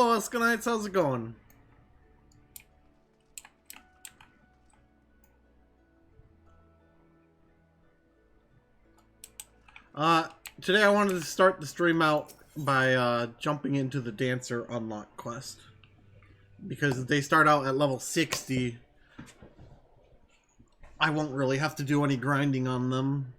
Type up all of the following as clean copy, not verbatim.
Hello, EscoNitz, how's it going? Today I wanted to start the stream out by jumping into the Dancer Unlock quest. Because they start out at level 60. I won't really have to do any grinding on them.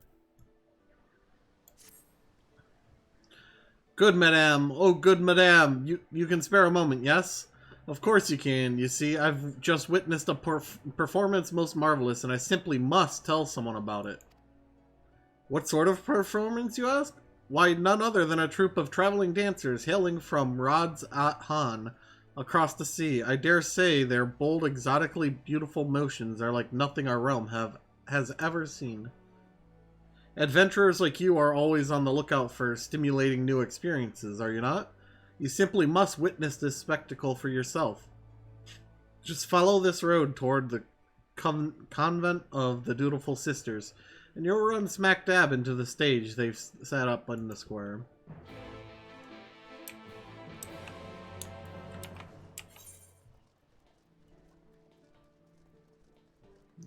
Good, madame. Oh, good, madame. You can spare a moment, yes? Of course you can. You see, I've just witnessed a performance most marvelous, and I simply must tell someone about it. What sort of performance, you ask? Why, none other than a troupe of traveling dancers hailing from Rod's at Han across the sea. I dare say their bold, exotically beautiful motions are like nothing our realm has ever seen. Adventurers like you are always on the lookout for stimulating new experiences, are you not? You simply must witness this spectacle for yourself. Just follow this road toward the convent of the Dutiful Sisters, and you'll run smack dab into the stage they've set up in the square.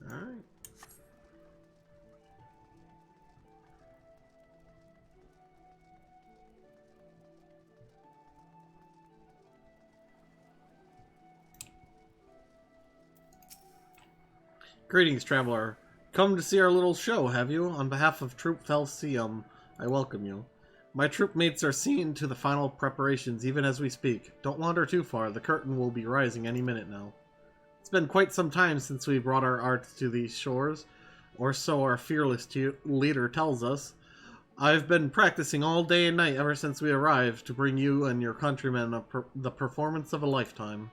Alright. Greetings, traveler. Come to see our little show, have you? On behalf of Troop Felsium, I welcome you. My troop mates are seeing to the final preparations even as we speak. Don't wander too far, the curtain will be rising any minute now. It's been quite some time since we brought our art to these shores, or so our fearless leader tells us. I've been practicing all day and night ever since we arrived to bring you and your countrymen the performance of a lifetime.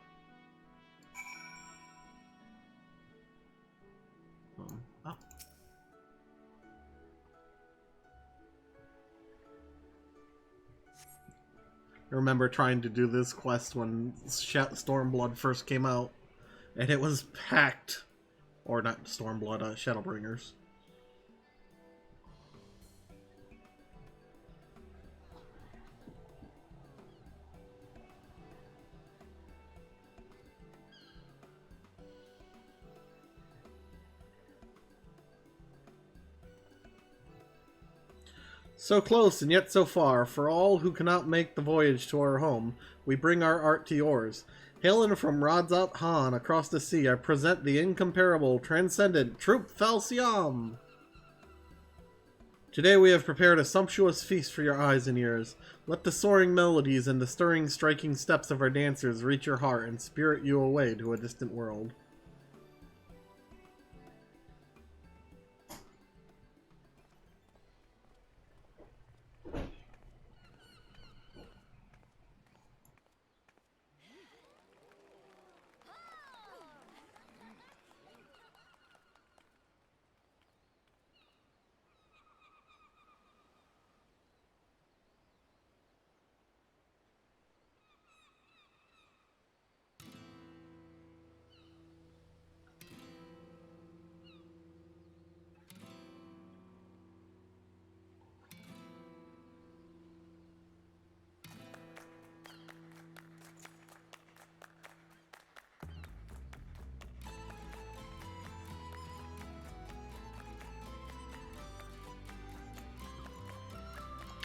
I remember trying to do this quest when Stormblood first came out, and it was packed. Or not Stormblood, Shadowbringers. So close and yet so far, for all who cannot make the voyage to our home, we bring our art to yours. Hailing from Radzat Han across the sea, I present the incomparable, transcendent Troop Felsium! Today we have prepared a sumptuous feast for your eyes and ears. Let the soaring melodies and the stirring, striking steps of our dancers reach your heart and spirit you away to a distant world.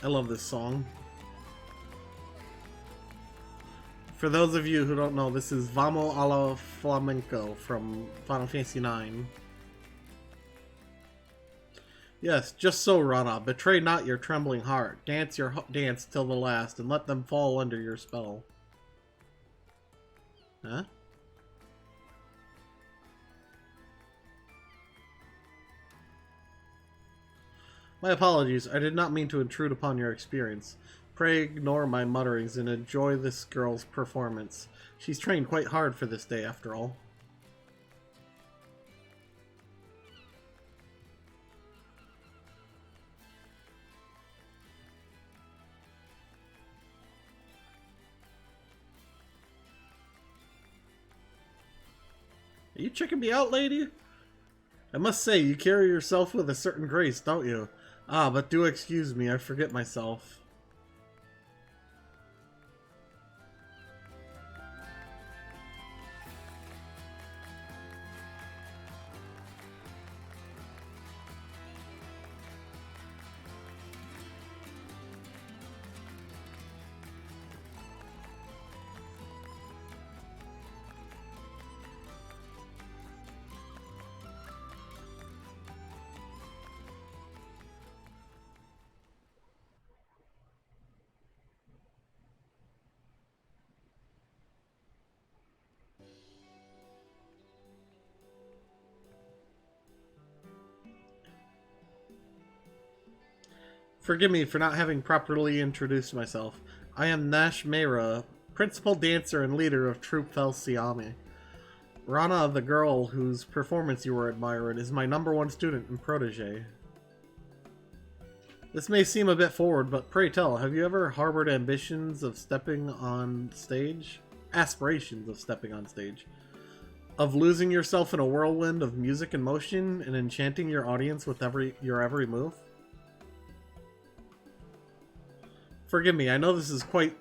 I love this song. For those of you who don't know, this is Vamos a la Flamenco from Final Fantasy IX. Yes, just so, Rana. Betray not your trembling heart. Dance your dance till the last, and let them fall under your spell. Huh? My apologies, I did not mean to intrude upon your experience. Pray ignore my mutterings and enjoy this girl's performance. She's trained quite hard for this day, after all. Are you checking me out, lady? I must say, you carry yourself with a certain grace, don't you? Ah, but do excuse me, I forget myself. Forgive me for not having properly introduced myself. I am Nash Mehra, principal dancer and leader of Troupe Felsiame. Rana, the girl whose performance you were admiring, is my #1 student and protege. This may seem a bit forward, but pray tell, have you ever harbored ambitions of stepping on stage? Aspirations of stepping on stage? Of losing yourself in a whirlwind of music and motion and enchanting your audience with your every move? Forgive me, I know this is quite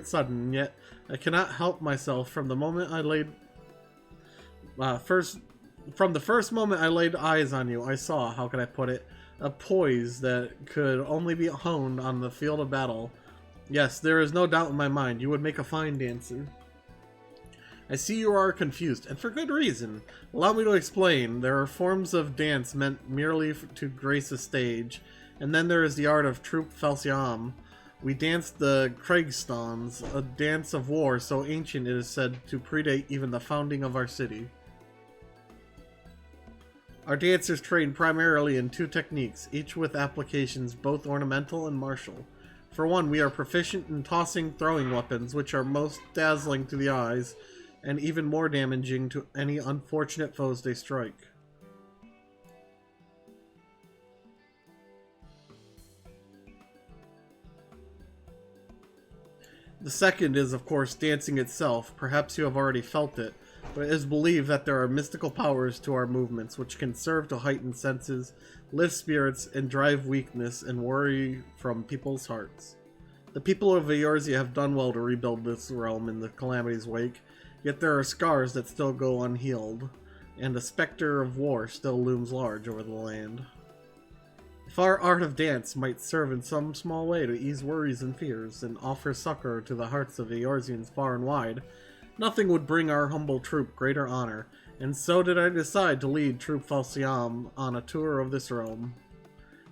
sudden, and yet I cannot help myself from the moment I laid from the first moment I laid eyes on you. I saw, how can I put it, a poise that could only be honed on the field of battle. Yes, there is no doubt in my mind you would make a fine dancer. I see you are confused, and for good reason. Allow me to explain. There are forms of dance meant merely to grace a stage, and then there is the art of Troupe Felsiame. We dance the Kriegstans, a dance of war so ancient it is said to predate even the founding of our city. Our dancers train primarily in 2 techniques, each with applications both ornamental and martial. For one, we are proficient in tossing throwing weapons, which are most dazzling to the eyes, and even more damaging to any unfortunate foes they strike. The second is, of course, dancing itself. Perhaps you have already felt it, but it is believed that there are mystical powers to our movements which can serve to heighten senses, lift spirits, and drive weakness and worry from people's hearts. The people of Eorzea have done well to rebuild this realm in the calamity's wake, yet there are scars that still go unhealed, and the specter of war still looms large over the land. If our art of dance might serve in some small way to ease worries and fears, and offer succor to the hearts of Eorzeans far and wide, nothing would bring our humble troupe greater honor, and so did I decide to lead Troupe Felsiame on a tour of this realm.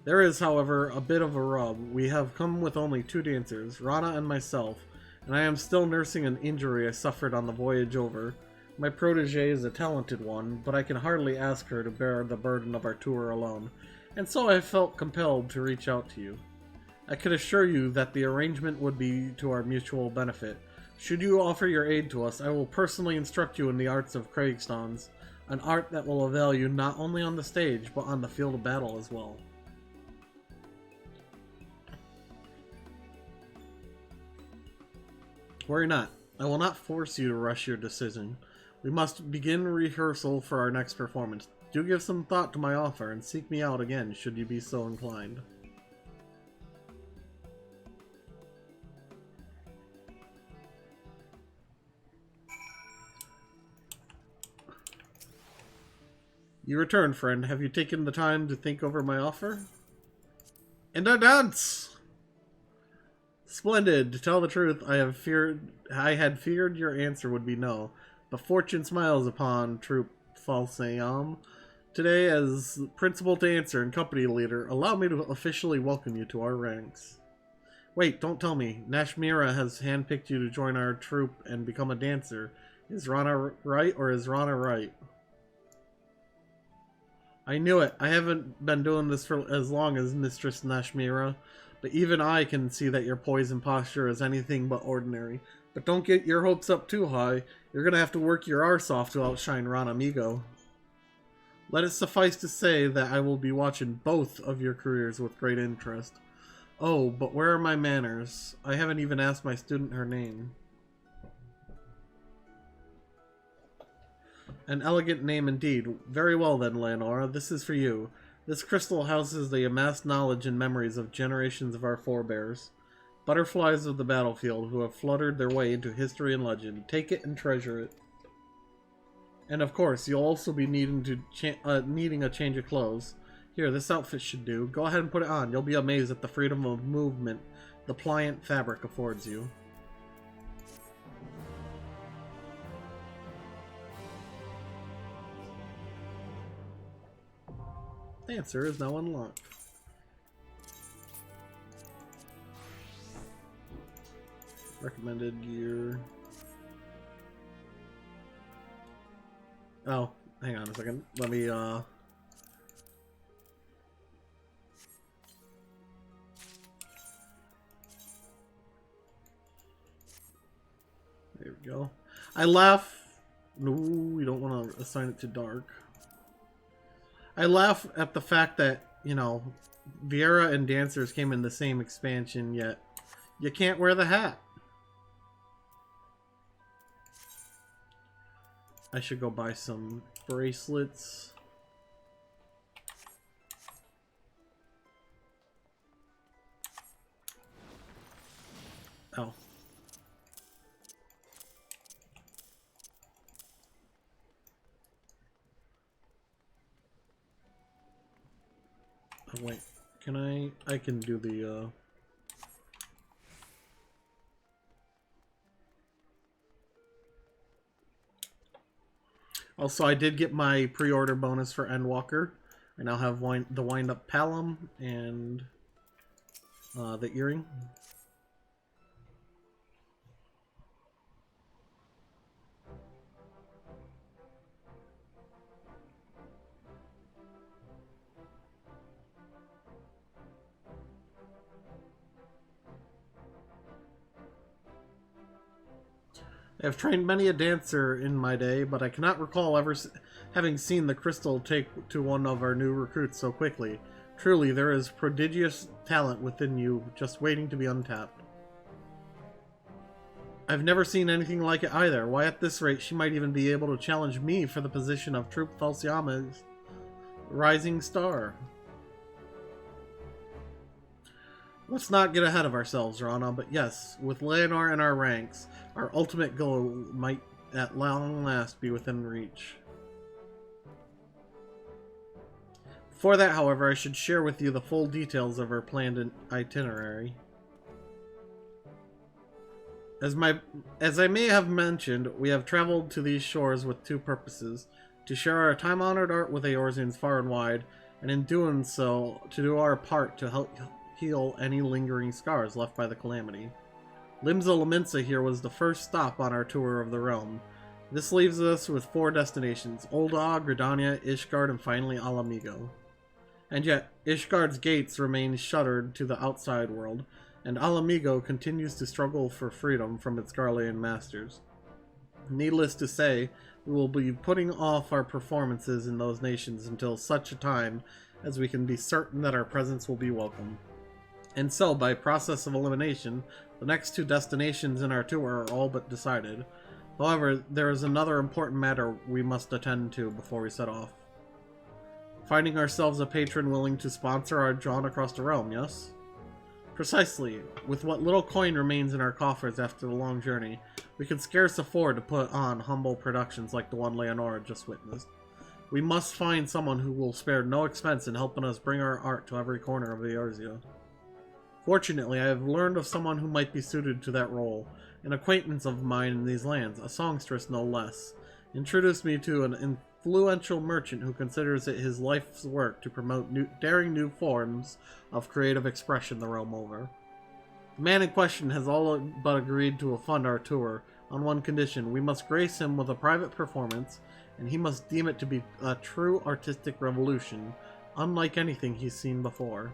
There is, however, a bit of a rub. We have come with only 2 dancers, Rana and myself, and I am still nursing an injury I suffered on the voyage over. My protege is a talented one, but I can hardly ask her to bear the burden of our tour alone, and so I felt compelled to reach out to you. I could assure you that the arrangement would be to our mutual benefit. Should you offer your aid to us, I will personally instruct you in the arts of Kriegstans, an art that will avail you not only on the stage, but on the field of battle as well. Worry not. I will not force you to rush your decision. We must begin rehearsal for our next performance. Do give some thought to my offer, and seek me out again should you be so inclined. You return, friend. Have you taken the time to think over my offer? And a dance! Splendid. To tell the truth, I had feared your answer would be no, but fortune smiles upon Troupe Felsiame. Today, as principal dancer and company leader, allow me to officially welcome you to our ranks. Wait, don't tell me. Nash Mehra has handpicked you to join our troupe and become a dancer. Is Rana right, or is Rana right? I knew it. I haven't been doing this for as long as Mistress Nash Mehra, but even I can see that your poise and posture is anything but ordinary. But don't get your hopes up too high. You're gonna have to work your arse off to outshine Rana Migo. Let it suffice to say that I will be watching both of your careers with great interest. Oh, but where are my manners? I haven't even asked my student her name. An elegant name indeed. Very well then, Leonora, this is for you. This crystal houses the amassed knowledge and memories of generations of our forebears. Butterflies of the battlefield who have fluttered their way into history and legend. Take it and treasure it. And of course, you'll also be needing a change of clothes. Here, this outfit should do. Go ahead and put it on. You'll be amazed at the freedom of movement the pliant fabric affords you. Dancer is now unlocked. Recommended year. Oh, hang on a second. Let me go. I laugh... No, we don't want to assign it to dark. I laugh at the fact that, you know, Viera and Dancers came in the same expansion, yet you can't wear the hat. I should go buy some bracelets. Oh. Oh, wait. Can I can do the, Also, I did get my pre-order bonus for Endwalker. I now have the wind-up Palom and the earring. I have trained many a dancer in my day, but I cannot recall ever having seen the crystal take to one of our new recruits so quickly. Truly, there is prodigious talent within you, just waiting to be untapped. I've never seen anything like it either. Why, at this rate, she might even be able to challenge me for the position of Troop Falciama's rising star. Let's not get ahead of ourselves, Rana, but yes, with Leonor in our ranks, our ultimate goal might at long last be within reach. Before that, however, I should share with you the full details of our planned itinerary. As I may have mentioned, we have traveled to these shores with two purposes: to share our time-honored art with Eorzeans far and wide, and in doing so, to do our part to help heal any lingering scars left by the calamity. Limsa Lominsa here was the first stop on our tour of the realm. This leaves us with 4 destinations: Ul'dah, Gridania, Ishgard, and finally Alamigo. And yet, Ishgard's gates remain shuttered to the outside world, and Alamigo continues to struggle for freedom from its Garlean masters. Needless to say, we will be putting off our performances in those nations until such a time as we can be certain that our presence will be welcome. And so, by process of elimination, the next 2 destinations in our tour are all but decided. However, there is another important matter we must attend to before we set off. Finding ourselves a patron willing to sponsor our jaunt across the realm, yes? Precisely. With what little coin remains in our coffers after the long journey, we can scarce afford to put on humble productions like the one Leonora just witnessed. We must find someone who will spare no expense in helping us bring our art to every corner of Eorzea. Fortunately, I have learned of someone who might be suited to that role, an acquaintance of mine in these lands, a songstress no less, introduced me to an influential merchant who considers it his life's work to promote daring new forms of creative expression the realm over. The man in question has all but agreed to fund our tour, on one condition: we must grace him with a private performance, and he must deem it to be a true artistic revolution, unlike anything he's seen before.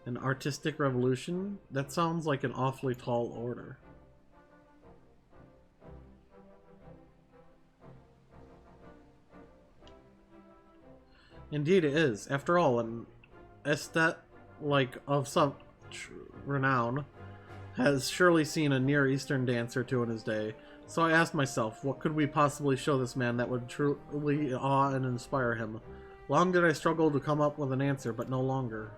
An artistic revolution? That sounds like an awfully tall order. Indeed it is. After all, an aesthete of such renown has surely seen a Near Eastern dance or two in his day. So I asked myself, what could we possibly show this man that would truly awe and inspire him? Long did I struggle to come up with an answer, but no longer.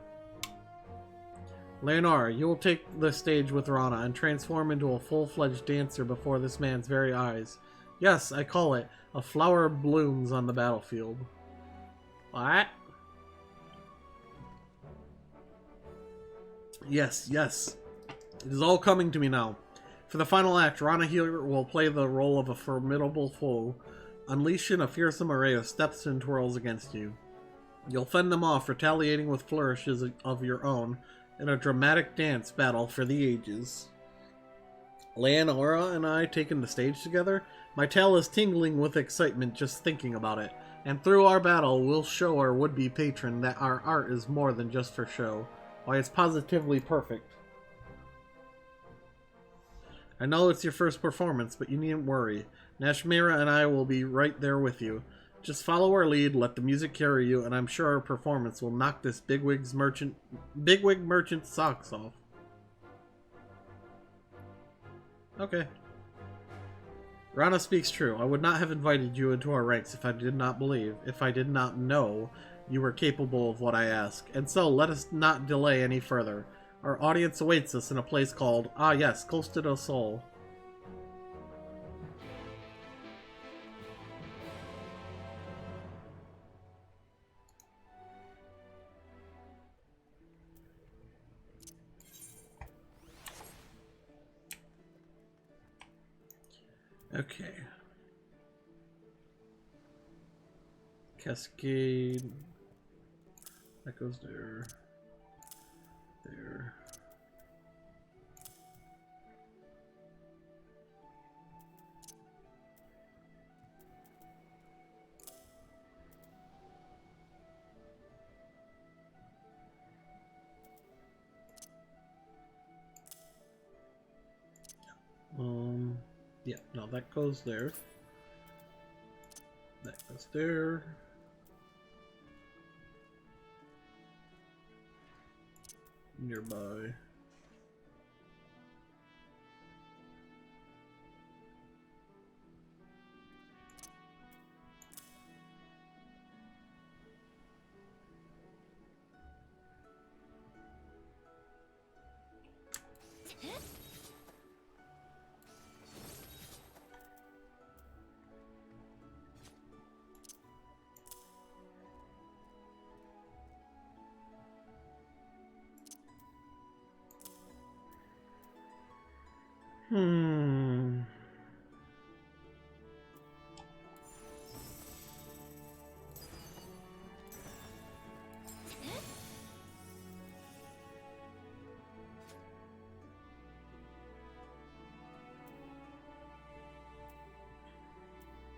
Leonor, you will take the stage with Rana and transform into a full-fledged dancer before this man's very eyes. Yes, I call it a flower blooms on the battlefield. What? Yes, yes. It is all coming to me now. For the final act, Rana here will play the role of a formidable foe, unleashing a fearsome array of steps and twirls against you. You'll fend them off, retaliating with flourishes of your own, in a dramatic dance battle for the ages. Leonora and I taking the stage together? My tail is tingling with excitement just thinking about it. And through our battle, we'll show our would-be patron that our art is more than just for show. Why, it's positively perfect. I know it's your first performance, but you needn't worry. Nashmira and I will be right there with you. Just follow our lead, let the music carry you, and I'm sure our performance will knock this bigwig merchant's socks off. Okay. Rana speaks true. I would not have invited you into our ranks if I did not know you were capable of what I ask. And so, let us not delay any further. Our audience awaits us in a place called, Costa del Sol. Okay. Cascade. That goes there. There. Yeah, no, that goes there. That goes there. Nearby.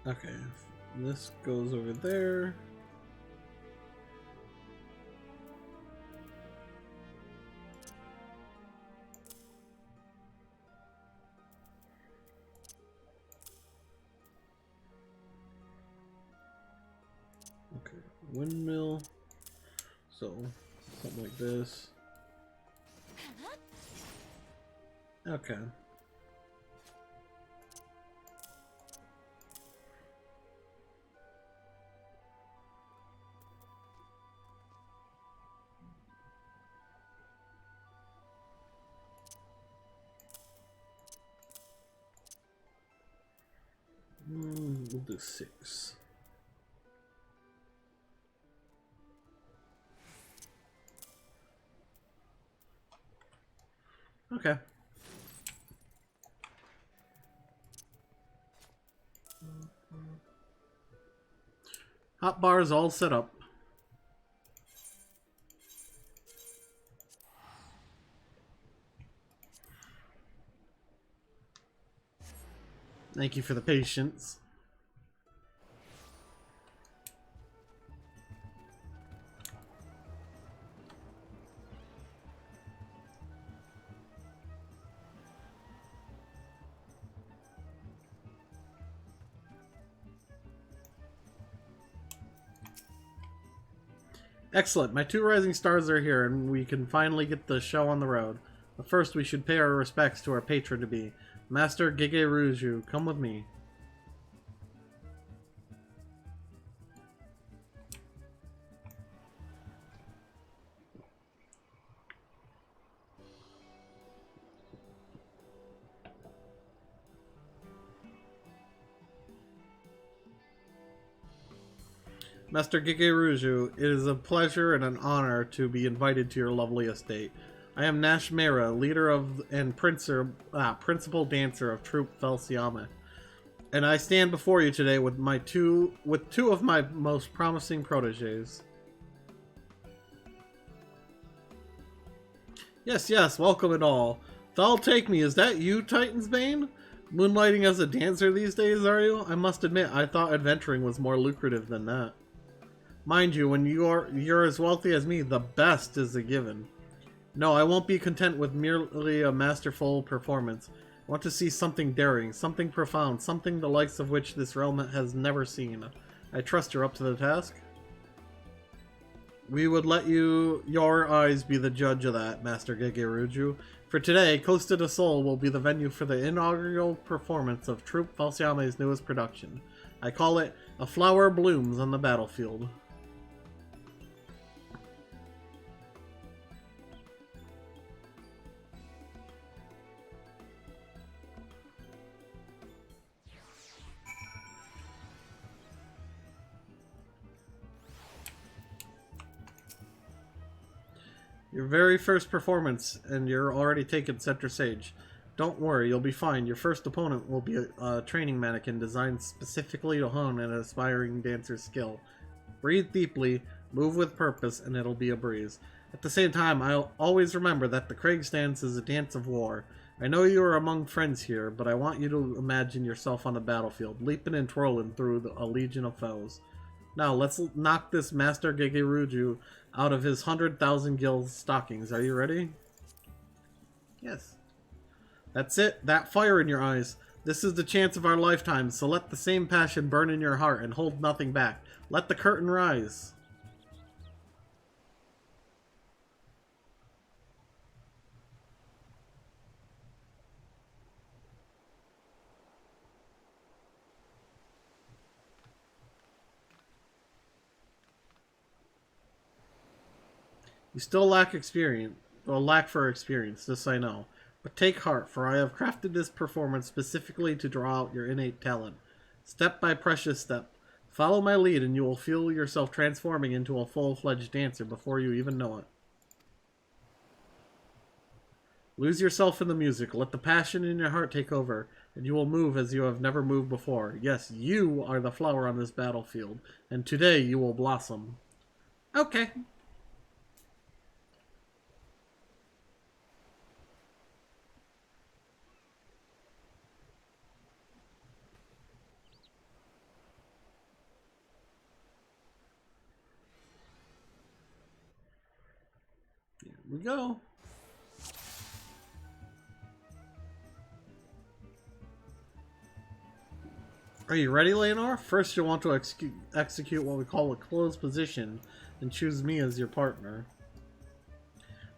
Okay, this goes over there. Okay, windmill. So, something like this. Okay. We'll do 6. Okay. Hot bar is all set up. Thank you for the patience. Excellent. My 2 rising stars are here, and we can finally get the show on the road. But first, we should pay our respects to our patron-to-be, Master Gege Ruju. Come with me. Master Gege Ruju, it is a pleasure and an honor to be invited to your lovely estate. I am Nashmira, leader of and principal dancer of Troupe Felsiama, and I stand before you today with two of my most promising proteges. Yes, welcome and all. Thal, take me, is that you, Titan's Bane? Moonlighting as a dancer these days, are you? I must admit, I thought adventuring was more lucrative than that. Mind you, when you're as wealthy as me, the best is a given. No, I won't be content with merely a masterful performance. Want to see something daring, something profound, something the likes of which this realm has never seen. I trust you're up to the task. We would let your eyes be the judge of that, Master Gegeruju. For today, Costa del Sol will be the venue for the inaugural performance of Troupe Falciame's newest production. I call it A Flower Blooms on the Battlefield. Your very first performance, and you're already taken center stage. Don't worry, you'll be fine. Your first opponent will be a training mannequin designed specifically to hone an aspiring dancer's skill. Breathe deeply, move with purpose, and it'll be a breeze. At the same time, I'll always remember that the Krieg's dance is a dance of war. I know you are among friends here, but I want you to imagine yourself on the battlefield, leaping and twirling through a legion of foes. Now, let's knock this Master Gegeruju out of his 100,000 gil stockings. Are you ready? Yes. That's it. That fire in your eyes. This is the chance of our lifetime, so let the same passion burn in your heart and hold nothing back. Let the curtain rise. You still lack experience, or lack for experience, this I know. But take heart, for I have crafted this performance specifically to draw out your innate talent. Step by precious step. Follow my lead and you will feel yourself transforming into a full-fledged dancer before you even know it. Lose yourself in the music. Let the passion in your heart take over, and you will move as you have never moved before. Yes, you are the flower on this battlefield, and today you will blossom. Okay. Here we go. Are you ready, Leonor? First, you'll want to execute what we call a closed position and choose me as your partner.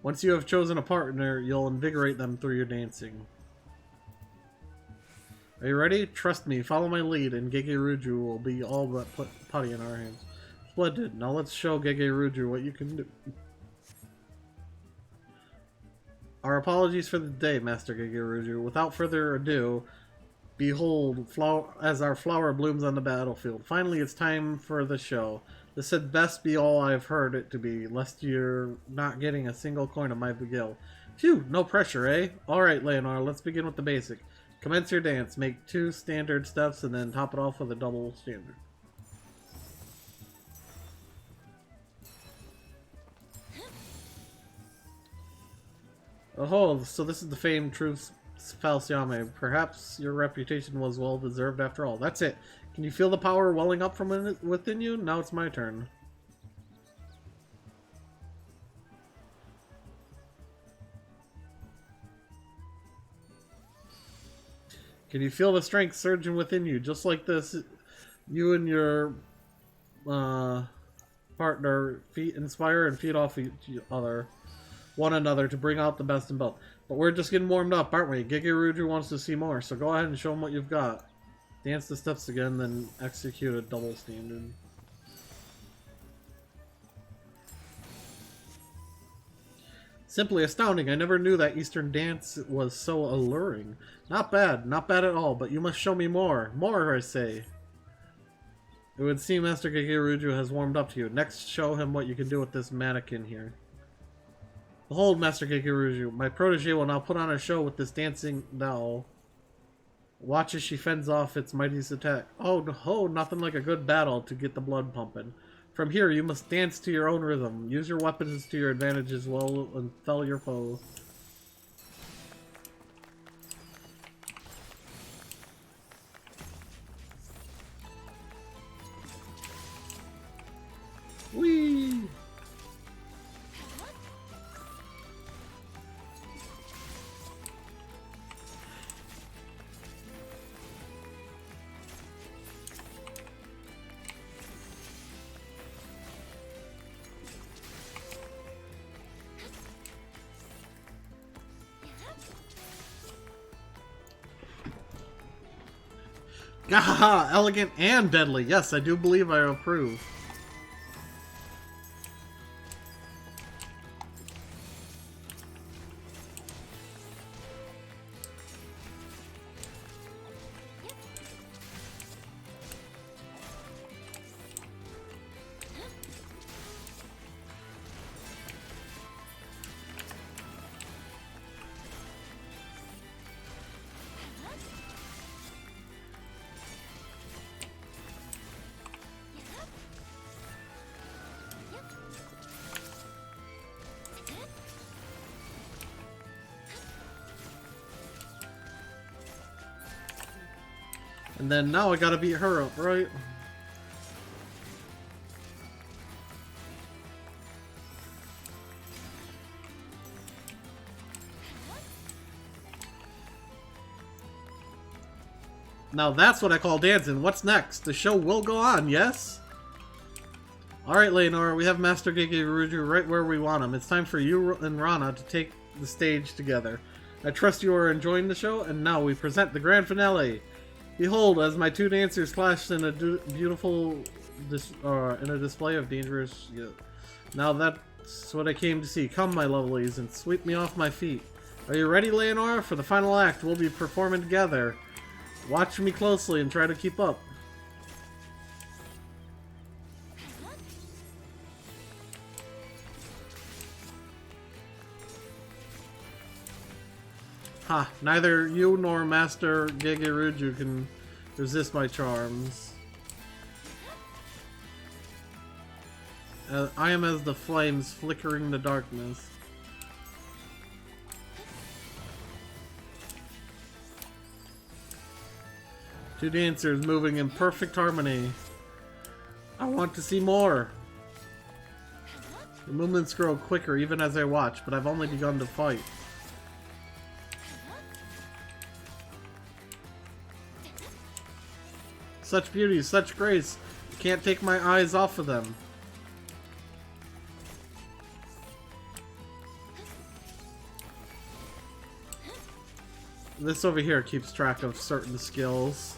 Once you have chosen a partner, you'll invigorate them through your dancing. Are you ready? Trust me, follow my lead, and Gegeruju will be all but putty in our hands. Splendid. Now let's show Gegeruju what you can do. Our apologies for the day, Master Gegeruju. Without further ado, behold, as our flower blooms on the battlefield. Finally, it's time for the show. This had best be all I've heard it to be, lest you're not getting a single coin of my gil. Phew, no pressure, eh? Alright, Leonor, let's begin with the basic. Commence your dance. Make 2 standard steps and then top it off with a double standard. Oh, so this is the famed Troupe Falciame. Perhaps your reputation was well deserved after all. That's it. Can you feel the power welling up from within you? Now it's my turn. Can you feel the strength surging within you? Just like this, you and your partner inspire and feed off one another to bring out the best in both. But we're just getting warmed up, aren't we? Gegeruju wants to see more, so go ahead and show him what you've got. Dance the steps again, then execute a double standard. Simply astounding. I never knew that Eastern dance was so alluring. Not bad at all, but you must show me more. More, I say. It would seem Master Gegeruju has warmed up to you. Next, show him what you can do with this mannequin here. Behold, Master Gegeruju, my protege will now put on a show with this dancing doll. Watch as she fends off its mightiest attack. Oh, no, nothing like a good battle to get the blood pumping. From here, you must dance to your own rhythm. Use your weapons to your advantage as well and fell your foe. Whee! Gahaha! Elegant and deadly. Yes, I do believe I approve. And then now I gotta beat her up, right? Now that's what I call dancing. What's next? The show will go on, yes? Alright, Leonora, we have Master Gegeruju right where we want him. It's time for you and Rana to take the stage together. I trust you are enjoying the show, and now we present the grand finale. Behold, as my two dancers clash in a beautiful in a display of dangerous... Yeah. Now that's what I came to see. Come, my lovelies, and sweep me off my feet. Are you ready, Leonora? For the final act, we'll be performing together. Watch me closely and try to keep up. Ha! Neither you nor Master Gegeruju can resist my charms. I am as the flames flickering the darkness. Two dancers moving in perfect harmony. I want to see more. The movements grow quicker even as I watch, but I've only begun to fight. Such beauty, such grace. I can't take my eyes off of them. This over here keeps track of certain skills.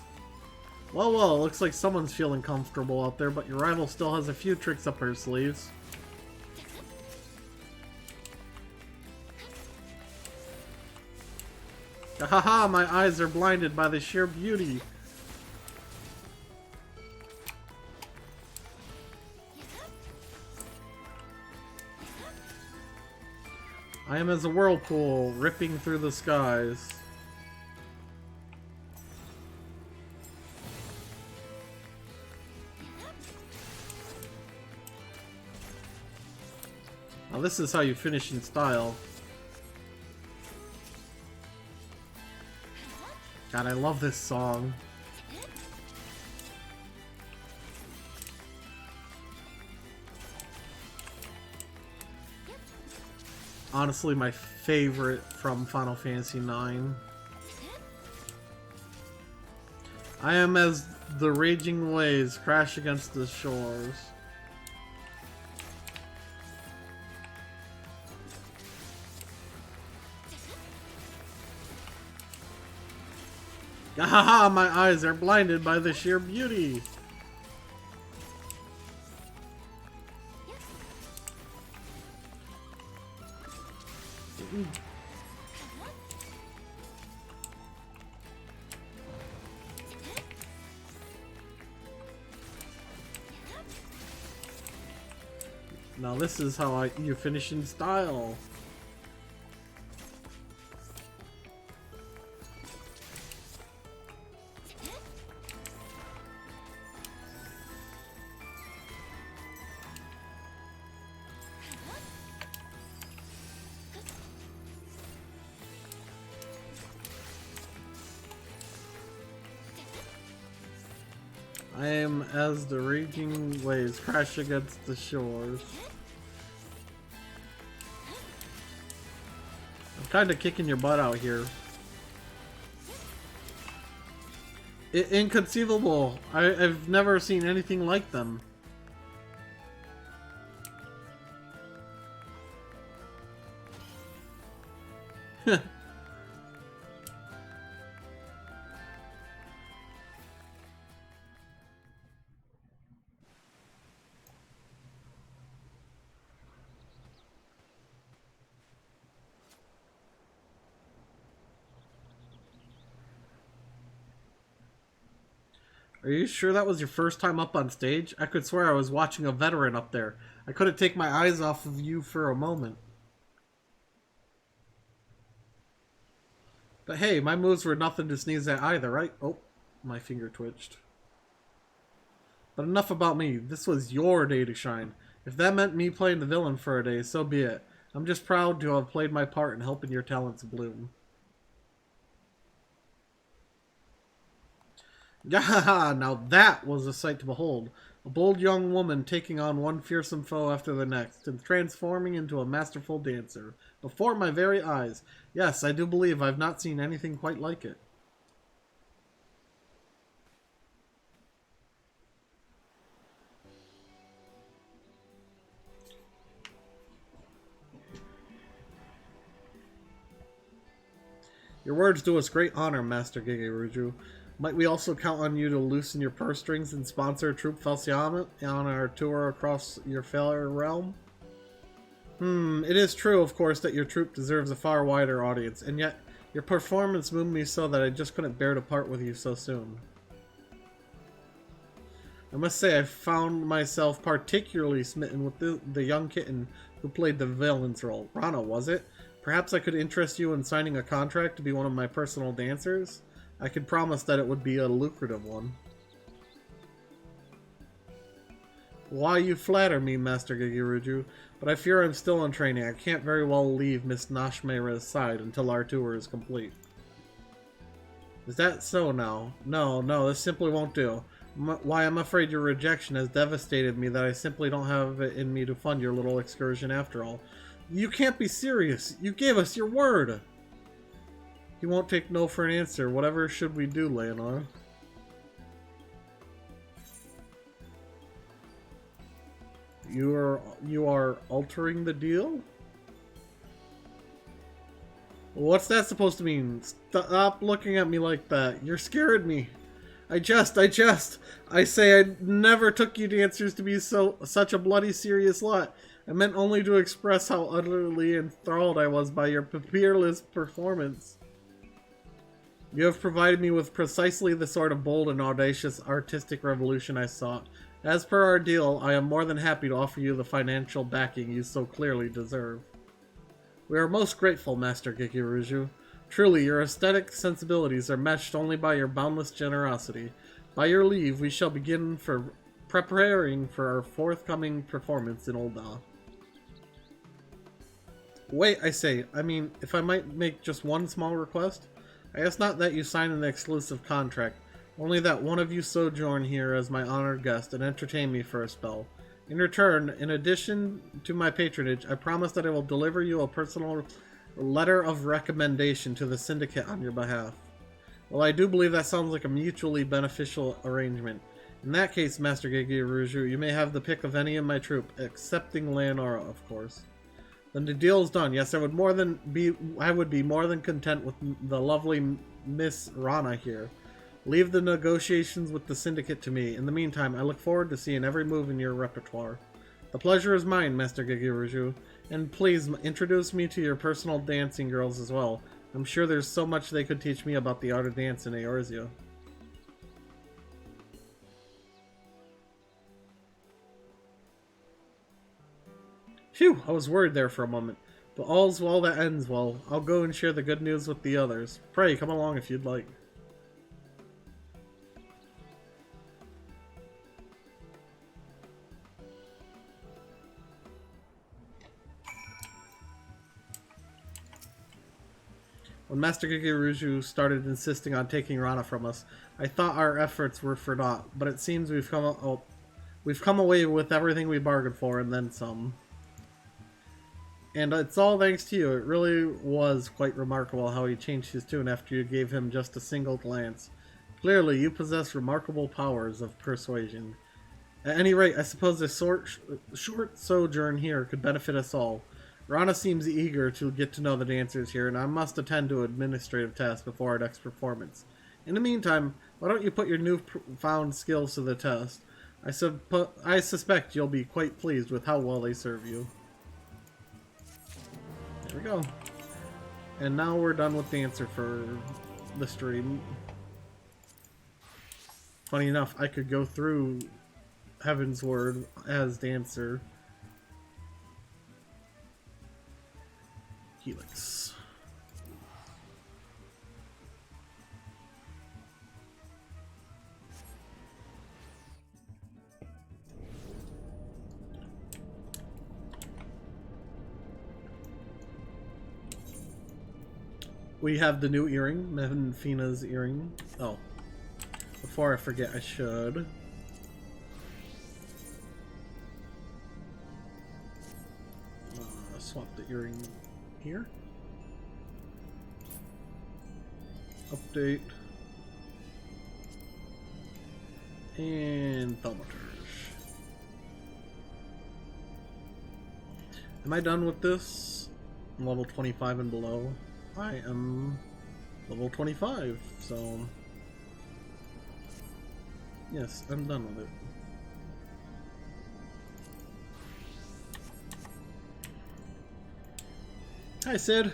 Well, looks like someone's feeling comfortable out there, but your rival still has a few tricks up her sleeves. Haha, my eyes are blinded by the sheer beauty. I am as a whirlpool ripping through the skies. Now this is how you finish in style. God, I love this song. Honestly, my favorite from Final Fantasy IX. I am as the raging waves crash against the shores. Gahaha, my eyes are blinded by the sheer beauty. Now this is how you finish in style. I am as the raging waves crash against the shores. I'm kind of kicking your butt out here. Inconceivable. I've never seen anything like them. Are you sure that was your first time up on stage? I could swear I was watching a veteran up there. I couldn't take my eyes off of you for a moment. But hey, my moves were nothing to sneeze at either, right? Oh, my finger twitched. But enough about me. This was your day to shine. If that meant me playing the villain for a day, so be it. I'm just proud to have played my part in helping your talents bloom. Yahaha! Now that was a sight to behold. A bold young woman taking on one fearsome foe after the next, and transforming into a masterful dancer. Before my very eyes. Yes, I do believe I've not seen anything quite like it. Your words do us great honor, Master Gigeruju. Might we also count on you to loosen your purse strings and sponsor Troupe Falciamet on our tour across your fair realm? It is true, of course, that your troupe deserves a far wider audience, and yet your performance moved me so that I just couldn't bear to part with you so soon. I must say I found myself particularly smitten with the young kitten who played the villain's role. Rana, was it? Perhaps I could interest you in signing a contract to be one of my personal dancers? I could promise that it would be a lucrative one. Why, you flatter me, Master Gigeruju, but I fear I'm still in training. I can't very well leave Miss Nashmera's side until our tour is complete. Is that so now? No, this simply won't do. Why, I'm afraid your rejection has devastated me that I simply don't have it in me to fund your little excursion after all. You can't be serious. You gave us your word. He won't take no for an answer. Whatever should we do, Leonor? You are altering the deal? What's that supposed to mean? Stop looking at me like that. You're scaring me. I jest. I say I never took you dancers to be such a bloody serious lot. I meant only to express how utterly enthralled I was by your peerless performance. You have provided me with precisely the sort of bold and audacious artistic revolution I sought. As per our deal, I am more than happy to offer you the financial backing you so clearly deserve. We are most grateful, Master Gigeruju. Truly, your aesthetic sensibilities are matched only by your boundless generosity. By your leave, we shall begin preparing for our forthcoming performance in Ul'dah. Wait, I say, if I might make just one small request? I ask not that you sign an exclusive contract, only that one of you sojourn here as my honored guest and entertain me for a spell. In return, in addition to my patronage, I promise that I will deliver you a personal letter of recommendation to the syndicate on your behalf. Well, I do believe that sounds like a mutually beneficial arrangement. In that case, Master Gigeruju, you may have the pick of any of my troupe, excepting Leonora, of course. Then the deal is done. Yes, I would be more than content with the lovely Miss Rana here. Leave the negotiations with the syndicate to me. In the meantime, I look forward to seeing every move in your repertoire. The pleasure is mine, Master Gigeruju, and please introduce me to your personal dancing girls as well. I'm sure there's so much they could teach me about the art of dance in Eorzea. Phew, I was worried there for a moment. But all's well that ends well. I'll go and share the good news with the others. Pray, come along if you'd like. When Master Gigeruju started insisting on taking Rana from us, I thought our efforts were for naught, but it seems we've come away with everything we bargained for and then some. And it's all thanks to you. It really was quite remarkable how he changed his tune after you gave him just a single glance. Clearly, you possess remarkable powers of persuasion. At any rate, I suppose this short sojourn here could benefit us all. Rana seems eager to get to know the dancers here, and I must attend to administrative tasks before our next performance. In the meantime, why don't you put your newfound skills to the test? I suspect you'll be quite pleased with how well they serve you. There we go. And now we're done with Dancer for the stream. Funny enough, I could go through Heaven's Word as Dancer. Helix. We have the new earring, Menfina's earring. Oh, before I forget, I should. Swap the earring here. Update. And thaumaturge. Am I done with this? I'm level 25 and below. I am level 25, so yes, I'm done with it. Hi, Sid.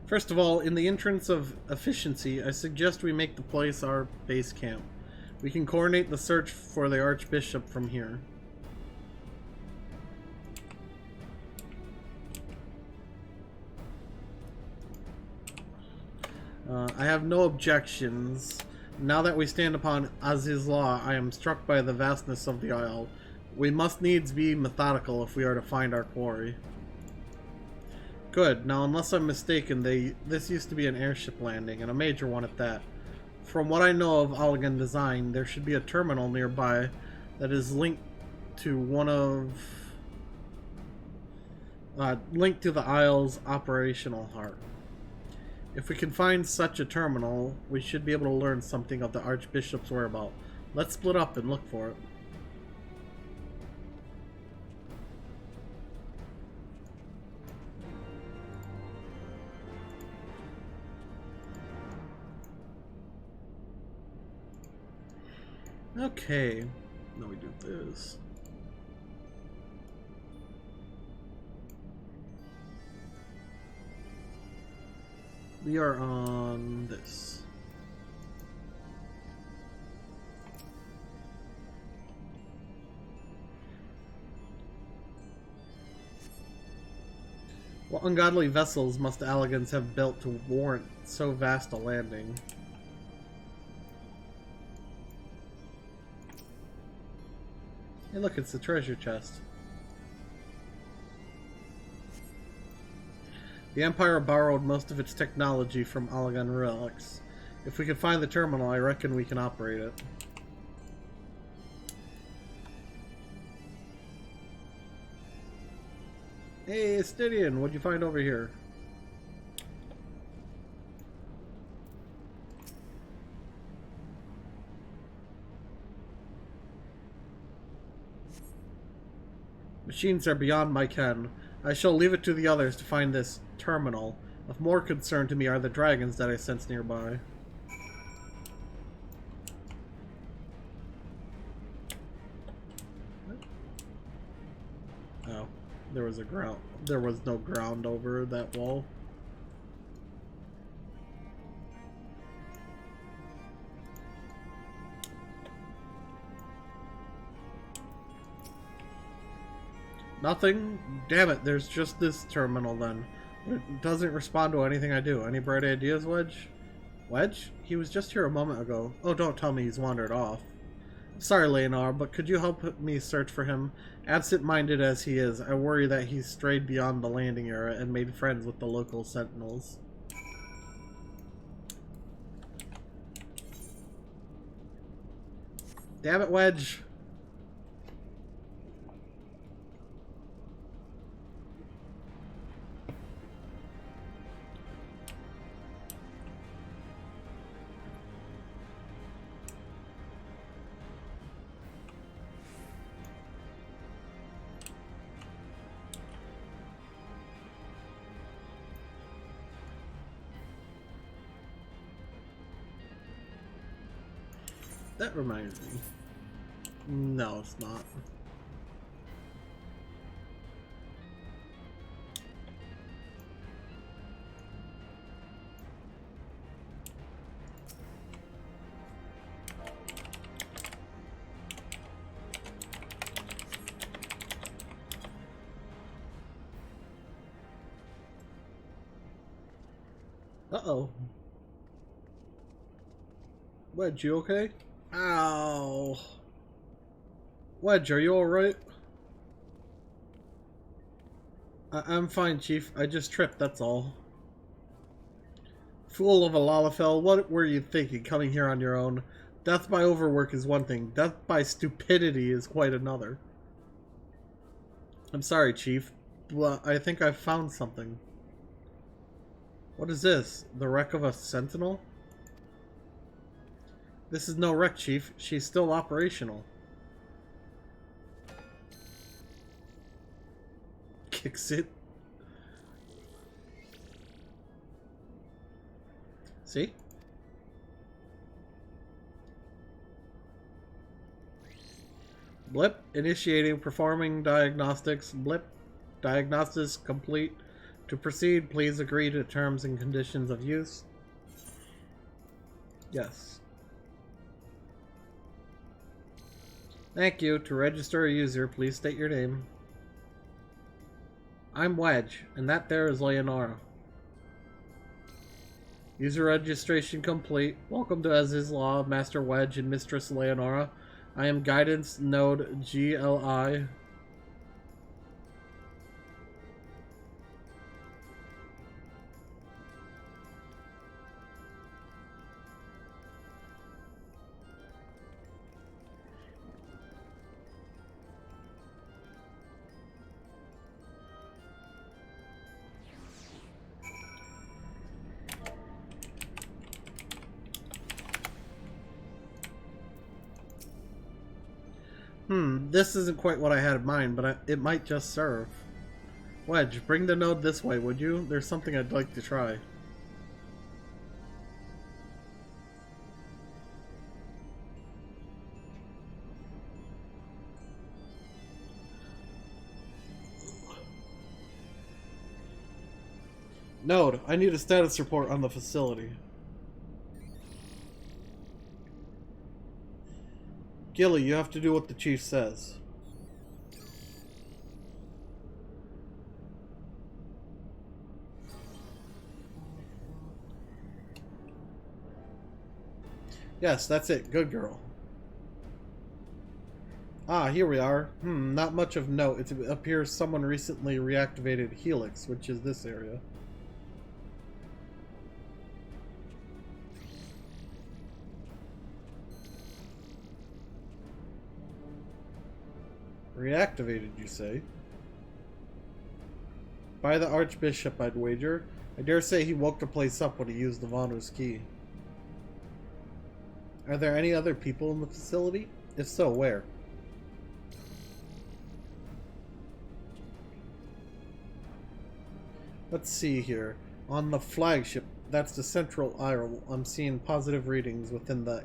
First of all, in the entrance of efficiency, I suggest we make the place our base camp. We can coordinate the search for the Archbishop from here. I have no objections. Now that we stand upon Aziz's law, I am struck by the vastness of the isle. We must needs be methodical if we are to find our quarry. Good. Now, unless I'm mistaken, this used to be an airship landing, and a major one at that. From what I know of Allagan design, there should be a terminal nearby that is linked to linked to the Isle's operational heart. If we can find such a terminal, we should be able to learn something of the Archbishop's whereabouts. Let's split up and look for it. Okay, now we do this. We are on this. What ungodly vessels must the Allagans have built to warrant so vast a landing? Hey look, it's the treasure chest. The Empire borrowed most of its technology from Allagan relics. If we can find the terminal, I reckon we can operate it. Hey, Stydian, what'd you find over here? Machines are beyond my ken. I shall leave it to the others to find this terminal. Of more concern to me are the dragons that I sense nearby. Oh, there was no ground over that wall. Nothing? Damn it, there's just this terminal then. It doesn't respond to anything I do. Any bright ideas, Wedge? Wedge? He was just here a moment ago. Oh, don't tell me he's wandered off. Sorry, Leonor, but could you help me search for him? Absent-minded as he is, I worry that he's strayed beyond the landing area and made friends with the local sentinels. Damn it, Wedge! That reminds me. No, it's not. Uh-oh. Wedge, you okay? Ow. Wedge, are you alright? I'm fine, Chief. I just tripped, that's all. Fool of a Lalafell, what were you thinking coming here on your own? Death by overwork is one thing. Death by stupidity is quite another. I'm sorry, Chief, but I think I've found something. What is this? The wreck of a sentinel? This is no wreck, Chief. She's still operational. Kicks it. See? Blip. Initiating. Performing diagnostics. Blip. Diagnostics complete. To proceed, please agree to terms and conditions of use. Yes. Thank you. To register a user, please state your name. I'm Wedge, and that there is Leonora. User registration complete. Welcome to As Is Law, Master Wedge and Mistress Leonora. I am Guidance Node GLI. This isn't quite what I had in mind, but it might just serve. Wedge, bring the node this way, would you? There's something I'd like to try. Node, I need a status report on the facility. Gilly, you have to do what the chief says. Yes, that's it. Good girl. Ah, here we are. Not much of note. It appears someone recently reactivated Helix, which is this area. Reactivated, you say? By the Archbishop, I'd wager. I dare say he woke the place up when he used the Vanu's key. Are there any other people in the facility? If so, where? Let's see here. On the flagship, that's the central aisle, I'm seeing positive readings within the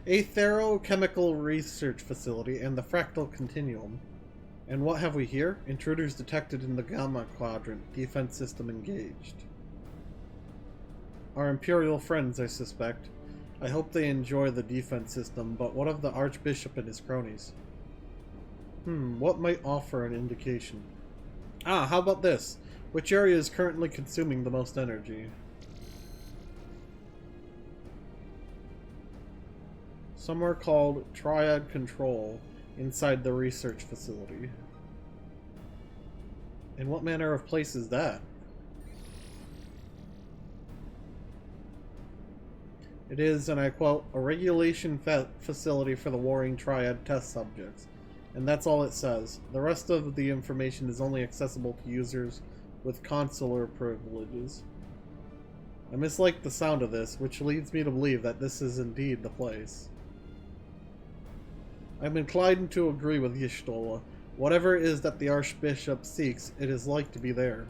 Aetherochemical Research Facility and the Fractal Continuum. And what have we here? Intruders detected in the Gamma Quadrant. Defense system engaged. Our Imperial friends, I suspect. I hope they enjoy the defense system, but what of the Archbishop and his cronies? What might offer an indication? Ah, how about this? Which area is currently consuming the most energy? Somewhere called Triad Control inside the research facility. And what manner of place is that? It is, and I quote, a regulation facility for the warring triad test subjects. And that's all it says. The rest of the information is only accessible to users with consular privileges. I mislike the sound of this, which leads me to believe that this is indeed the place. I'm inclined to agree with Y'shtola. Whatever it is that the Archbishop seeks, it is like to be there.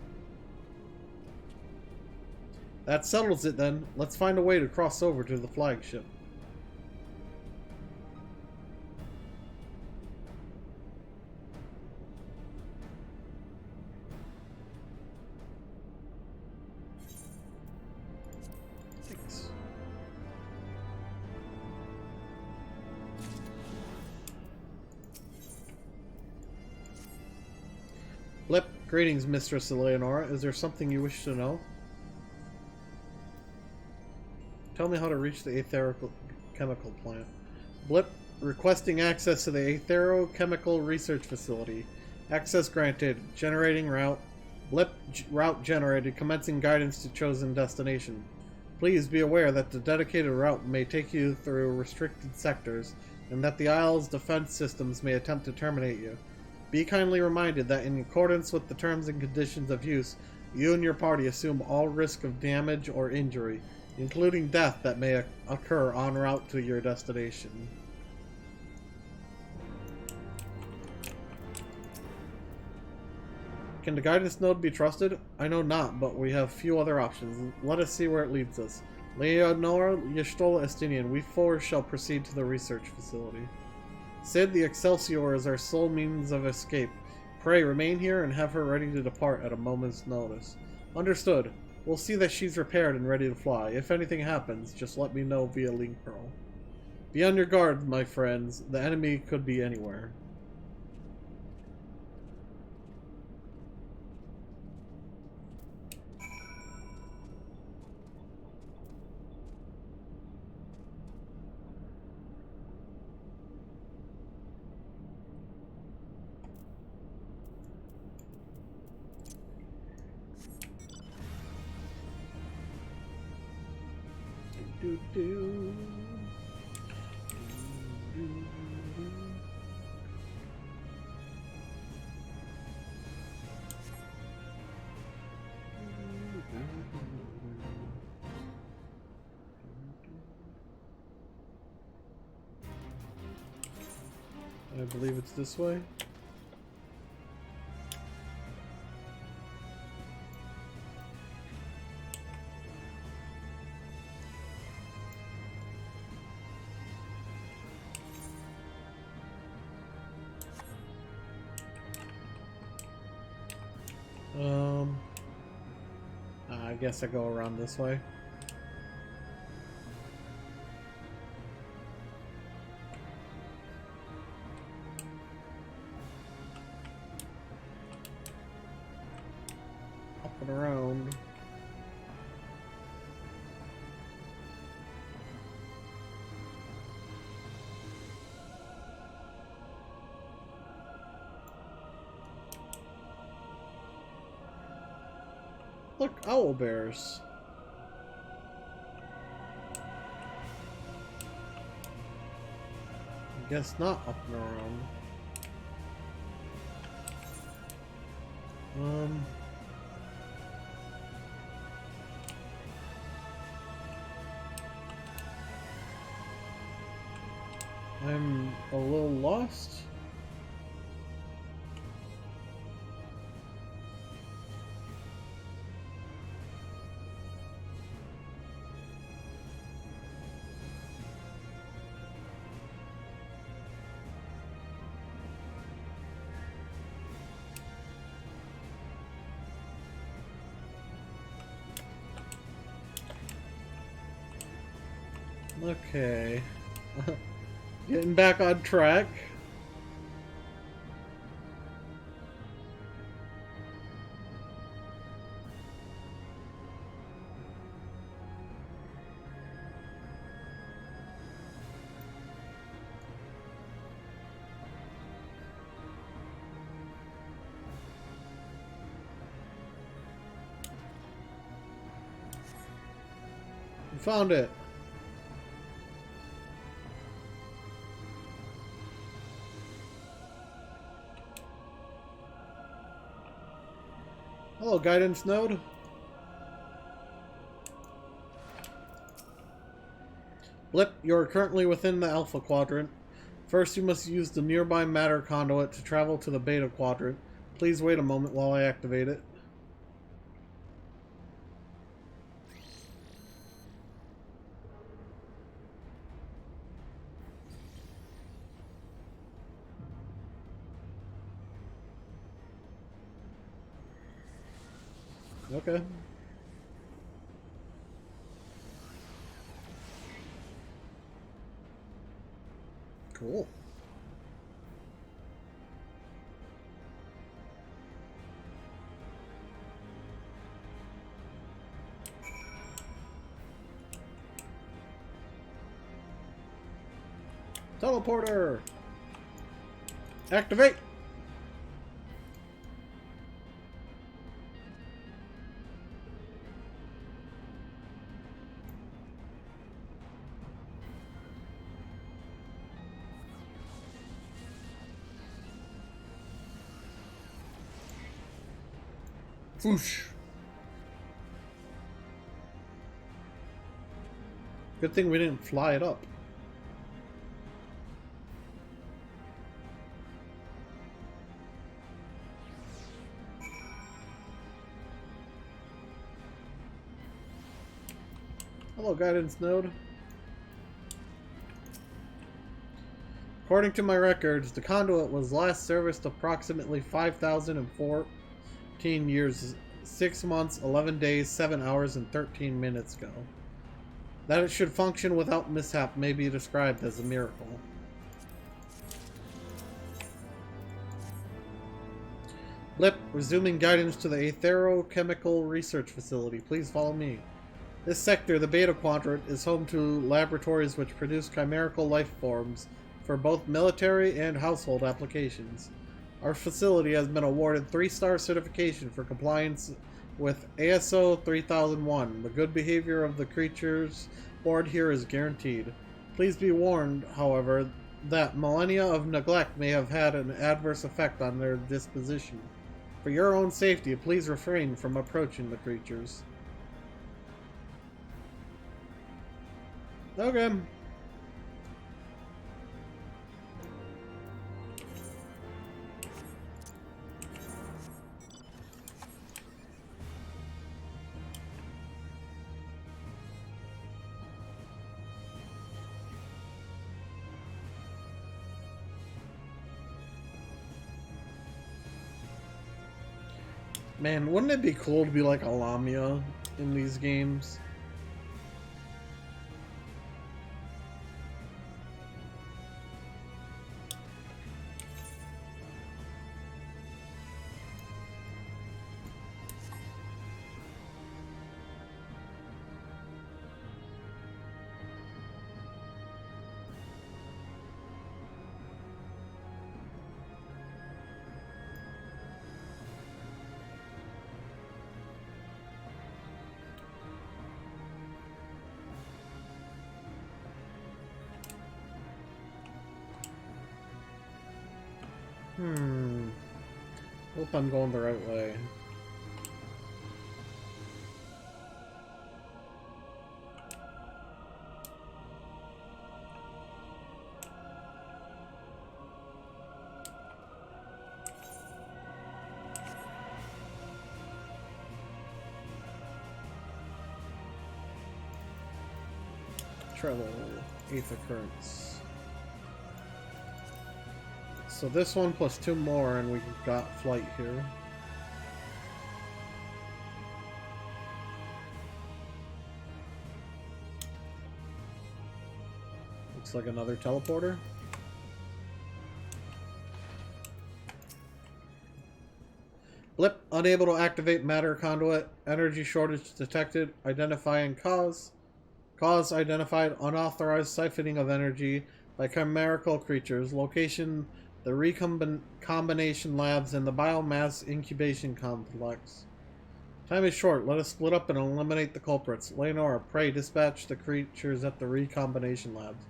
That settles it then. Let's find a way to cross over to the flagship. Thanks. Blip, greetings, Mistress Eleonora. Is there something you wish to know? Tell me how to reach the chemical plant. Blip, requesting access to the chemical research facility. Access granted. Generating route. Blip, route generated. Commencing guidance to chosen destination. Please be aware that the dedicated route may take you through restricted sectors, and that the Isle's defense systems may attempt to terminate you. Be kindly reminded that in accordance with the terms and conditions of use, you and your party assume all risk of damage or injury, including death that may occur en route to your destination. Can the guidance node be trusted? I know not, but we have few other options. Let us see where it leads us. Leonora Yestola Estinian, we four shall proceed to the research facility. Sid, the Excelsior is our sole means of escape. Pray, remain here and have her ready to depart at a moment's notice. Understood. We'll see that she's repaired and ready to fly. If anything happens, just let me know via link pearl. Be on your guard, my friends. The enemy could be anywhere. I believe it's this way. I guess I go around this way. Up and around. Look, owl bears. I guess not up and around. I'm a little lost. Okay. Getting back on track. We found it. Hello, guidance node. Blip, you are currently within the Alpha Quadrant. First, you must use the nearby matter conduit to travel to the Beta Quadrant. Please wait a moment while I activate it. Okay. Cool. Teleporter! Activate! Whoosh! Good thing we didn't fly it up. Hello, guidance node. According to my records, the conduit was last serviced approximately 5,014 years, 6 months, 11 days, 7 hours, and 13 minutes ago. That it should function without mishap may be described as a miracle. Lip, resuming guidance to the Aetherochemical Research Facility. Please follow me. This sector, the Beta Quadrant, is home to laboratories which produce chimerical life forms for both military and household applications. Our facility has been awarded 3-star certification for compliance with ASO 3001. The good behavior of the creatures aboard here is guaranteed. Please be warned, however, that millennia of neglect may have had an adverse effect on their disposition. For your own safety, please refrain from approaching the creatures. Okay. Man, wouldn't it be cool to be like a Lamia in these games? Hope I'm going the right way. Try the 8th occurrence. So this one plus 2 more and we got flight here. Looks like another teleporter. Blip, unable to activate matter conduit. Energy shortage detected. Identifying cause. Cause identified. Unauthorized siphoning of energy by chimerical creatures. Location, the recombination labs and the biomass incubation complex. Time is short. Let us split up and eliminate the culprits. Leonora, pray dispatch the creatures at the recombination labs.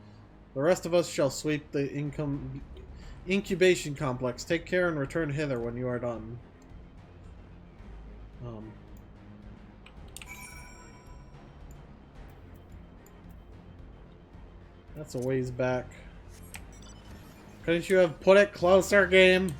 The rest of us shall sweep the incubation complex. Take care and return hither when you are done. That's a ways back. Couldn't you have put it closer, game?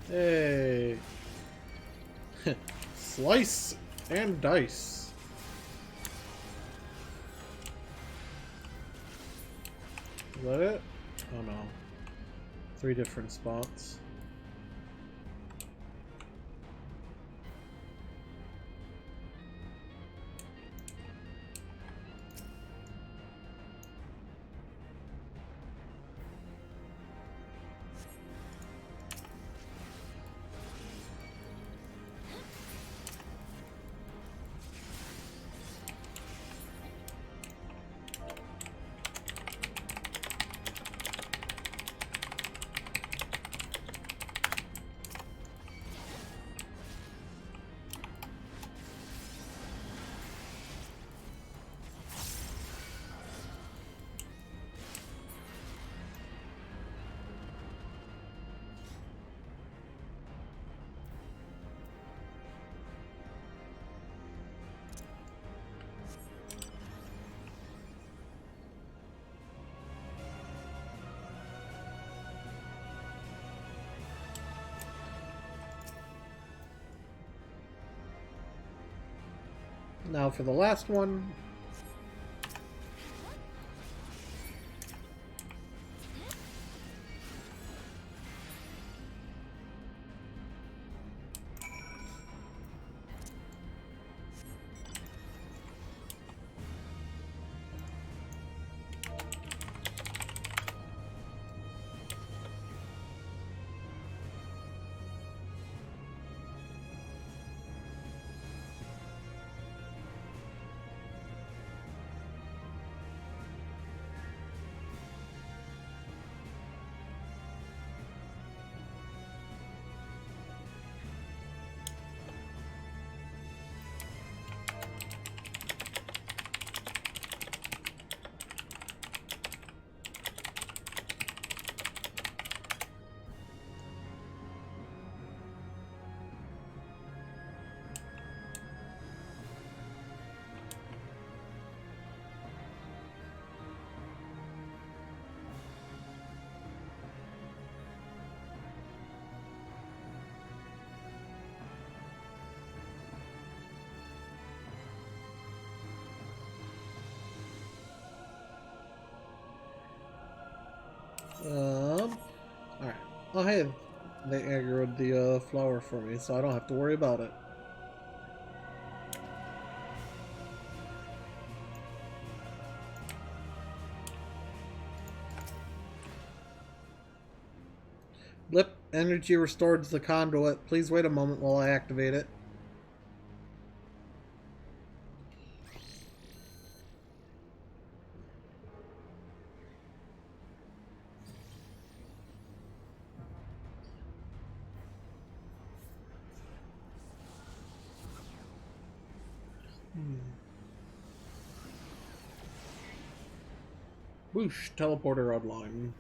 Hey. Slice and dice. Is that it? Oh no. 3 different spots. Now for the last one. Alright. Oh, hey, they aggroed the flower for me, so I don't have to worry about it. Blip, energy restored to the conduit. Please wait a moment while I activate it. Whoosh, teleporter online.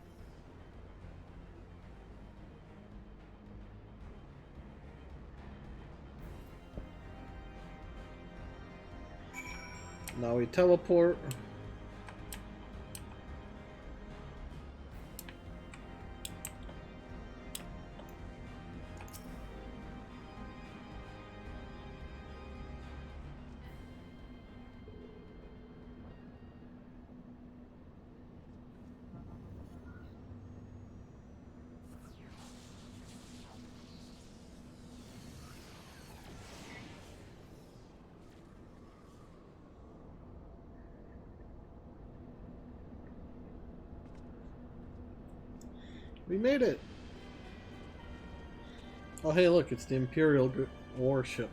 Now we teleport. We made it! Oh hey look, it's the Imperial warship.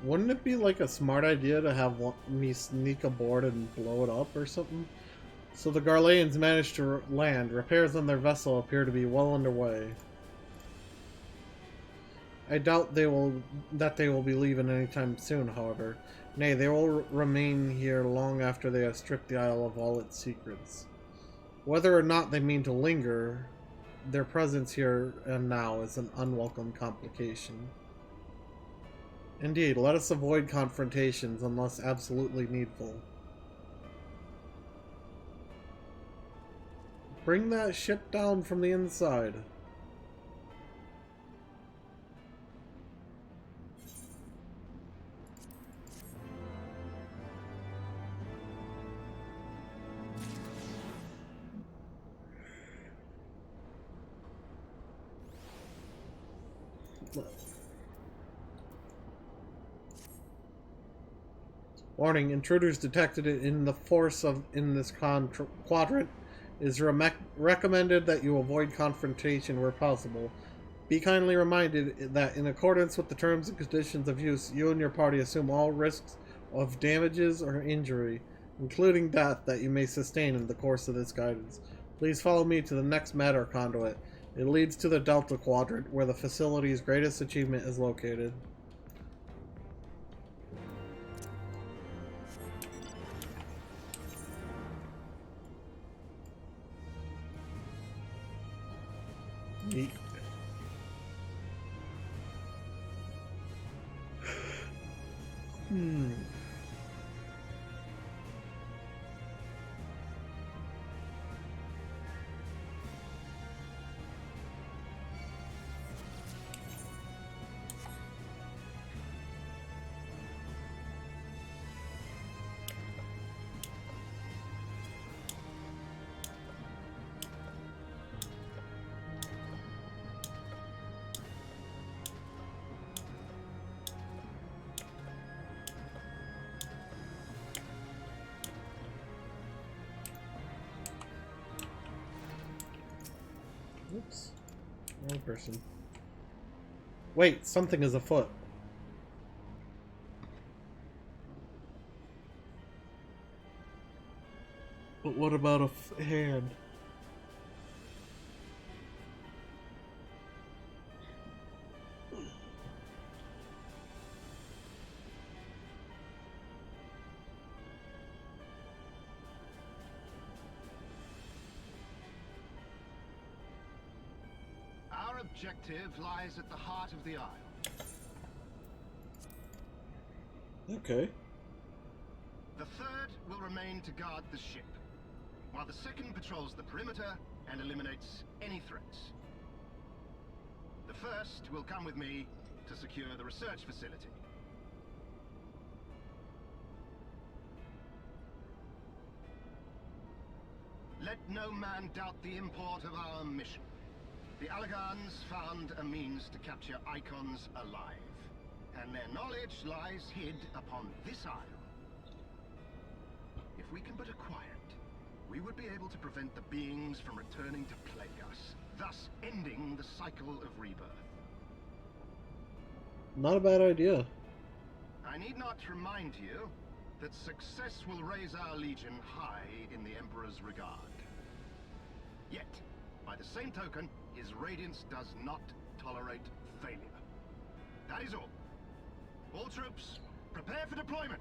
Wouldn't it be like a smart idea to have me sneak aboard and blow it up or something? So the Garleans managed to land. Repairs on their vessel appear to be well underway. I doubt that they will be leaving anytime soon, however. Nay, they will remain here long after they have stripped the isle of all its secrets. Whether or not they mean to linger, their presence here and now is an unwelcome complication. Indeed, let us avoid confrontations unless absolutely needful. Bring that ship down from the inside. Warning, intruders detected in the force in this quadrant. It is recommended that you avoid confrontation where possible. Be kindly reminded that in accordance with the terms and conditions of use, you and your party assume all risks of damages or injury, including death, that you may sustain in the course of this guidance. Please follow me to the next matter conduit. It leads to the Delta Quadrant, where the facility's greatest achievement is located. Yeet. Oops. Wrong person. Wait, something is afoot. But what about a hand? Our objective lies at the heart of the Isle. Okay. The third will remain to guard the ship, while the second patrols the perimeter and eliminates any threats. The first will come with me to secure the research facility. Let no man doubt the import of our mission. The Allagans found a means to capture icons alive, and their knowledge lies hid upon this isle. If we can but acquire it, we would be able to prevent the beings from returning to plague us, thus ending the cycle of rebirth. Not a bad idea. I need not remind you that success will raise our legion high in the Emperor's regard. Yet, by the same token, his radiance does not tolerate failure. That is all. All troops, prepare for deployment!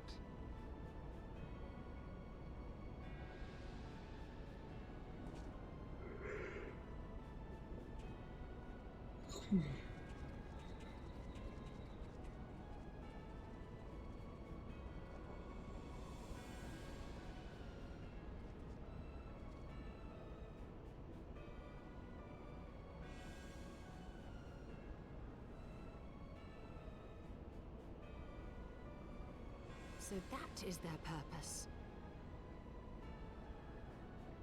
So that is their purpose.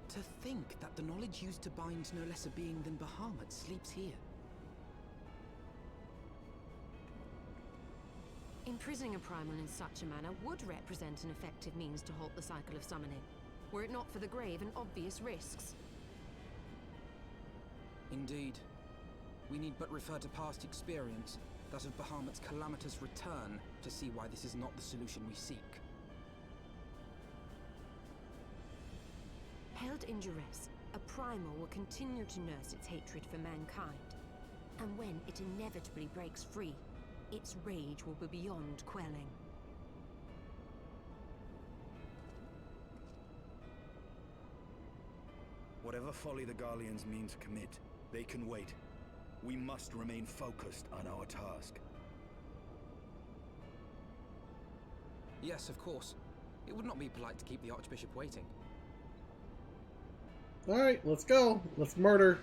To think that the knowledge used to bind no less a being than Bahamut sleeps here. Imprisoning a primal in such a manner would represent an effective means to halt the cycle of summoning, were it not for the grave and obvious risks. Indeed. We need but refer to past experience, that of Bahamut's calamitous return, to see why this is not the solution we seek. Held in duress, a primal will continue to nurse its hatred for mankind. And when it inevitably breaks free, its rage will be beyond quelling. Whatever folly the Garleans mean to commit, they can wait. We must remain focused on our task. Yes, of course. It would not be polite to keep the Archbishop waiting. Alright, let's go. Let's murder.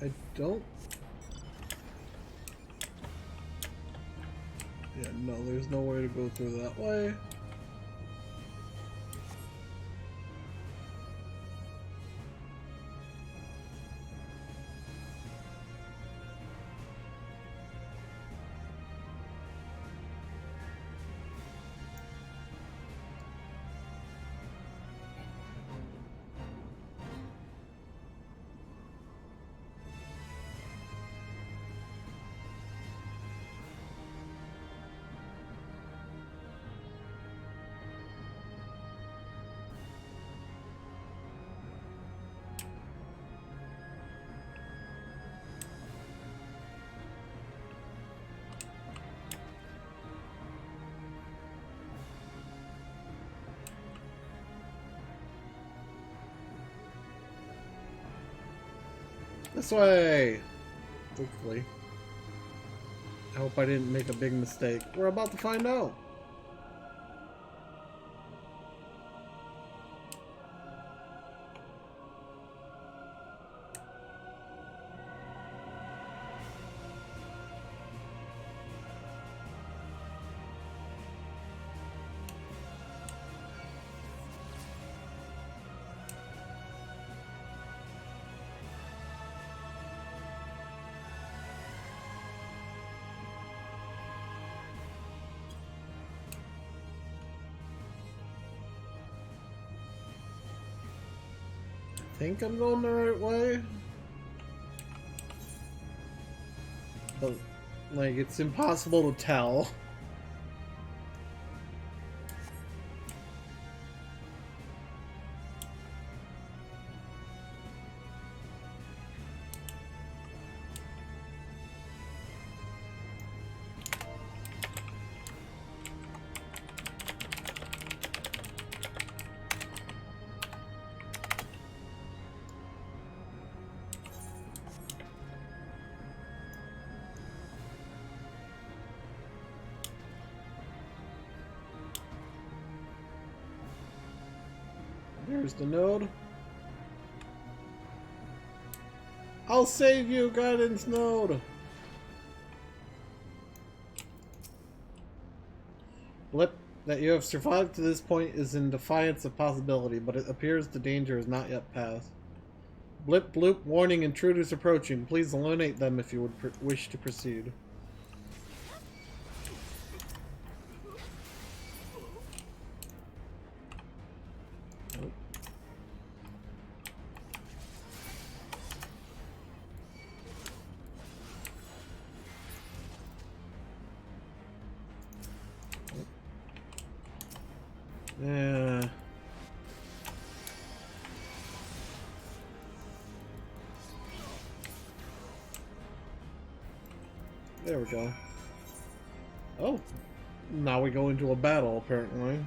I don't... Yeah, no, there's no way to go through that way. This way! Hopefully. I hope I didn't make a big mistake. We're about to find out. I think I'm going the right way, but like it's impossible to tell. Here's the node. I'll save you, guidance node. Blip, that you have survived to this point is in defiance of possibility, but it appears the danger is not yet past. Blip bloop, warning, intruders approaching. Please eliminate them if you would wish to proceed. Yeah. There we go. Oh, now we go into a battle, apparently.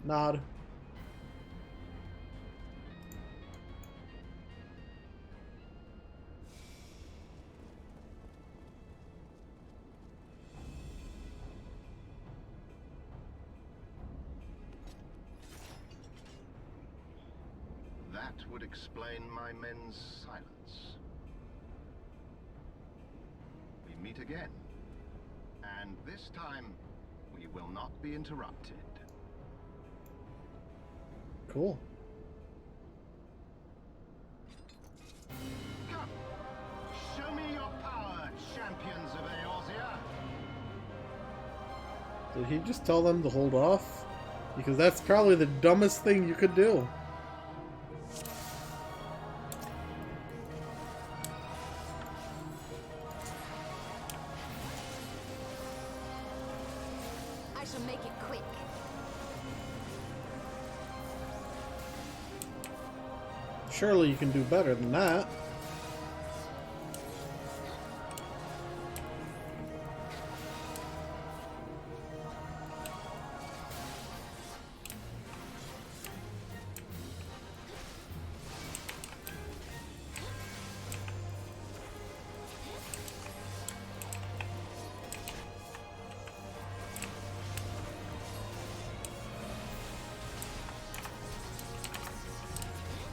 Nod. That would explain my men's silence. We meet again. And this time, we will not be interrupted. Cool. Come! Show me your power, champions of Eorzea! Did he just tell them to hold off? Because that's probably the dumbest thing you could do. shall make it quick. Surely you can do better than that.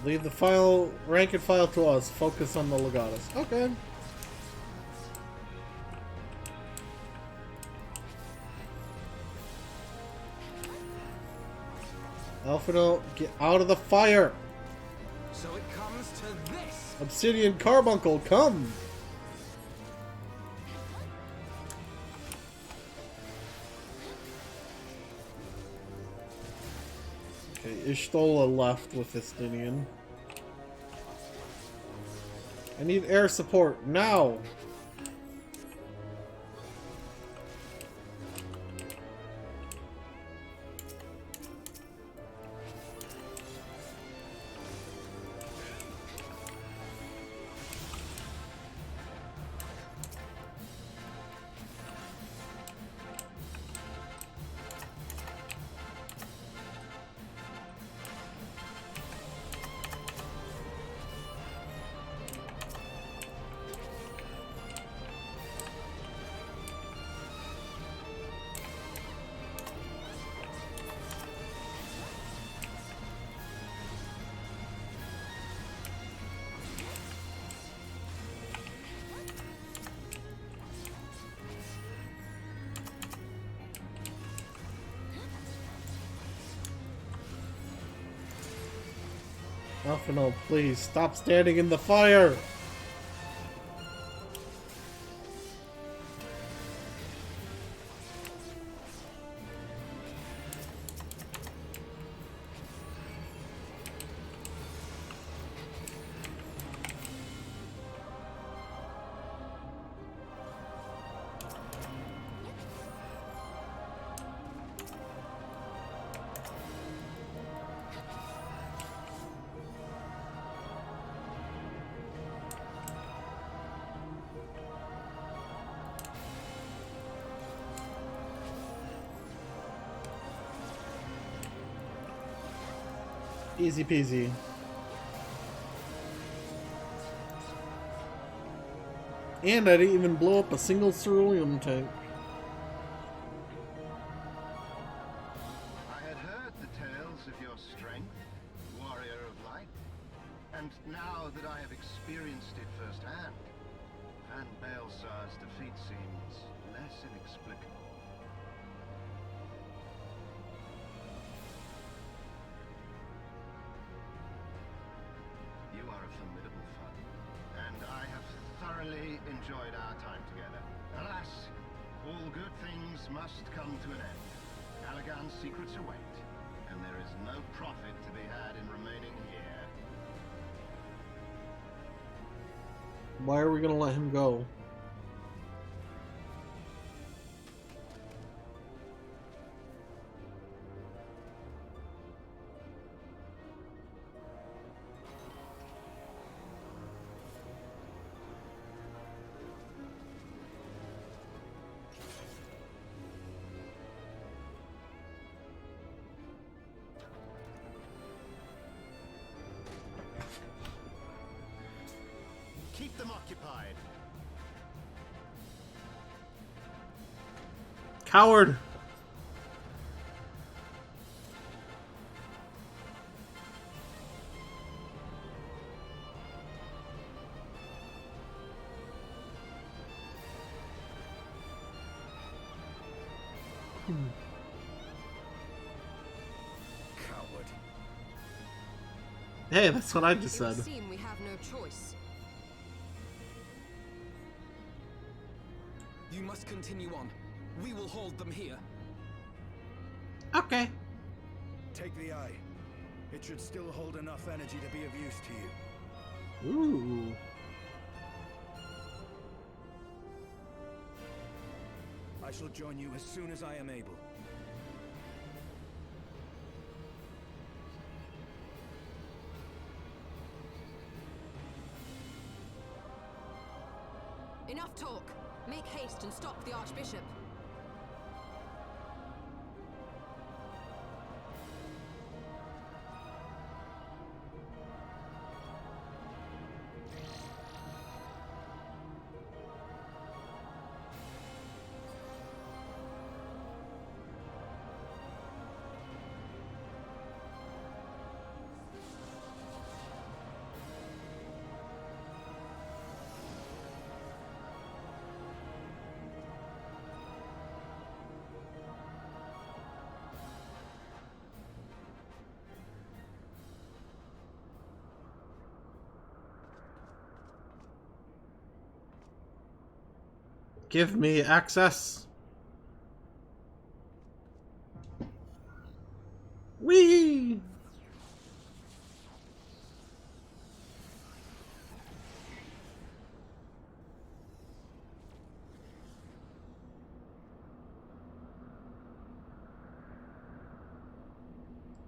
Leave the file, rank and file to us. Focus on the legatus. Okay. Alphino, get out of the fire! So it comes to this! Obsidian Carbuncle, come! Okay, Ishtola left with Estinian. I need air support, now! Alphino, please, stop standing in the fire! Easy peasy. And I didn't even blow up a single cerulean tank. I had heard the tales of your strength, warrior of light, and now that I have experienced it firsthand, Van Baelsar's defeat seems less inexplicable. You are a formidable foe, and I have thoroughly enjoyed our time together. Alas, all good things must come to an end. Allagan's secrets await, and there is no profit to be had in remaining here. Why are we gonna let him go? Keep them occupied. Coward! Coward. Hey, that's what I just It would said. seem we have no choice. You must continue on. We will hold them here. Okay. Take the eye. It should still hold enough energy to be of use to you. Ooh. I shall join you as soon as I am able. haste and stop the Archbishop. Give me access. Whee!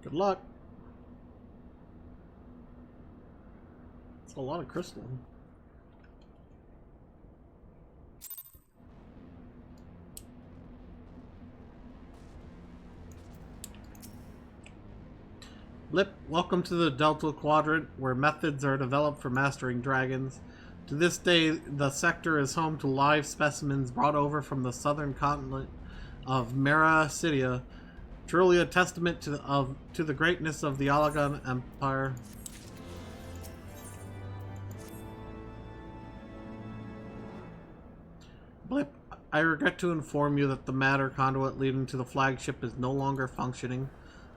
Good luck. It's a lot of crystal. Blip, welcome to the Delta Quadrant, where methods are developed for mastering dragons. To this day, the sector is home to live specimens brought over from the southern continent of Mera Citia, truly a testament to the greatness of the Alagan Empire. Blip, I regret to inform you that the matter conduit leading to the flagship is no longer functioning.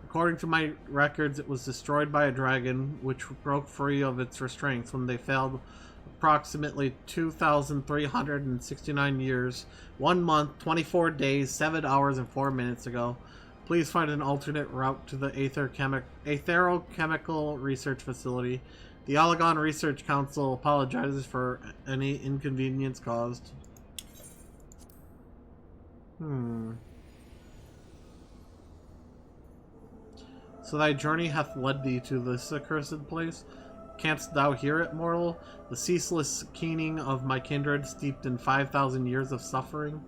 According to my records, it was destroyed by a dragon, which broke free of its restraints when they failed approximately 2,369 years, 1 month, 24 days, 7 hours, and 4 minutes ago. Please find an alternate route to the Aetherochemical Research Facility. The Alagan Research Council apologizes for any inconvenience caused. So thy journey hath led thee to this accursed place? Canst thou hear it, mortal? The ceaseless keening of my kindred, steeped in 5,000 years of suffering?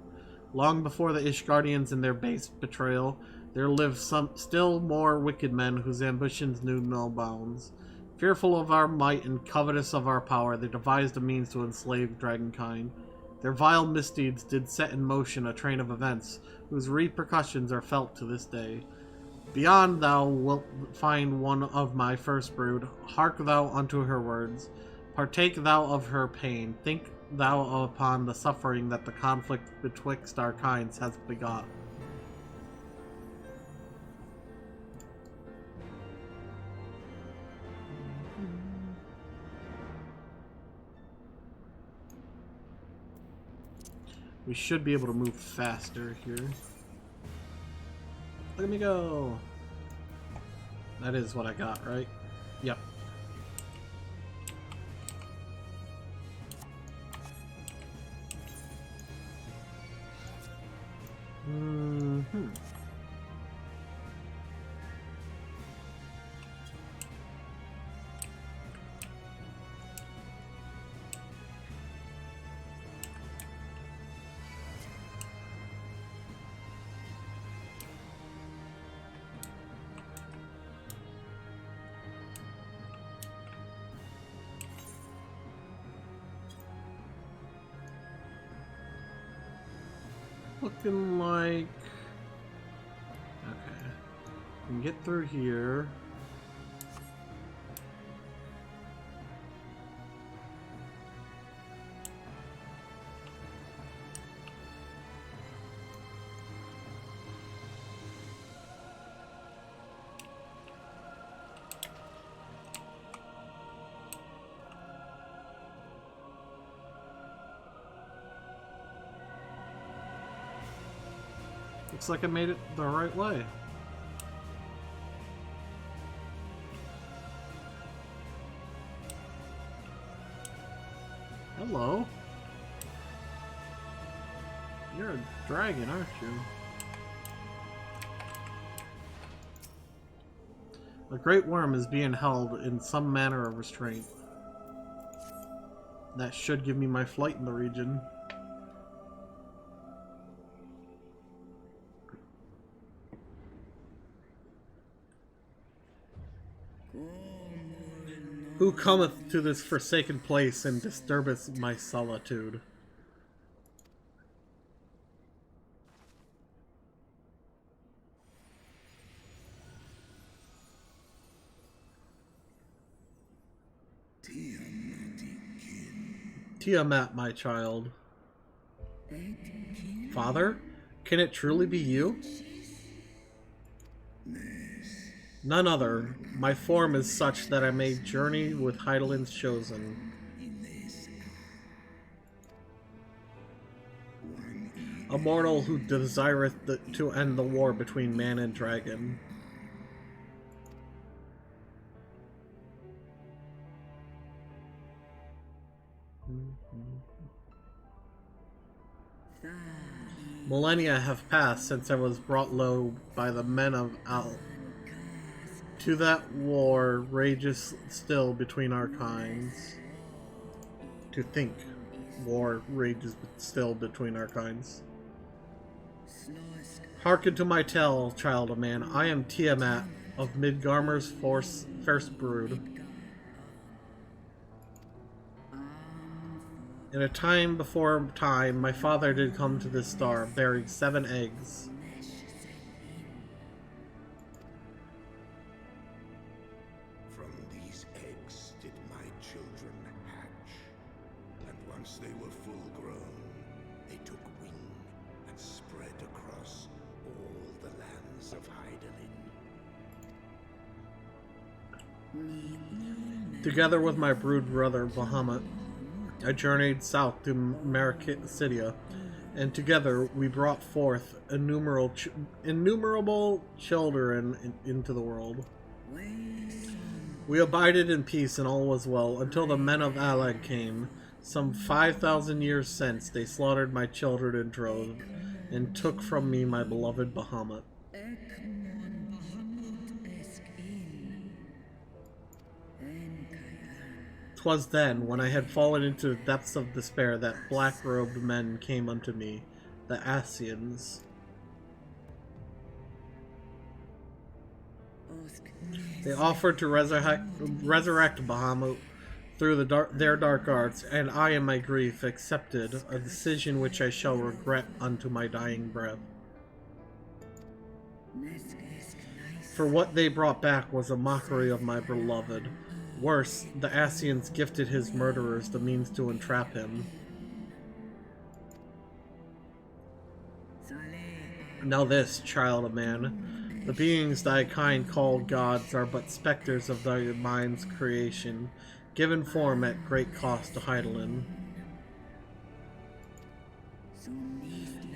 Long before the Ishgardians and their base betrayal, there lived some still more wicked men whose ambitions knew no bounds. Fearful of our might and covetous of our power, they devised a means to enslave dragonkind. Their vile misdeeds did set in motion a train of events, whose repercussions are felt to this day. Beyond thou wilt find one of my first brood. Hark thou unto her words. Partake thou of her pain. Think thou upon the suffering that the conflict betwixt our kinds has begot. We should be able to move faster here. Look at me go! That is what I got, right? Yep. Looking like... Okay. We can get through here. Looks like I made it the right way. Hello. You're a dragon, aren't you? A great worm is being held in some manner of restraint. That should give me my flight in the region. Who cometh to this forsaken place and disturbeth my solitude? Tiamat, my child. Father? Can it truly be you? None other. My form is such that I may journey with Hydaelyn's chosen. A mortal who desireth to end the war between man and dragon. Millennia have passed since I was brought low by the men of Al. To that war rages still between our kinds. To think, war rages still between our kinds. Hearken to my tale, child of man. I am Tiamat of Midgarmer's first brood. In a time before time, my father did come to this star, bearing 7 eggs. From these eggs did my children hatch, and once they were full grown, they took wing and spread across all the lands of Hydaelyn. Together with my brood brother, Bahamut, I journeyed south to Maricidia, and together we brought forth innumerable children into the world. We abided in peace and all was well, until the men of Alag came. Some 5,000 years since, they slaughtered my children in droves, and took from me my beloved Bahamut. 'Twas then, when I had fallen into the depths of despair, that black-robed men came unto me, the Asians. They offered to resurrect Bahamut through their dark arts, and I, in my grief, accepted a decision which I shall regret unto my dying breath. For what they brought back was a mockery of my beloved. Worse, the Asians gifted his murderers the means to entrap him. Now this, child of man, the beings thy kind call gods are but specters of thy mind's creation, given form at great cost to Hydaelyn.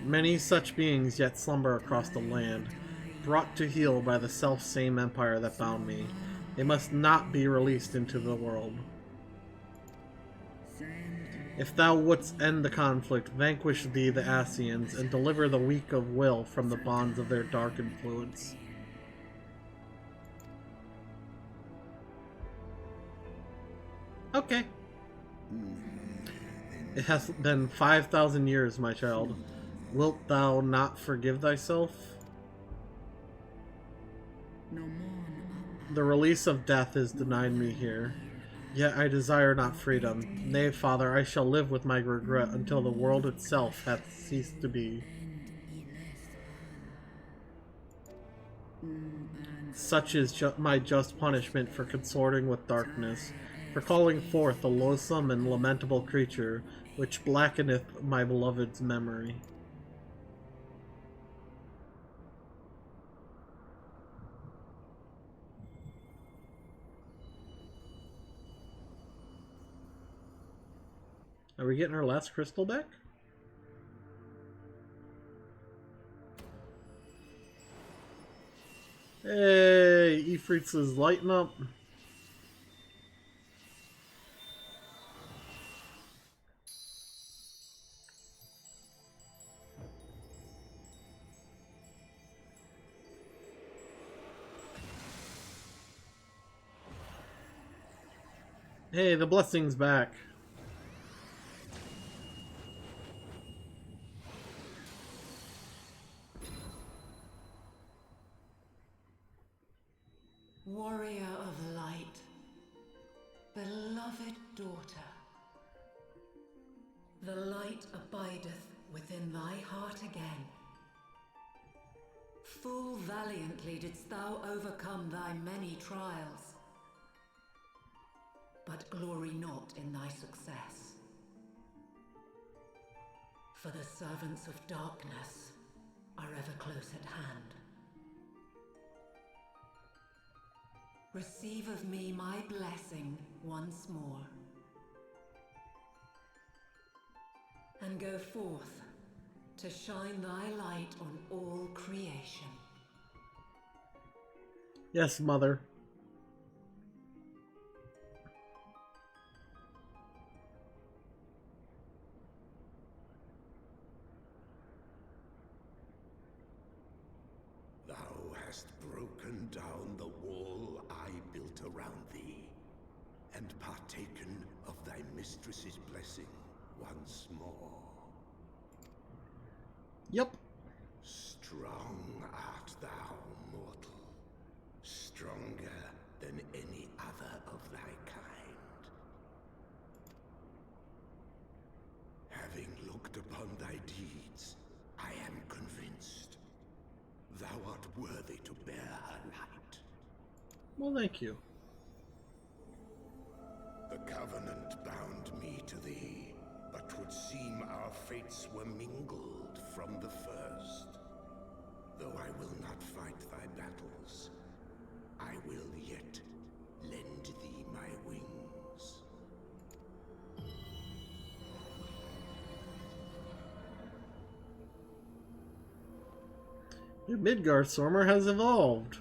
Many such beings yet slumber across the land, brought to heel by the self-same empire that bound me. They must not be released into the world. If thou wouldst end the conflict, vanquish thee the Asians, and deliver the weak of will from the bonds of their dark influence. Okay. It hath been 5,000 years, my child. Wilt thou not forgive thyself? The release of death is denied me here. Yet I desire not freedom. Nay, father, I shall live with my regret until the world itself hath ceased to be. Such is my just punishment for consorting with darkness, for calling forth a loathsome and lamentable creature, which blackeneth my beloved's memory. Are we getting our last crystal back? Hey, Ifrit's is lighting up. Hey, the blessing's back. Warrior of light, within thy heart again. Full valiantly didst thou overcome thy many trials, but glory not in thy success. For the servants of darkness are ever close at hand. Receive of me my blessing once more, and go forth to shine thy light on all creation. Yes, Mother. Thou hast broken down the wall I built around thee, and partaken of thy mistress's blessing once more. Yep. Strong art thou, mortal. Stronger than any other of thy kind. Having looked upon thy deeds, I am convinced thou art worthy to bear her light. Well, thank you. The Covenant bound me to thee, but 'twould seem our fates were mingled from the first. Though I will not fight thy battles, I will yet lend thee my wings. Your Midgard Stormer has evolved.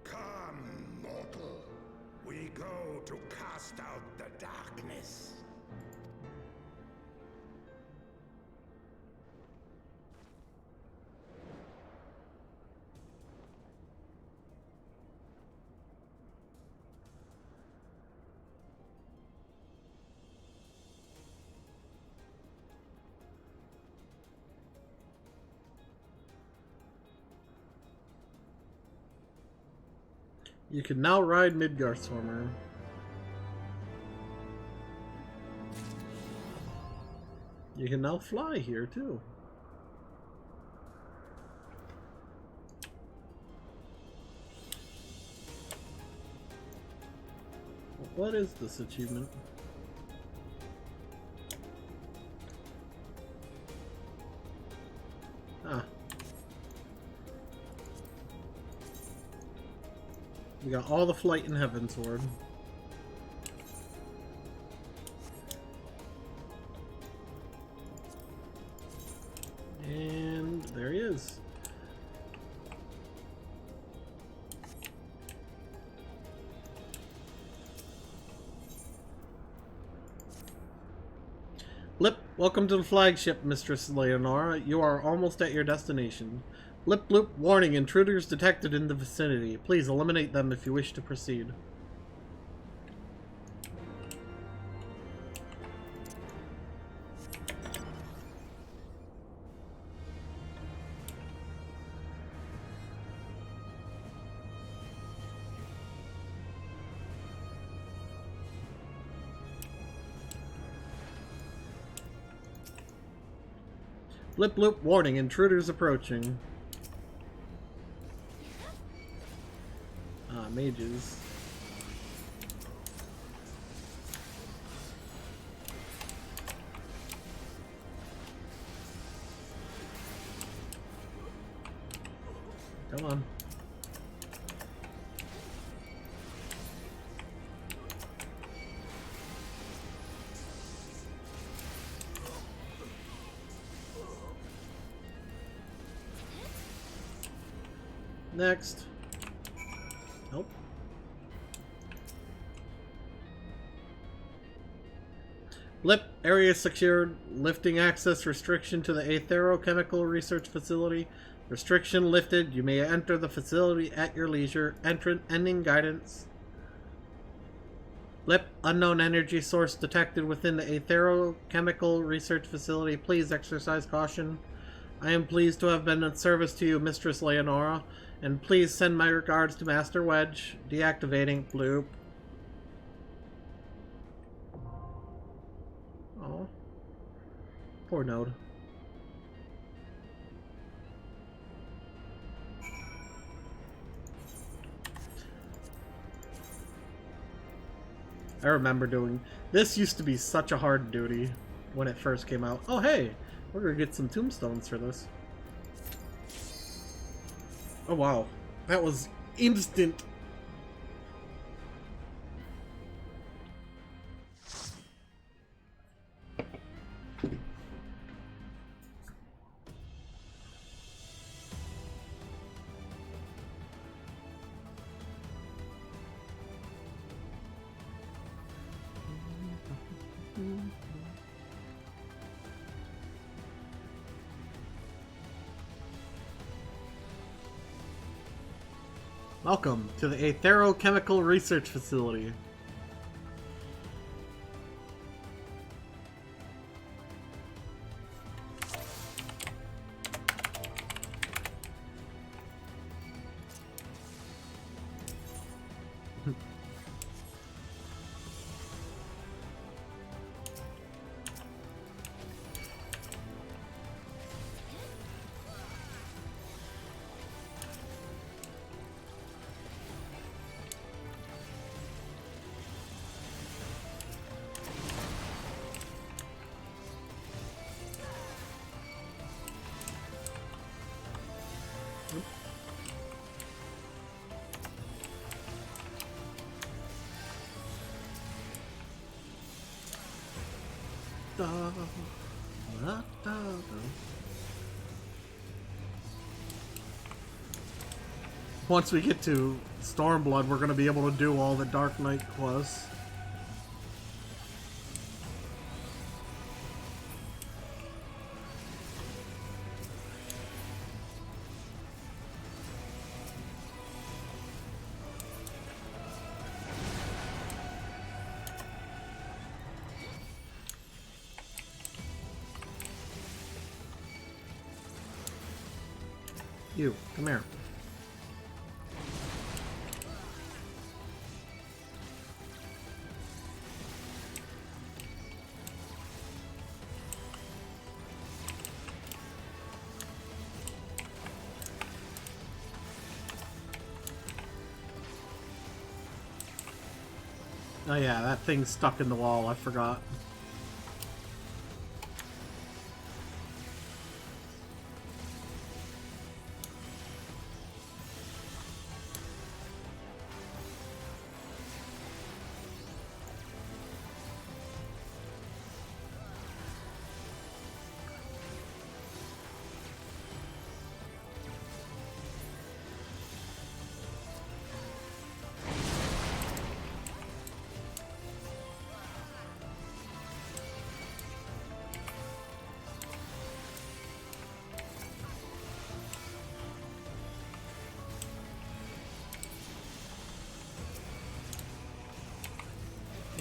Come, mortal. We go to cast out the darkness. You can now ride Midgard Stormer. You can now fly here too. What is this achievement? Ah. We got all the flight in Heaven Sword. And there he is. Blip, welcome to the flagship, Mistress Leonora. You are almost at your destination. Blip bloop, warning, intruders detected in the vicinity. Please eliminate them if you wish to proceed. Blip bloop, warning, intruders approaching. Mages. Come on. Next. Nope. Blip, area secured. Lifting access restriction to the Aetherochemical Research Facility. Restriction lifted. You may enter the facility at your leisure. Ending guidance. Blip, unknown energy source detected within the Aetherochemical Research Facility. Please exercise caution. I am pleased to have been of service to you, Mistress Leonora. And please send my regards to Master Wedge. Deactivating. Bloop. Oh. Poor Node. I remember doing... This used to be such a hard duty when it first came out. Oh hey! We're gonna get some tombstones for this. Oh wow. That was instant. Welcome to the Aetherochemical Research Facility. Once we get to Stormblood, we're going to be able to do all the Dark Knight quests. You, come here. Oh yeah, that thing's stuck in the wall, I forgot.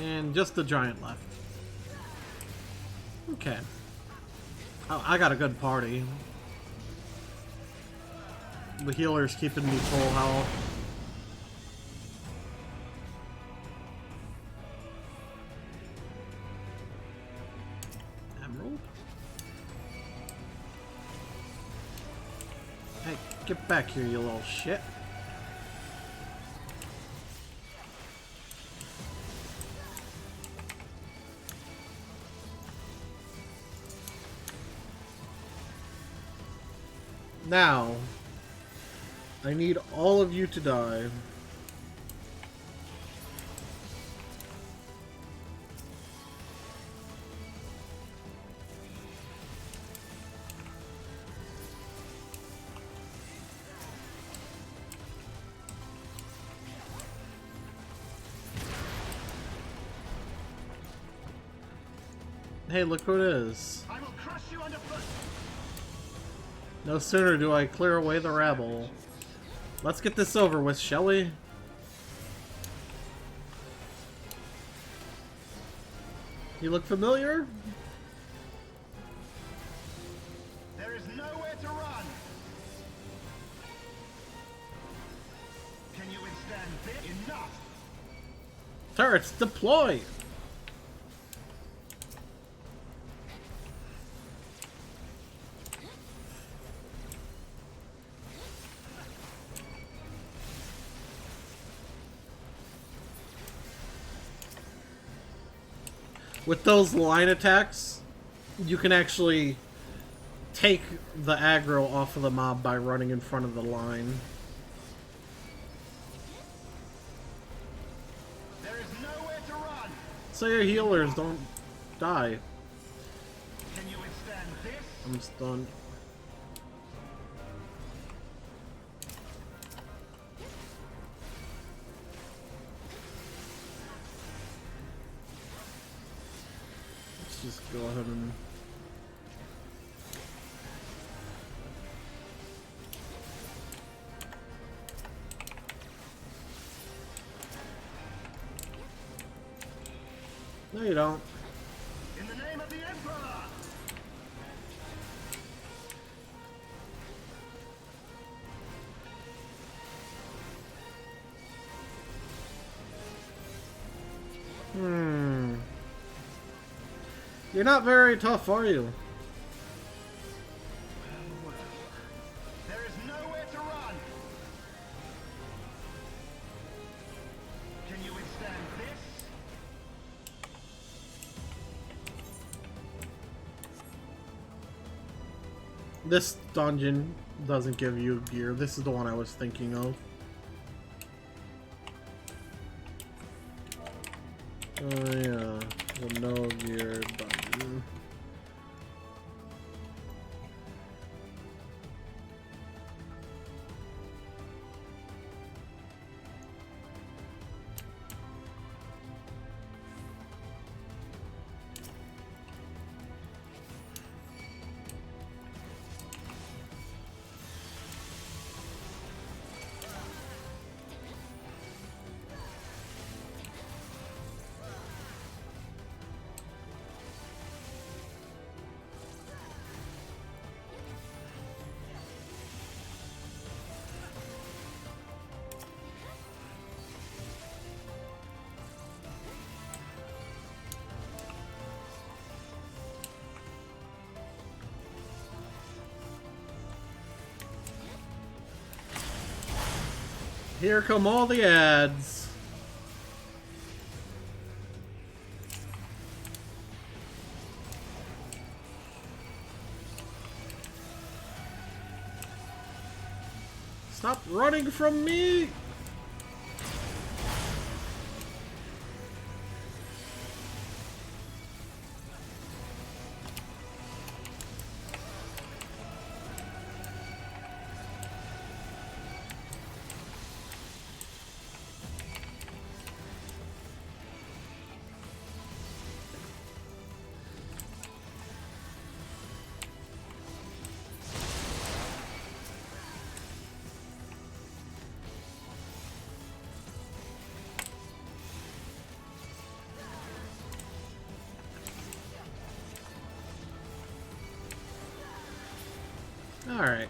And just the giant left. Okay. Oh, I got a good party. The healer's keeping me full health. Emerald? Hey, get back here, you little shit. Now, I need all of you to die. Hey, look who it is. I will crush you underfoot. No sooner do I clear away the rabble. Let's get this over with, shall we? You look familiar? There is nowhere to run. withstand this? Enough! Turrets, deploy! With those line attacks, you can actually take the aggro off of the mob by running in front of the line. There is nowhere to run! So your healers don't die. Can you withstand this? I'm stunned. Let's just go ahead and... No, you don't. In the name of the Emperor! You're not very tough, are you? Well, there is nowhere to run! Can you withstand this? This dungeon doesn't give you gear. This is the one I was thinking of. Oh yeah, the no gear dungeon. Here come all the ads. Stop running from me! Alright.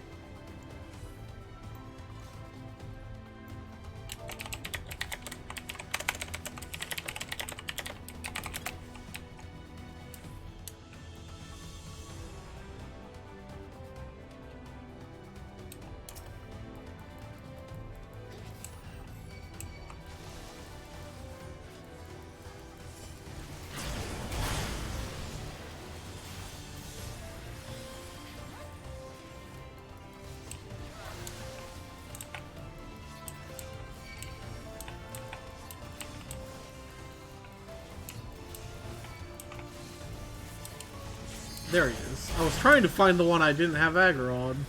There he is. I was trying to find the one I didn't have aggro on.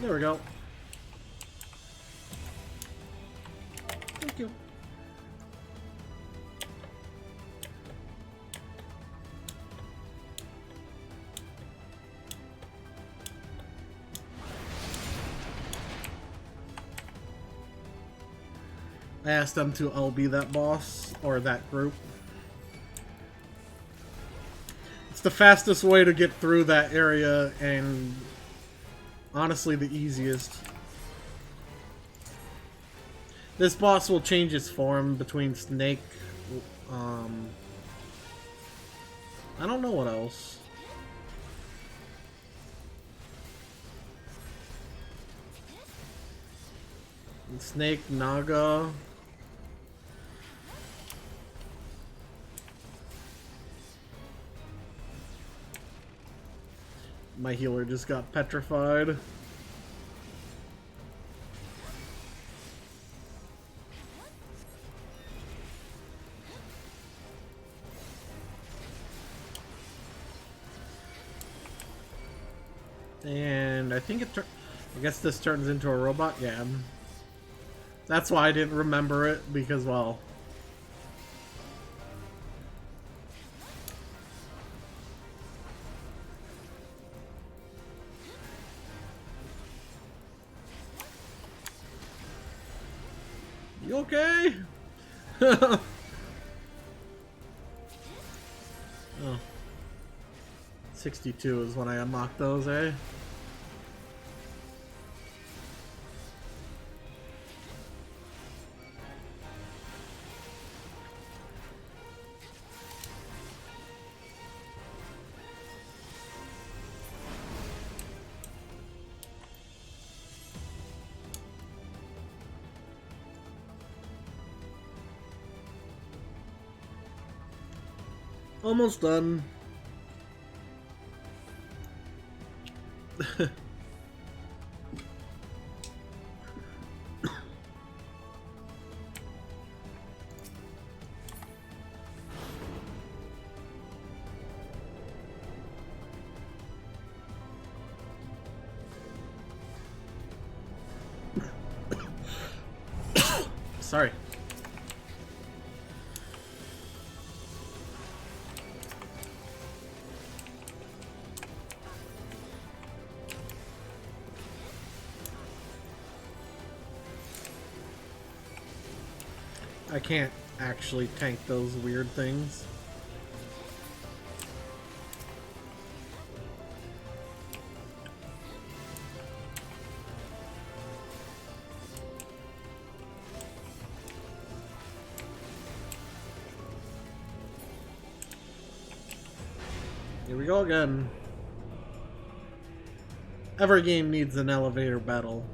There we go. Thank you. I asked them to LB that boss, or that group. It's the fastest way to get through that area, and honestly the easiest. This boss will change its form between Snake, I don't know what else. Snake, Naga. My healer just got petrified. And I think I guess this turns into a robot? Yeah. That's why I didn't remember it, because, well... You okay? Oh. 62 is when I unlock those, eh? Almost done. Sorry. I can't actually tank those weird things. Here we go again. Every game needs an elevator battle.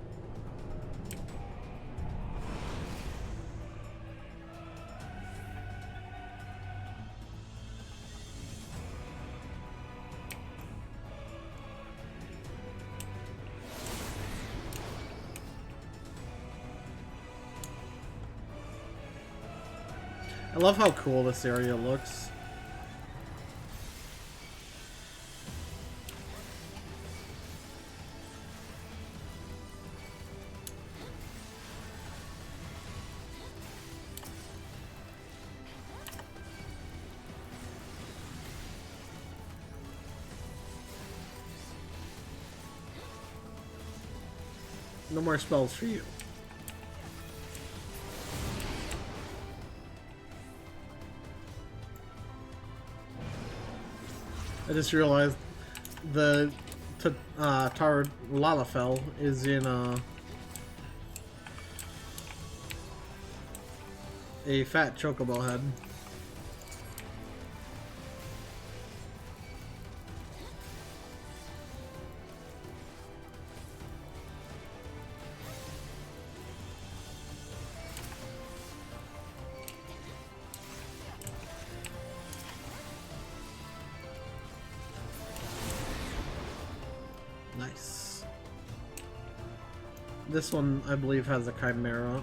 I love how cool this area looks. No more spells for you. I just realized the Tar Lalafell is in a fat chocobo head. Nice. This one, I believe, has a chimera.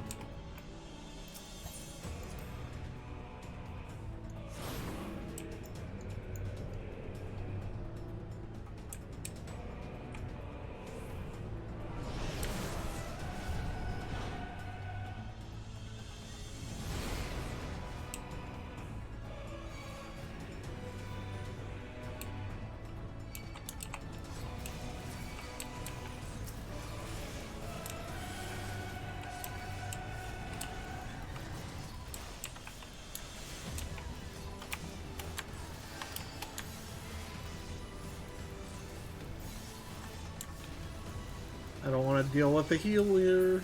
I don't want to deal with the heal here.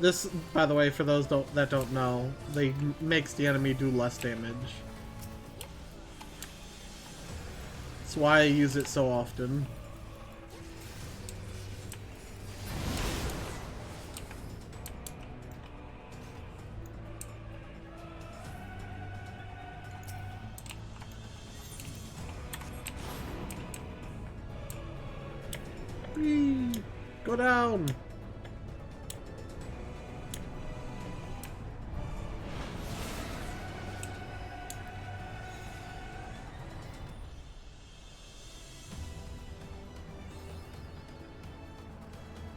This, by the way, for those that don't know, makes the enemy do less damage. That's why I use it so often. Whee! Go down!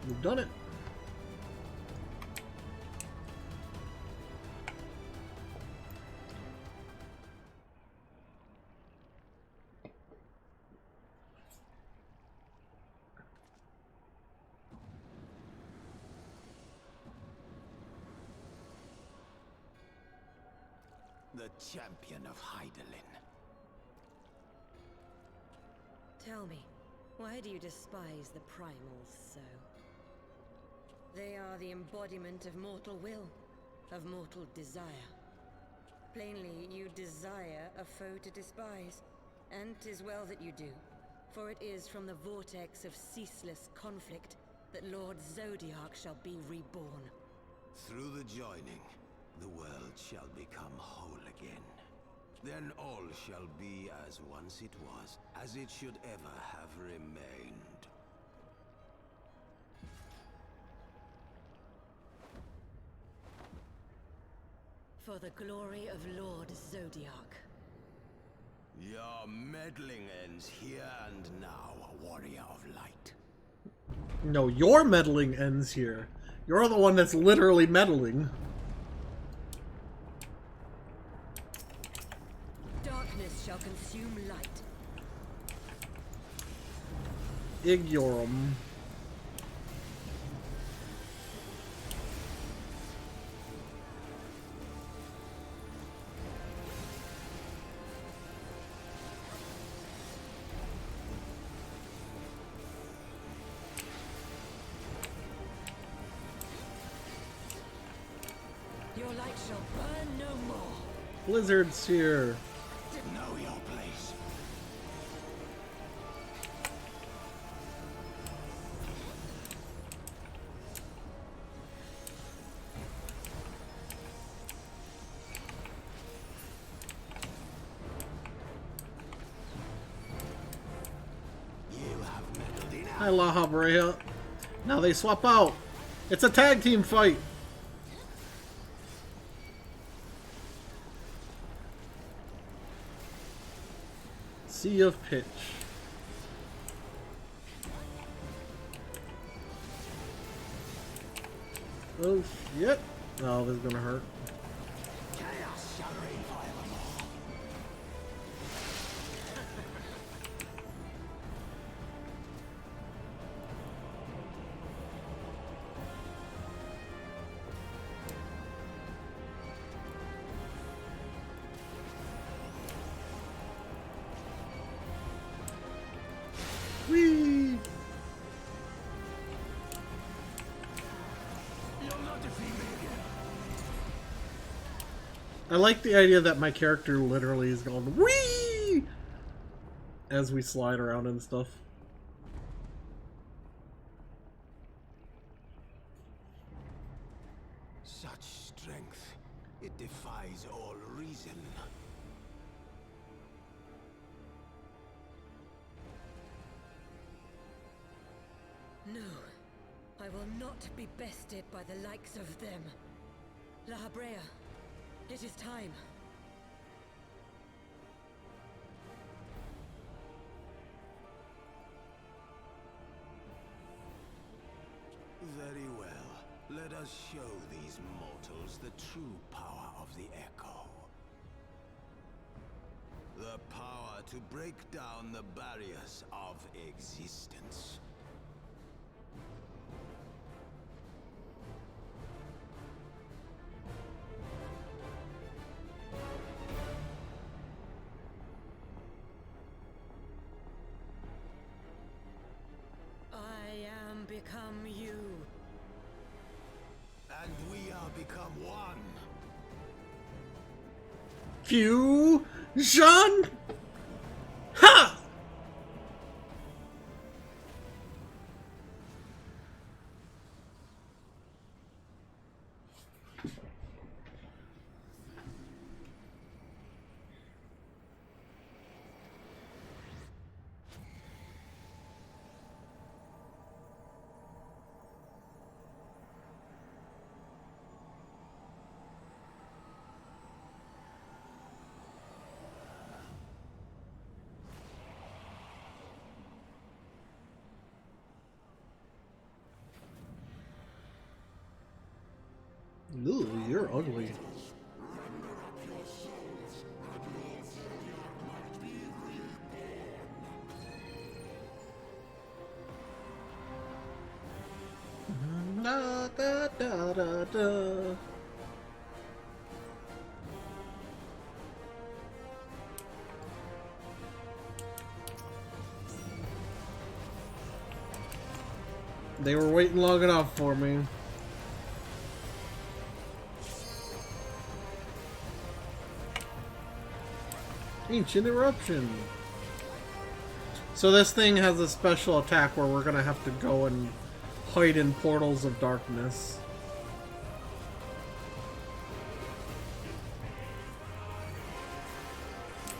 We've done it. The champion of Hydaelyn. Tell me, why do you despise the primals so? They are the embodiment of mortal will, of mortal desire. Plainly, you desire a foe to despise, and 'tis well that you do, for it is from the vortex of ceaseless conflict that Lord Zodiark shall be reborn. Through the joining, the world shall become whole again. Then all shall be as once it was, as it should ever have remained. For the glory of Lord Zodiark. Your meddling ends here and now, warrior of light. No, your meddling ends here. You're the one that's literally meddling. Darkness shall consume light. Ignorum. Your light shall burn no more. Blizzard's here. Know your place. You have meddled in Hi, La Habrea. Now they swap out. It's a tag team fight. Sea of Pitch. Oh shit. Oh, this is gonna hurt. chaos shall reign forevermore. Whee! You'll not defeat me again. I like the idea that my character literally is going whee as we slide around and stuff. Such strength, it defies all reason. will not be bested by the likes of them. La Habrea, it is time. Very well. Let us show these mortals the true power of the Echo. The power to break down the barriers of existence. I am become you. And we are become one. Fusion! Ha! Ooh, you're ugly. Da, da, da, da, da. They were waiting long enough for me. Ancient Eruption. So this thing has a special attack where we're gonna have to go and hide in portals of darkness.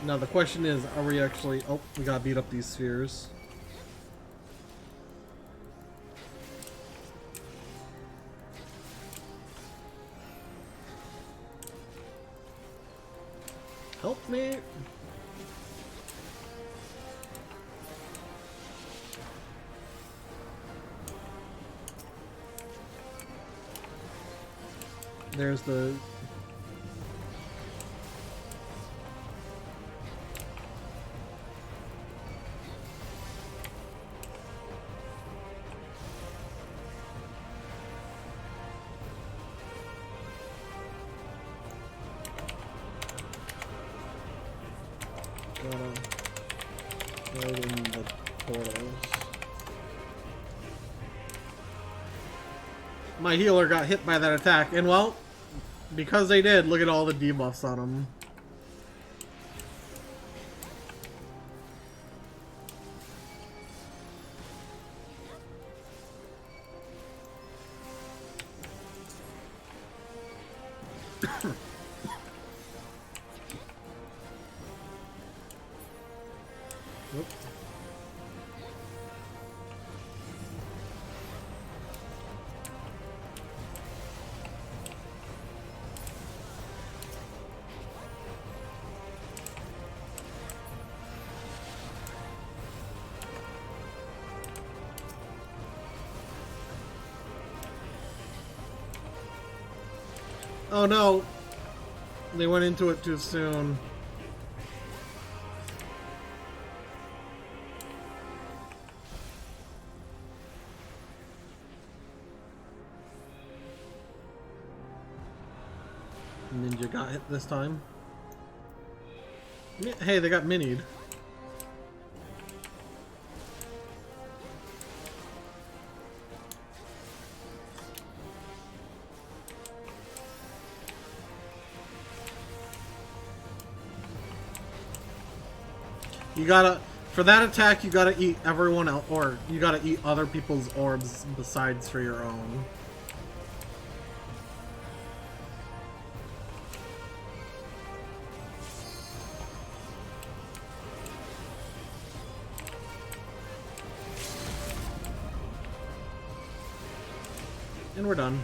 Now the question is, are we actually... Oh, we gotta beat up these spheres. Help me! There's the... right in the portals. My healer got hit by that attack, and well, because they did, look at all the debuffs on him. Whoop. Oh no! They went into it too soon. Ninja got hit this time. Hey, they got minied. You gotta, for that attack, you gotta eat everyone else, or you gotta eat other people's orbs besides for your own. And we're done.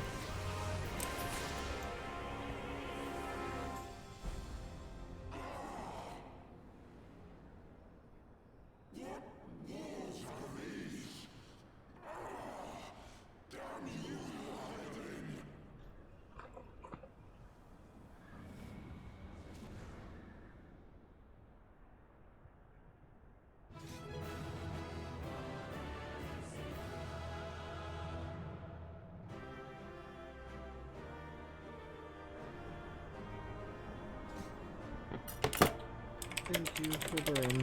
Thank you for the run.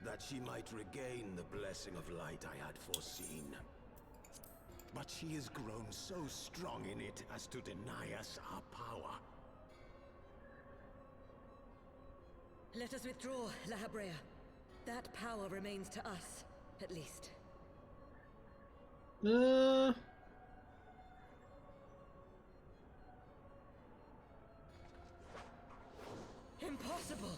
That she might regain the blessing of light I had foreseen. But she has grown so strong in it as to deny us our power. Let us withdraw, La Habrea. That power remains to us, at least. Impossible!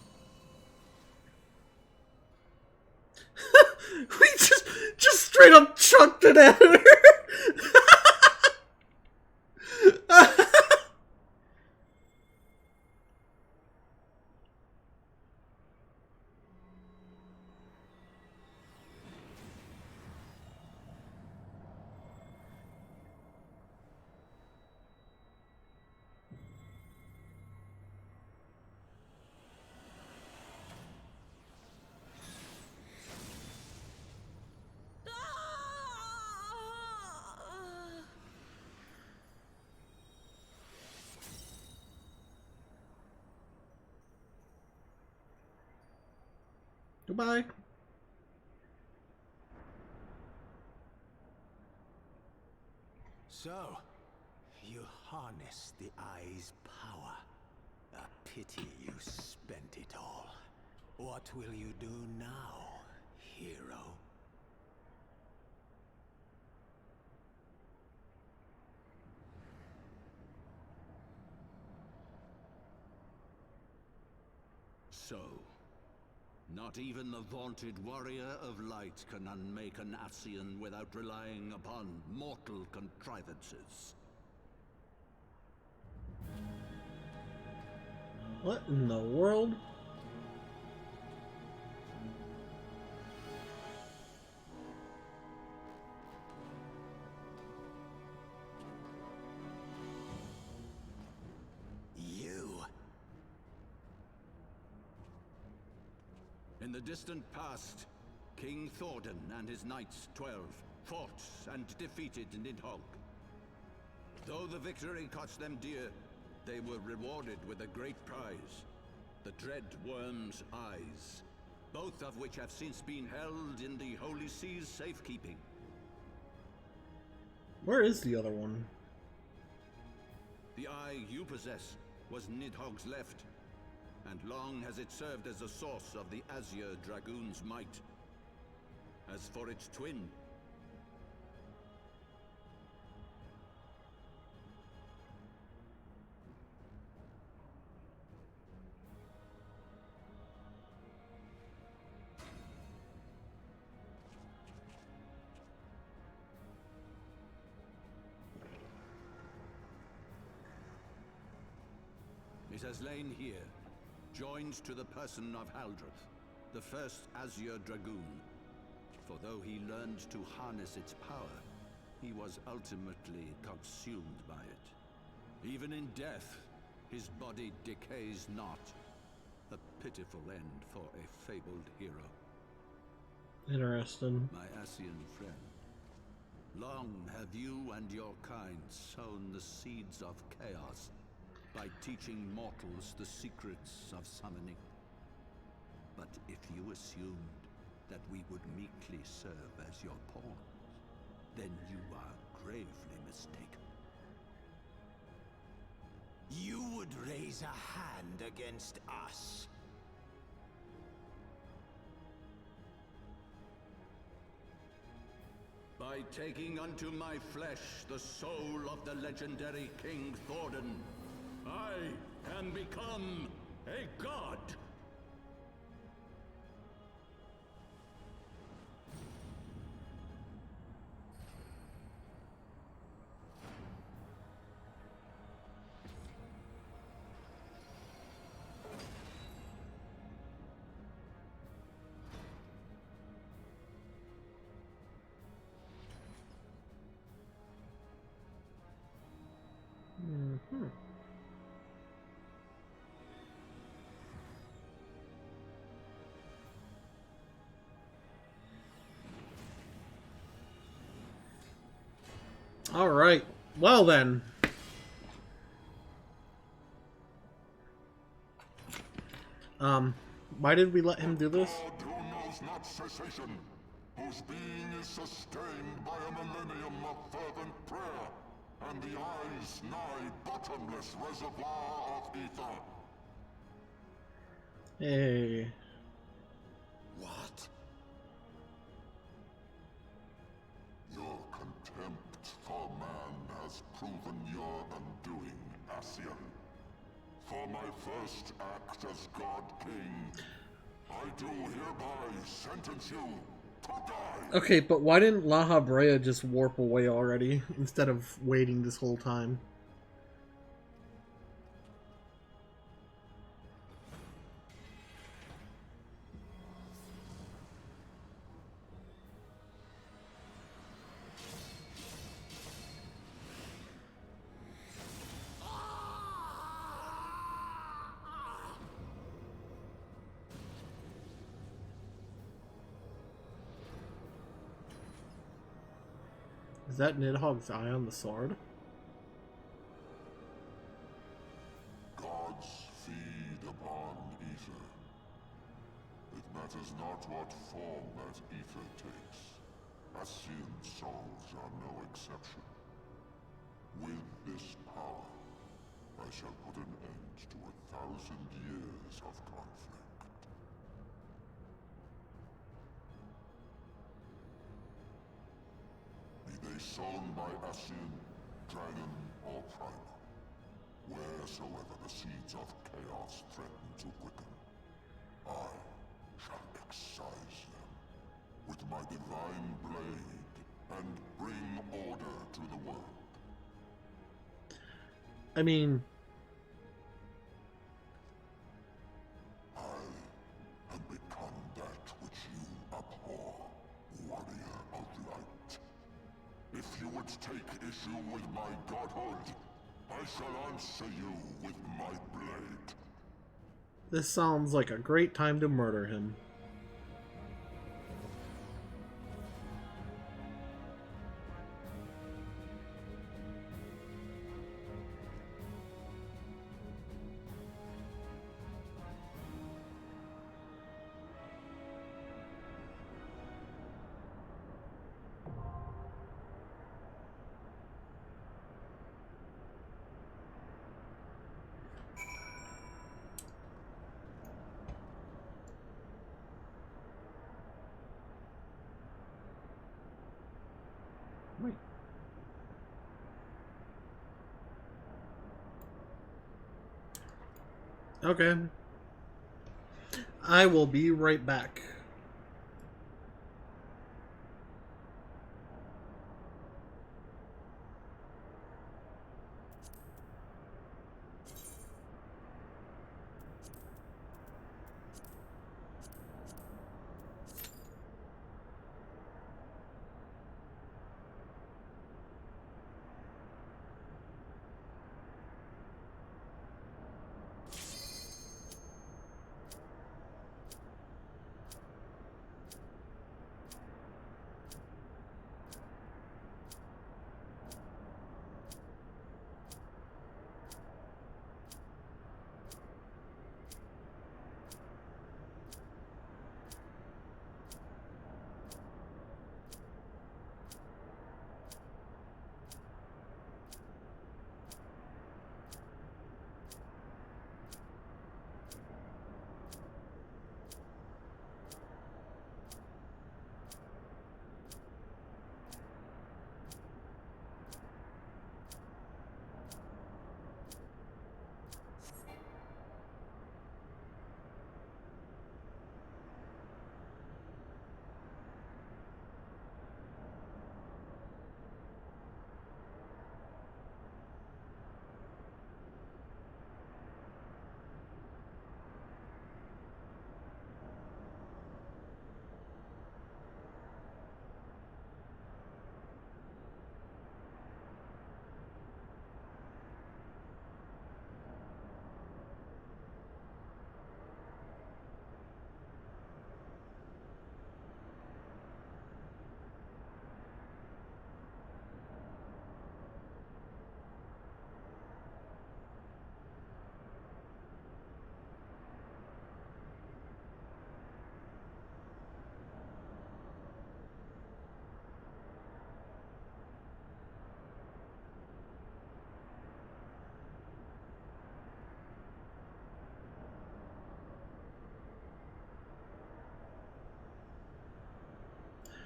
We just straight up chucked it at her! Goodbye. So, you harness the eye's power. A pity you spent it all. What will you do now, hero? So, not even the vaunted warrior of light can unmake an Ascian without relying upon mortal contrivances. What in the world? In the distant past, King Thordan and his knights 12 fought and defeated Nidhogg. Though the victory cost them dear, they were rewarded with a great prize, the Dread Worm's Eyes, both of which have since been held in the Holy Sea's safekeeping. Where is the other one? The eye you possess was Nidhogg's left, and long has it served as a source of the Azure Dragoon's might. As for its twin, it has lain here, joined to the person of Haldreth, the first Azure Dragoon. For though he learned to harness its power, he was ultimately consumed by it. Even in death, his body decays not. A pitiful end for a fabled hero. Interesting. My Ascian friend, long have you and your kind sown the seeds of chaos by teaching mortals the secrets of summoning. But if you assumed that we would meekly serve as your pawns, then you are gravely mistaken. You would raise a hand against us? By taking unto my flesh the soul of the legendary King Thordan, I can become a god! Mm-hmm. All right. Well then. Why did we let him do this? God who knows not cessation, whose being is sustained by a millennium of fervent prayer, and the eye's nigh bottomless reservoir of ether. Hey. What? Your contempt for man has proven your undoing, Ascian. For my first act as God King, I do hereby sentence you to die. Okay, but why didn't La Habrea just warp away already instead of waiting this whole time? Is that Nidhogg's eye on the sword? Gods feed upon ether. It matters not what form that ether takes. Ascian souls are no exception. With this power, I shall put an end to 1,000 years of conflict. Be they sown by Ascian, dragon, or primal, wheresoever the seeds of chaos threaten to quicken, I shall excise them with my divine blade and bring order to the world. I mean, I have become that which you abhor, warrior of light. If you would take issue with my godhood, I shall answer you with my blade. this sounds like a great time to murder him. Wait. Okay. I will be right back.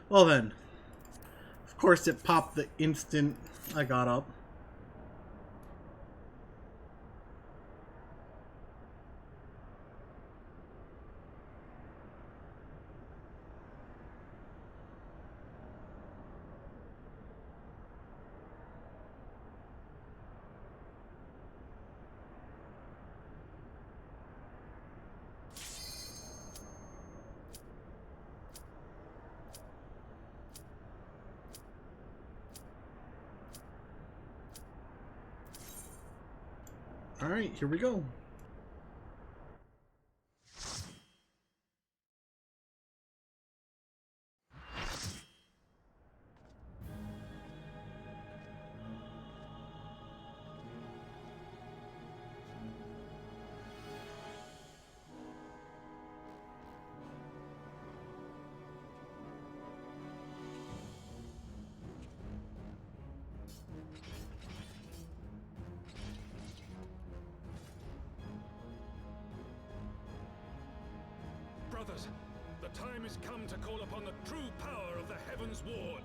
Well then. Of course it popped the instant I got up. Alright, here we go. Brothers, the time has come to call upon the true power of the Heavens Ward.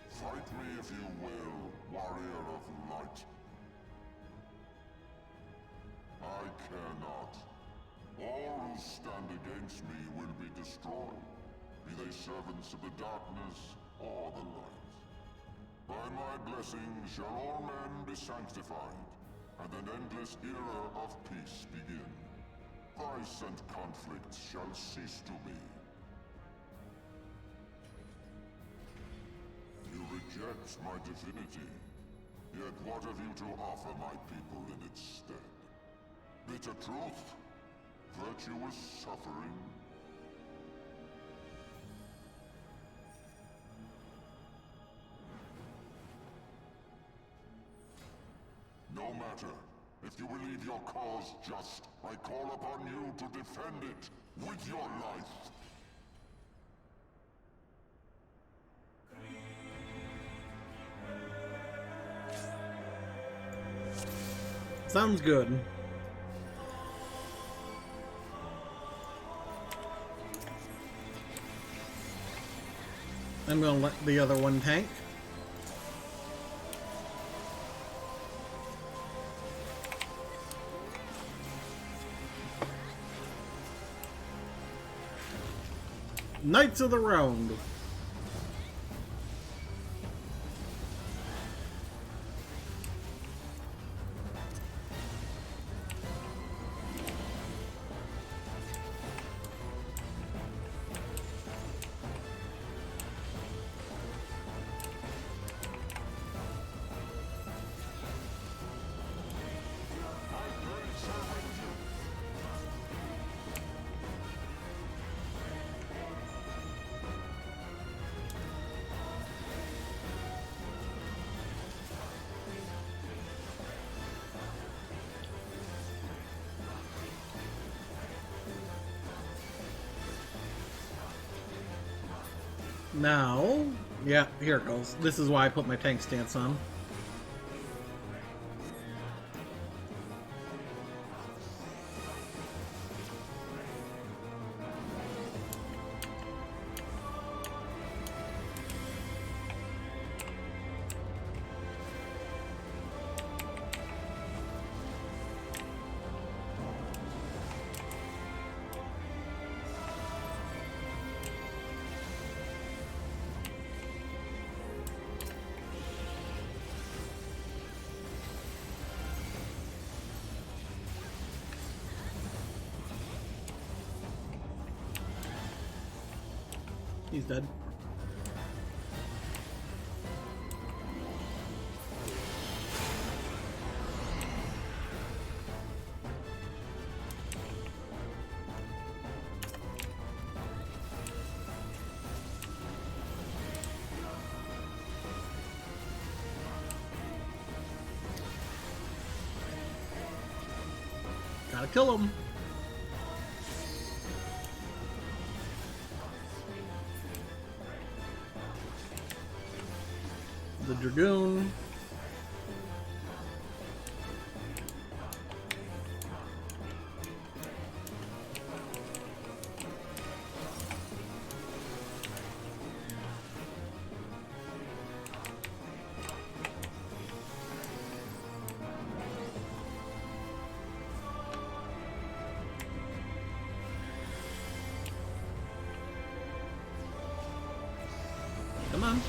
Fight me if you will, warrior of light. I care not. All who stand against me will be destroyed, be they servants of the darkness or the light. By my blessing shall all men be sanctified, and an endless era of peace begin. Vice and conflict shall cease to be. You reject my divinity, yet what have you to offer my people in its stead? Bitter truth? Virtuous suffering? No matter. If you believe your cause just, I call upon you to defend it with your life. Sounds good. I'm gonna let the other one tank. Knights of the Round. Now, yeah, here it goes. This is why I put my tank stance on. He's dead. Gotta kill him. the Dragoon. Come on.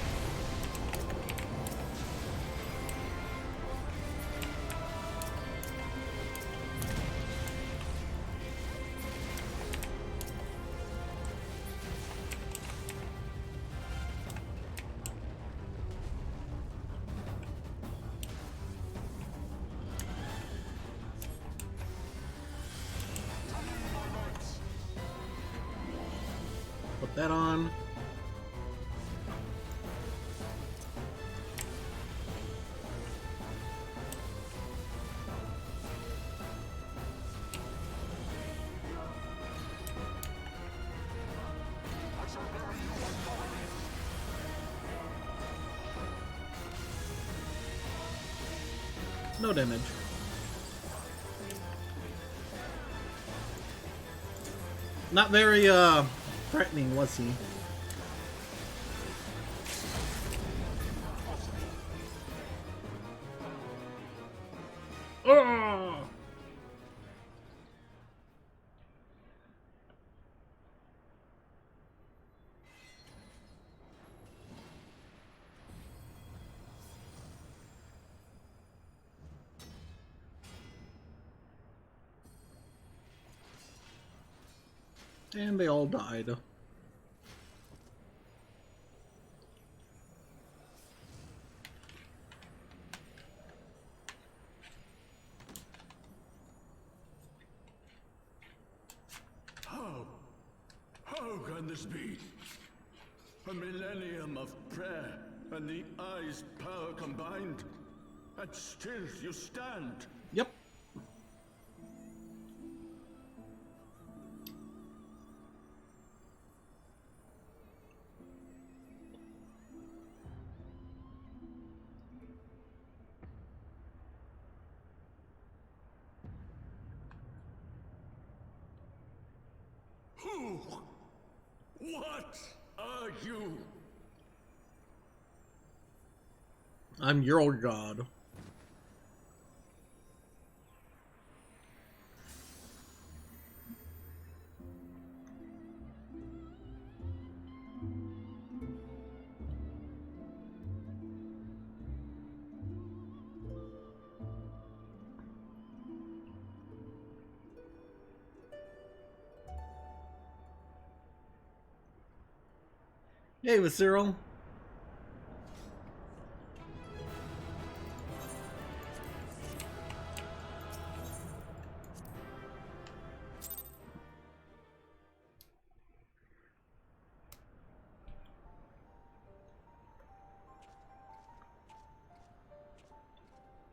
Put that on. No damage. Not very threatening, was he? Oh! And they all died. How can this be? A millennium of prayer and the eye's power combined, and still you stand. Yep. Who? What are you? I'm your god. Hey, Visceral.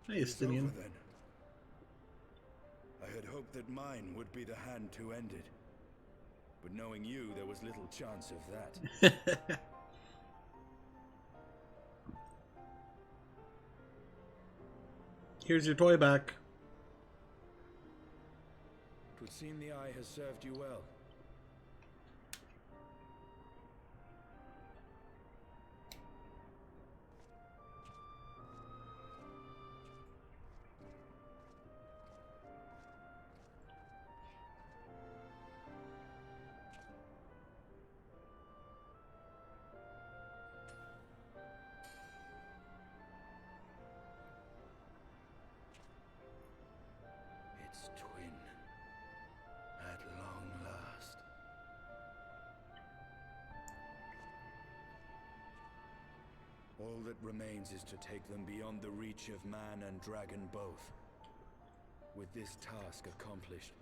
Hey, Estinian. Over, then. I had hoped that mine would be the hand to end it. But knowing you, there was little chance of that. Here's your toy back. Twould seem the eye has served you well. Its twin. At long last. All that remains is to take them beyond the reach of man and dragon both. With this task accomplished,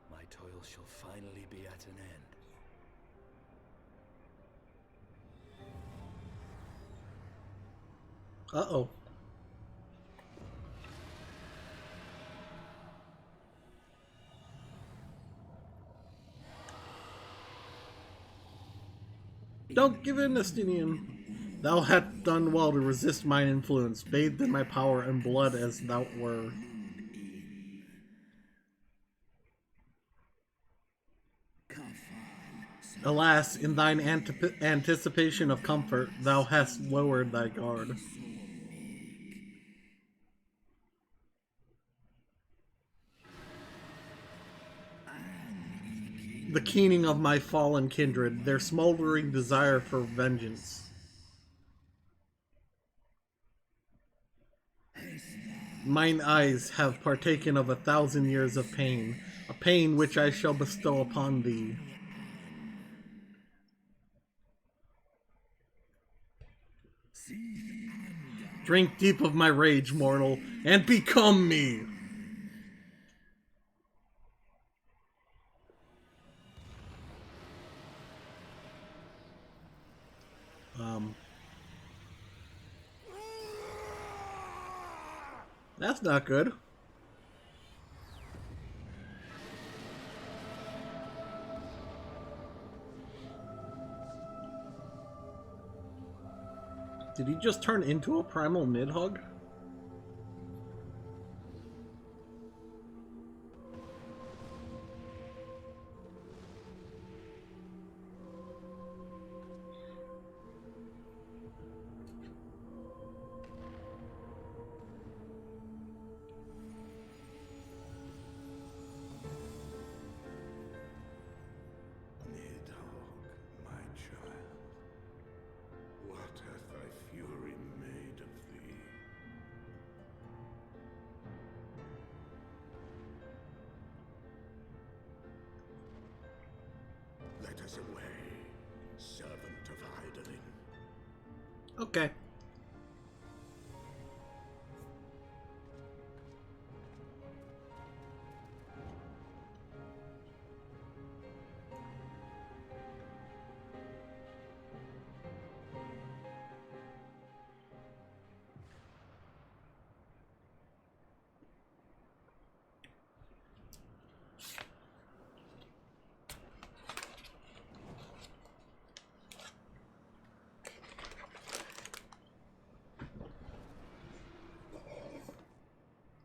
my toil shall finally be at an end. Uh-oh. Don't give in, Estinian. Thou hast done well to resist mine influence, bathed in my power and blood as thou were. Alas, in thine anticipation of comfort, thou hast lowered thy guard. The keening of my fallen kindred, their smoldering desire for vengeance. Mine eyes have partaken of 1,000 years of pain, a pain which I shall bestow upon thee. Drink deep of my rage, mortal, and become me! That's not good. Did he just turn into a primal Nidhogg? Let us away, servant of Hydaelyn. Okay.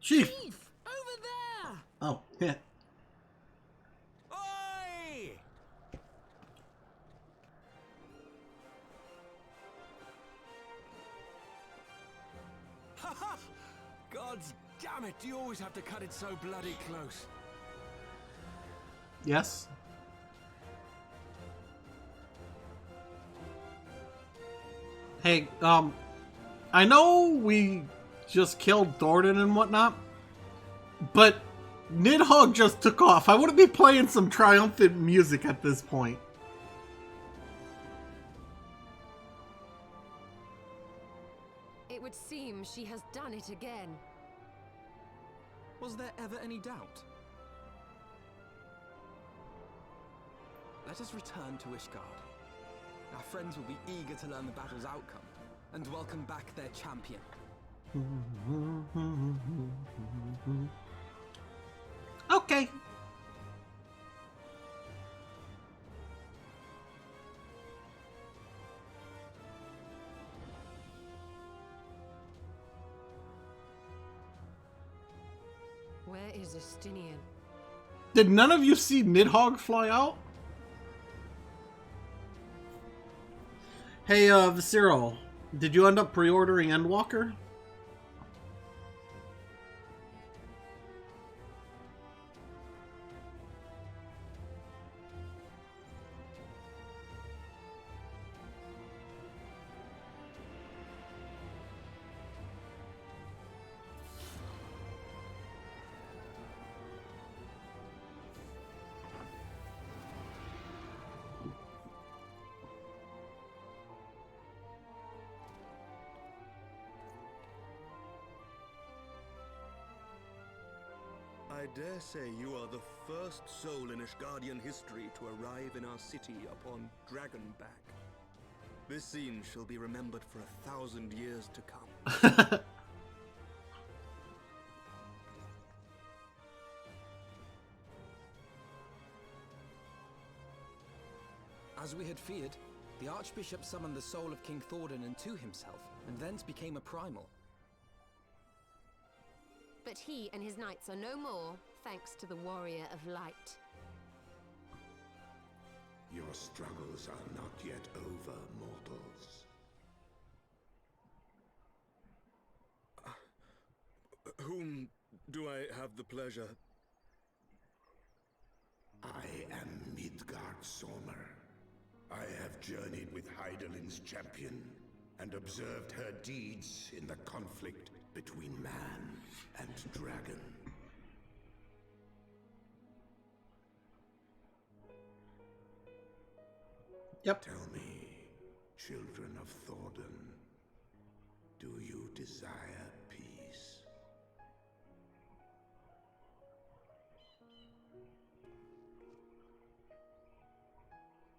Chief! Over there! Oh, yeah. Oi! Haha! Gods damn it, you always have to cut it so bloody close. Yes? Hey, I know we just killed Thornton and whatnot, but Nidhogg just took off. I wouldn't be playing some triumphant music at this point. It would seem she has done it again. Was there ever any doubt? Let us return to Ishgard. Our friends will be eager to learn the battle's outcome and welcome back their champion. Okay. Where is Estinian? Did none of you see Nidhogg fly out? Hey, Visceral, did you end up pre-ordering Endwalker? I dare say you are the first soul in Ishgardian history to arrive in our city upon Dragonback. This scene shall be remembered for 1,000 years to come. As we had feared, The Archbishop summoned the soul of King Thordan into himself, and thence became a primal. But he and his knights are no more, thanks to the Warrior of Light. Your struggles are not yet over, mortals. Whom do I have the pleasure? I am Midgard Sommer. I have journeyed with Hydaelyn's champion and observed her deeds in the conflict between man and dragon. Yep. Tell me, children of Thordan, do you desire peace?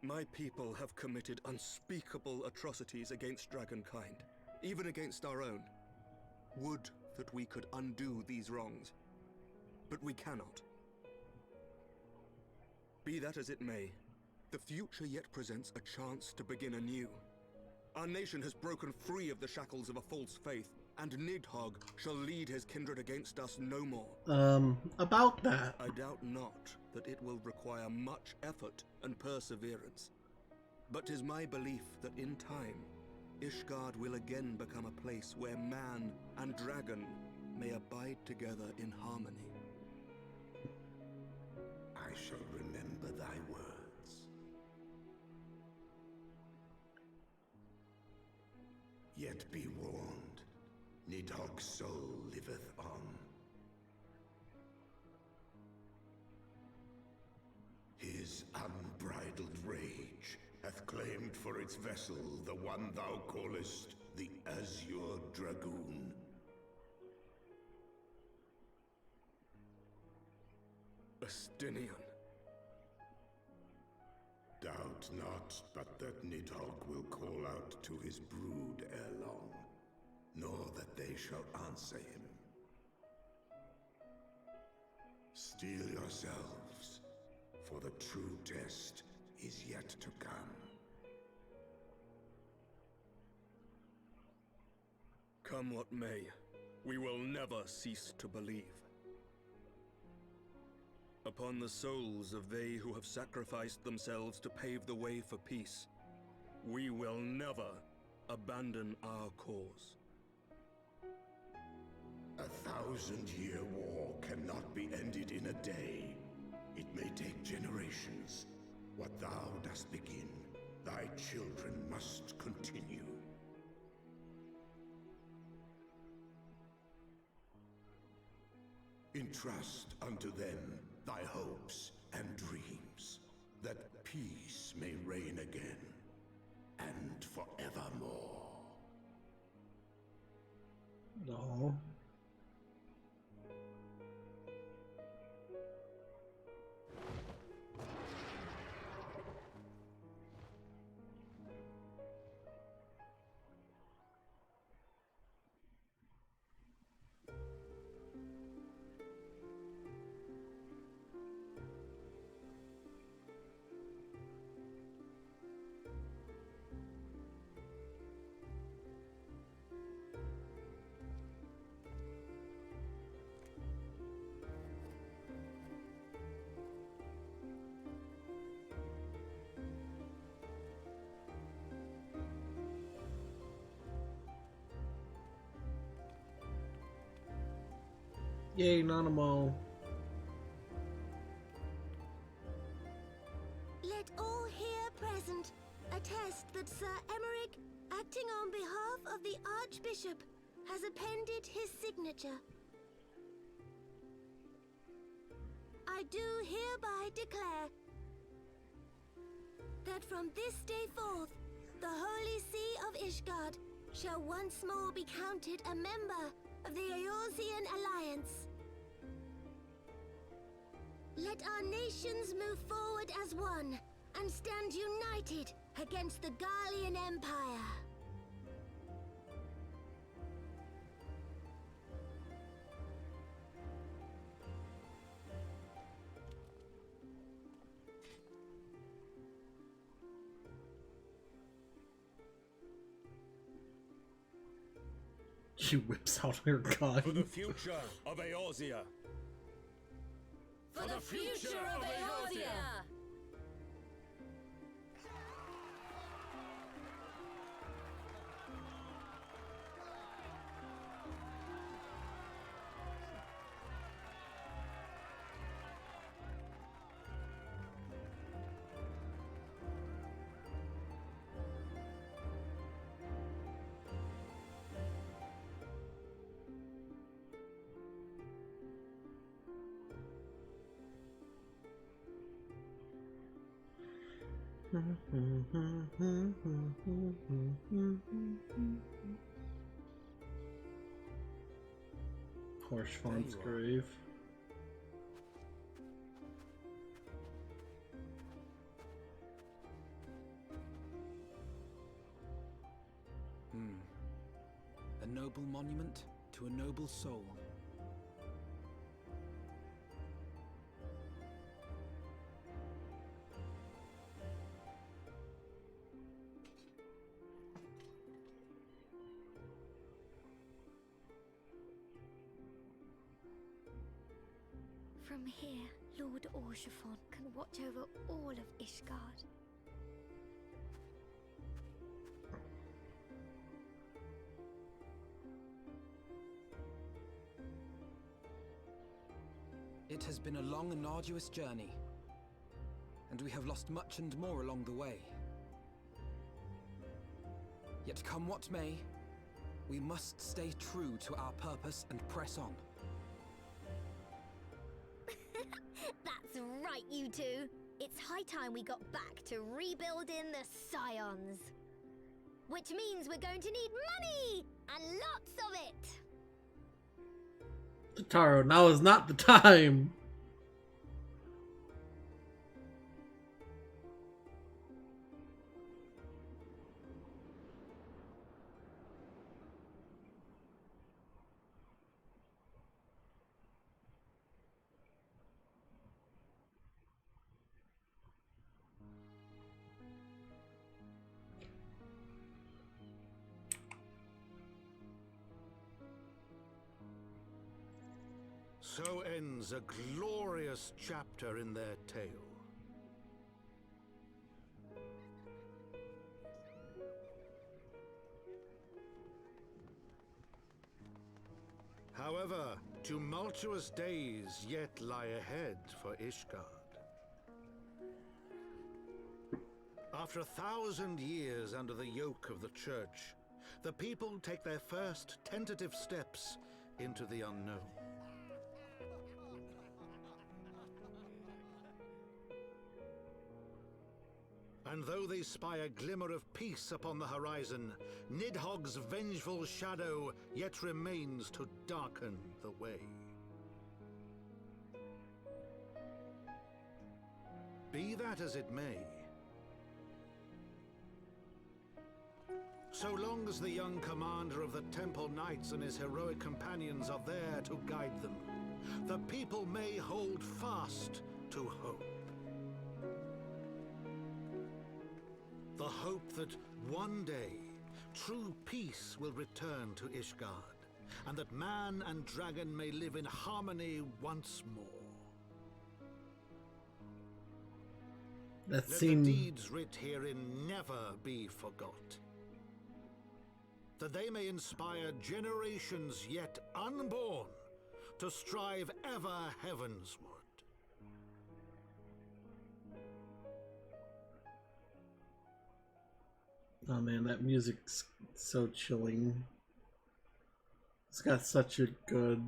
My people have committed unspeakable atrocities against dragonkind, even against our own. Would that we could undo these wrongs, but we cannot. Be that as it may, the future yet presents a chance to begin anew. Our nation has broken free of the shackles of a false faith, and Nidhogg shall lead his kindred against us no more. About that. I doubt not that it will require much effort and perseverance. But 'tis my belief that in time, Ishgard will again become a place where man and dragon may abide together in harmony. I shall remember thy words. Yet be warned, Nidhogg's soul liveth on. His unbridled rage hath claimed for its vessel the one thou callest the Azure Dragoon. Estinian. Doubt not but that Nidhogg will call out to his brood ere long, nor that they shall answer him. Steel yourselves, for the true test is yet to come. Come what may, we will never cease to believe. Upon the souls of they who have sacrificed themselves to pave the way for peace, we will never abandon our cause. 1,000-year war cannot be ended in a day. It may take generations. What thou dost begin, thy children must continue. Entrust unto them thy hopes and dreams, that peace may reign again, and forevermore. No. Yay, Nanamo. Let all here present attest that Sir Emmerich, acting on behalf of the Archbishop, has appended his signature. I do hereby declare that from this day forth, the Holy See of Ishgard shall once more be counted a member of the Eorzean Alliance. Let our nations move forward as one and stand united against the Garlean Empire. She whips out her gun. For the future of Eorzea. For the future of Eorzea! Horsefont's grave. A noble monument to a noble soul. From here, Lord Orshafon can watch over all of Ishgard. It has been a long and arduous journey, and we have lost much and more along the way. Yet come what may, we must stay true to our purpose and press on. That's right, you two. It's high time we got back to rebuilding the Scions. Which means we're going to need money! And lots of it! Taro, now is not the time! So ends a glorious chapter in their tale. However, tumultuous days yet lie ahead for Ishgard. After 1,000 years under the yoke of the Church, the people take their first tentative steps into the unknown. And though they spy a glimmer of peace upon the horizon, Nidhogg's vengeful shadow yet remains to darken the way. Be that as it may, so long as the young commander of the Temple Knights and his heroic companions are there to guide them, the people may hold fast to hope. The hope that one day true peace will return to Ishgard, and that man and dragon may live in harmony once more. That Let scene. the deeds writ herein never be forgot, that they may inspire generations yet unborn to strive ever heavensward. Oh man, that music's so chilling. It's got such a good...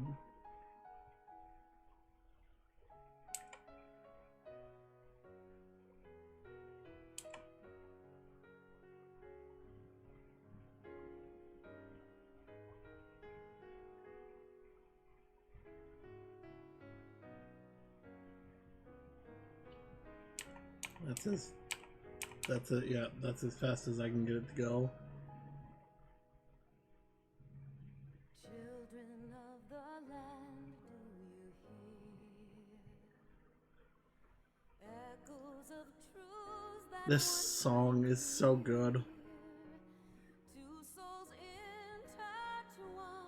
That's as fast as I can get it to go. Children of the land, do you hear? Echoes of truths that This song is so good. two souls intertwined.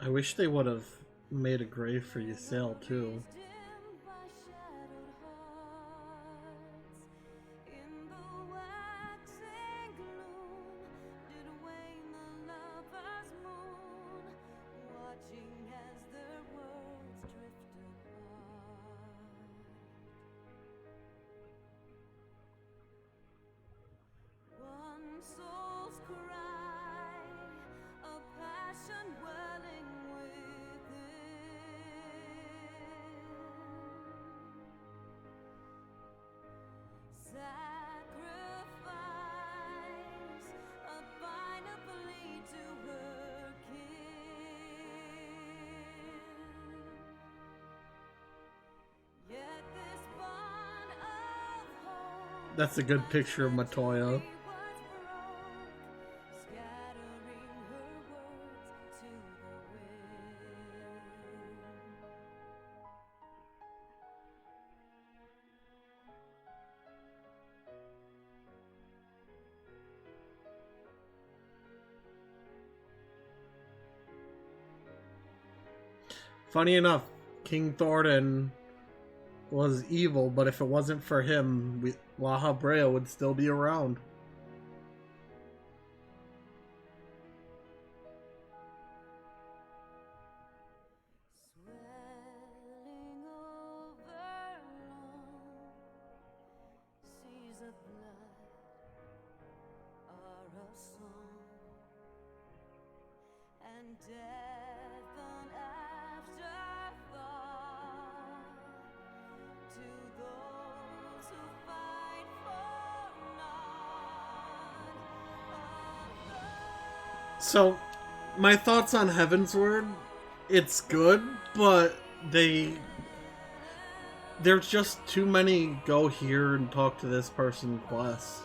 I wish they would have made a grave for Ysel too. That's a good picture of Matoya. Funny enough, King Thornton was evil, but if it wasn't for him, La Habrea would still be around. So, my thoughts on Heavensward, it's good, but there's just too many go here and talk to this person quests.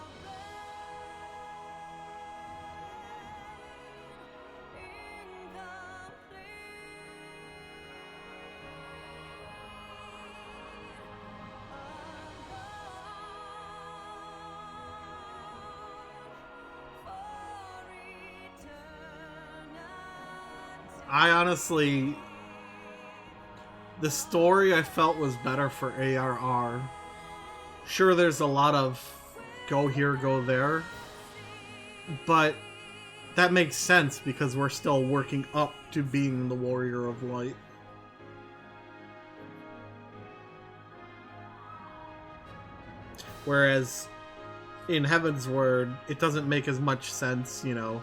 I honestly, the story I felt was better for ARR. Sure, there's a lot of go here, go there, but that makes sense because we're still working up to being the Warrior of Light. Whereas in Heavensward, it doesn't make as much sense, you know,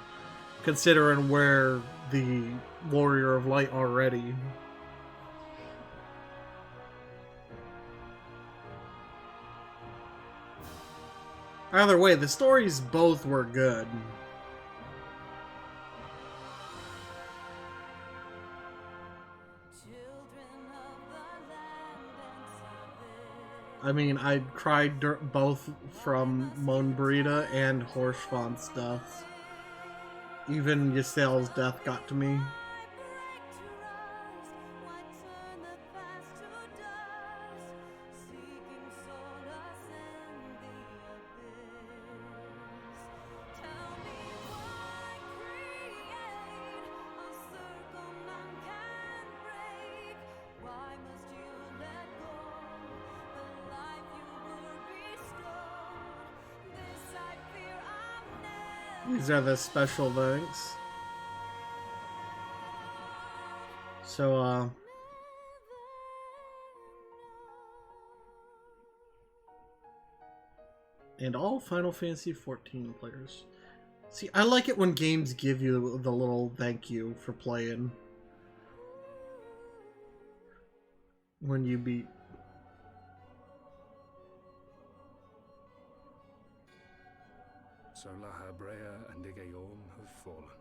considering where the Warrior of Light already. Either way, the stories both were good. I mean, I cried both from Monbrita and Horschwant's deaths. Even Ysel's death got to me. These are the special thanks. So, and all Final Fantasy XIV players. See, I like it when games give you the little thank you for playing. When you beat. So La Habrea and Igayon have fallen.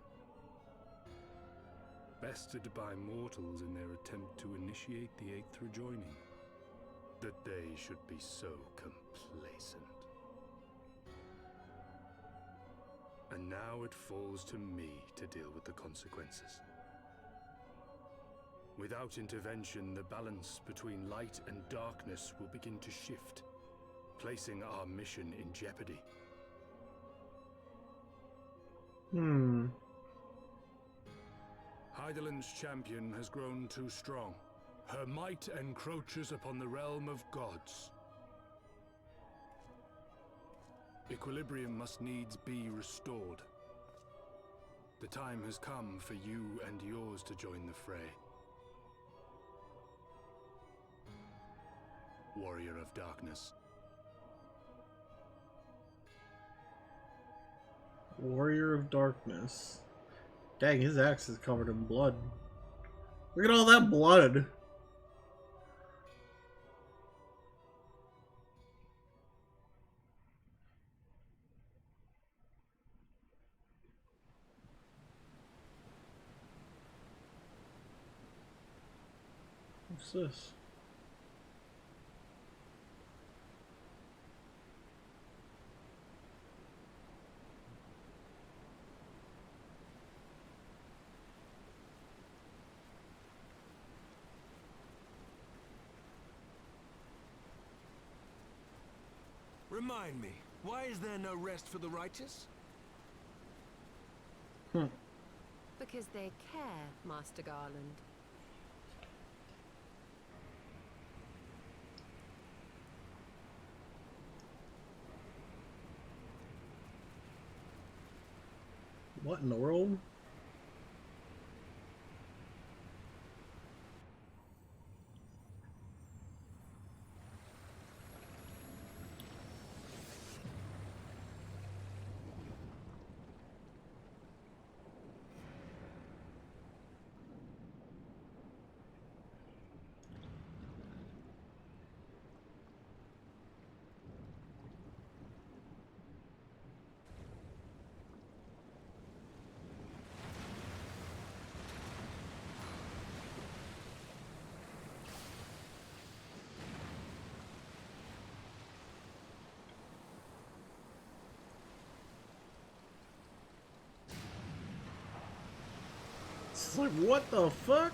Bested by mortals in their attempt to initiate the Eighth Rejoining. That they should be so complacent. And now it falls to me to deal with the consequences. Without intervention, the balance between light and darkness will begin to shift, placing our mission in jeopardy. Eidolon's champion has grown too strong. Her might encroaches upon the realm of gods. Equilibrium must needs be restored. The time has come for you and yours to join the fray. Warrior of Darkness. Warrior of Darkness. Dang, his axe is covered in blood. Look at all that blood. What's this? Remind me, why is there no rest for the righteous? Because they care, Master Garland. What in the world? It's like, what the fuck?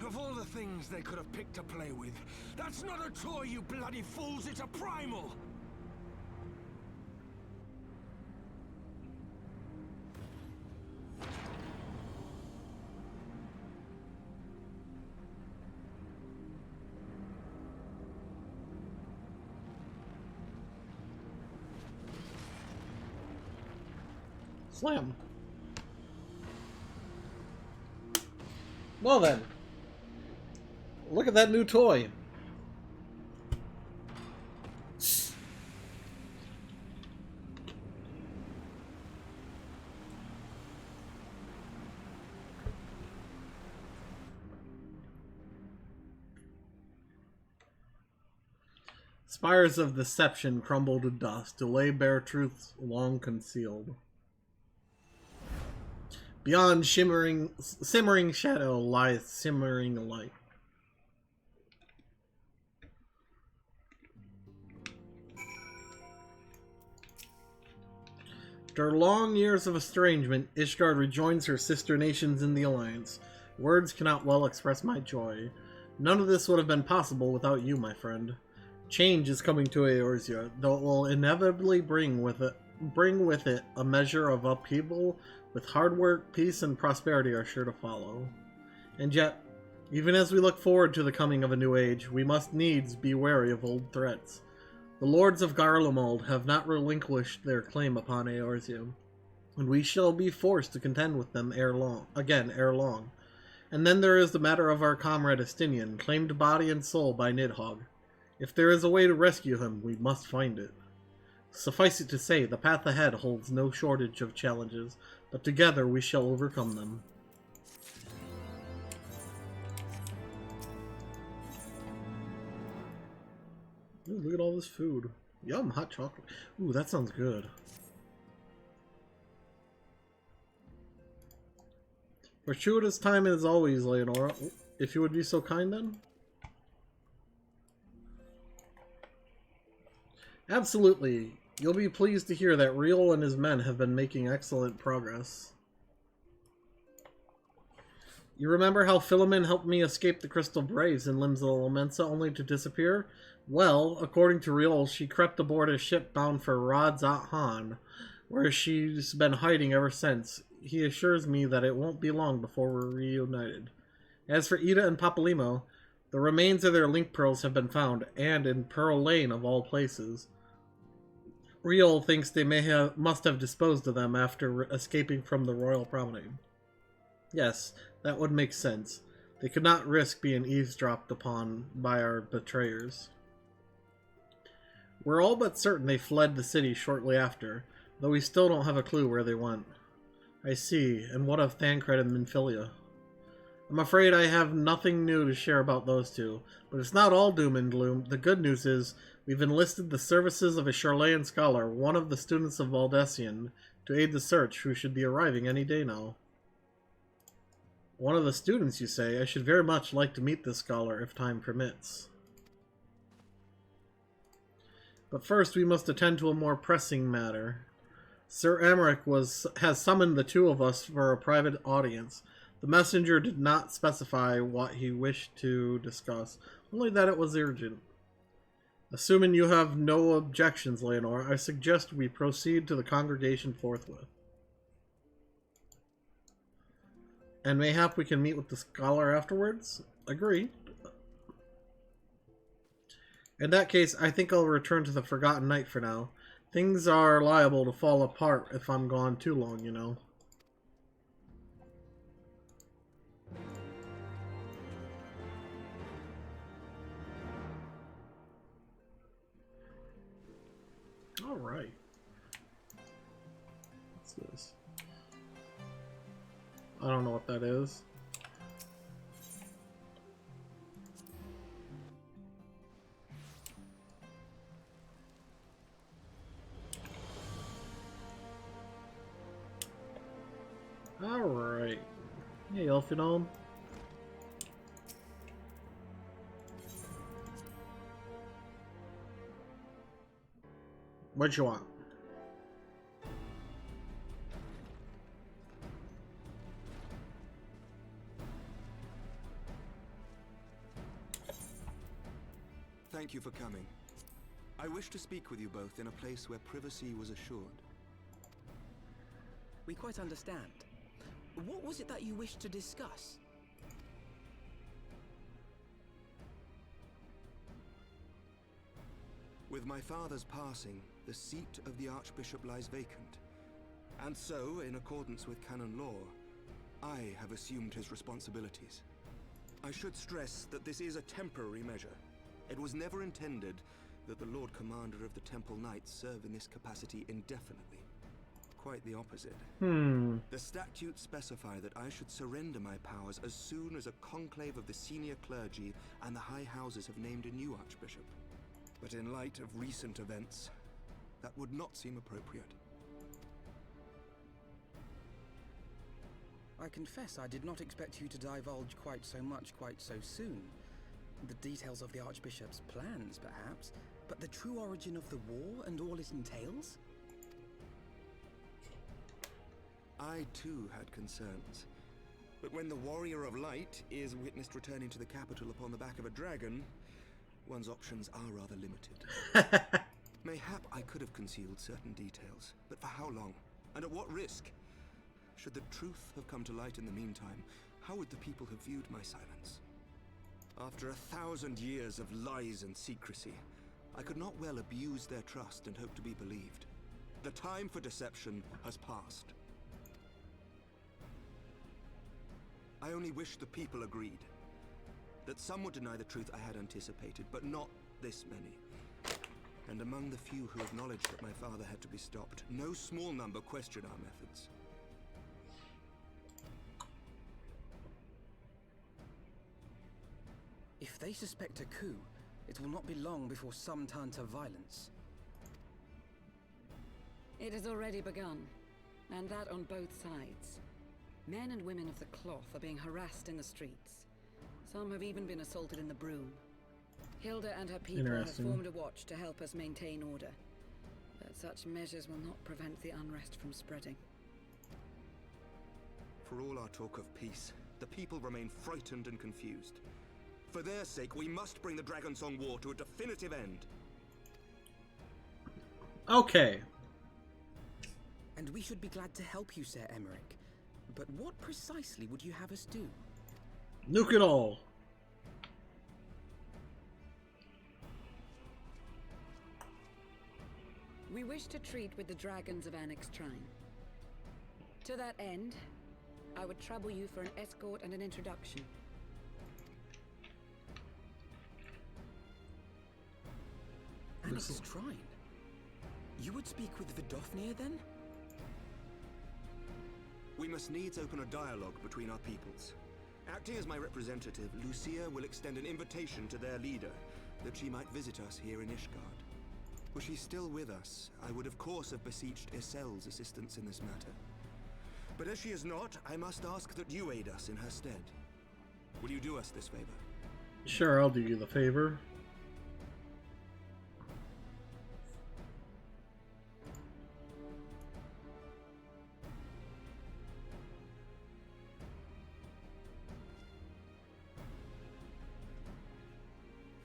Of all the things they could have picked to play with, that's not a toy, you bloody fools, it's a primal! Slam. Well then. Look at that new toy. Spires of deception crumble to dust, to lay bare truths long concealed. Beyond simmering shadow lies simmering light. After long years of estrangement, Ishgard rejoins her sister nations in the Alliance. Words cannot well express my joy. None of this would have been possible without you, my friend. Change is coming to Eorzea, though it will inevitably bring with it a measure of upheaval, with hard work, peace, and prosperity are sure to follow. And yet, even as we look forward to the coming of a new age, we must needs be wary of old threats. The lords of Garlemald have not relinquished their claim upon Eorzea, and we shall be forced to contend with them ere long. And then there is the matter of our comrade Estinian, claimed body and soul by Nidhogg. If there is a way to rescue him, we must find it. Suffice it to say, the path ahead holds no shortage of challenges, but together we shall overcome them. Ooh, look at all this food. Yum, hot chocolate. Ooh, that sounds good. Fortuitous time as always, Leonora. If you would be so kind then. Absolutely. You'll be pleased to hear that Riel and his men have been making excellent progress. You remember how Philemon helped me escape the Crystal Braves in Limbs of the Lamensa only to disappear? Well, according to Riol, she crept aboard a ship bound for Radzat-Han, where she's been hiding ever since. He assures me that it won't be long before we're reunited. As for Ida and Papalymo, the remains of their link pearls have been found, and in Pearl Lane of all places. Riol thinks they must have disposed of them after escaping from the Royal Promenade. Yes, that would make sense. They could not risk being eavesdropped upon by our betrayers. We're all but certain they fled the city shortly after, though we still don't have a clue where they went. I see, and what of Thancred and Minfilia? I'm afraid I have nothing new to share about those two, but it's not all doom and gloom. The good news is, we've enlisted the services of a Charlayan scholar, one of the students of Valdesian, to aid the search, who should be arriving any day now. One of the students, you say? I should very much like to meet this scholar, if time permits. But first we must attend to a more pressing matter. Sir Emmerich has summoned the two of us for a private audience. The messenger did not specify what he wished to discuss, only that it was urgent. Assuming you have no objections, Leonore, I suggest we proceed to the congregation forthwith. And mayhap we can meet with the scholar afterwards? Agreed. In that case, I think I'll return to the Forgotten Knight for now. Things are liable to fall apart if I'm gone too long, you know. Alright. What's this? I don't know what that is. Alright. Hey, Elfinome. What you want? Thank you for coming. I wish to speak with you both in a place where privacy was assured. We quite understand. What was it that you wished to discuss? With my father's passing, the seat of the Archbishop lies vacant. And so, in accordance with canon law, I have assumed his responsibilities. I should stress that this is a temporary measure. It was never intended that the Lord Commander of the Temple Knights serve in this capacity indefinitely. Quite the opposite. The statutes specify that I should surrender my powers as soon as a conclave of the senior clergy and the high houses have named a new archbishop. But in light of recent events, that would not seem appropriate. I confess I did not expect you to divulge quite so much quite so soon. The details of the Archbishop's plans, perhaps, but the true origin of the war and all it entails? I too had concerns. But when the Warrior of Light is witnessed returning to the capital upon the back of a dragon, one's options are rather limited. Mayhap I could have concealed certain details, but for how long? And at what risk? Should the truth have come to light in the meantime, how would the people have viewed my silence? After 1,000 years of lies and secrecy, I could not well abuse their trust and hope to be believed. The time for deception has passed. I only wish the people agreed. That some would deny the truth I had anticipated, but not this many. And among the few who acknowledged that my father had to be stopped, no small number questioned our methods. If they suspect a coup, it will not be long before some turn to violence. It has already begun, and that on both sides. Men and women of the cloth are being harassed in the streets. Some have even been assaulted in the Broom. Hilda and her people have formed a watch to help us maintain order. But such measures will not prevent the unrest from spreading. For all our talk of peace, the people remain frightened and confused. For their sake, we must bring the Dragonsong War to a definitive end. Okay. And we should be glad to help you, Sir Emmerich. But what precisely would you have us do? Nuke it all. We wish to treat with the dragons of Annex Shrine. To that end, I would trouble you for an escort and an introduction. Annex Shrine? You would speak with Vidofnir then? We must needs open a dialogue between our peoples. Acting as my representative, Lucia will extend an invitation to their leader, that she might visit us here in Ishgard. Were she still with us, I would of course have beseeched Isel's assistance in this matter. But as she is not, I must ask that you aid us in her stead. Will you do us this favor? Sure, I'll do you the favor.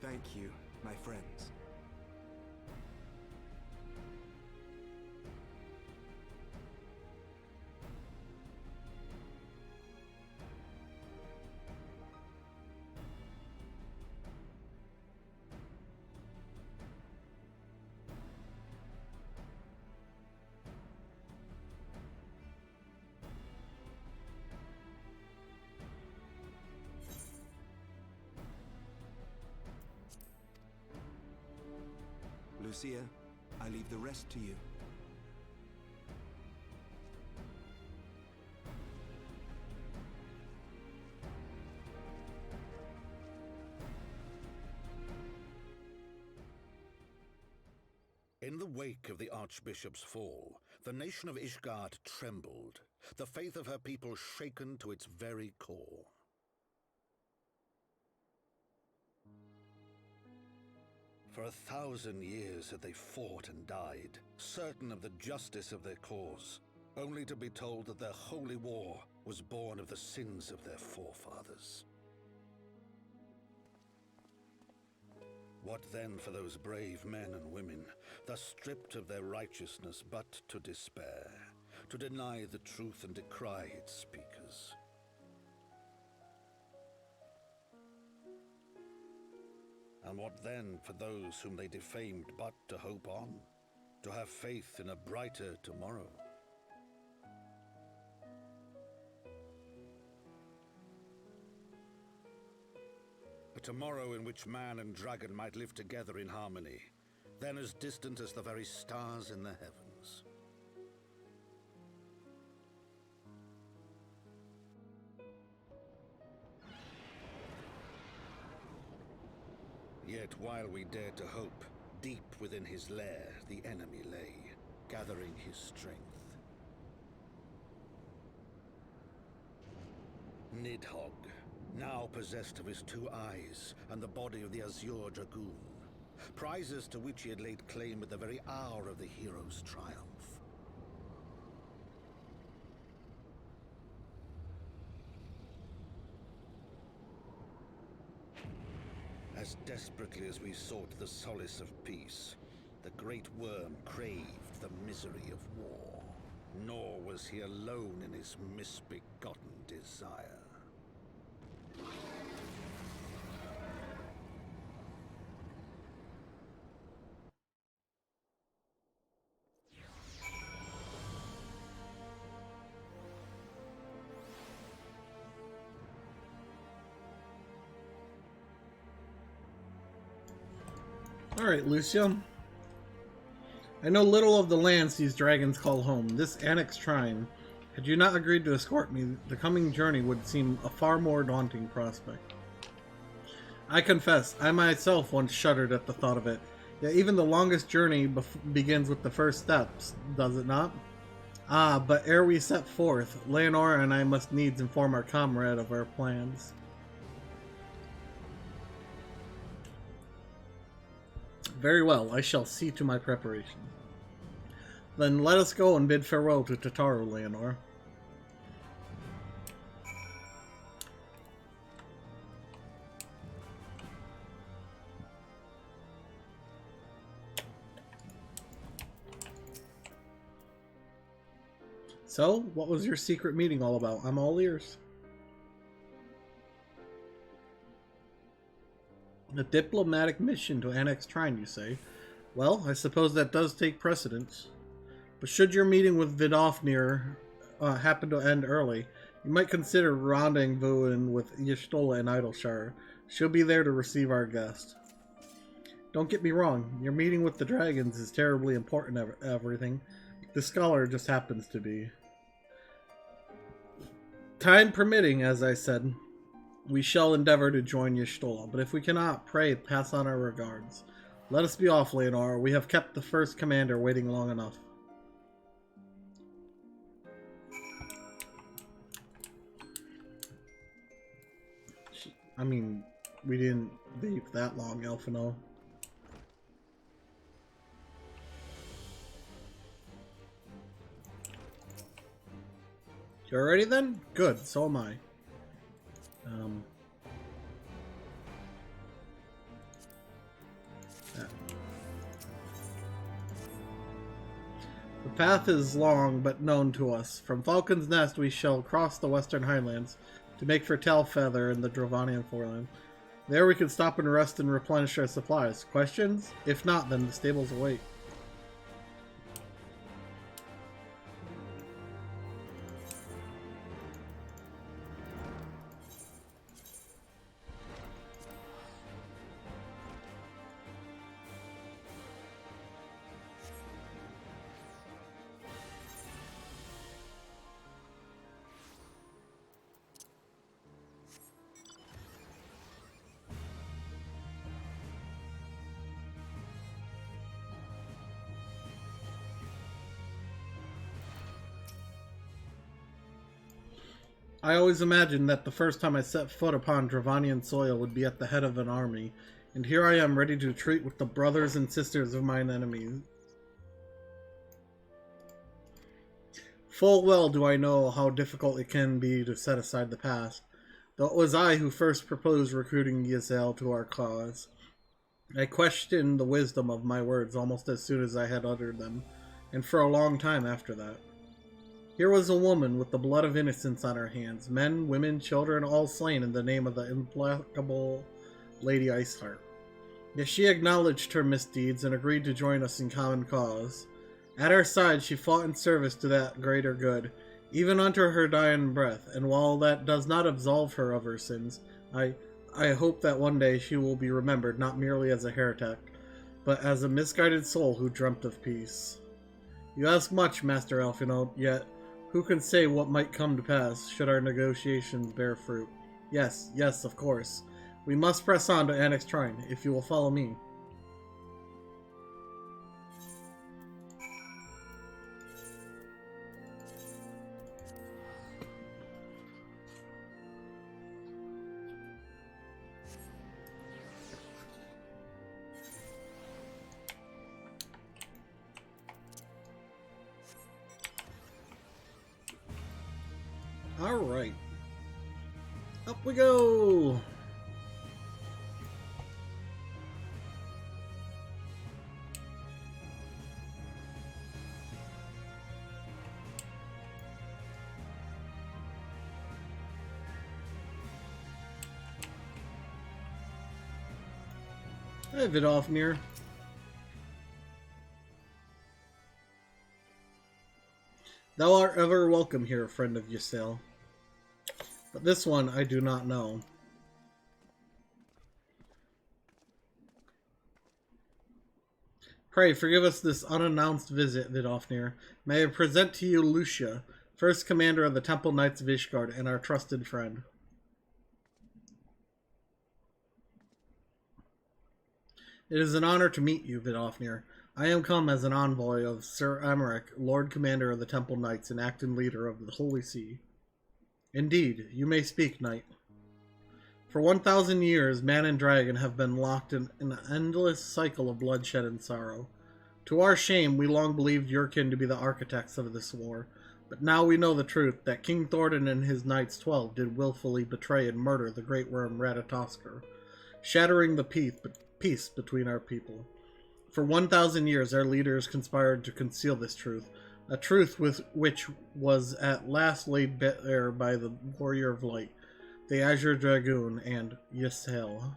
Thank you, my friends. Lucia, I leave the rest to you. In the wake of the Archbishop's fall, the nation of Ishgard trembled, the faith of her people shaken to its very core. For 1,000 years had they fought and died, certain of the justice of their cause, only to be told that their holy war was born of the sins of their forefathers. What then for those brave men and women, thus stripped of their righteousness but to despair, to deny the truth and decry its speakers? And what then for those whom they defamed but to hope on, to have faith in a brighter tomorrow? A tomorrow in which man and dragon might live together in harmony, then as distant as the very stars in the heavens. Yet while we dared to hope, deep within his lair the enemy lay, gathering his strength. Nidhogg, now possessed of his 2 eyes and the body of the Azure Dragoon, prizes to which he had laid claim at the very hour of the hero's triumph. As desperately as we sought the solace of peace, the great worm craved the misery of war. Nor was he alone in his misbegotten desire. Alright, Lucia. I know little of the lands these dragons call home. This Annex Shrine. Had you not agreed to escort me, the coming journey would seem a far more daunting prospect. I confess, I myself once shuddered at the thought of it. Yet even the longest journey begins with the first steps, does it not? Ah, but ere we set forth, Leonora and I must needs inform our comrade of our plans. Very well, I shall see to my preparation. Then let us go and bid farewell to Tataru, Leonora. So, what was your secret meeting all about? I'm all ears. A diplomatic mission to annex Trine, you say? Well, I suppose that does take precedence. But should your meeting with Vidofnir happen to end early, you might consider rendezvousing with Y'shtola in Idleshire. She'll be there to receive our guest. Don't get me wrong, your meeting with the dragons is terribly important everything. The scholar just happens to be. Time permitting, as I said, we shall endeavor to join Y'shtola, but if we cannot, pray pass on our regards. Let us be off, Leonor. We have kept the first commander waiting long enough. I mean, we didn't leave that long, Elfino. You're ready then? Good, so am I. The path is long, but known to us. From Falcon's Nest we shall cross the western highlands to make for Talfeather in the Dravanian foreland. There we can stop and rest and replenish our supplies. Questions? If not, then the stables await. I always imagined that the first time I set foot upon Dravanian soil would be at the head of an army, and here I am ready to treat with the brothers and sisters of mine enemies. Full well do I know how difficult it can be to set aside the past, though it was I who first proposed recruiting Giselle to our cause. I questioned the wisdom of my words almost as soon as I had uttered them, and for a long time after that. Here was a woman with the blood of innocence on her hands, men, women, children, all slain in the name of the implacable Lady Iceheart. Yet she acknowledged her misdeeds and agreed to join us in common cause. At our side she fought in service to that greater good, even unto her dying breath, and while that does not absolve her of her sins, I hope that one day she will be remembered not merely as a heretic, but as a misguided soul who dreamt of peace. You ask much, Master Elfino, yet who can say what might come to pass should our negotiations bear fruit? Yes, yes, of course. We must press on to annex Trine, if you will follow me. Alright. Up we go! Hey, Vidofnir. Thou art ever welcome here, friend of Giselle. But this one I do not know. Pray forgive us this unannounced visit, Vidofnir. May I present to you Lucia, first commander of the Temple Knights of Ishgard and our trusted friend. It is an honor to meet you, Vidofnir. I am come as an envoy of Sir Emmerich, Lord Commander of the Temple Knights and acting leader of the Holy See. Indeed, you may speak, knight. For 1,000 years, man and dragon have been locked in an endless cycle of bloodshed and sorrow. To our shame, we long believed your kin to be the architects of this war, but now we know the truth, that King Thordan and his knights 12 did willfully betray and murder the great worm Ratatoskr, shattering the peace between our people. For 1,000 years, our leaders conspired to conceal this truth, a truth with which was at last laid bare by the Warrior of Light, the Azure Dragoon, and Ysel.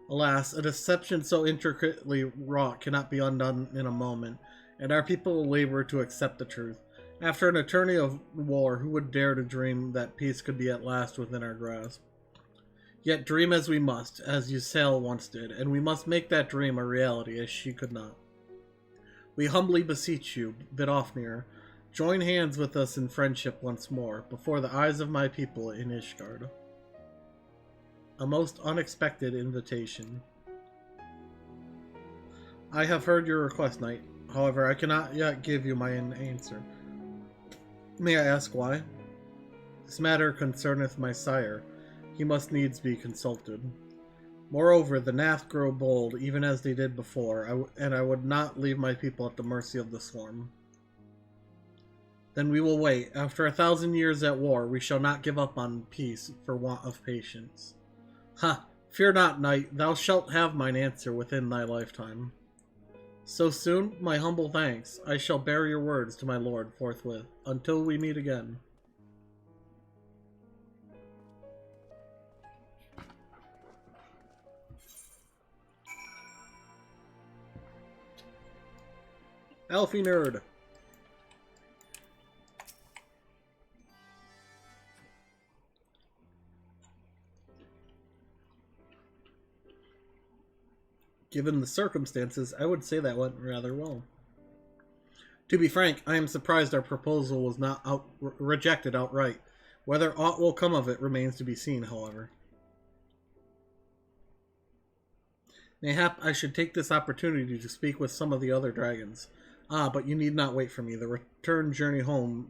Alas, a deception so intricately wrought cannot be undone in a moment, and our people labor to accept the truth. After an eternity of war, who would dare to dream that peace could be at last within our grasp? Yet dream as we must, as Ysel once did, and we must make that dream a reality as she could not. We humbly beseech you, Vidofnir, join hands with us in friendship once more, before the eyes of my people in Ishgard. A most unexpected invitation. I have heard your request, knight. However, I cannot yet give you my answer. May I ask why? This matter concerneth my sire. He must needs be consulted. Moreover, the Nath grow bold, even as they did before, and I would not leave my people at the mercy of the swarm. Then we will wait. After 1,000 years at war, we shall not give up on peace for want of patience. Ha! Fear not, knight. Thou shalt have mine answer within thy lifetime. So soon? My humble thanks. I shall bear your words to my lord forthwith. Until we meet again. Alfie Nerd. Given the circumstances, I would say that went rather well. To be frank, I am surprised our proposal was not rejected outright. Whether aught will come of it remains to be seen, however. Mayhap I should take this opportunity to speak with some of the other dragons. Ah, but you need not wait for me. The return journey holds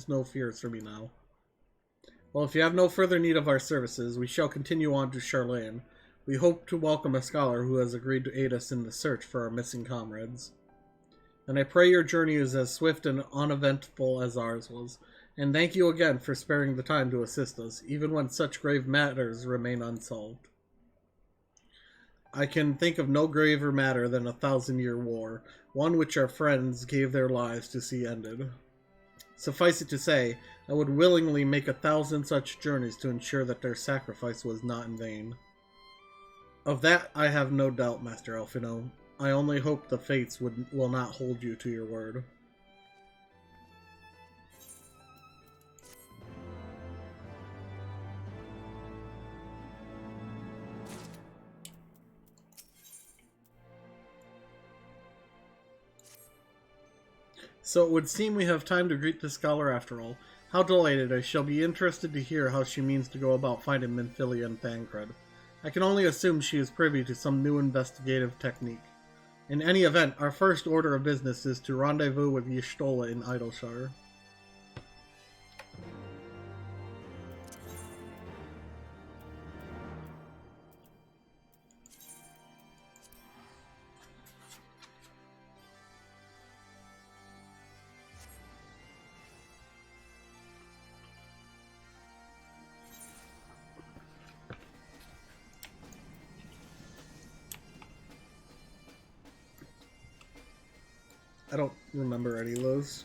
no fears for me now. Well, if you have no further need of our services, we shall continue on to Charlaine. We hope to welcome a scholar who has agreed to aid us in the search for our missing comrades. And I pray your journey is as swift and uneventful as ours was. And thank you again for sparing the time to assist us, even when such grave matters remain unsolved. I can think of no graver matter than a 1,000-year war, one which our friends gave their lives to see ended. Suffice it to say, I would willingly make 1,000 such journeys to ensure that their sacrifice was not in vain. Of that I have no doubt, Master Alphino. I only hope the fates will not hold you to your word. So it would seem we have time to greet the scholar after all. How delighted. I shall be interested to hear how she means to go about finding Minfilia and Thancred. I can only assume she is privy to some new investigative technique. In any event, our first order of business is to rendezvous with Y'shtola in Idleshire. I don't remember any of those.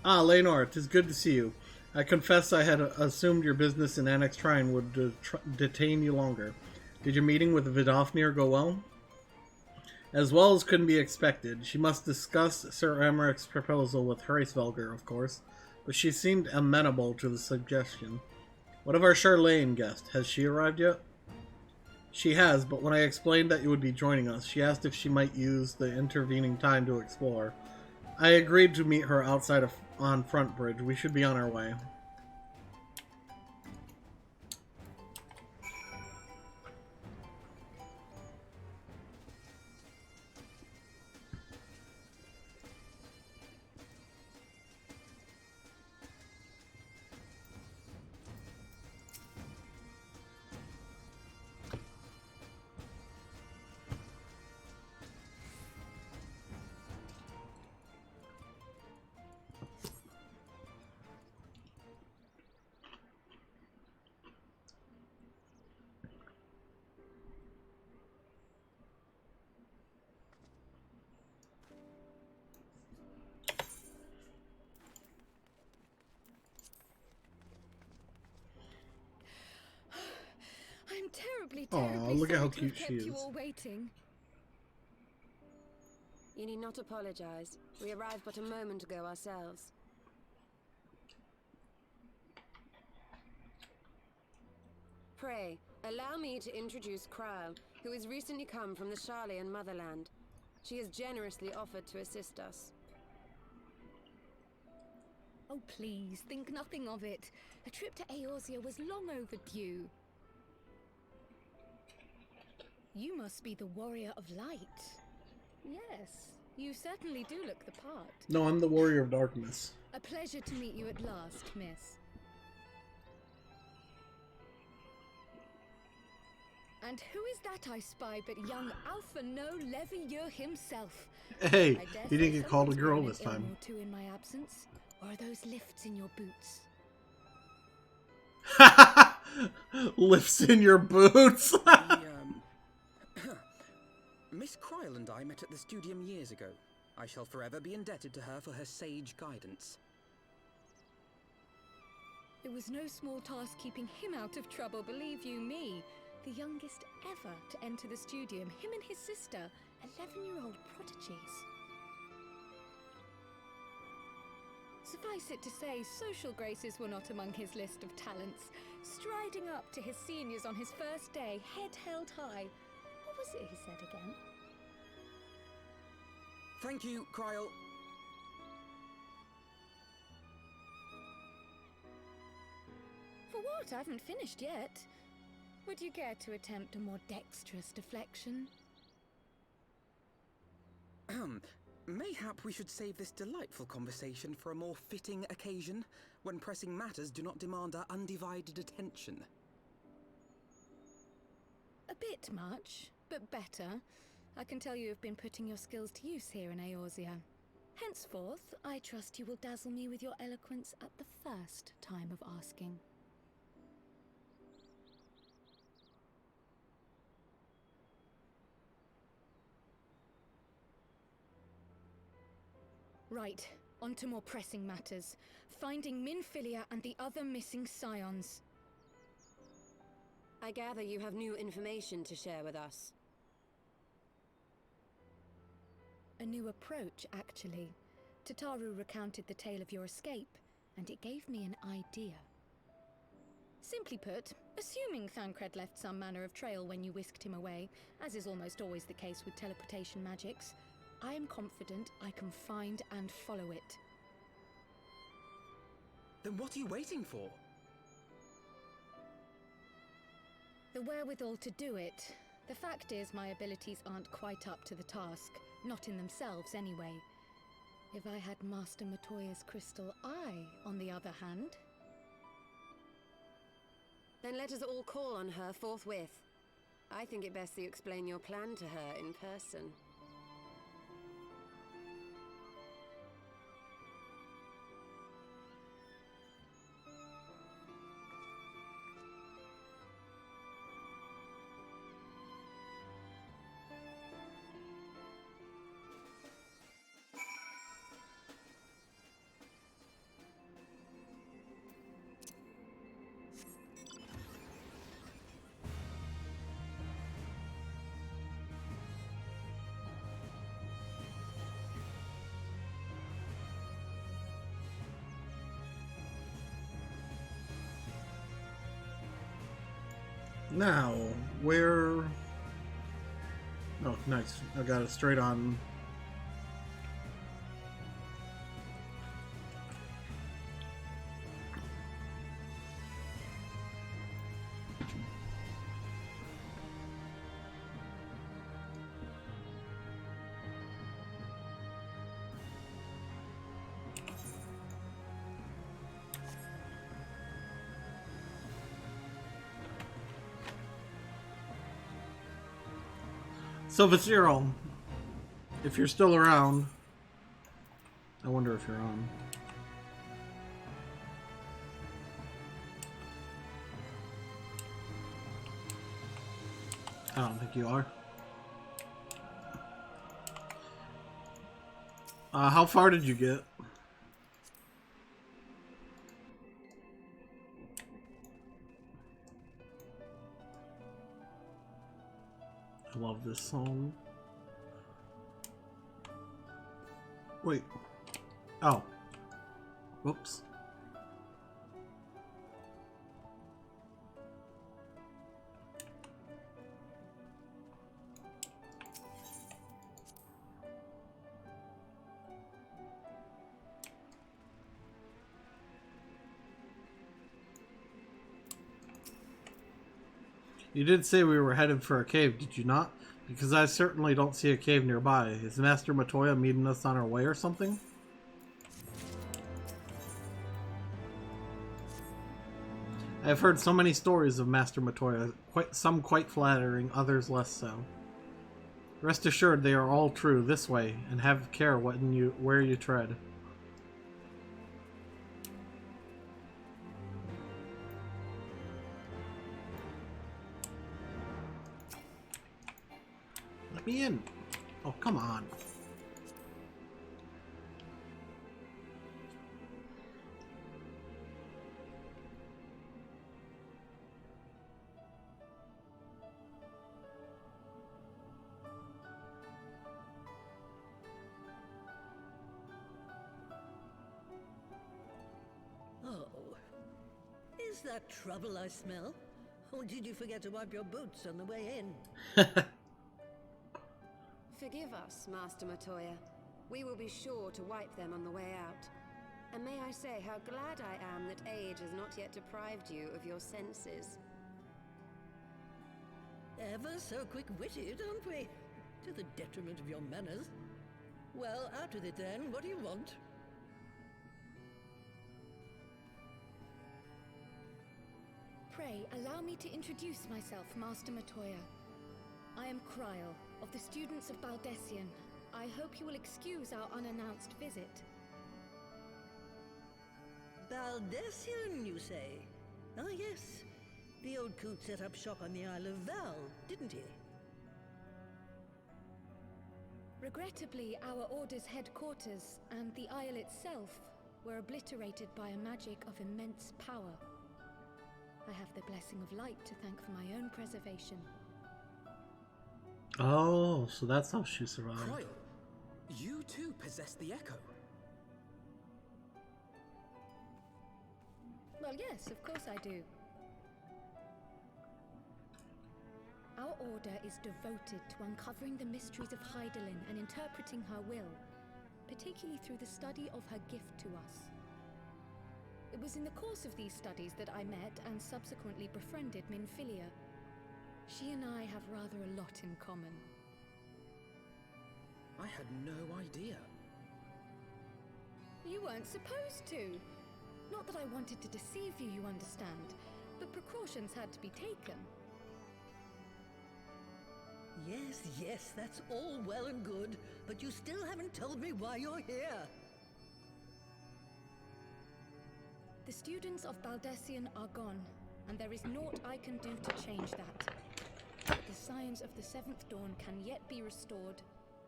Ah, Laenor, 'tis good to see you. I confess I had assumed your business in Annex Shrine would detain you longer. Did your meeting with Vidofnir go well? As well as couldn't be expected. She must discuss Sir Amaric's proposal with Hraesvelgr, of course, but she seemed amenable to the suggestion. What of our Charlaine guest? Has she arrived yet? She has, but when I explained that you would be joining us, she asked if she might use the intervening time to explore. I agreed to meet her outside on Front Bridge. We should be on our way. terribly, Aw, terribly look at how sorry to have cute she kept you is. all waiting. You need not apologize. We arrived but a moment ago ourselves. Pray, allow me to introduce Kryle, who has recently come from the Sharlayan motherland. She has generously offered to assist us. Oh, please, think nothing of it. A trip to Eorzea was long overdue. You must be the Warrior of Light. Yes, you certainly do look the part. No, I'm the Warrior of Darkness. A pleasure to meet you at last, miss. And who is that I spy but young Alpha No Levieux himself? Hey, I dare he didn't say get called a something's girl grown this an ilm time. or two in my absence. Or are those lifts in your boots? Lifts in your boots. Miss Kryle and I met at the Studium years ago. I shall forever be indebted to her for her sage guidance. It was no small task keeping him out of trouble, believe you me. The youngest ever to enter the Studium, him and his sister, 11-year-old prodigies. Suffice it to say, social graces were not among his list of talents. Striding up to his seniors on his first day, head held high. What was it he said again? Thank you, Kryle. For what? I haven't finished yet. Would you care to attempt a more dexterous deflection? Mayhap we should save this delightful conversation for a more fitting occasion, when pressing matters do not demand our undivided attention. A bit much, but better. I can tell you have been putting your skills to use here in Eorzea. Henceforth, I trust you will dazzle me with your eloquence at the first time of asking. Right, on to more pressing matters. Finding Minfilia and the other missing scions. I gather you have new information to share with us. A new approach, actually. Tataru recounted the tale of your escape, and it gave me an idea. Simply put, assuming Thancred left some manner of trail when you whisked him away, as is almost always the case with teleportation magics, I am confident I can find and follow it. Then what are you waiting for? The wherewithal to do it. The fact is, my abilities aren't quite up to the task. Not in themselves, anyway. If I had Master Matoya's crystal eye, on the other hand... Then let us all call on her forthwith. I think it best that you explain your plan to her in person. Now, where... Oh, nice. I got it straight on. So, Vecero, if you're still around, I wonder if you're on. I don't think you are. How far did you get? love this song. Wait. Oh. Whoops. You did say we were headed for a cave, did you not? Because I certainly don't see a cave nearby. Is Master Matoya meeting us on our way or something? I've heard so many stories of Master Matoya, some quite flattering, others less so. Rest assured they are all true. This way, and have care where you tread. Let me in. Oh, come on. Oh, is that trouble I smell? Or did you forget to wipe your boots on the way in? Forgive us, Master Matoya. We will be sure to wipe them on the way out. And may I say how glad I am that age has not yet deprived you of your senses. Ever so quick-witted, aren't we? To the detriment of your manners. Well, out with it then. What do you want? Pray, allow me to introduce myself, Master Matoya. I am Kryl, of the students of Baldessian. I hope you will excuse our unannounced visit. Baldessian, you say? Ah, yes. The old coot set up shop on the Isle of Val, didn't he? Regrettably, our order's headquarters and the isle itself were obliterated by a magic of immense power. I have the blessing of light to thank for my own preservation. Oh, so that's how she survived. Kryl, you too possess the echo. Well, yes, of course I do. Our order is devoted to uncovering the mysteries of Hydaelyn and interpreting her will, particularly through the study of her gift to us. It was in the course of these studies that I met and subsequently befriended Minfilia. She and I have rather a lot in common. I had no idea. You weren't supposed to. Not that I wanted to deceive you, you understand, but precautions had to be taken. Yes, yes, that's all well and good, but you still haven't told me why you're here. The students of Baldessian are gone, and there is naught I can do to change that. But the science of the Seventh Dawn can yet be restored,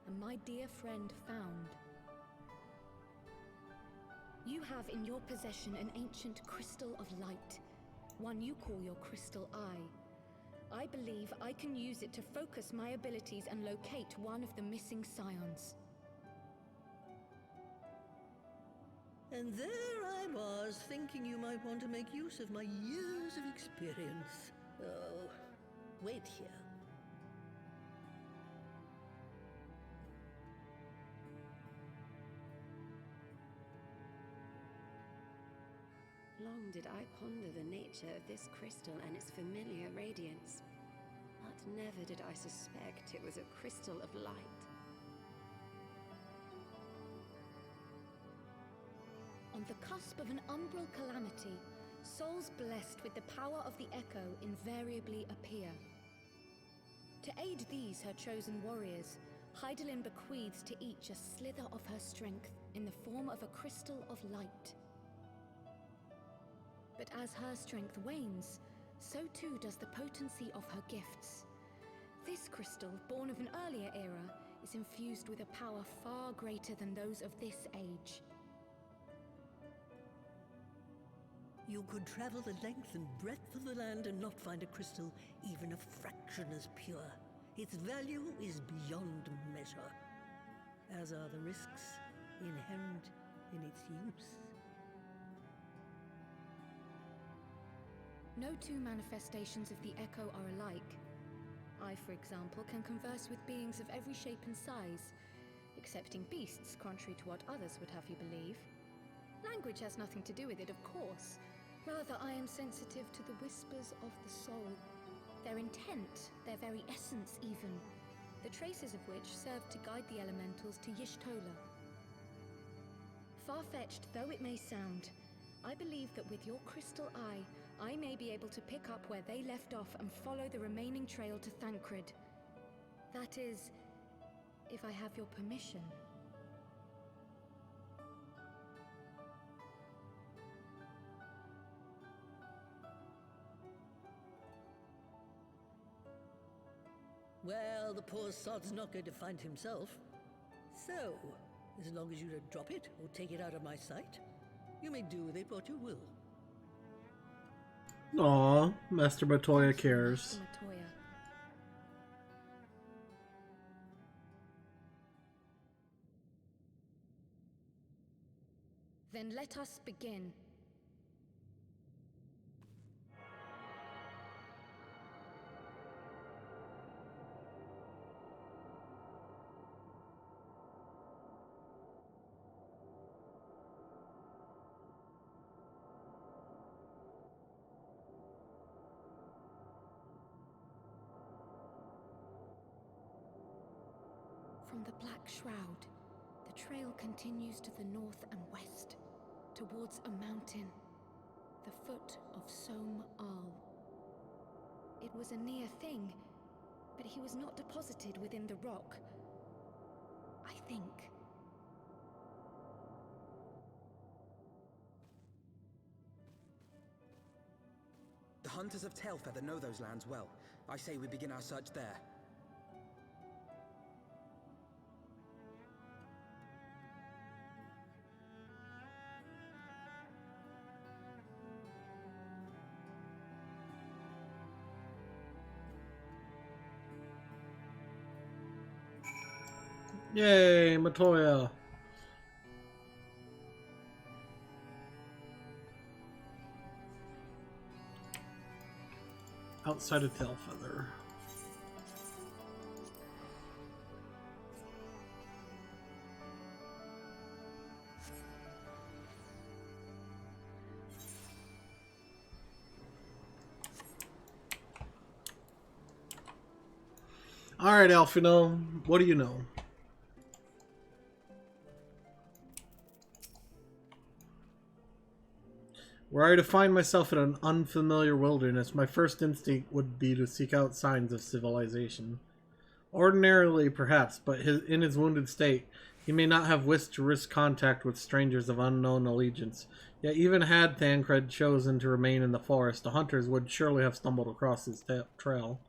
and my dear friend found. You have in your possession an ancient crystal of light, one you call your crystal eye. I believe I can use it to focus my abilities and locate one of the missing scions. And there I was, thinking you might want to make use of my years of experience. Oh, wait here. Long did I ponder the nature of this crystal and its familiar radiance, but never did I suspect it was a crystal of light. On the cusp of an umbral calamity, souls blessed with the power of the Echo invariably appear. To aid these, her chosen warriors, Hydaelyn bequeaths to each a slither of her strength in the form of a crystal of light. But as her strength wanes, so too does the potency of her gifts. This crystal, born of an earlier era, is infused with a power far greater than those of this age. You could travel the length and breadth of the land and not find a crystal even a fraction as pure. Its value is beyond measure, as are the risks inherent in its use. No two manifestations of the Echo are alike. I, for example, can converse with beings of every shape and size, excepting beasts, contrary to what others would have you believe. Language has nothing to do with it, of course. Rather, I am sensitive to the whispers of the soul, their intent, their very essence even, the traces of which serve to guide the elementals to Y'shtola. Far-fetched though it may sound, I believe that with your crystal eye, I may be able to pick up where they left off and follow the remaining trail to Thancred. That is, if I have your permission. Well, the poor sod's not going to find himself. So, as long as you don't drop it or take it out of my sight, you may do with it what you will. Aw, Master Matoya cares. Matoya. Then let us begin. From the Black Shroud, the trail continues to the north and west, towards a mountain, the foot of Som Al. It was a near thing, but he was not deposited within the rock. I think. The hunters of Tailfeather know those lands well. I say we begin our search there. Yay, Matoya. Outside of Tailfeather. Alright, Alphino, what do you know? Were I to find myself in an unfamiliar wilderness, my first instinct would be to seek out signs of civilization. Ordinarily, perhaps, but in his wounded state, he may not have wished to risk contact with strangers of unknown allegiance. Yet even had Thancred chosen to remain in the forest, the hunters would surely have stumbled across his trail.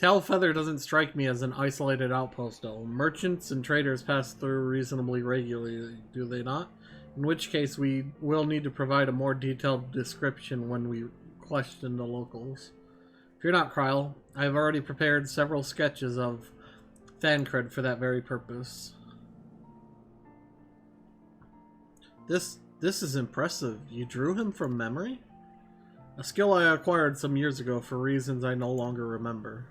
Tailfeather doesn't strike me as an isolated outpost, though. Merchants and traders pass through reasonably regularly, do they not? In which case, we will need to provide a more detailed description when we question the locals. Fear not, Kryle. I have already prepared several sketches of Thancred for that very purpose. This is impressive. You drew him from memory? A skill I acquired some years ago for reasons I no longer remember.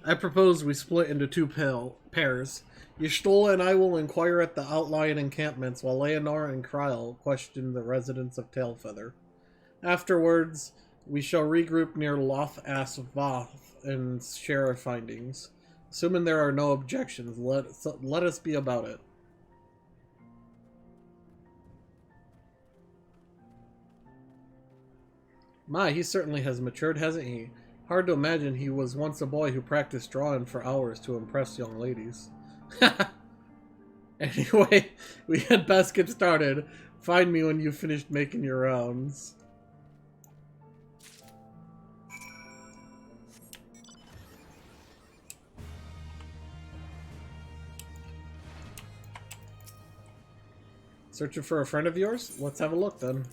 I propose we split into two pairs. Y'shtola and I will inquire at the outlying encampments, while Leonora and Kryle question the residents of Tailfeather. Afterwards, we shall regroup near Loth As Voth and share our findings. Assuming there are no objections, let us be about it. My, he certainly has matured, hasn't he? Hard to imagine he was once a boy who practiced drawing for hours to impress young ladies. Anyway, we had best get started. Find me when you've finished making your rounds. Searching for a friend of yours? Let's have a look then.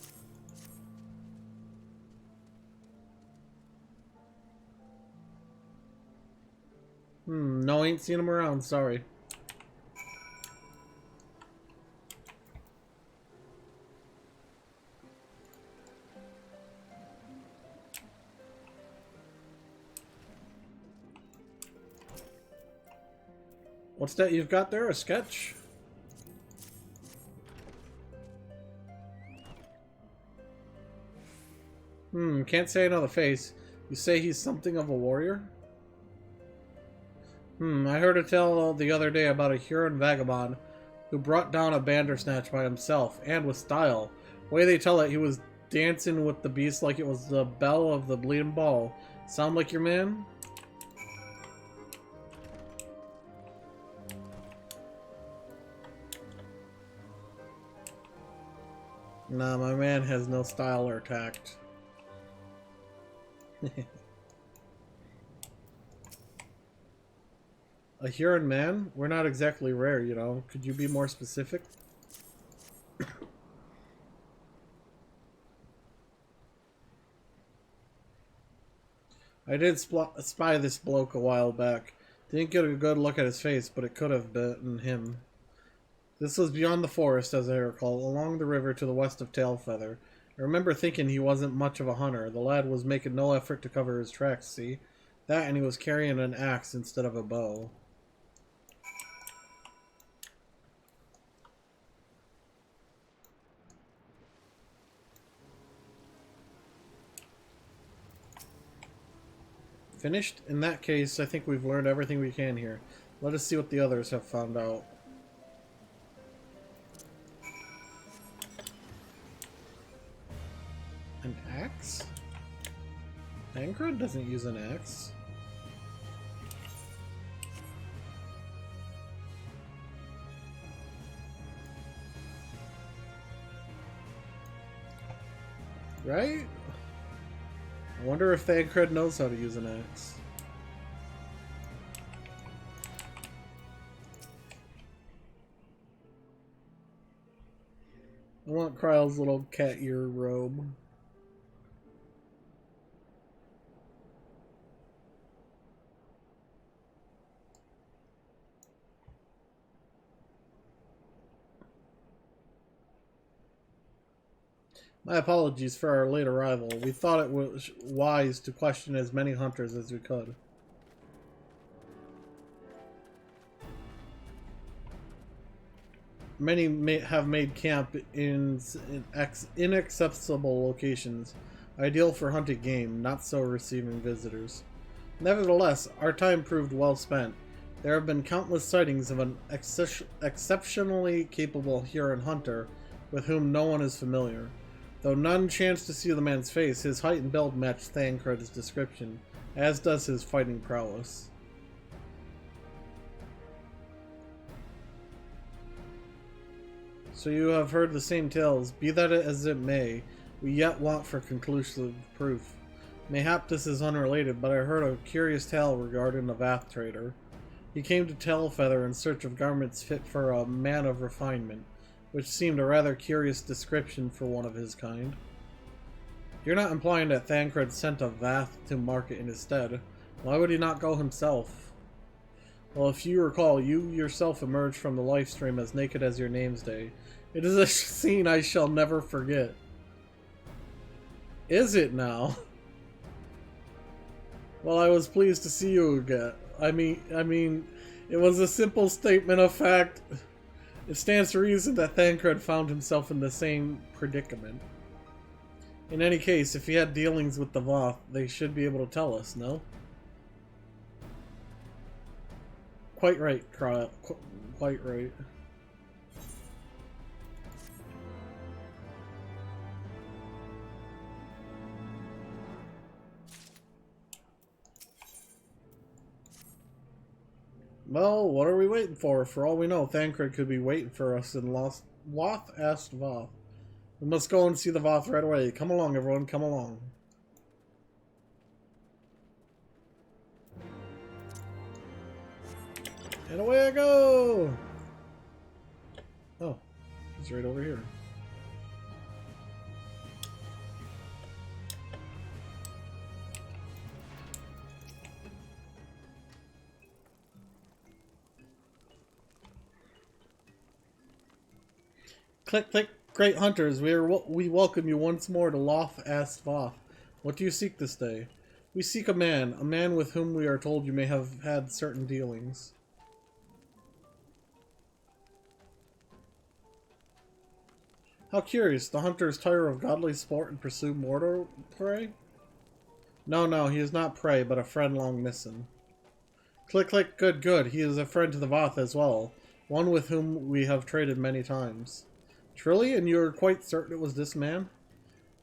No, ain't seen him around, sorry. What's that you've got there? A sketch? Can't say I know the face. You say he's something of a warrior? I heard a tale the other day about a Huron vagabond who brought down a bandersnatch by himself, and with style. The way they tell it, he was dancing with the beast like it was the bell of the bleeding ball. Sound like your man? Nah, my man has no style or tact. A Huron man? We're not exactly rare, you know. Could you be more specific? I did spy this bloke a while back. Didn't get a good look at his face, but it could have been him. This was beyond the forest, as I recall, along the river to the west of Tailfeather. I remember thinking he wasn't much of a hunter. The lad was making no effort to cover his tracks, see? That, and he was carrying an axe instead of a bow. Finished? In that case, I think we've learned everything we can here. Let us see what the others have found out. An axe? Tancred doesn't use an axe. Right? I wonder if Tancred knows how to use an axe. I want Kryle's little cat ear robe. My apologies for our late arrival. We thought it was wise to question as many hunters as we could. Many have made camp in inaccessible locations, ideal for hunting game, not so receiving visitors. Nevertheless, our time proved well spent. There have been countless sightings of an exceptionally capable Huron hunter with whom no one is familiar. Though none chanced to see the man's face, his height and build matched Thancred's description, as does his fighting prowess. So you have heard the same tales. Be that as it may, we yet want for conclusive proof. Mayhap this is unrelated, but I heard a curious tale regarding a Vath trader. He came to Tailfeather in search of garments fit for a man of refinement, which seemed a rather curious description for one of his kind. You're not implying that Thancred sent a Vath to market in his stead. Why would he not go himself? Well, if you recall, you yourself emerged from the live stream as naked as your name's day. It is a scene I shall never forget. Is it now? Well, I was pleased to see you again. I mean, it was a simple statement of fact. It stands to reason that Thancred found himself in the same predicament. In any case, if he had dealings with the Voth, they should be able to tell us, no? Quite right, Kryle. Quite right. Well, what are we waiting for? For all we know, Thancred could be waiting for us in Loth Ast Voth. We must go and see the Voth right away. Come along, everyone, come along. And away I go! Oh, he's right over here. Click, click, great hunters, we welcome you once more to Loth Asvoth. What do you seek this day? We seek a man with whom we are told you may have had certain dealings. How curious, the hunters tire of godly sport and pursue mortal prey? No, he is not prey, but a friend long missing. Click, click, good, good, he is a friend to the Voth as well, one with whom we have traded many times. Truly, and you are quite certain it was this man?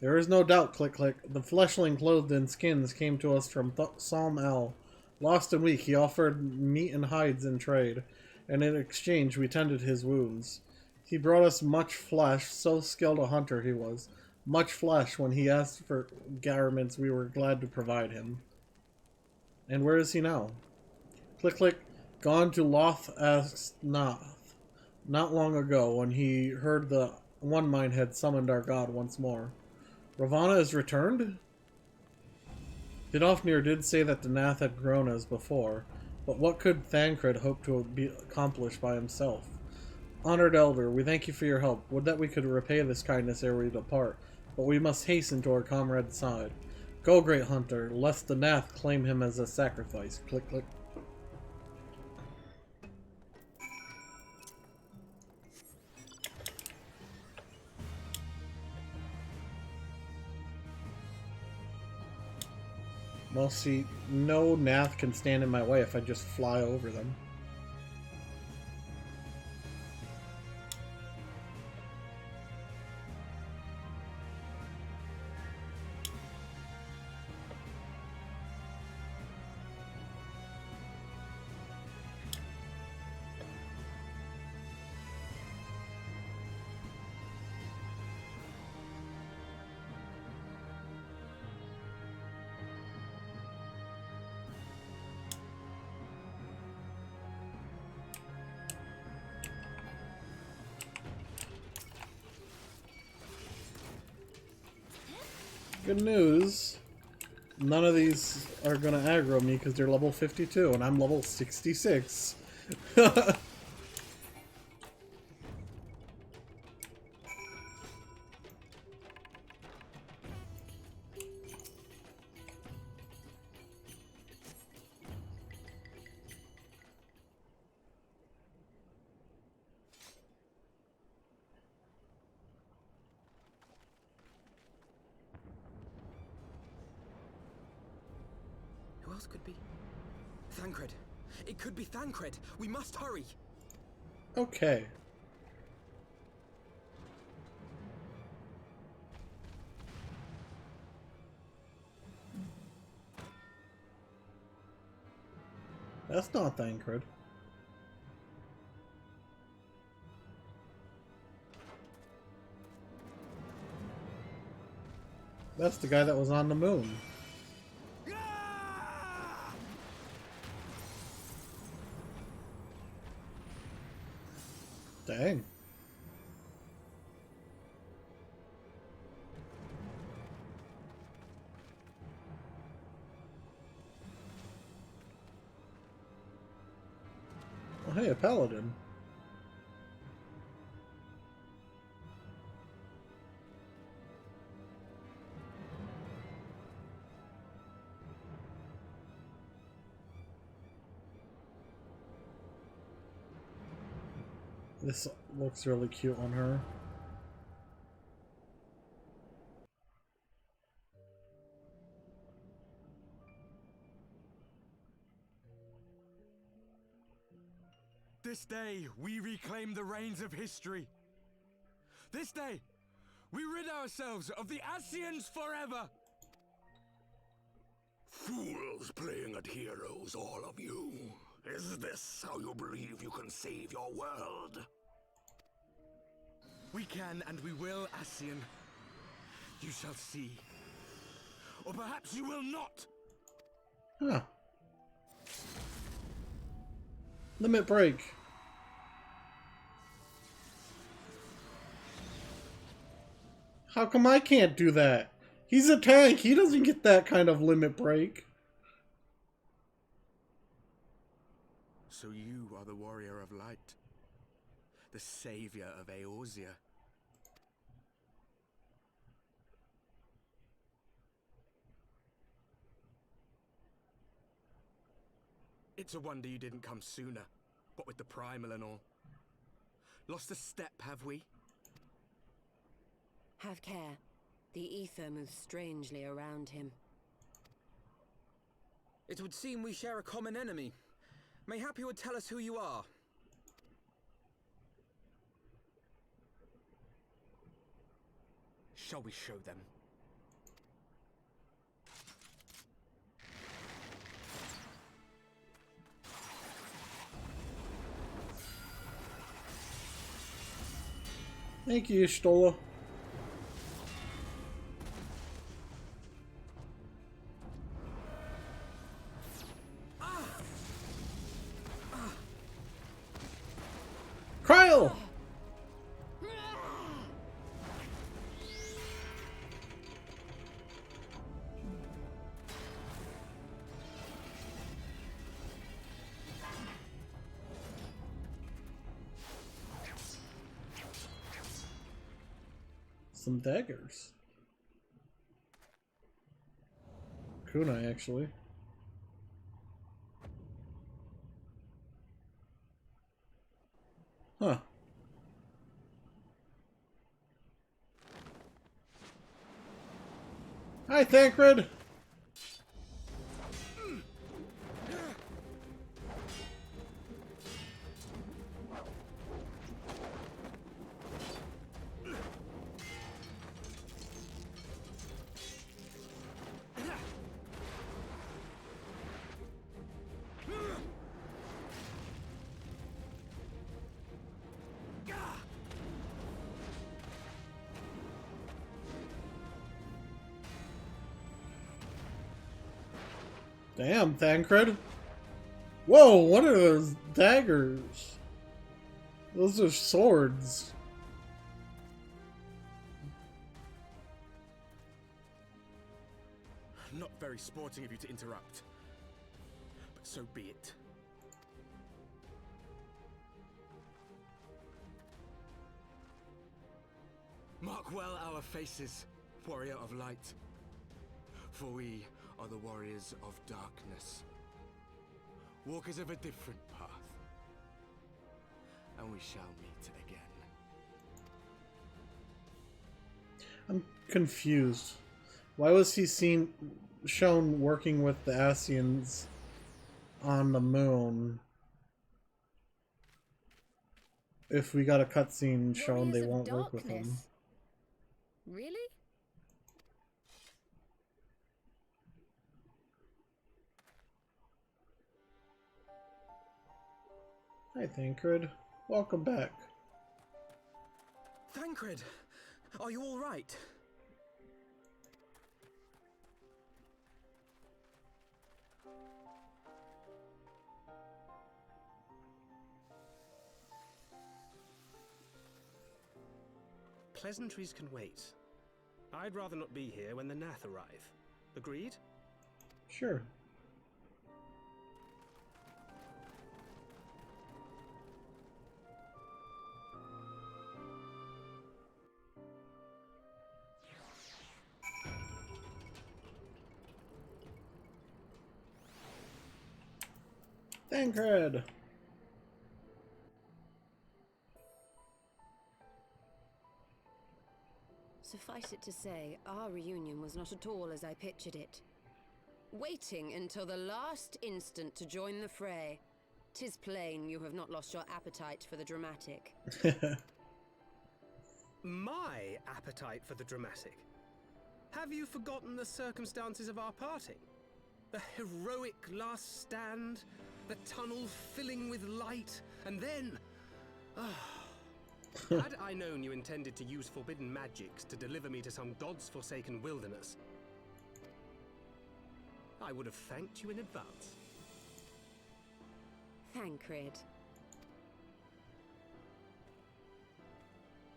There is no doubt, click, click. The fleshling clothed in skins came to us from Psalm El. Lost and weak, he offered meat and hides in trade, and in exchange we tended his wounds. He brought us much flesh, so skilled a hunter he was. Much flesh, when he asked for garments we were glad to provide him. And where is he now? Click, click, gone to Loth Asnoth. Not long ago, when he heard the One Mind had summoned our god once more. Ravana is returned? Didofnir did say that the Nath had grown as before, but what could Thancred hope to be accomplished by himself? Honored Elder, we thank you for your help. Would that we could repay this kindness ere we depart, but we must hasten to our comrade's side. Go, great hunter, lest the Nath claim him as a sacrifice. Click, click. Well, see, no Nath can stand in my way if I just fly over them. Good news, none of these are gonna aggro me because they're level 52 and I'm level 66. Who else could be? Thancred. It could be Thancred. We must hurry. Okay. That's not Thancred. That's the guy that was on the moon. Dang. Oh, hey, a paladin. This looks really cute on her. This day, we reclaim the reins of history. This day, we rid ourselves of the Ascians forever. Fools playing at heroes, all of you. Is this how you believe you can save your world? We can and we will, Ascian. You shall see. Or perhaps you will not. Huh. Limit break. How come I can't do that? He's a tank. He doesn't get that kind of limit break. So you are the warrior of light. The savior of Eorzea. It's a wonder you didn't come sooner, what with the primal and all. Lost a step, have we? Have care. The ether moves strangely around him. It would seem we share a common enemy. Mayhap you would tell us who you are. Shall we show them? Thank you, Stola. Cryle! Some daggers. Kunai, actually. Huh. Hi, Thancred! Damn, Thancred. Whoa, what are those daggers? Those are swords. Not very sporting of you to interrupt, but so be it. Mark well our faces, warrior of light, for we are the warriors of darkness, walkers of a different path, and we shall meet again. I'm confused. Why was he shown working with the Ascians on the moon? If we got a cutscene showing they won't work with him. Really? Hi, Thancred. Welcome back. Thancred, are you all right? Pleasantries can wait. I'd rather not be here when the Nath arrive. Agreed? Sure. Thancred! Suffice it to say, our reunion was not at all as I pictured it. Waiting until the last instant to join the fray. 'Tis plain you have not lost your appetite for the dramatic. My appetite for the dramatic? Have you forgotten the circumstances of our parting? The heroic last stand, the tunnel filling with light, and then... Had I known you intended to use forbidden magics to deliver me to some god's forsaken wilderness, I would have thanked you in advance. Thancred.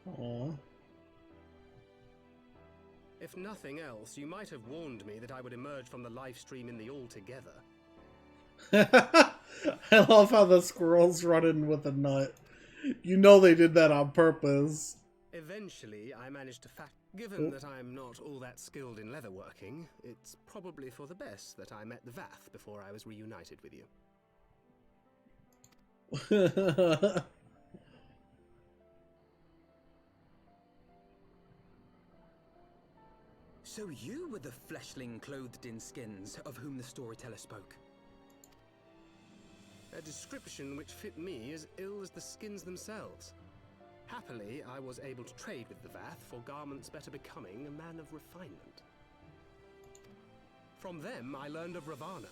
Aww. If nothing else, you might have warned me that I would emerge from the live stream in the all-together. I love how the squirrels run in with a nut. You know they did that on purpose. Eventually, I managed to Given that I'm not all that skilled in leatherworking, it's probably for the best that I met the Vath before I was reunited with you. So you were the fleshling clothed in skins of whom the storyteller spoke. A description which fit me as ill as the skins themselves. Happily, I was able to trade with the Vath for garments better becoming a man of refinement. From them I learned of Ravana,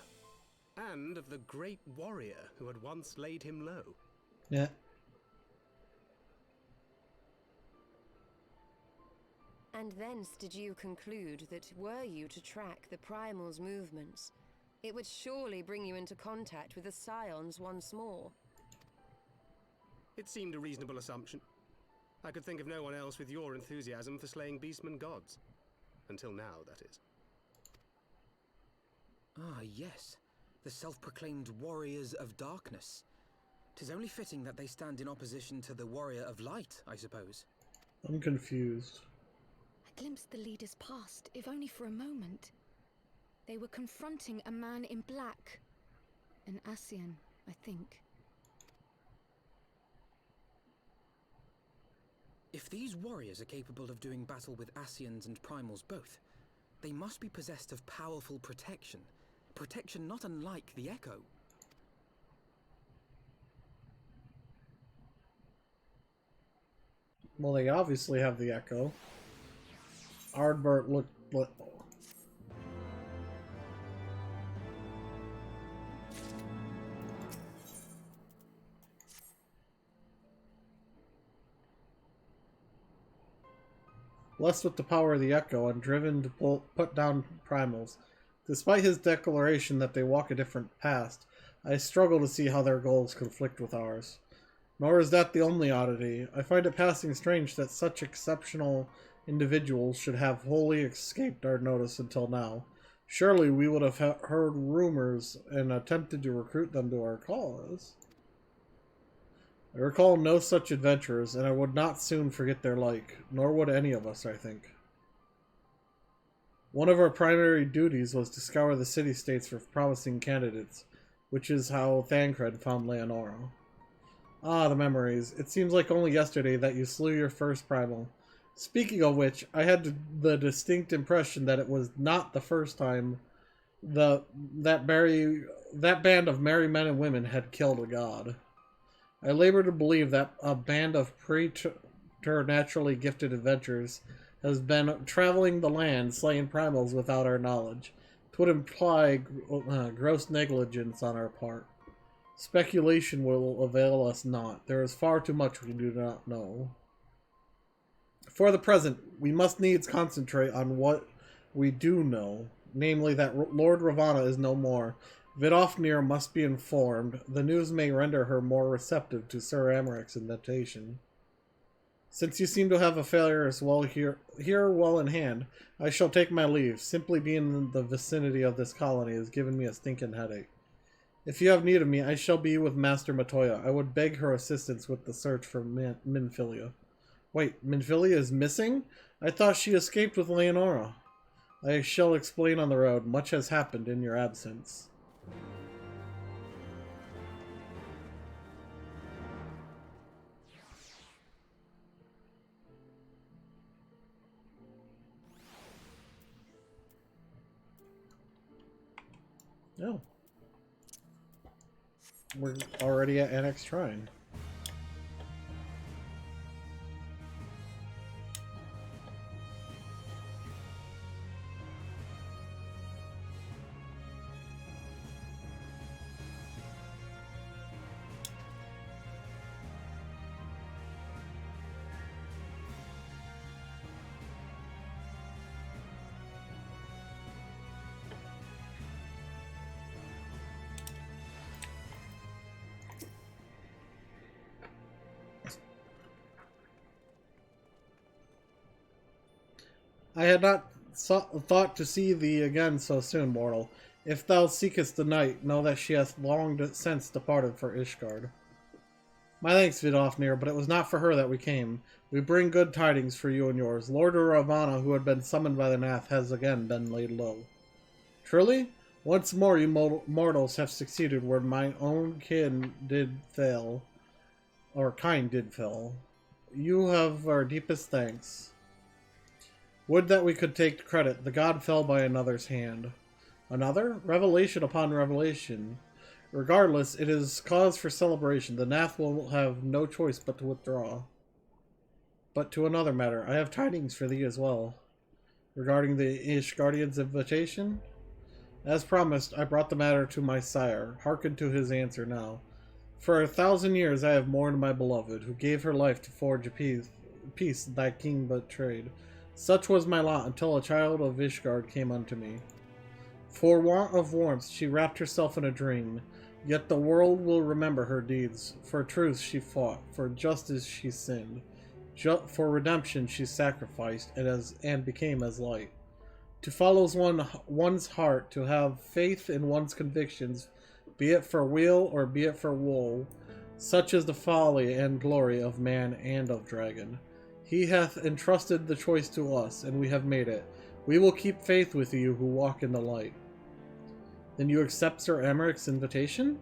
and of the great warrior who had once laid him low. Yeah. And thence did you conclude that were you to track the Primal's movements, it would surely bring you into contact with the Scions once more? It seemed a reasonable assumption. I could think of no one else with your enthusiasm for slaying beastmen gods. Until now, that is. Ah, yes. The self-proclaimed Warriors of Darkness. 'Tis only fitting that they stand in opposition to the Warrior of Light, I suppose. I'm confused. I glimpsed the leaders past, if only for a moment. They were confronting a man in black. An Ascian, I think. If these warriors are capable of doing battle with Ascians and Primals both, they must be possessed of powerful protection. Protection not unlike the Echo. Well, they obviously have the Echo. Ardbert looked... Blessed with the power of the Echo and driven to put down Primals. Despite his declaration that they walk a different path, I struggle to see how their goals conflict with ours. Nor is that the only oddity. I find it passing strange that such exceptional individuals should have wholly escaped our notice until now. Surely we would have heard rumors and attempted to recruit them to our cause. I recall no such adventurers, and I would not soon forget their like, nor would any of us, I think. One of our primary duties was to scour the city-states for promising candidates, which is how Thancred found Leonora. Ah, the memories. It seems like only yesterday that you slew your first primal. Speaking of which, I had the distinct impression that it was not the first time that band of merry men and women had killed a god. I labor to believe that a band of preternaturally gifted adventurers has been traveling the land, slaying primals without our knowledge. 'Twould imply gross negligence on our part. Speculation will avail us not. There is far too much we do not know. For the present, we must needs concentrate on what we do know, namely that Lord Ravana is no more. Vidofnir must be informed. The news may render her more receptive to Sir Amaric's invitation. Since you seem to have a failure as well here well in hand, I shall take my leave. Simply being in the vicinity of this colony has given me a stinking headache. If you have need of me, I shall be with Master Matoya. I would beg her assistance with the search for Minfilia. Wait, Minfilia is missing? I thought she escaped with Leonora. I shall explain on the road. Much has happened in your absence. No. We're already at Annex Shrine. I had not thought to see thee again so soon, mortal. If thou seekest the night, know that she hath long since departed for Ishgard. My thanks, Vidofnir, but it was not for her that we came. We bring good tidings for you and yours. Lord Ravana, who had been summoned by the Nath, has again been laid low. Truly? Once more you mortals have succeeded where my own kin did fail. Or kind did fail. You have our deepest thanks. Would that we could take credit. The god fell by another's hand. Another? Revelation upon revelation. Regardless, it is cause for celebration. The Nath will have no choice but to withdraw. But to another matter, I have tidings for thee as well. Regarding the Ishgardian's invitation? As promised, I brought the matter to my sire. Hearken to his answer now. For 1,000 years I have mourned my beloved, who gave her life to forge a peace thy king betrayed. Such was my lot until a child of Ishgard came unto me. For want of warmth she wrapped herself in a dream, yet the world will remember her deeds. For truth she fought, for justice she sinned, for redemption she sacrificed, and became as light. To follow one's heart, to have faith in one's convictions, be it for weal or be it for woe, such is the folly and glory of man and of dragon. He hath entrusted the choice to us, and we have made it. We will keep faith with you who walk in the light. Then you accept Sir Emeric's invitation?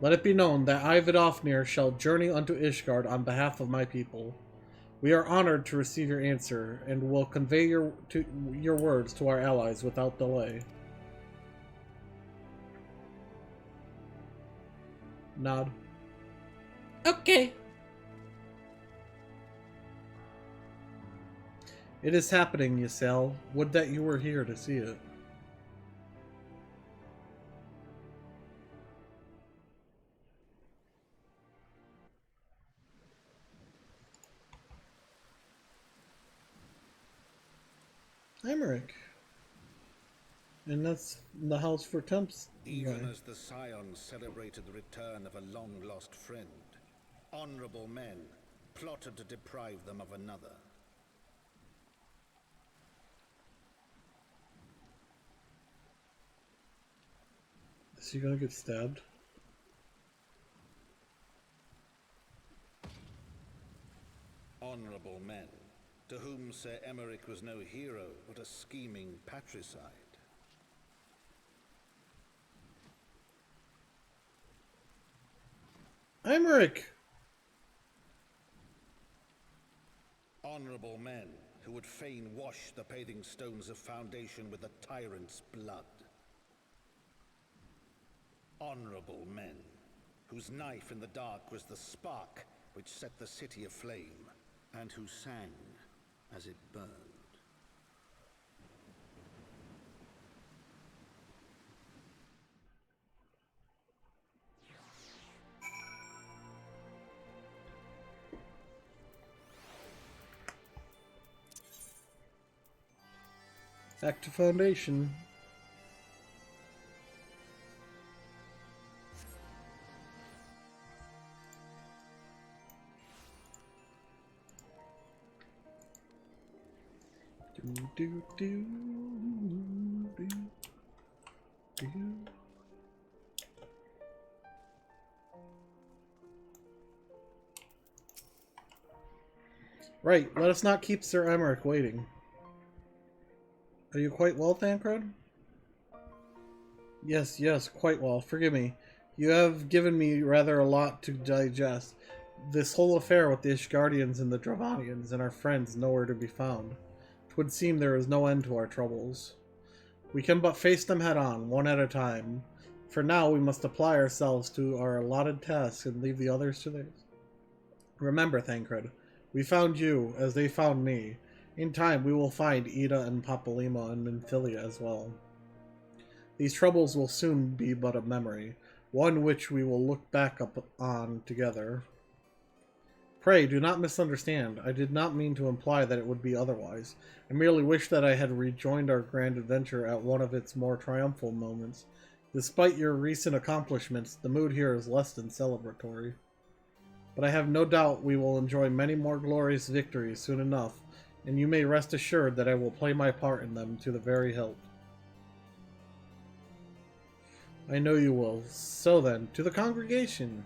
Let it be known that I, Vidofnir, shall journey unto Ishgard on behalf of my people. We are honored to receive your answer, and will convey your words to our allies without delay. Nod. Okay. It is happening, Ysel. Would that you were here to see it. Emmerich. And that's the house for Temps. Even as the Scions celebrated the return of a long-lost friend, honorable men plotted to deprive them of another. Is he gonna get stabbed? Honorable men, to whom Sir Emeric was no hero, but a scheming patricide. Emeric! Honorable men, who would fain wash the paving stones of foundation with the tyrant's blood. Honorable men, whose knife in the dark was the spark which set the city aflame, and who sang as it burned. Back to Foundation. Right, let us not keep Sir Emeric waiting. Are you quite well, Thancred? Yes, yes, quite well. Forgive me. You have given me rather a lot to digest. This whole affair with the Ishgardians and the Dravanians and our friends nowhere to be found. 'Twould seem there is no end to our troubles. We can but face them head on, one at a time. For now, we must apply ourselves to our allotted tasks and leave the others to theirs. Remember, Thancred, we found you, as they found me. In time, we will find Ida and Papalima and Nymphilia as well. These troubles will soon be but a memory, one which we will look back on together. Pray, do not misunderstand. I did not mean to imply that it would be otherwise. I merely wish that I had rejoined our grand adventure at one of its more triumphal moments. Despite your recent accomplishments, the mood here is less than celebratory. But I have no doubt we will enjoy many more glorious victories soon enough, and you may rest assured that I will play my part in them to the very hilt. I know you will. So then, to the congregation!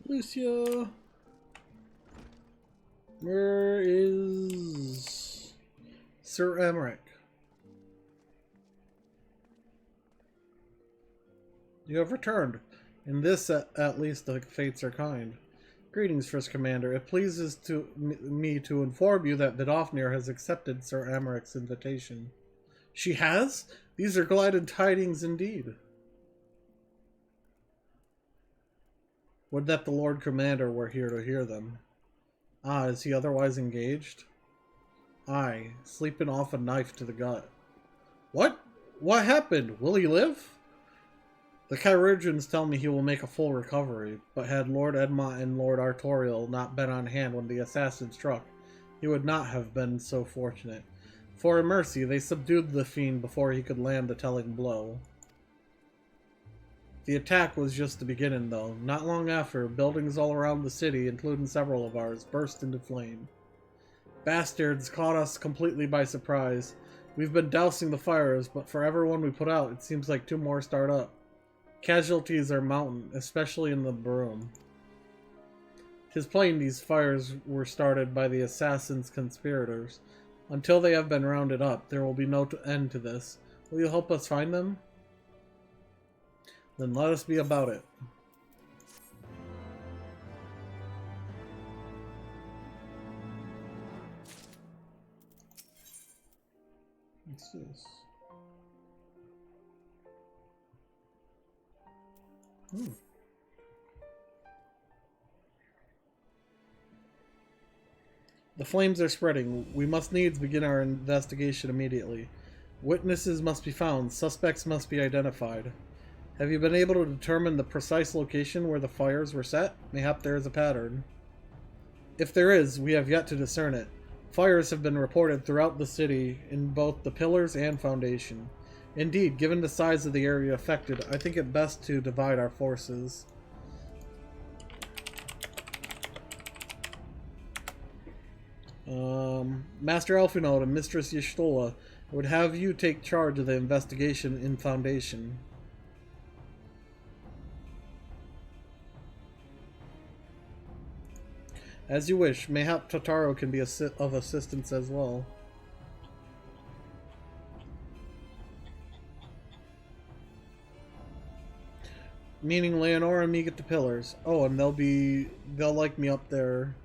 Lucia. Where is Sir Emmerich? You have returned. In this, at least, the fates are kind. Greetings, First Commander. It pleases me to inform you that Vidofnir has accepted Sir Emmerich's invitation. She has? These are glad tidings indeed. Would that the Lord Commander were here to hear them. Ah, is he otherwise engaged? Aye, sleeping off a knife to the gut. What? What happened? Will he live? The chirurgeons tell me he will make a full recovery, but had Lord Edmont and Lord Artorial not been on hand when the assassin struck, he would not have been so fortunate. For in mercy, they subdued the fiend before he could land the telling blow. The attack was just the beginning, though. Not long after, buildings all around the city, including several of ours, burst into flame. Bastards caught us completely by surprise. We've been dousing the fires, but for every one we put out, it seems like 2 more start up. Casualties are mounting, especially in the Broom. 'Tis plain these fires were started by the assassin's conspirators. Until they have been rounded up, there will be no end to this. Will you help us find them? Then let us be about it. What's this? The flames are spreading. We must needs begin our investigation immediately. Witnesses must be found. Suspects must be identified. Have you been able to determine the precise location where the fires were set? Mayhap there is a pattern. If there is, we have yet to discern it. Fires have been reported throughout the city in both the pillars and foundation. Indeed, given the size of the area affected, I think it best to divide our forces. Master Elfinode and Mistress Y'shtola, I would have you take charge of the investigation in Foundation. As you wish. Mayhap Totaro can be of assistance as well. Meaning Leonora and me get the pillars. Oh, and they'll like me up there.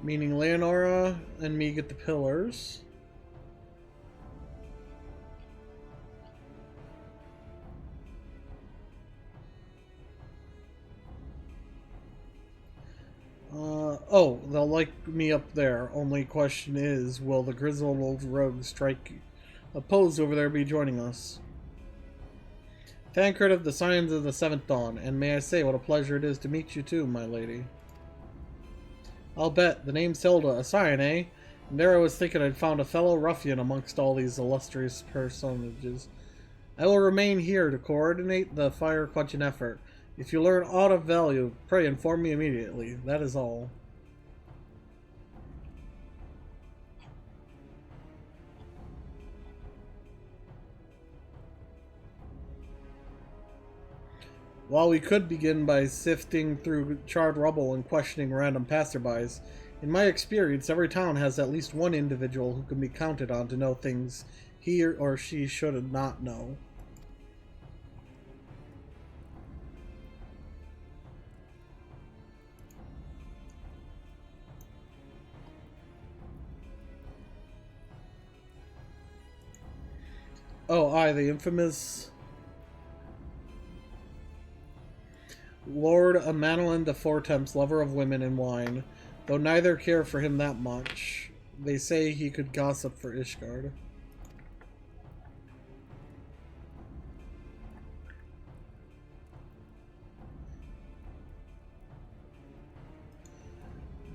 Meaning Leonora and me get the pillars. Oh, they'll like me up there. Only question is, will the grizzled old rogue oppose over there be joining us? Tancred of the Signs of the Seventh Dawn, and may I say what a pleasure it is to meet you too, my lady. I'll bet. The name's Hilda. A Scion, eh? And there I was thinking I'd found a fellow ruffian amongst all these illustrious personages. I will remain here to coordinate the fire-quenching effort. If you learn aught of value, pray inform me immediately. That is all. While we could begin by sifting through charred rubble and questioning random passerbys, in my experience, every town has at least one individual who can be counted on to know things he or she should not know. Oh, aye, the infamous Lord Amanelin de Fortemps, lover of women and wine, though neither care for him that much. They say he could gossip for Ishgard.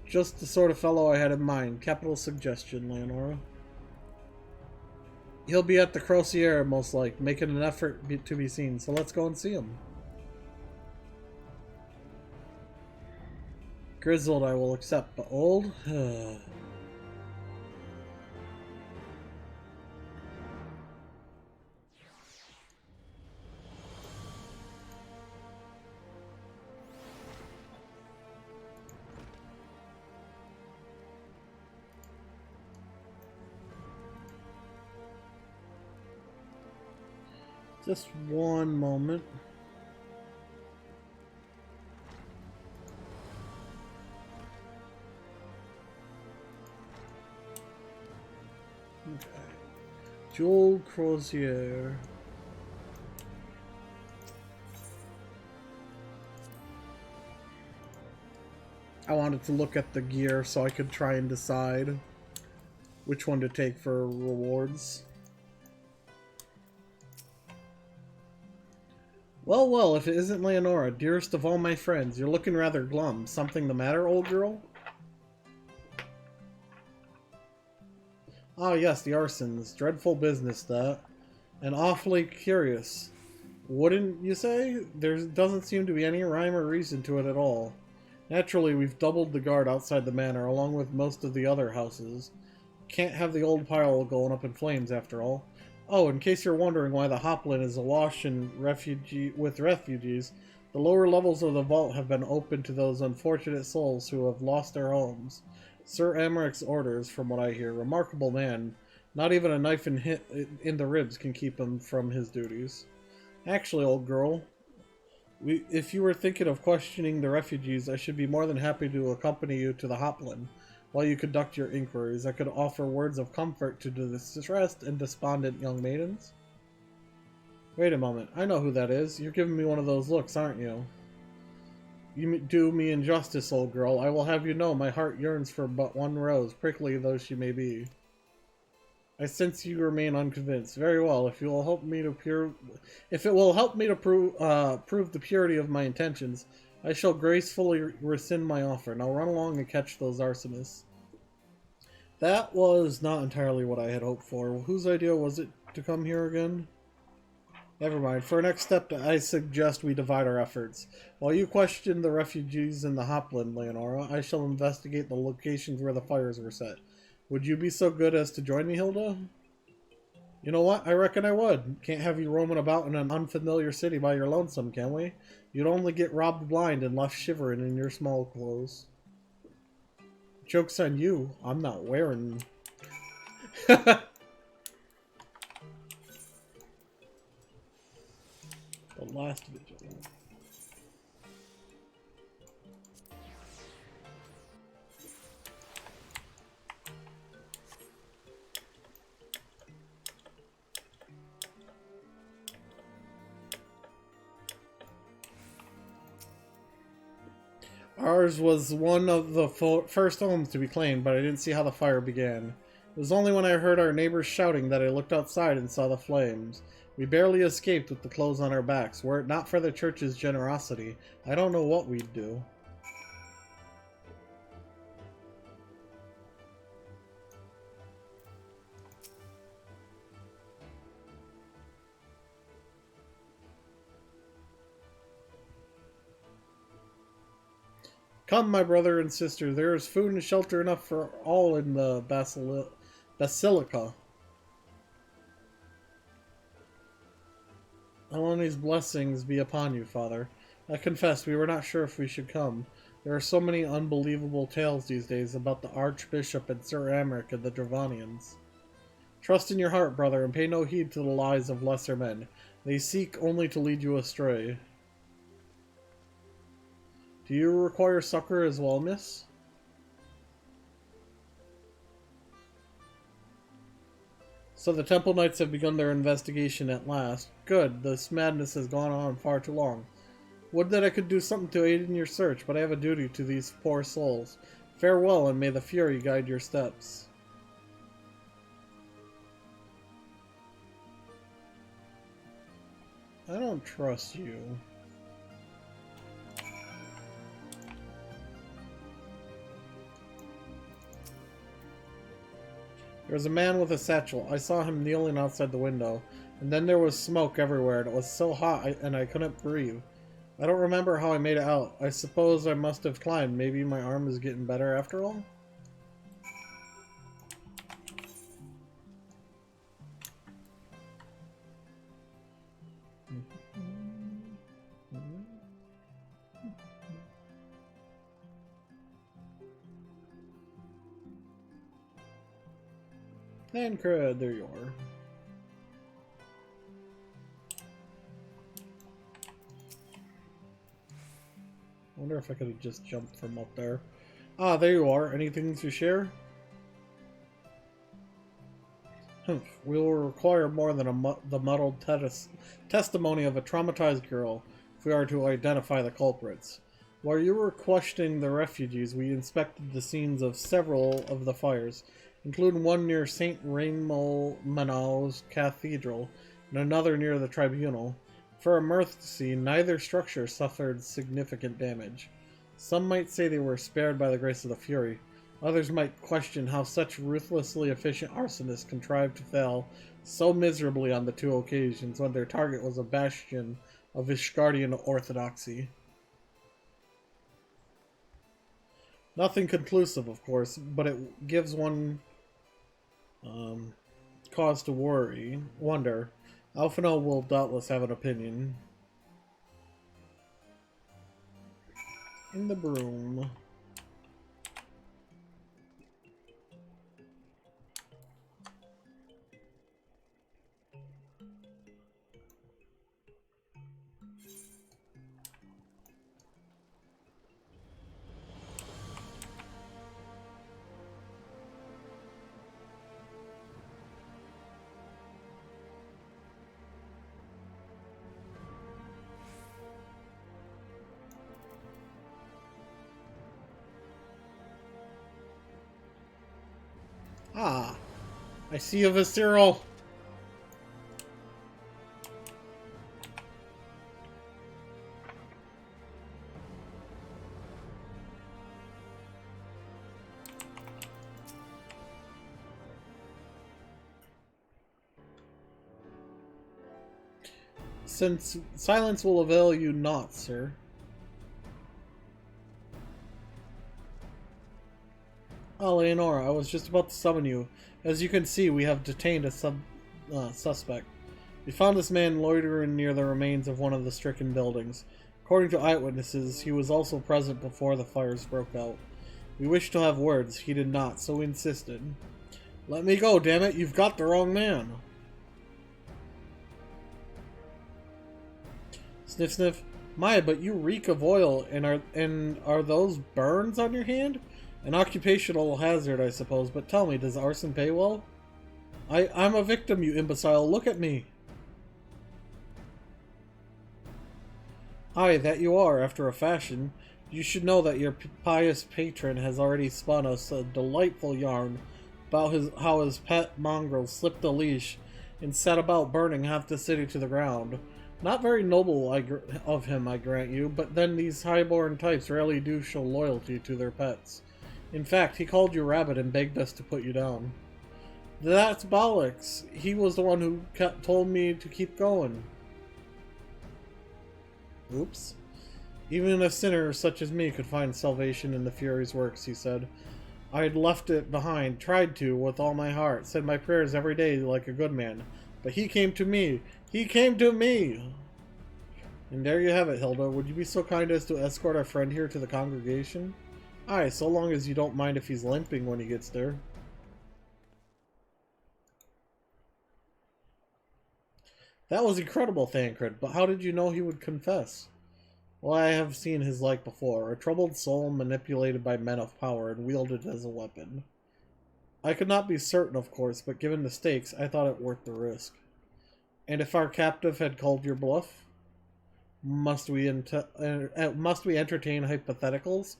Just the sort of fellow I had in mind. Capital suggestion, Leonora. He'll be at the Crosier, most like, making an effort to be seen, so let's go and see him. Grizzled I will accept, but old? Just one moment. Okay. Jewel Crozier. I wanted to look at the gear so I could try and decide which one to take for rewards. Well, well, if it isn't Leonora, dearest of all my friends, you're looking rather glum. Something the matter, old girl? Ah, yes, the arsons. Dreadful business, that. And awfully curious. Wouldn't you say? There doesn't seem to be any rhyme or reason to it at all. Naturally, we've doubled the guard outside the manor, along with most of the other houses. Can't have the old pile going up in flames, after all. Oh, in case you're wondering why the Hoplin is awash in refugees, the lower levels of the vault have been opened to those unfortunate souls who have lost their homes. Sir Amric's orders, from what I hear, remarkable man. Not even a knife in the ribs can keep him from his duties. Actually, old girl, if you were thinking of questioning the refugees, I should be more than happy to accompany you to the Hoplin. While you conduct your inquiries, I could offer words of comfort to the distressed and despondent young maidens. Wait a moment, I know who that is. You're giving me one of those looks, aren't you? You do me injustice, old girl. I will have you know my heart yearns for but one rose, prickly though she may be. I sense you remain unconvinced. Very well, if it will help me to prove the purity of my intentions, I shall gracefully rescind my offer. Now run along and catch those arsonists. That was not entirely what I had hoped for. Whose idea was it to come here again? Never mind. For our next step, I suggest we divide our efforts. While you question the refugees in the Hoplin, Leonora, I shall investigate the locations where the fires were set. Would you be so good as to join me, Hilda? You know what? I reckon I would. Can't have you roaming about in an unfamiliar city by your lonesome, can we? You'd only get robbed blind and left shivering in your small clothes. Joke's on you. I'm not wearing... The last vigil. Ours was one of the first homes to be claimed, but I didn't see how the fire began. It was only when I heard our neighbors shouting that I looked outside and saw the flames. We barely escaped with the clothes on our backs. Were it not for the church's generosity, I don't know what we'd do. Come, my brother and sister, there is food and shelter enough for all in the basilica. Eleni's blessings be upon you, Father. I confess we were not sure if we should come. There are so many unbelievable tales these days about the Archbishop and Sir Amric and the Dravanians. Trust in your heart, brother, and pay no heed to the lies of lesser men. They seek only to lead you astray. Do you require succor as well, miss? So the Temple Knights have begun their investigation at last. Good, this madness has gone on far too long. Would that I could do something to aid in your search, but I have a duty to these poor souls. Farewell, and may the Fury guide your steps. I don't trust you. There was a man with a satchel. I saw him kneeling outside the window. And then there was smoke everywhere, and it was so hot and I couldn't breathe. I don't remember how I made it out. I suppose I must have climbed. Maybe my arm is getting better after all? And crud, there you are. I wonder if I could have just jumped from up there. Ah, there you are. Anything to share? Humph. We will require more than the muddled testimony of a traumatized girl if we are to identify the culprits. While you were questioning the refugees, we inspected the scenes of several of the fires, including one near St. Raymond's Cathedral and another near the Tribunal. For a mercy, neither structure suffered significant damage. Some might say they were spared by the grace of the Fury. Others might question how such ruthlessly efficient arsonists contrived to fail so miserably on the two occasions when their target was a bastion of Ishgardian orthodoxy. Nothing conclusive, of course, but it gives one cause to wonder. Alphino will doubtless have an opinion. In the broom. Ah, I see a visceral. Since silence will avail you not, sir. Oh, Leonora, I was just about to summon you. As you can see, we have detained a suspect. We found this man loitering near the remains of one of the stricken buildings. According to eyewitnesses, he was also present before the fires broke out. We wished to have words. He did not, so we insisted. Let me go, damn it! You've got the wrong man! Sniff, sniff. My, but you reek of oil, and are those burns on your hand? An occupational hazard, I suppose, but tell me, does arson pay well? I'm a victim, you imbecile. Look at me. Aye, that you are, after a fashion. You should know that your pious patron has already spun us a delightful yarn about how his pet mongrel slipped a leash and set about burning half the city to the ground. Not very noble of him, I grant you, but then these highborn types rarely do show loyalty to their pets. In fact, he called you rabbit and begged us to put you down. That's bollocks. He was the one who told me to keep going. Oops. Even a sinner such as me could find salvation in the Fury's works, he said. I had left it behind, tried to, with all my heart, said my prayers every day like a good man. But he came to me. He came to me! And there you have it, Hilda. Would you be so kind as to escort our friend here to the congregation? Aye, so long as you don't mind if he's limping when he gets there. That was incredible, Thancred, but how did you know he would confess? Well, I have seen his like before, a troubled soul manipulated by men of power and wielded as a weapon. I could not be certain, of course, but given the stakes, I thought it worth the risk. And if our captive had called your bluff? Must we entertain hypotheticals?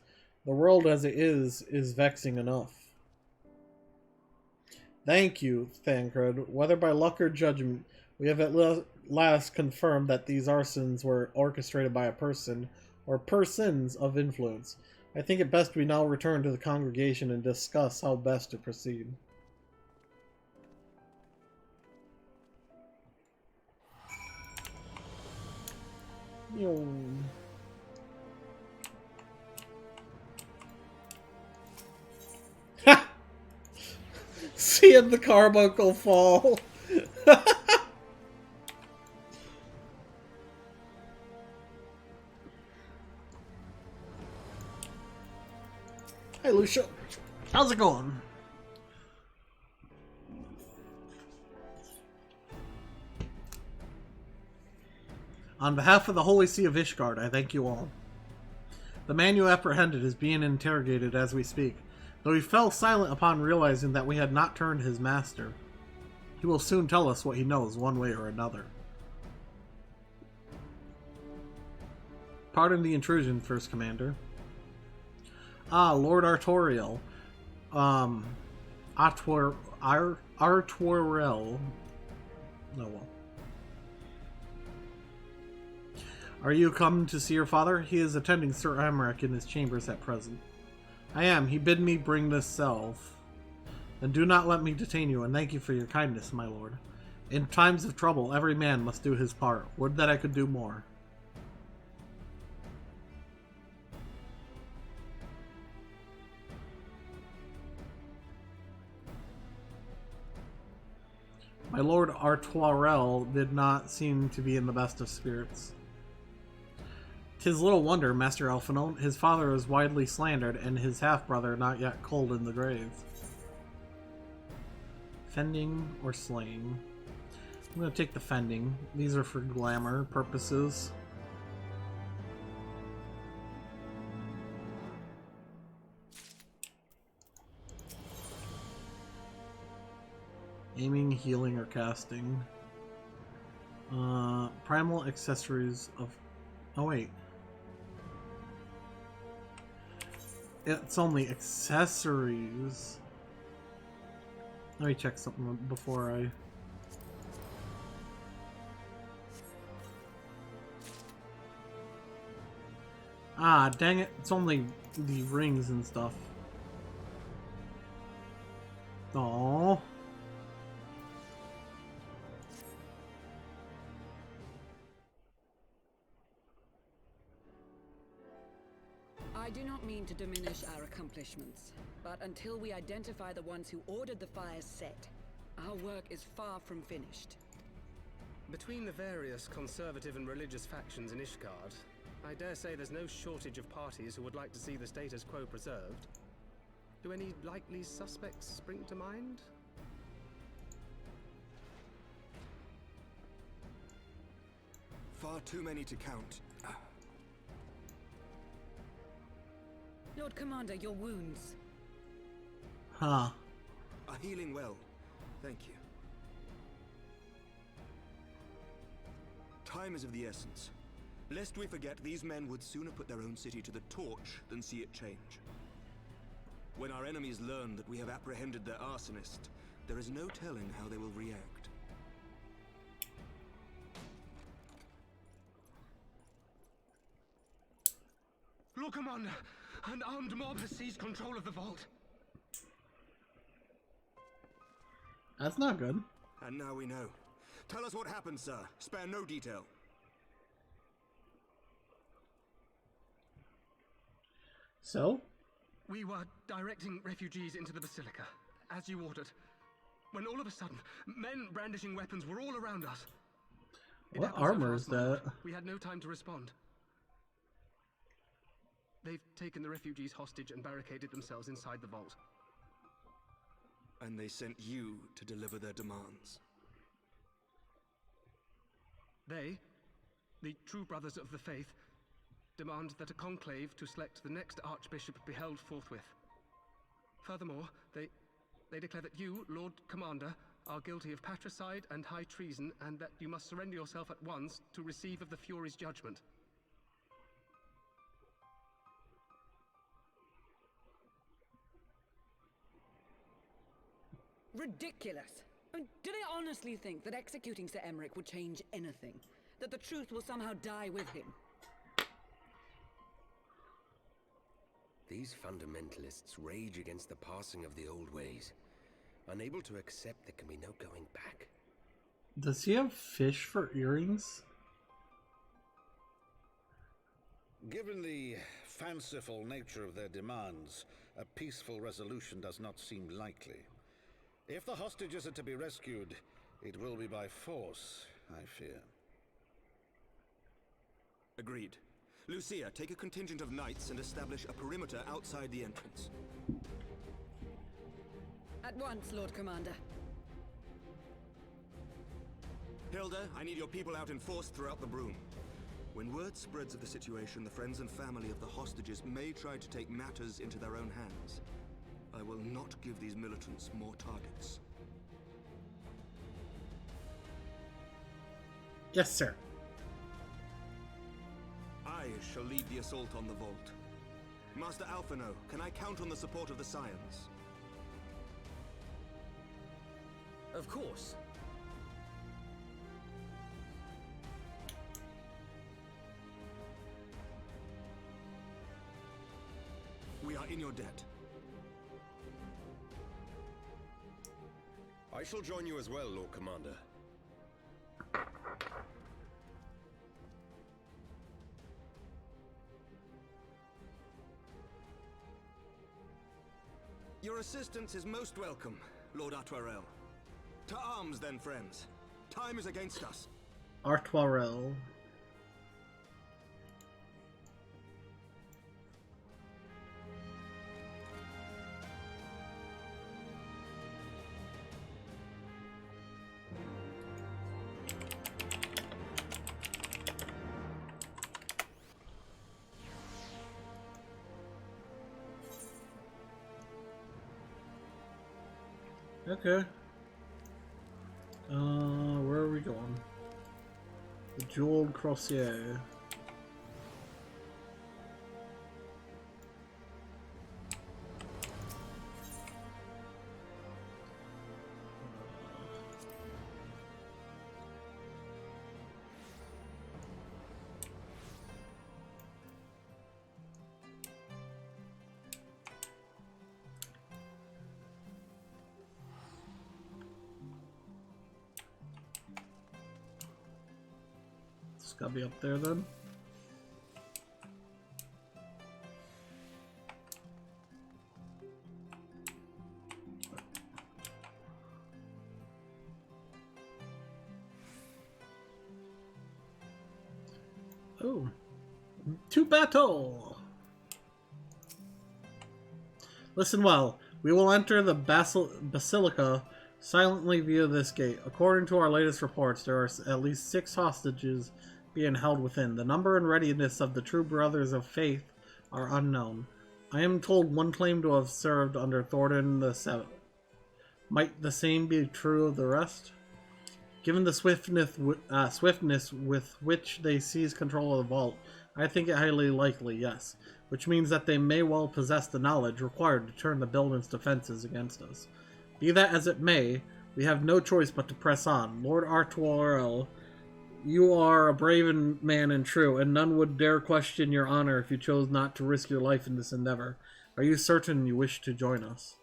The world as it is vexing enough. Thank you, Thancred. Whether by luck or judgment, we have at last confirmed that these arsons were orchestrated by a person, or persons of influence. I think it best we now return to the congregation and discuss how best to proceed. Seeing the carbuncle fall. Hey, Lucia. How's it going? On behalf of the Holy See of Ishgard, I thank you all. The man you apprehended is being interrogated as we speak, though he fell silent upon realizing that we had not turned his master. He will soon tell us what he knows, one way or another. Pardon the intrusion, First Commander. Ah, Lord Artoriel. Artoriel. Oh, well. Are you come to see your father? He is attending Sir Emmerich in his chambers at present. I am. He bid me bring this salve. Then do not let me detain you, and thank you for your kindness, my lord. In times of trouble, every man must do his part. Would that I could do more. My lord Artoirel did not seem to be in the best of spirits. 'Tis little wonder, Master Alphinaud, his father is widely slandered, and his half-brother not yet cold in the grave. Fending or slaying? I'm going to take the fending. These are for glamour purposes. Aiming, healing, or casting. Primal accessories of... Oh, wait. It's only accessories. Let me check something before I... Ah, dang it. It's only the rings and stuff. Aww. I do not mean to diminish our accomplishments, but until we identify the ones who ordered the fires set, our work is far from finished. Between the various conservative and religious factions in Ishgard, I dare say there's no shortage of parties who would like to see the status quo preserved. Do any likely suspects spring to mind? Far too many to count. Lord Commander, your wounds. Huh. Are healing well. Thank you. Time is of the essence. Lest we forget, these men would sooner put their own city to the torch than see it change. When our enemies learn that we have apprehended their arsonist, there is no telling how they will react. Lord Commander, an armed mob has seized control of the vault. That's not good. And now we know. Tell us what happened, sir. Spare no detail. So? We were directing refugees into the Basilica, as you ordered, when all of a sudden, men brandishing weapons were all around us. What armor is that? We had no time to respond. They've taken the refugees hostage and barricaded themselves inside the vault. And they sent you to deliver their demands. They, the true brothers of the faith, demand that a conclave to select the next archbishop be held forthwith. Furthermore, they declare that you, Lord Commander, are guilty of patricide and high treason, and that you must surrender yourself at once to receive of the Fury's judgment. Ridiculous! I mean, do they honestly think that executing Sir Emmerich would change anything? That the truth will somehow die with him? These fundamentalists rage against the passing of the old ways, unable to accept there can be no going back. Does he have fish for earrings? Given the fanciful nature of their demands, a peaceful resolution does not seem likely. If the hostages are to be rescued, it will be by force, I fear. Agreed. Lucia, take a contingent of knights and establish a perimeter outside the entrance. At once, Lord Commander. Hilda, I need your people out in force throughout the Broom. When word spreads of the situation, the friends and family of the hostages may try to take matters into their own hands. I will not give these militants more targets. Yes, sir. I shall lead the assault on the vault. Master Alphino, can I count on the support of the Scions? Of course. We are in your debt. I shall join you as well, Lord Commander. Your assistance is most welcome, Lord Artoirel. To arms then, friends. Time is against us. Artoirel. Okay. Where are we going? The Jeweled Crossier. It's gotta be up there then. Oh, to battle! Listen well. We will enter the Basilica silently via this gate. According to our latest reports, there are at least 6 hostages being held within. The number and readiness of the true brothers of faith are unknown. I am told one claimed to have served under Thornton the Seventh. Might the same be true of the rest? Given the swiftness with which they seize control of the vault, I think it highly likely, yes. Which means that they may well possess the knowledge required to turn the building's defenses against us. Be that as it may, we have no choice but to press on. Lord Artoirel, you are a brave man and true, and none would dare question your honor if you chose not to risk your life in this endeavor. Are you certain you wish to join us?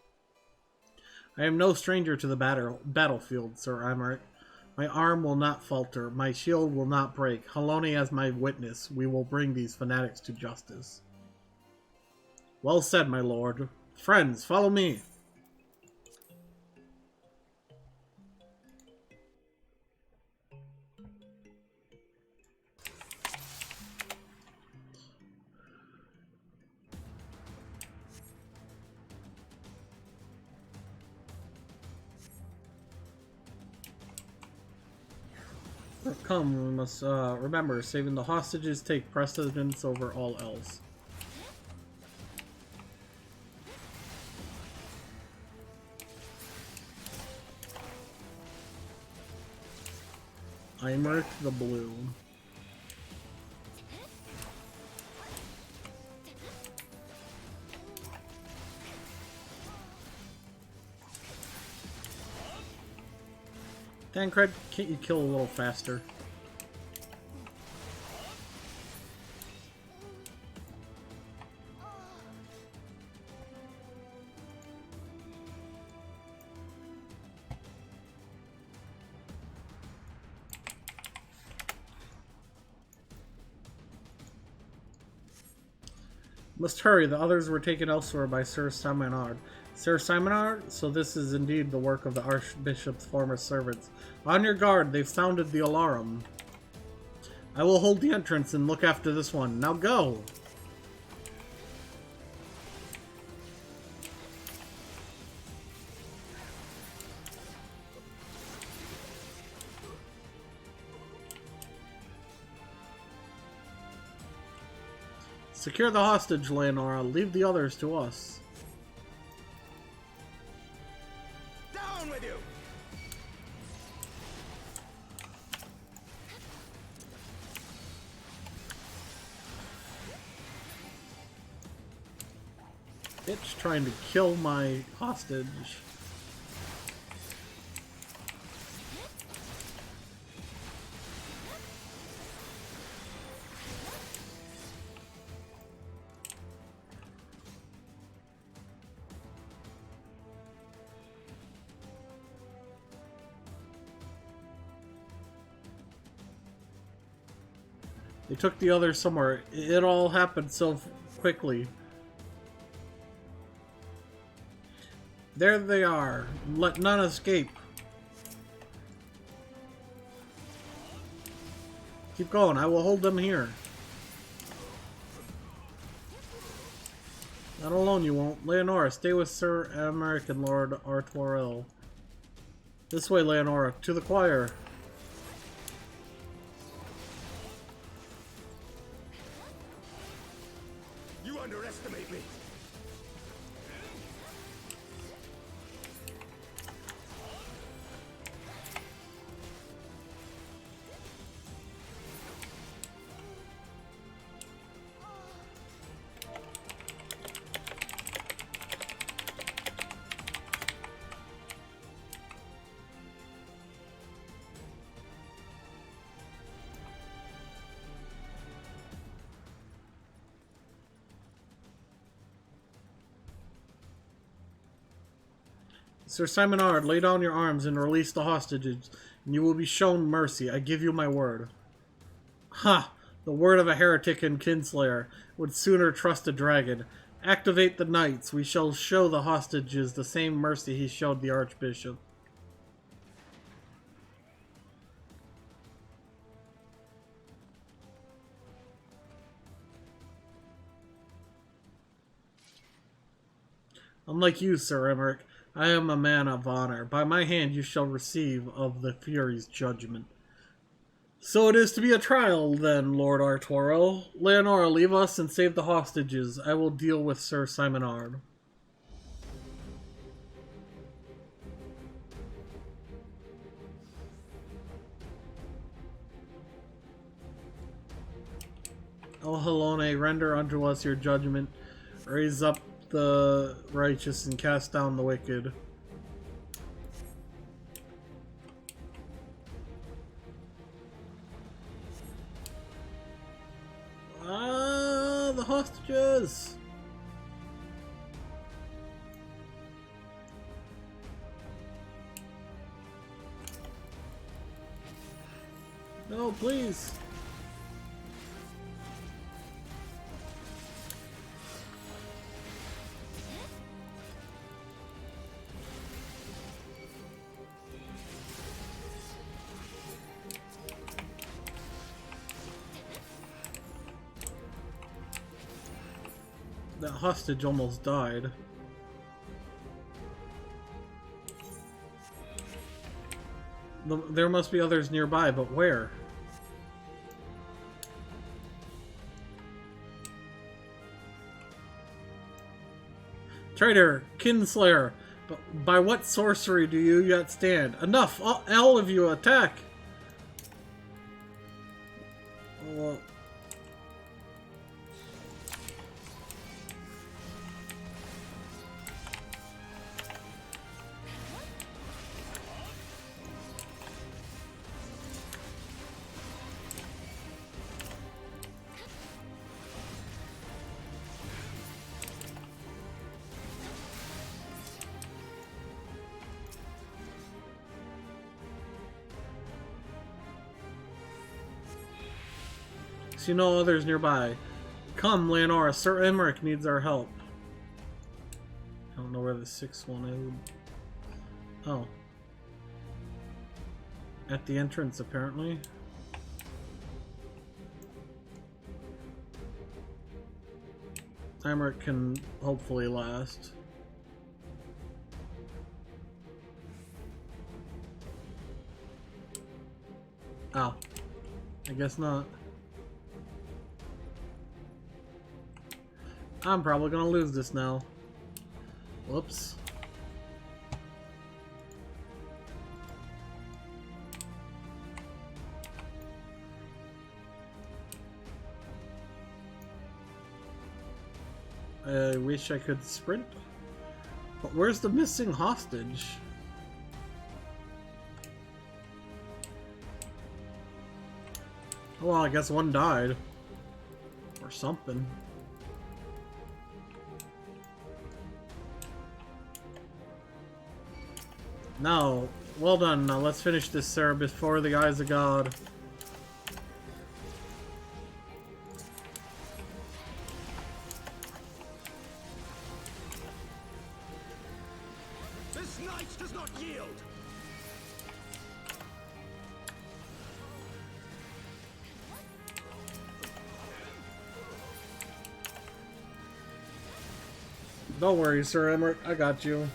I am no stranger to the battlefield, Sir Aymeric. My arm will not falter, my shield will not break. Haloni as my witness, we will bring these fanatics to justice. Well said, my lord. Friends, follow me. Come, we must remember, saving the hostages take precedence over all else. Aymeric the Blue. Tancred, can't you kill a little faster? Must hurry, the others were taken elsewhere by Sir Samanard. Sir Simonard, so this is indeed the work of the Archbishop's former servants. On your guard, they've sounded the alarm. I will hold the entrance and look after this one. Now go! Secure the hostage, Leonora. Leave the others to us. Down with you! Bitch trying to kill my hostage. They took the others somewhere. It all happened so quickly. There they are. Let none escape. Keep going. I will hold them here. Not alone you won't. Leonora, stay with Sir Emeric and Lord Artoirel. This way, Leonora. To the choir. You underestimate me. Sir Simonard, lay down your arms and release the hostages, and you will be shown mercy. I give you my word. Ha! The word of a heretic and kinslayer would sooner trust a dragon. Activate the knights. We shall show the hostages the same mercy he showed the Archbishop. Unlike you, Sir Emeric, I am a man of honor. By my hand you shall receive of the Fury's judgment. So it is to be a trial, then, Lord Artoirel. Leonora, leave us and save the hostages. I will deal with Sir Simonard. O Helone, render unto us your judgment. Raise up the righteous and cast down the wicked. Ah, the hostages! No, please! That hostage almost died. There must be others nearby, but where? Traitor! Kinslayer! By what sorcery do you yet stand? Enough! All of you, attack! Well, see no others nearby. Come, Leonora, Sir Emeric needs our help. I don't know where the sixth one is. Oh. At the entrance, apparently. Timer can hopefully last. Oh. I guess not. I'm probably gonna lose this now. Whoops. I wish I could sprint. But where's the missing hostage? Well, I guess one died. Or something. No. Well done. Now let's finish this, sir, before the eyes of God. This knight does not yield! Don't worry, Sir Emmerich. I got you.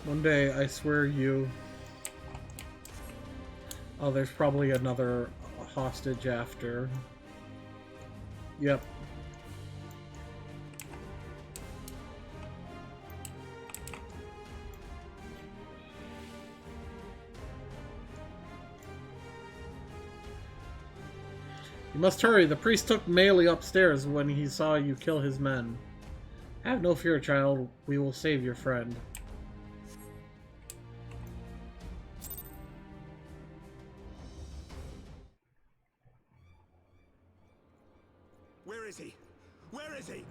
One day, I swear you... Oh, there's probably another hostage after. Yep. You must hurry. The priest took Melee upstairs when he saw you kill his men. Have no fear, child. We will save your friend. Where is he? Where is he?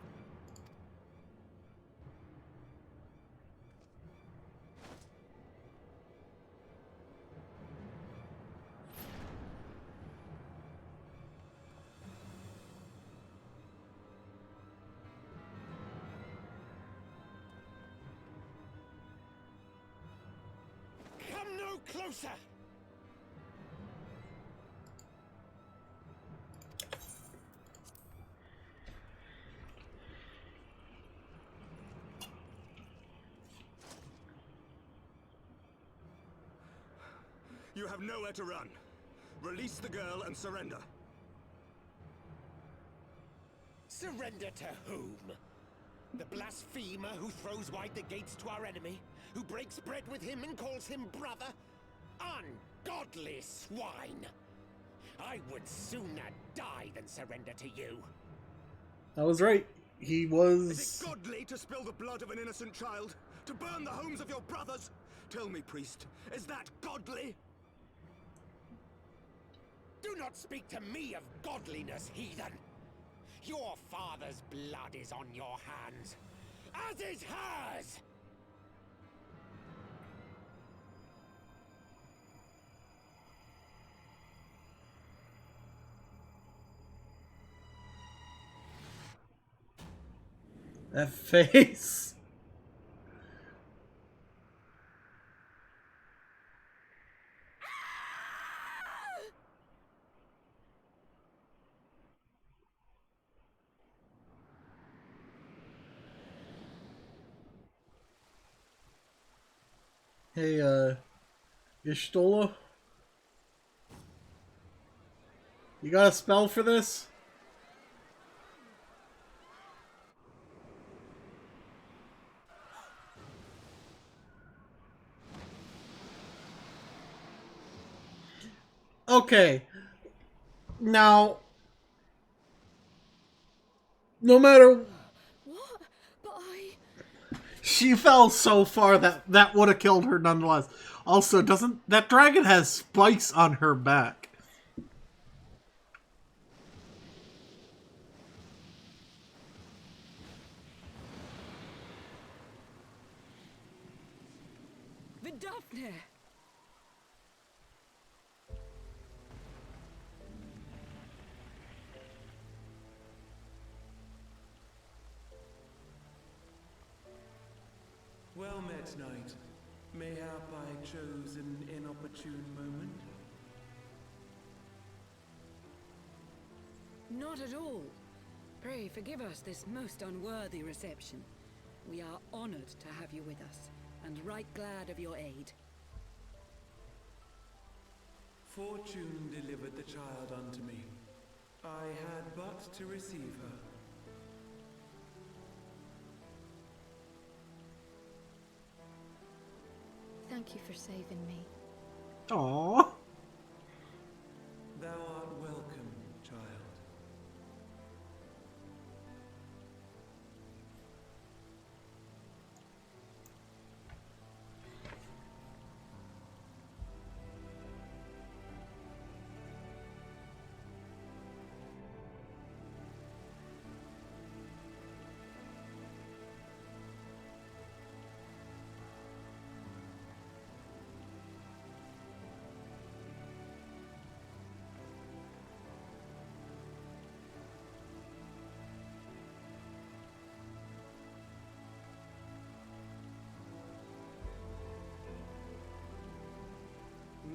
Come no closer! You have nowhere to run. Release the girl and surrender. Surrender to whom? The blasphemer who throws wide the gates to our enemy? Who breaks bread with him and calls him brother? Ungodly swine! I would sooner die than surrender to you. I was right. He was... Is it godly to spill the blood of an innocent child? To burn the homes of your brothers? Tell me, priest, is that godly? Do not speak to me of godliness, heathen! Your father's blood is on your hands, as is hers! That face. Hey, Ishtola? You got a spell for this? Okay. Now, no matter... What? But She fell so far that would have killed her nonetheless. Also, doesn't... That dragon has spikes on her back. Vidafne! quiet night. Mayhap I chose an inopportune moment. Not at all. Pray forgive us this most unworthy reception. We are honored to have you with us, and right glad of your aid. Fortune delivered the child unto me. I had but to receive her. Thank you for saving me. Aww. Thou art welcome, child.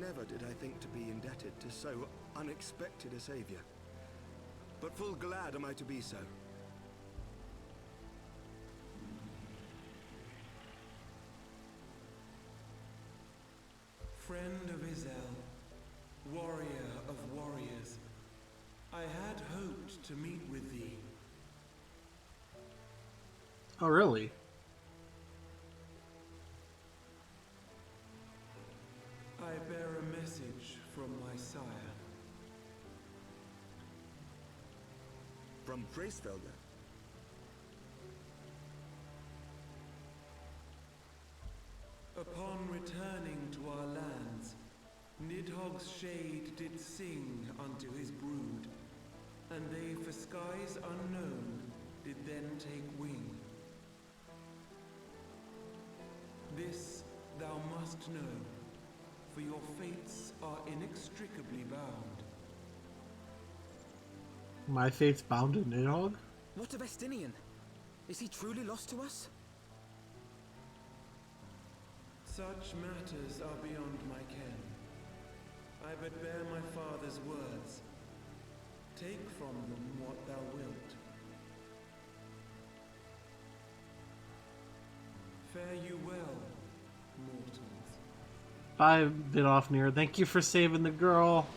Never did I think to be indebted to so unexpected a savior. But full glad am I to be so. Friend of Izel, warrior of warriors, I had hoped to meet with thee. Oh, really? I bear a message from my sire. From Bracefelder? Upon returning to our lands, Nidhogg's shade did sing unto his brood, and they for skies unknown did then take wing. This thou must know, for your fates are inextricably bound. My fate's bound to Nidhogg? What of Estinian? Is he truly lost to us? Such matters are beyond my ken. I but bear my father's words. Take from them what thou wilt. Fare you well, mortals. Bye, Vidofnir. Thank you for saving the girl.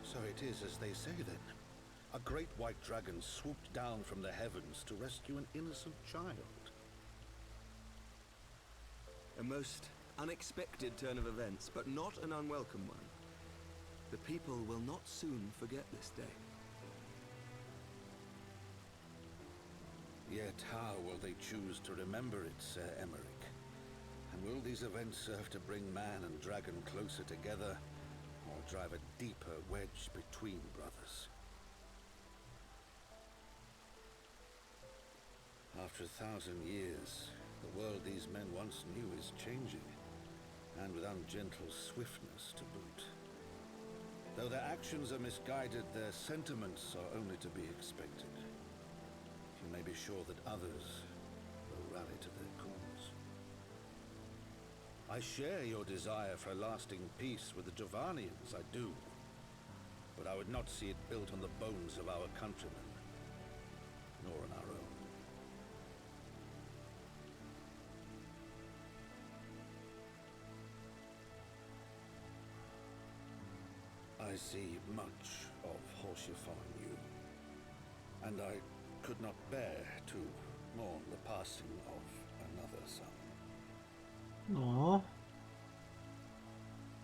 So it is as they say then. A great white dragon swooped down from the heavens to rescue an innocent child. A most unexpected turn of events, but not an unwelcome one. The people will not soon forget this day. Yet how will they choose to remember it, Sir Emmerich? And will these events serve to bring man and dragon closer together, or drive a deeper wedge between brothers? After 1,000 years, the world these men once knew is changing, and with ungentle swiftness to boot. Though their actions are misguided, their sentiments are only to be expected. You may be sure that others will rally to their cause. I share your desire for lasting peace with the Jovanians, I do. But I would not see it built on the bones of our countrymen, nor on our own. I see much of Horsefon you, and I could not bear to mourn the passing of another son. Aww.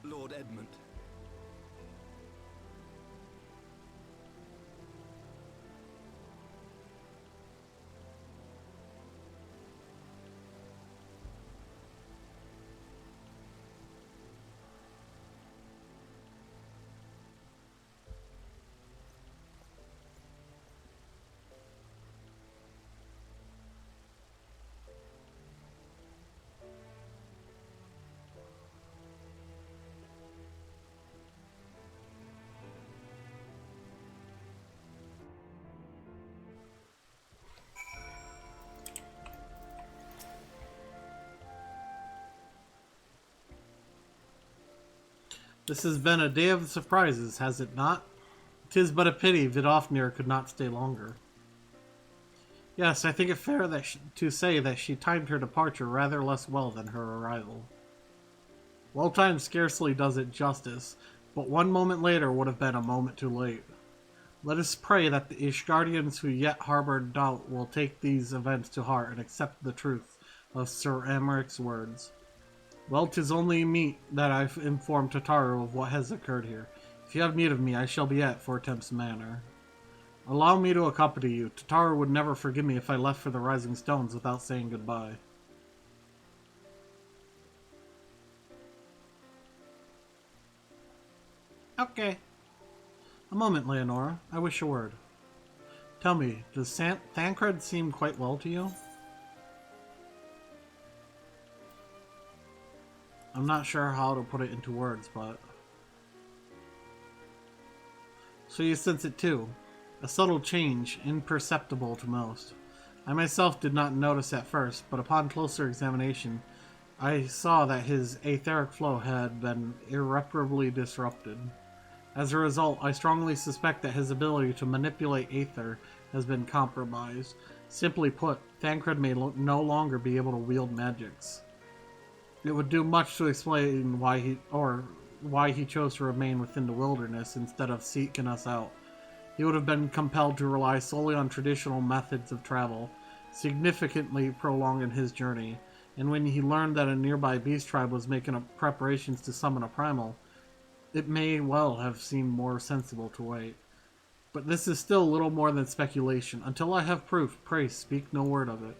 Lord Edmund. This has been a day of surprises, has it not? 'Tis but a pity Vidofnir could not stay longer. Yes, I think it fair to say that she timed her departure rather less well than her arrival. Well timed scarcely does it justice, but 1 moment later would have been a moment too late. Let us pray that the Ishgardians who yet harbor doubt will take these events to heart and accept the truth of Sir Amaric's words. Well, 'tis only meet that I've informed Tataru of what has occurred here. If you have need of me, I shall be at Fortemps Manor. Allow me to accompany you. Tataru would never forgive me if I left for the Rising Stones without saying goodbye. Okay. A moment, Leonora. I wish a word. Tell me, does Thancred seem quite well to you? I'm not sure how to put it into words, but... So you sense it too. A subtle change, imperceptible to most. I myself did not notice at first, but upon closer examination, I saw that his etheric flow had been irreparably disrupted. As a result, I strongly suspect that his ability to manipulate aether has been compromised. Simply put, Thancred may no longer be able to wield magics. It would do much to explain why he chose to remain within the wilderness instead of seeking us out. He would have been compelled to rely solely on traditional methods of travel, significantly prolonging his journey, and when he learned that a nearby beast tribe was making preparations to summon a primal, it may well have seemed more sensible to wait. But this is still little more than speculation. Until I have proof, pray speak no word of it.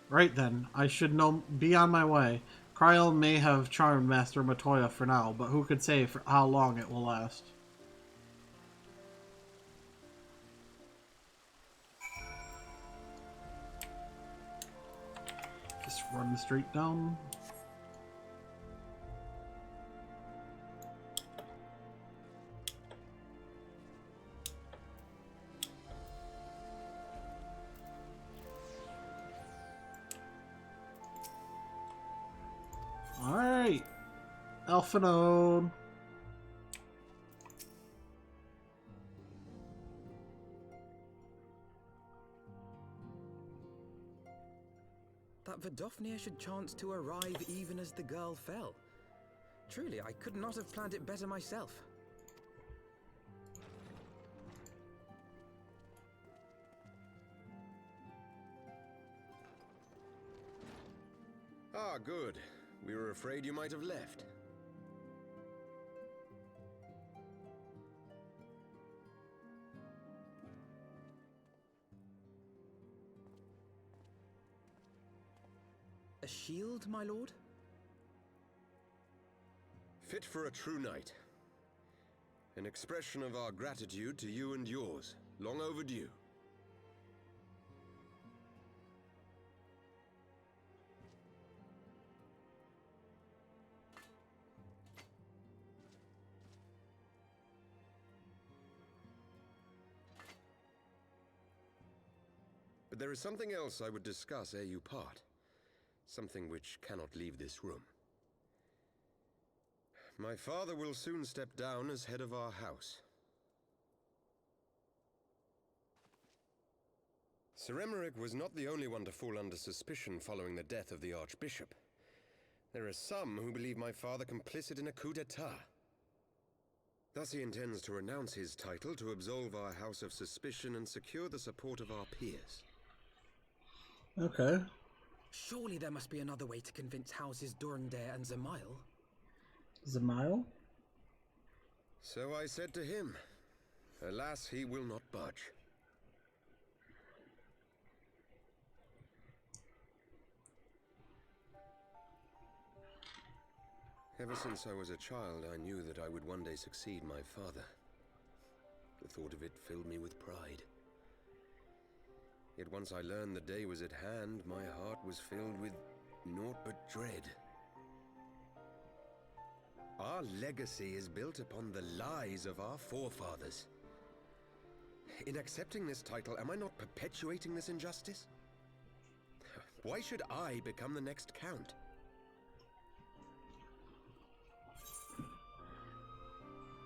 Right then, I should be on my way. Kryl may have charmed Master Matoya for now, but who could say for how long it will last? Just run straight down. Alright, Elfinode. That Vidofnir should chance to arrive even as the girl fell. Truly, I could not have planned it better myself. Ah, good. We were afraid you might have left. A shield, my lord? Fit for a true knight. An expression of our gratitude to you and yours. Long overdue. But there is something else I would discuss ere you part. Something which cannot leave this room. My father will soon step down as head of our house. Sir Emeric was not the only one to fall under suspicion following the death of the Archbishop. There are some who believe my father complicit in a coup d'etat. Thus he intends to renounce his title to absolve our house of suspicion and secure the support of our peers. Okay. Surely there must be another way to convince Houses Durandare and Zamail. Zamail? So I said to him. Alas, he will not budge. Ever since I was a child, I knew that I would one day succeed my father. The thought of it filled me with pride. Yet once I learned the day was at hand, my heart was filled with naught but dread. Our legacy is built upon the lies of our forefathers. In accepting this title, am I not perpetuating this injustice? Why should I become the next count?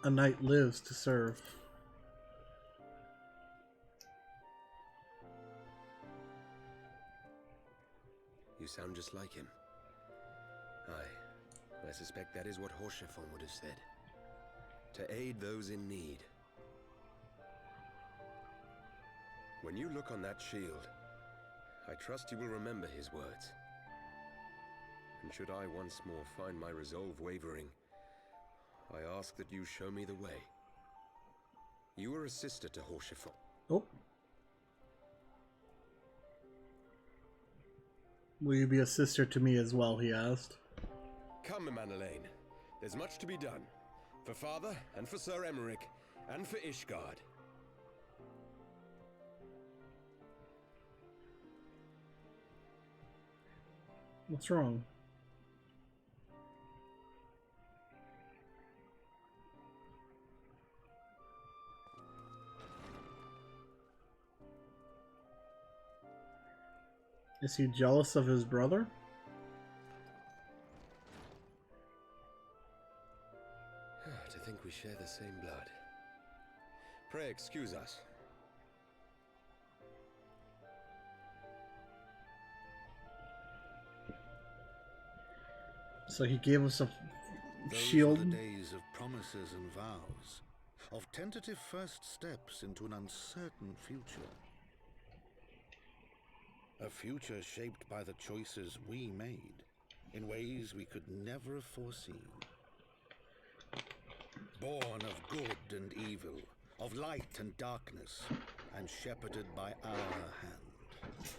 a knight lives to serve. You sound just like him. Aye, I suspect that is what Horschiffon would have said. To aid those in need. When you look on that shield, I trust you will remember his words. And should I once more find my resolve wavering, I ask that you show me the way. You were a sister to Horschiffon. Oh. Will you be a sister to me as well, he asked. Come, Manelaine. There's much to be done. For Father, and for Sir Emmerich, and for Ishgard. What's wrong? Is he jealous of his brother? To think we share the same blood. Pray excuse us. So he gave us a Those shield. were the days of promises and vows, of tentative first steps into an uncertain future. A future shaped by the choices we made, in ways we could never have foreseen. Born of good and evil, of light and darkness, and shepherded by our hand.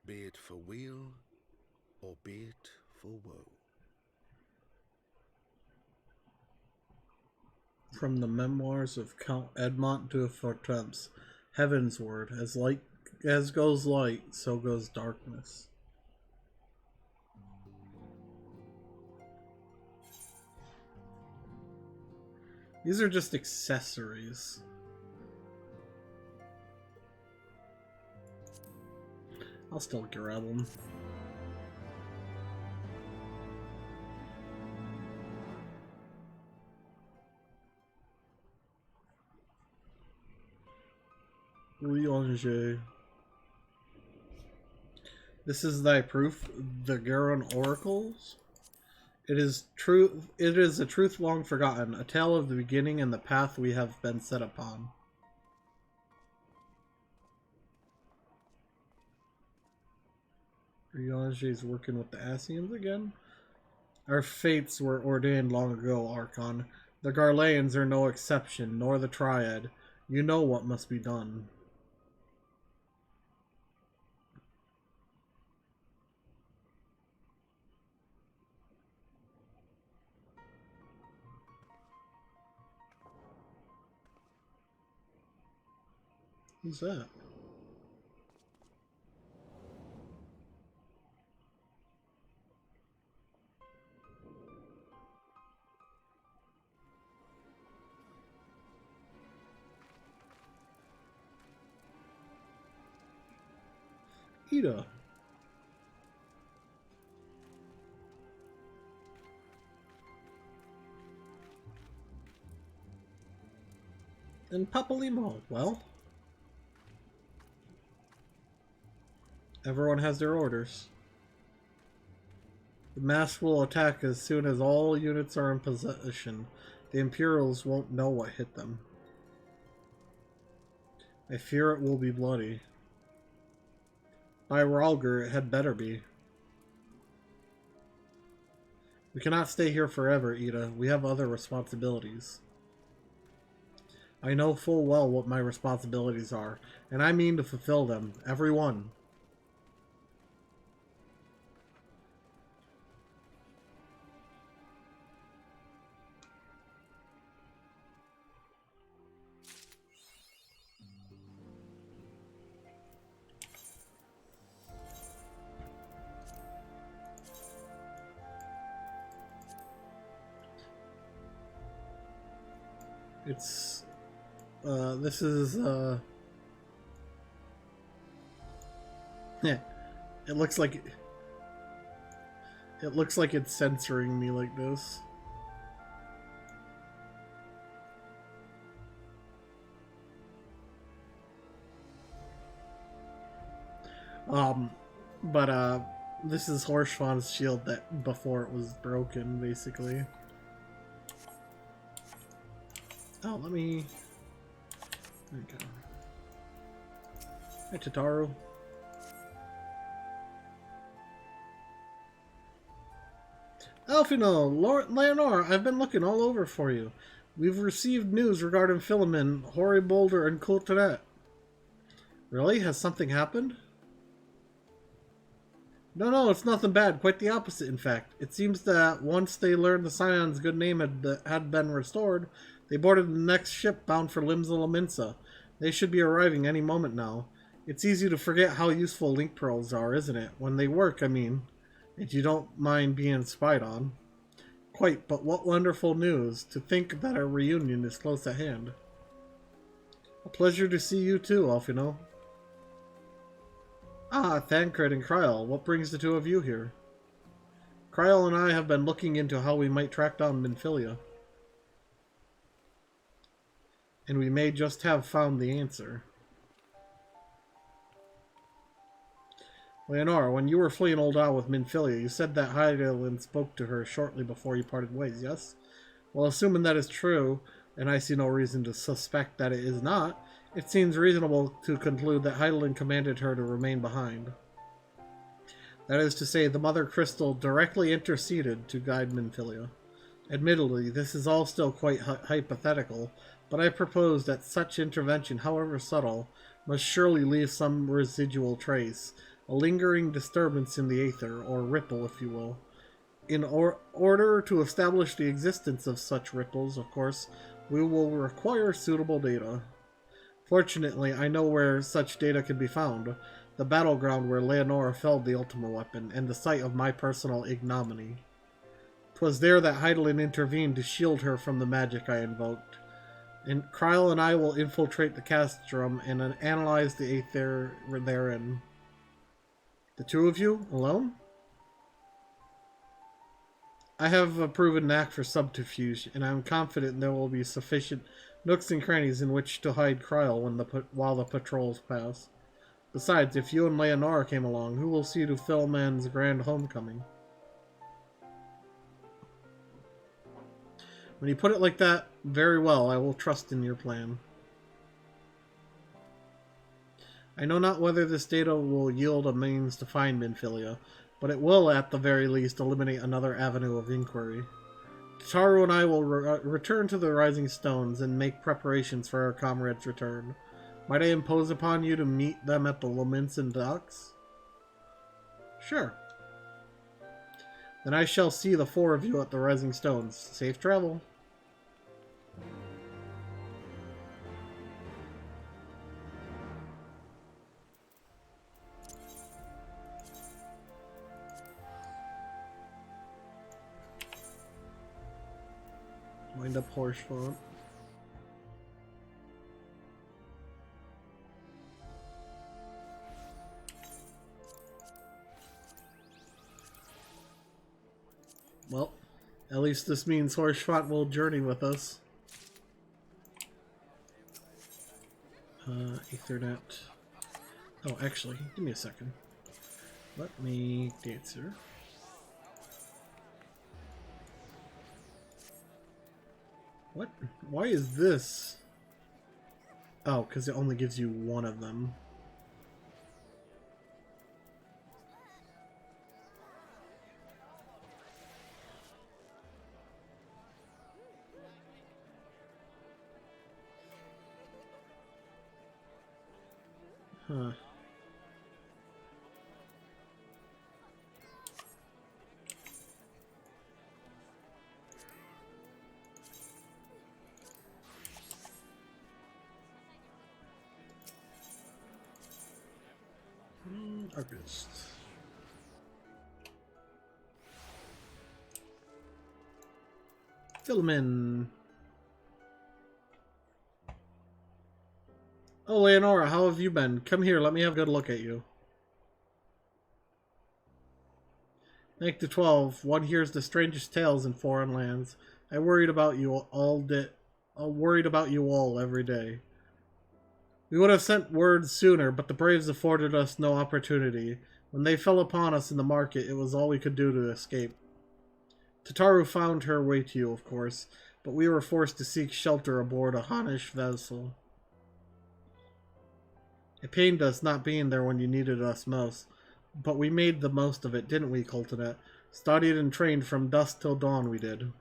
Be it for weal, or be it for woe. From the memoirs of Count Edmond de Fortreps, Heaven's word, as goes light, so goes darkness. These are just accessories. I'll still grab them. Riange. This is thy proof, the Garon oracles. It is true. It is a truth long forgotten, a tale of the beginning and the path we have been set upon. Riange is working with the Asians again. Our fates were ordained long ago, Archon. The Garleans are no exception, nor the Triad. You know what must be done. Who's that? Ida. And Papalimo. Well, everyone has their orders. The mask will attack as soon as all units are in position. The Imperials won't know what hit them. I fear it will be bloody. By Ralger, it had better be. We cannot stay here forever, Ida. We have other responsibilities. I know full well what my responsibilities are, and I mean to fulfill them, every one. It's, this is, yeah, it looks like it's censoring me like this. But this is Horschvahn's shield that before it was broken, basically. Oh, let me... There we go. Hi, Tataru. Alfino, Leonora, I've been looking all over for you. We've received news regarding Philemon, Hoary Boulder, and Coulterette. Really? Has something happened? No, it's nothing bad. Quite the opposite, in fact. It seems that once they learned the Scion's good name had been restored, they boarded the next ship bound for Limsa Lominsa. They should be arriving any moment now. It's easy to forget how useful link pearls are, isn't it? When they work, I mean. If you don't mind being spied on. Quite, but what wonderful news. To think that our reunion is close at hand. A pleasure to see you too, Alfino. Ah, Thancred and Kryl, what brings the two of you here? Kryl and I have been looking into how we might track down Minfilia. And we may just have found the answer. Leonora, when you were fleeing Old Isle with Minfilia, you said that Hydaelyn spoke to her shortly before you parted ways, yes? Well, assuming that is true, and I see no reason to suspect that it is not, it seems reasonable to conclude that Hydaelyn commanded her to remain behind. That is to say, the Mother Crystal directly interceded to guide Minfilia. Admittedly, this is all still quite hypothetical, but I propose that such intervention, however subtle, must surely leave some residual trace, a lingering disturbance in the aether, or ripple, if you will. In order to establish the existence of such ripples, of course, we will require suitable data. Fortunately, I know where such data can be found, the battleground where Leonora felled the Ultima weapon, and the site of my personal ignominy. 'Twas there that Hydaelyn intervened to shield her from the magic I invoked. And Kryl and I will infiltrate the castrum and analyze the aether therein. The two of you? Alone? I have a proven knack for subterfuge, and I am confident there will be sufficient nooks and crannies in which to hide Kryl while the patrols pass. Besides, if you and Leonora came along, who will see to Philemon's grand homecoming? When you put it like that, very well, I will trust in your plan. I know not whether this data will yield a means to find Minfilia, but it will, at the very least, eliminate another avenue of inquiry. Tataru and I will return to the Rising Stones and make preparations for our comrades' return. Might I impose upon you to meet them at the Lominsan docks? Sure. Then I shall see the four of you at the Rising Stones. Safe travel. Wind up Horschvahn. Well, at least this means Horschvahn will journey with us. Ethernet. Oh, actually, give me a second. Let me dance here. What? Why is this? Oh, because it only gives you one of them. Huh. August. Philemon. Oh, Leonora, how have you been? Come here, let me have a good look at you. Make the 12. One hears the strangest tales in foreign lands. I worried about you all every day. We would have sent word sooner, but the braves afforded us no opportunity. When they fell upon us in the market, it was all we could do to escape. Tataru found her way to you, of course, but we were forced to seek shelter aboard a Hanish vessel. It pained us not being there when you needed us most, but we made the most of it, didn't we, Coltonet? Studied and trained from dusk till dawn, we did.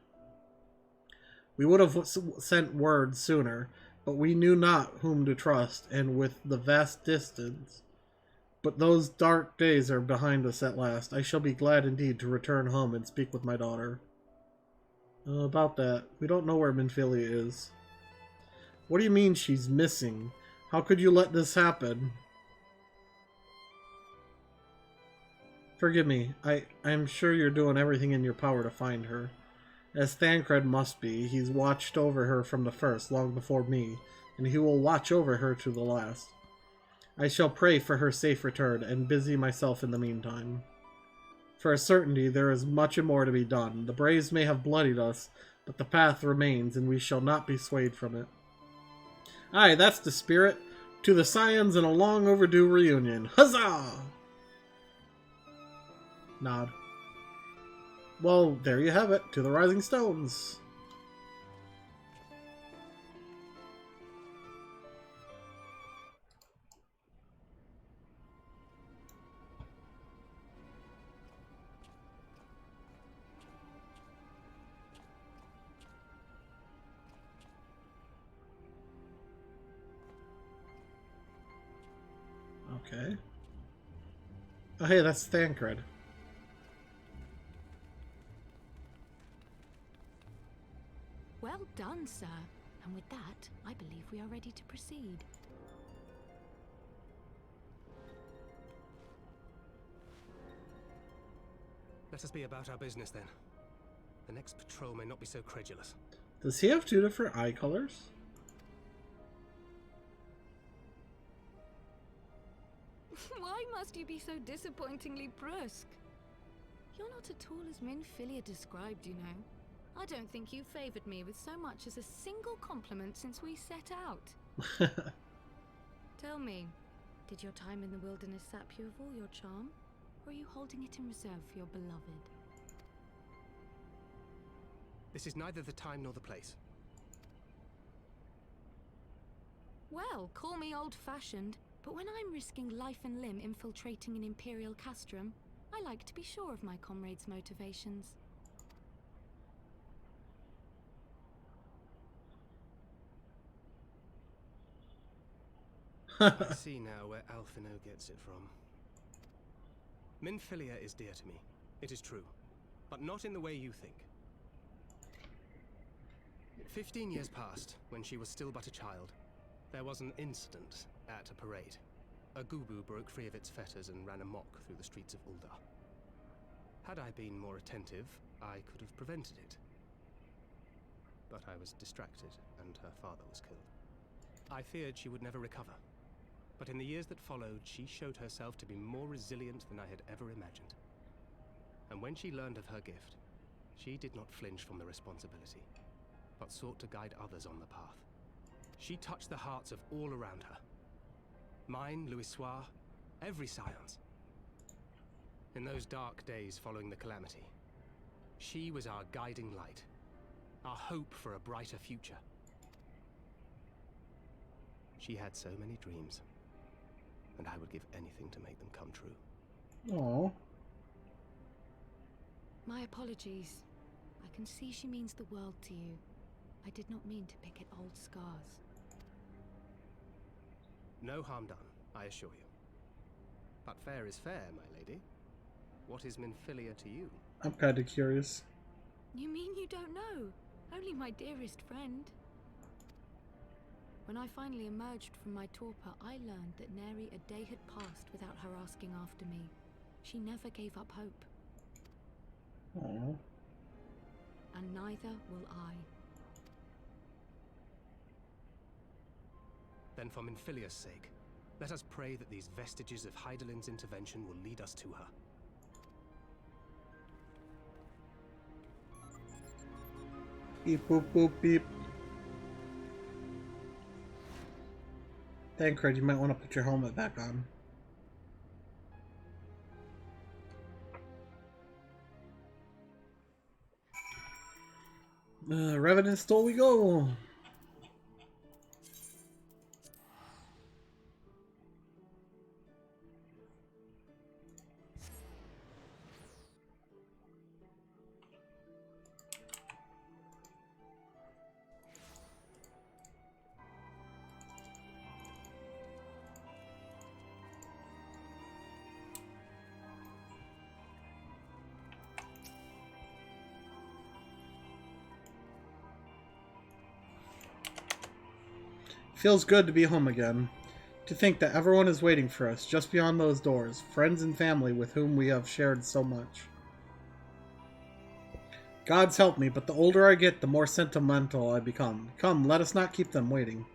We would have sent word sooner, but we knew not whom to trust, and with the vast distance. But those dark days are behind us at last. I shall be glad indeed to return home and speak with my daughter. About that, we don't know where Minfilia is. What do you mean she's missing? How could you let this happen? Forgive me. I'm sure you're doing everything in your power to find her. As Thancred must be, he's watched over her from the first, long before me, and he will watch over her to the last. I shall pray for her safe return, and busy myself in the meantime. For a certainty, there is much more to be done. The braves may have bloodied us, but the path remains, and we shall not be swayed from it. Aye, that's the spirit. To the Scions and a long overdue reunion. Huzzah! Nod. Well, there you have it. To the Rising Stones. Okay. Oh, hey, that's Thancred. Well done, sir. And with that, I believe we are ready to proceed. Let us be about our business then. The next patrol may not be so credulous. Does he have two different eye colors? Why must you be so disappointingly brusque? You're not at all as Minfilia described, you know. I don't think you favored me with so much as a single compliment since we set out. Tell me, did your time in the wilderness sap you of all your charm? Or are you holding it in reserve for your beloved? This is neither the time nor the place. Well, call me old-fashioned, but when I'm risking life and limb infiltrating an Imperial castrum, I like to be sure of my comrades' motivations. I see now where Alphino gets it from. Minfilia is dear to me, it is true, but not in the way you think. 15 years passed, when she was still but a child. There was an incident at a parade. A Gubu broke free of its fetters and ran amok through the streets of Ul'dah. Had I been more attentive, I could have prevented it. But I was distracted, and her father was killed. I feared she would never recover. But in the years that followed, she showed herself to be more resilient than I had ever imagined. And when she learned of her gift, she did not flinch from the responsibility, but sought to guide others on the path. She touched the hearts of all around her. Mine, Louisoix, every Scion's. In those dark days following the calamity, she was our guiding light, our hope for a brighter future. She had so many dreams, and I would give anything to make them come true. Aww. My apologies. I can see she means the world to you. I did not mean to pick at old scars. No harm done, I assure you. But fair is fair, my lady. What is Minfilia to you? I'm kind of curious. You mean you don't know? Only my dearest friend. When I finally emerged from my torpor, I learned that nary a day had passed without her asking after me. She never gave up hope. Aww. And neither will I. Then for Minfilia's sake, let us pray that these vestiges of Hydaelyn's intervention will lead us to her. Beep boop boop beep. Thancred, you might want to put your helmet back on. Revenant Stoll we go! Feels good to be home again. To think that everyone is waiting for us just beyond those doors, friends and family with whom we have shared so much. God's help me, but the older I get, the more sentimental I become. Come, let us not keep them waiting.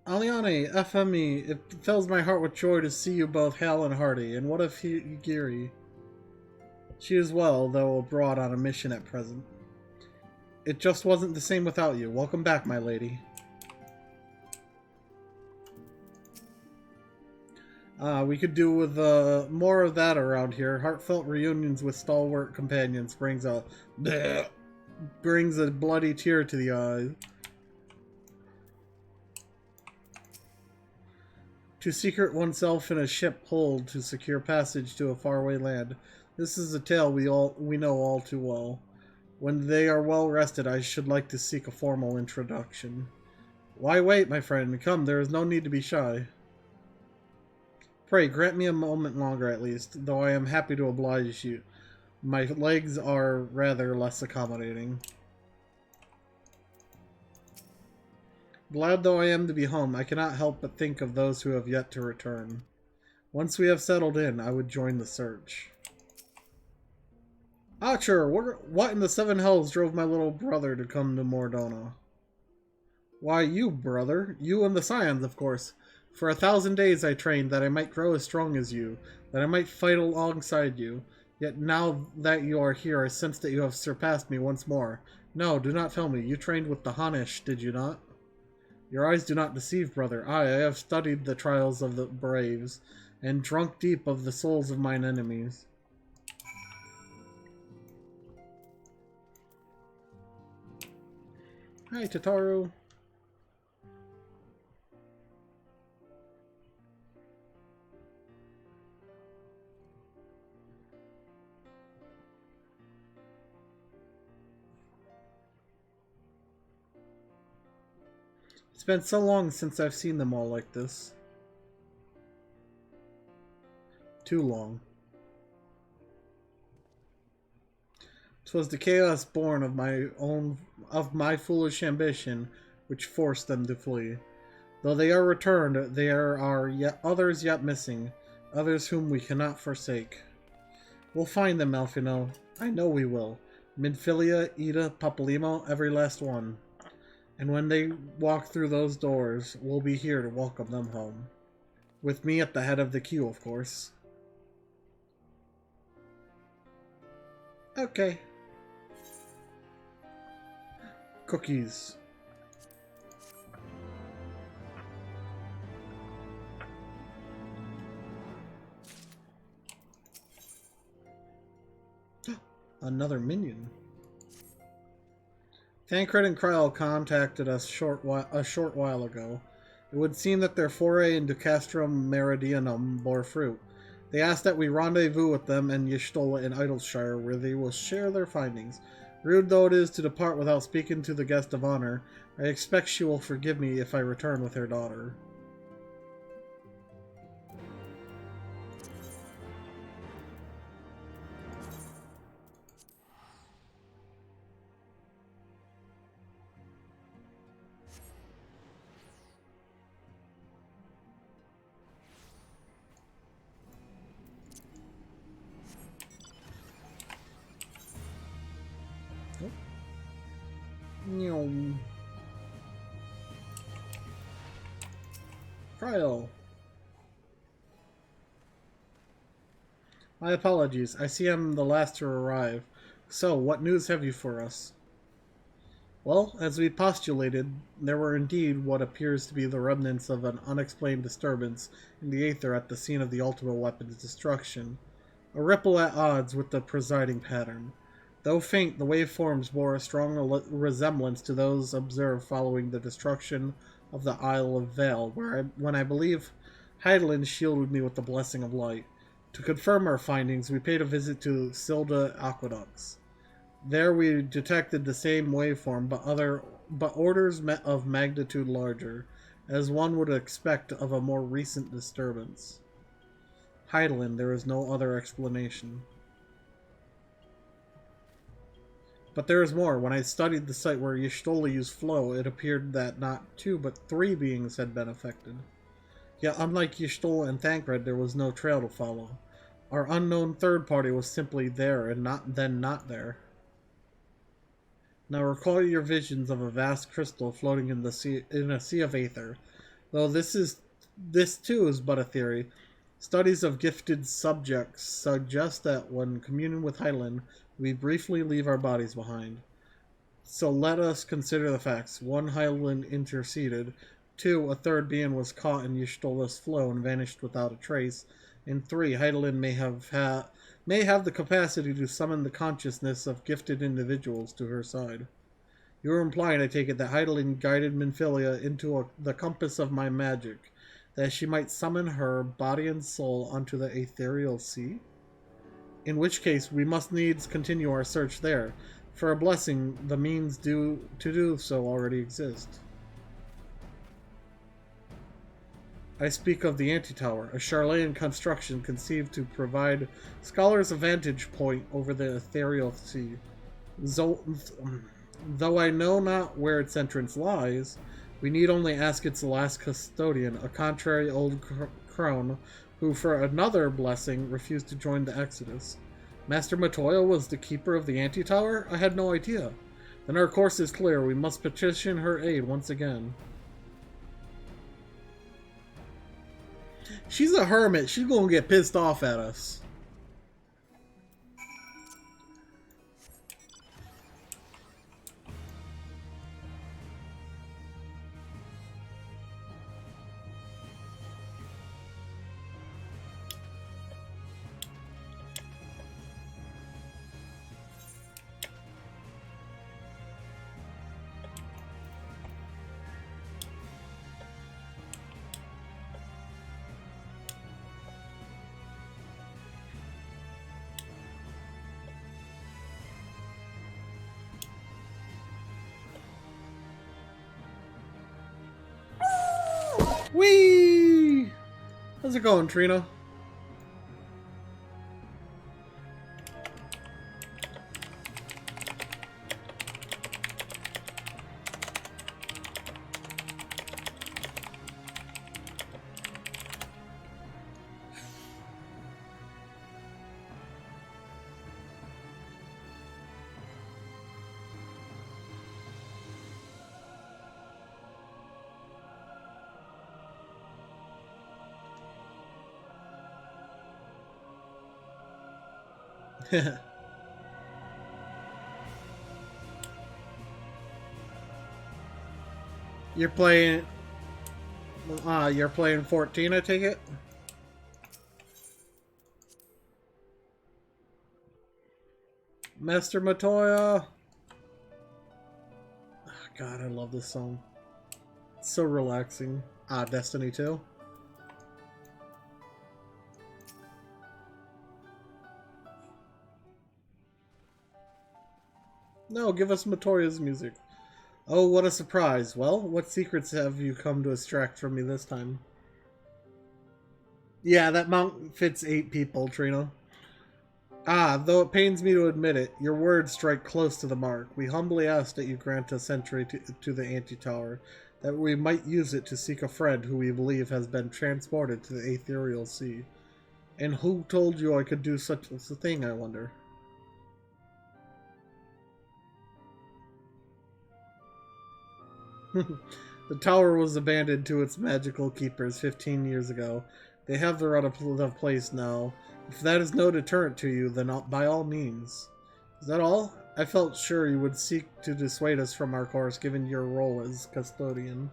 Aliane, FME, it fills my heart with joy to see you both hale and hearty. And what of Higiri? She is well, though abroad on a mission at present. It just wasn't the same without you. Welcome back, my lady. We could do with more of that around here. Heartfelt reunions with stalwart companions brings a bloody tear to the eye. To secret oneself in a ship hold to secure passage to a faraway land. This is a tale we know all too well. When they are well rested, I should like to seek a formal introduction. Why wait, my friend? Come, there is no need to be shy. Pray, grant me a moment longer at least, though I am happy to oblige you. My legs are rather less accommodating. Glad though I am to be home, I cannot help but think of those who have yet to return. Once we have settled in, I would join the search. Archer, what in the seven hells drove my little brother to come to Mordona? Why, you, brother. You and the Scions, of course. For 1,000 days I trained that I might grow as strong as you, that I might fight alongside you. Yet now that you are here, I sense that you have surpassed me once more. No, do not tell me. You trained with the Hanish, did you not? Your eyes do not deceive, brother. I have studied the trials of the braves, and drunk deep of the souls of mine enemies. Hi, Tataru. It's been so long since I've seen them all like this. Too long. 'Twas the chaos born of my foolish ambition which forced them to flee. Though they are returned, there are yet others yet missing, others whom we cannot forsake. We'll find them, Alfino. I know we will. Midfilia, Ida, Papalymo, every last one. And when they walk through those doors, we'll be here to welcome them home. With me at the head of the queue, of course. Okay. Cookies. Another minion. Thancred and Kryl contacted us a short while ago. It would seem that their foray into Castrum Meridianum bore fruit. They asked that we rendezvous with them in Y'shtola in Idleshire, where they will share their findings. Rude though it is to depart without speaking to the guest of honor, I expect she will forgive me if I return with her daughter. Trial. My apologies. I see I'm the last to arrive. So, what news have you for us? Well, as we postulated, there were indeed what appears to be the remnants of an unexplained disturbance in the aether at the scene of the ultimate weapon's destruction. A ripple at odds with the presiding pattern. Though faint, the waveforms bore a strong resemblance to those observed following the destruction of the Isle of Vale, when I believe Hydaelyn shielded me with the blessing of light. To confirm our findings, we paid a visit to Silda Aqueducts. There we detected the same waveform, but orders of magnitude larger, as one would expect of a more recent disturbance. Hydaelyn, there is no other explanation. But there is more. When I studied the site where Y'shtola used flow, it appeared that not 2 but 3 beings had been affected. Yet unlike Y'shtola and Thancred, there was no trail to follow. Our unknown third party was simply there and not there. Now recall your visions of a vast crystal floating in a sea of aether. Though this too is but a theory, studies of gifted subjects suggest that when communing with Hydaelyn, we briefly leave our bodies behind. So let us consider the facts. 1, Hydaelyn interceded. 2, a third being was caught in Y'shtola's flow and vanished without a trace. And 3, Hydaelyn may have the capacity to summon the consciousness of gifted individuals to her side. You are implying, I take it, that Hydaelyn guided Minfilia into the compass of my magic, that she might summon her body and soul onto the ethereal sea? In which case, we must needs continue our search there. For a blessing, the means to do so already exist. I speak of the Antitower, a Charlayan construction conceived to provide scholars a vantage point over the ethereal sea. Though I know not where its entrance lies, we need only ask its last custodian, a contrary old crone, who for another blessing refused to join the Exodus. Master Matoya was the keeper of the Antitower? I had no idea. Then our course is clear. We must petition her aid once again. She's a hermit. She's gonna get pissed off at us. Whee! How's it going, Trina? You're playing 14, I take it? Master Matoya. Oh, God, I love this song. It's so relaxing. Destiny 2. No, give us Matoya's music. Oh, what a surprise. Well, what secrets have you come to extract from me this time? Yeah, that mount fits 8 people, Trina. Though it pains me to admit it, your words strike close to the mark. We humbly ask that you grant us entry to the Antitower, that we might use it to seek a friend who we believe has been transported to the ethereal sea. And who told you I could do such a thing, I wonder? The tower was abandoned to its magical keepers 15 years ago. They have their out of place now. If that is no deterrent to you, then by all means. Is that all? I felt sure you would seek to dissuade us from our course, given your role as custodian.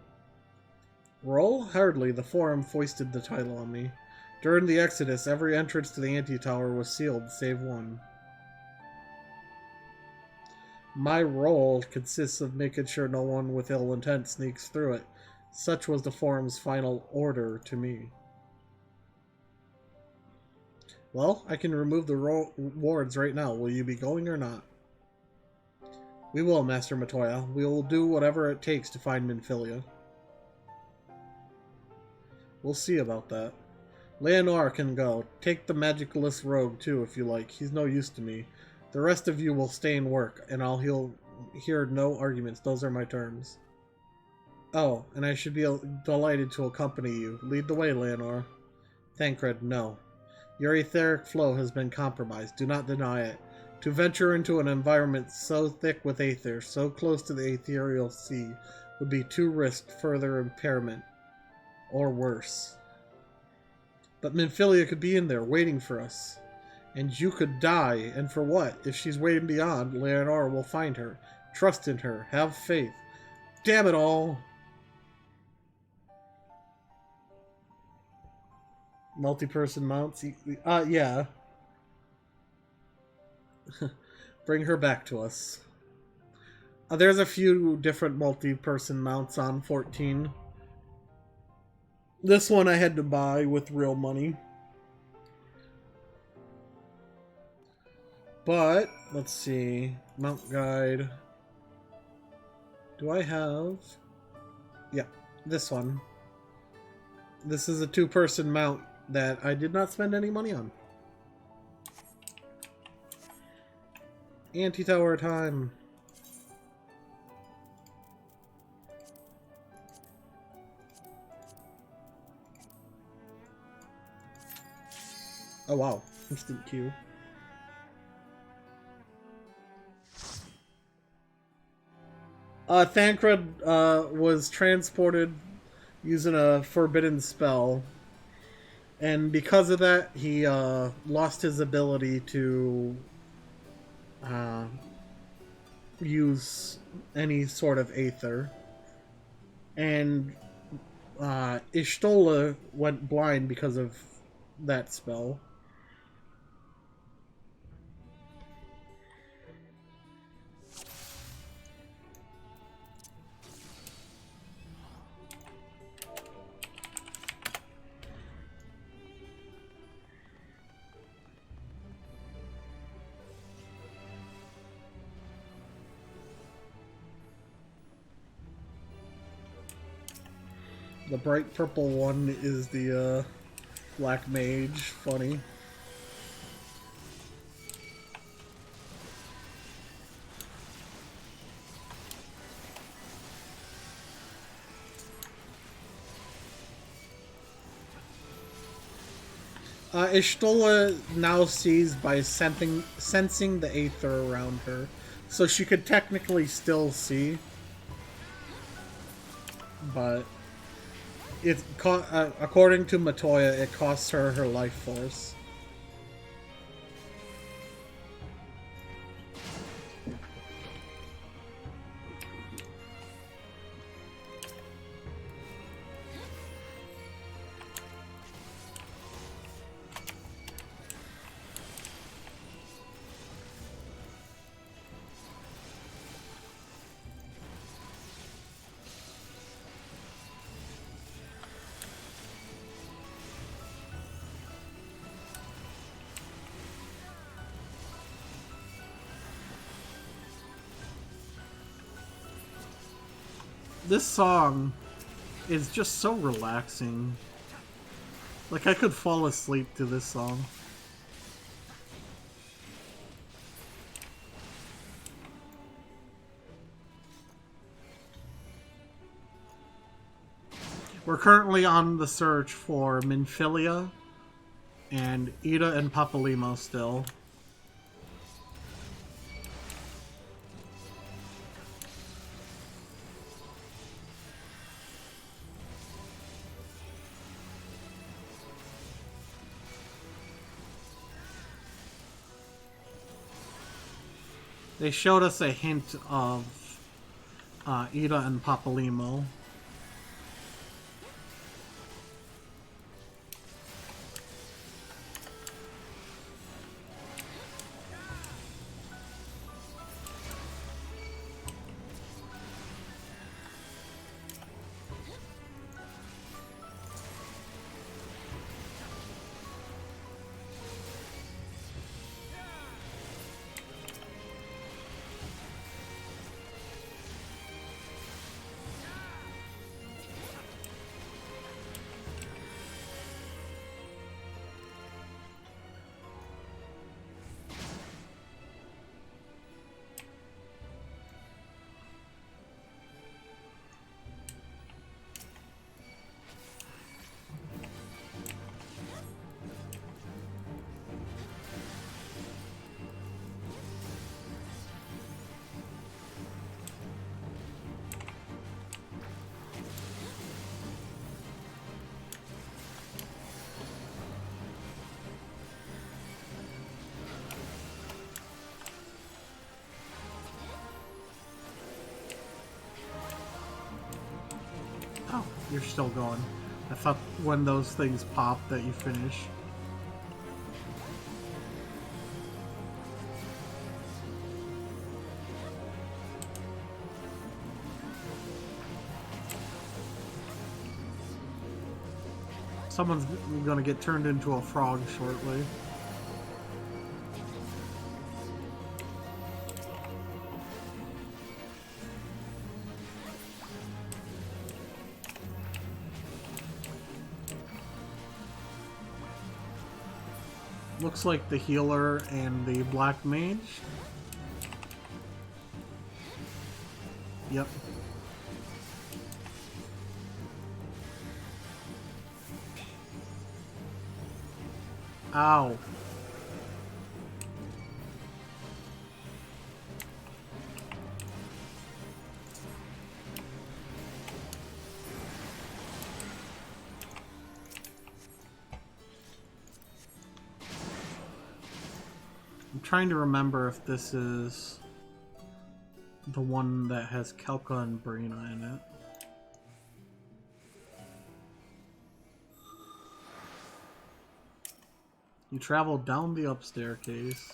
Role? Hardly. The Forum foisted the title on me. During the Exodus, every entrance to the Anti-Tower was sealed, save one. My role consists of making sure no one with ill intent sneaks through it. Such was the Forum's final order to me. Well, I can remove the wards right now. Will you be going or not? We will, Master Matoya. We will do whatever it takes to find Minfilia. We'll see about that. Leonor can go. Take the Magicalist rogue, too, if you like. He's no use to me. The rest of you will stay and work, and I'll hear no arguments. Those are my terms. Oh, and I should be delighted to accompany you. Lead the way, Leonor. Thancred, no. Your etheric flow has been compromised. Do not deny it. To venture into an environment so thick with aether, so close to the ethereal sea, would be to risk further impairment. Or worse. But Minfilia could be in there, waiting for us. And you could die, and for what? If she's waiting beyond, Leonor will find her. Trust in her. Have faith. Damn it all! Multi-person mounts? Yeah. Bring her back to us. There's a few different multi-person mounts on 14. This one I had to buy with real money. But, let's see. Mount guide. Do I have... Yeah, this one. This is a 2-person mount that I did not spend any money on. Anti-tower time. Oh wow, instant queue. Thancred was transported using a forbidden spell, and because of that, he lost his ability to use any sort of aether. And Ishtola went blind because of that spell. The bright purple one is the black mage. Funny. Ishtola now sees by sensing the aether around her, so she could technically still see, but according to Matoya, it costs her her life force. This song is just so relaxing. Like, I could fall asleep to this song. We're currently on the search for Minfilia and Ida and Papalimo still. They showed us a hint of Ida and Papalymo. Oh, you're still going. I thought when those things pop that you finish. Someone's gonna get turned into a frog shortly. Looks like the healer and the black mage. Yep. Ow. I'm trying to remember if this is the one that has Kelka and Brina in it. You travel down the up staircase.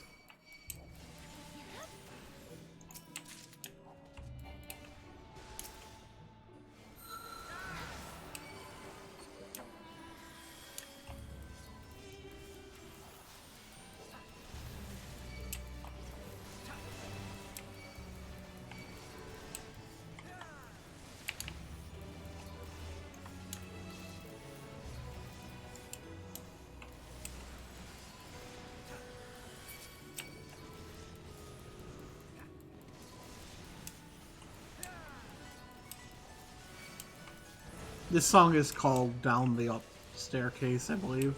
This song is called Down the Up Staircase, I believe.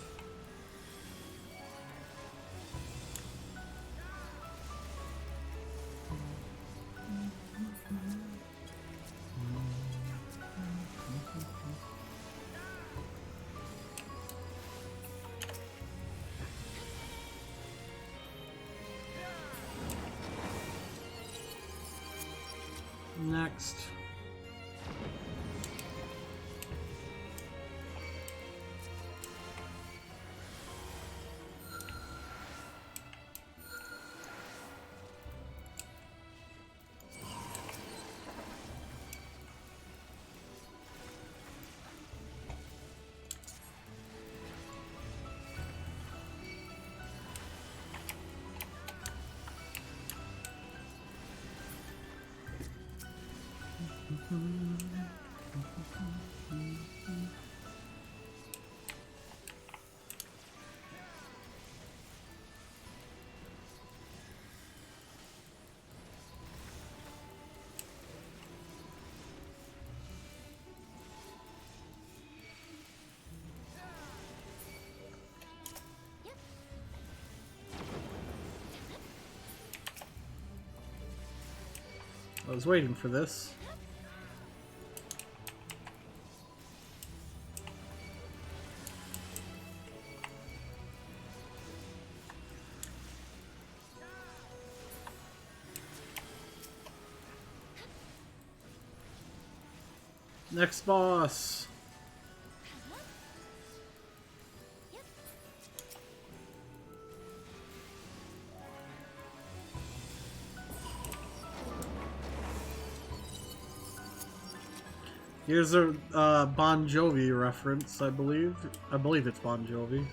Next. I was waiting for this. Next boss. Here's a Bon Jovi reference, I believe. I believe it's Bon Jovi.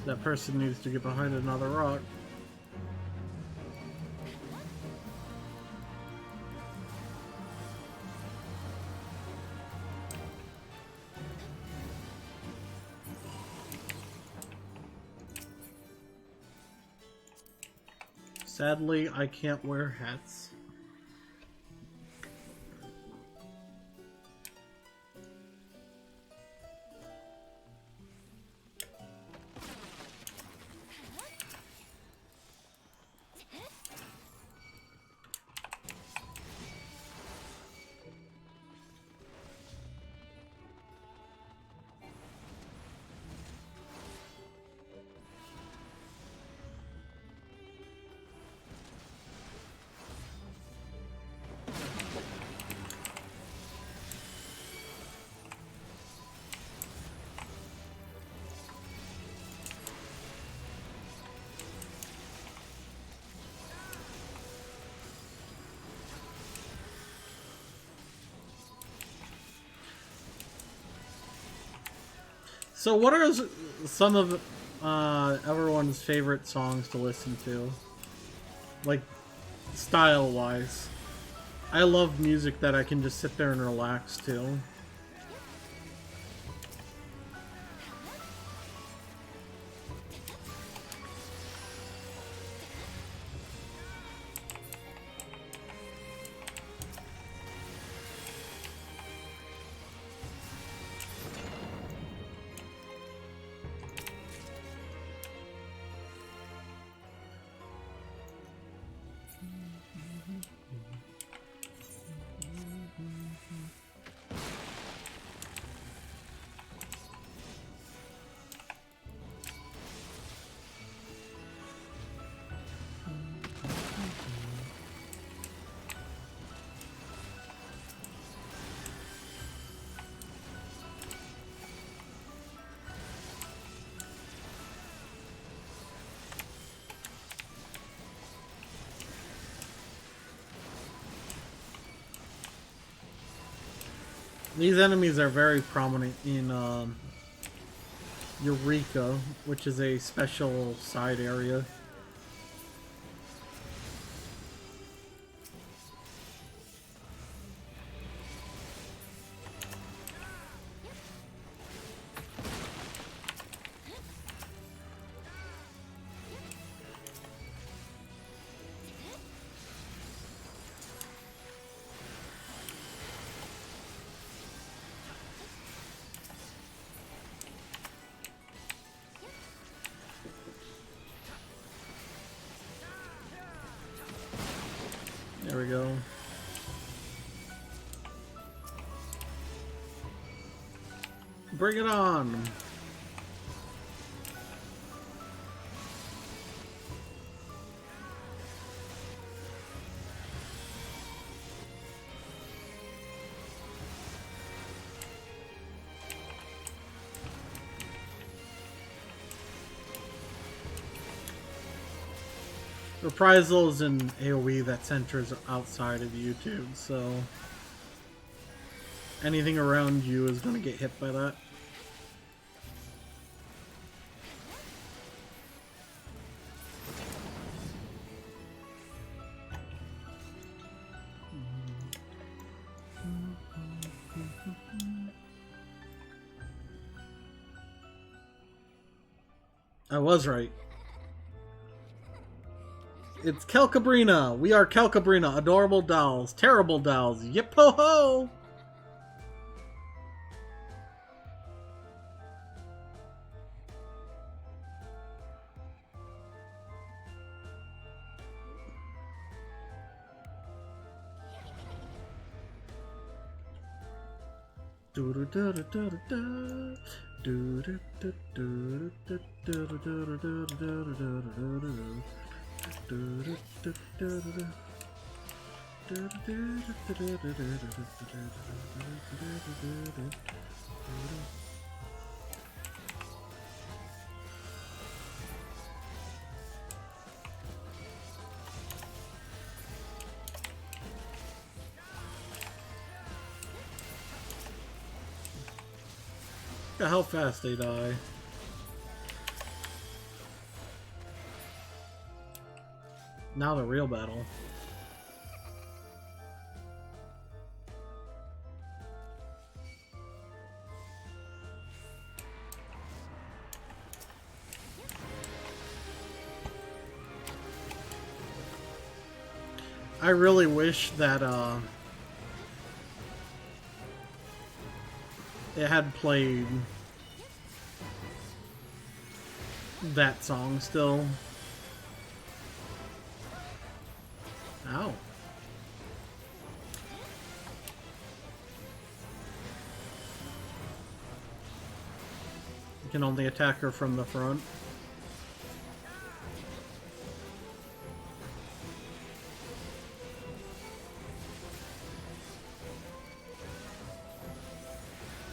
That person needs to get behind another rock. Sadly, I can't wear hats. So what are some of everyone's favorite songs to listen to? Like, style-wise. I love music that I can just sit there and relax to. These enemies are very prominent in Eureka, which is a special side area. There we go. Bring it on! Reprisal is an AoE that centers outside of YouTube, so anything around you is going to get hit by that. I was right. It's Calcabrina. We are Calcabrina. Adorable dolls. Terrible dolls. Yip ho ho! Look at how fast they die. Now the real battle. I really wish that it had played that song still. Ow. You can only attack her from the front.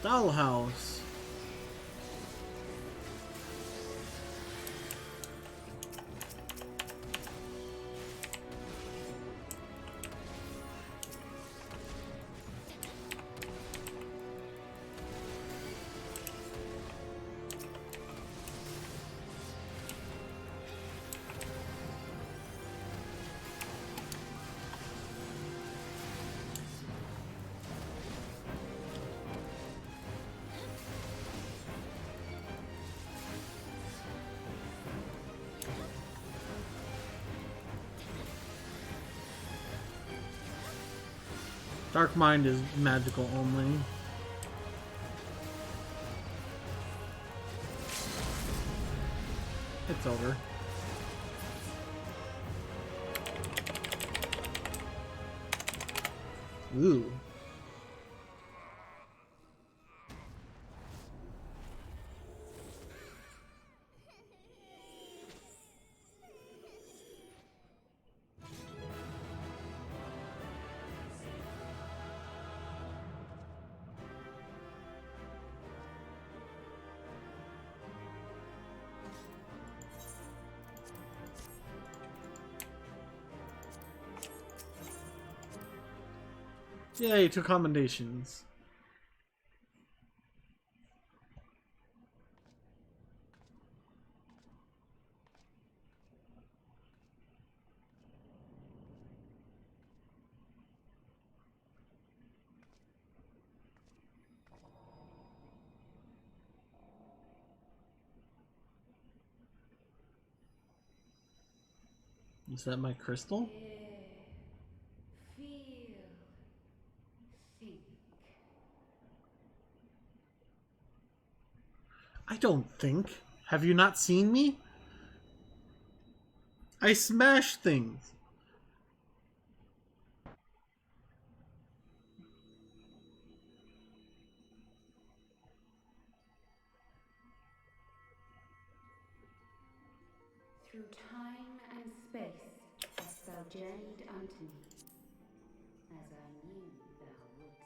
Dollhouse. Dark Mind is magical only. It's over. Ooh. Yay, 2 commendations. Is that my crystal? I don't think. Have you not seen me? I smash things. Through time and space hast thou journeyed unto me, as I knew thou wouldst.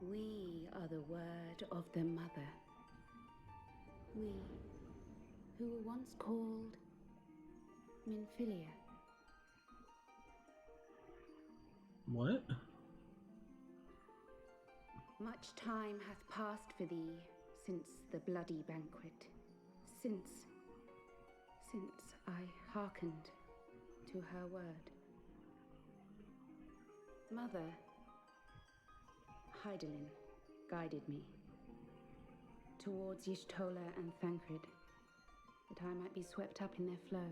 We are the word of the Mother. We, who were once called Minfilia. What? Much time hath passed for thee since the bloody banquet, since I hearkened to her word. Mother, Hydaelyn, guided me towards Y'shtola and Thancred, that I might be swept up in their flow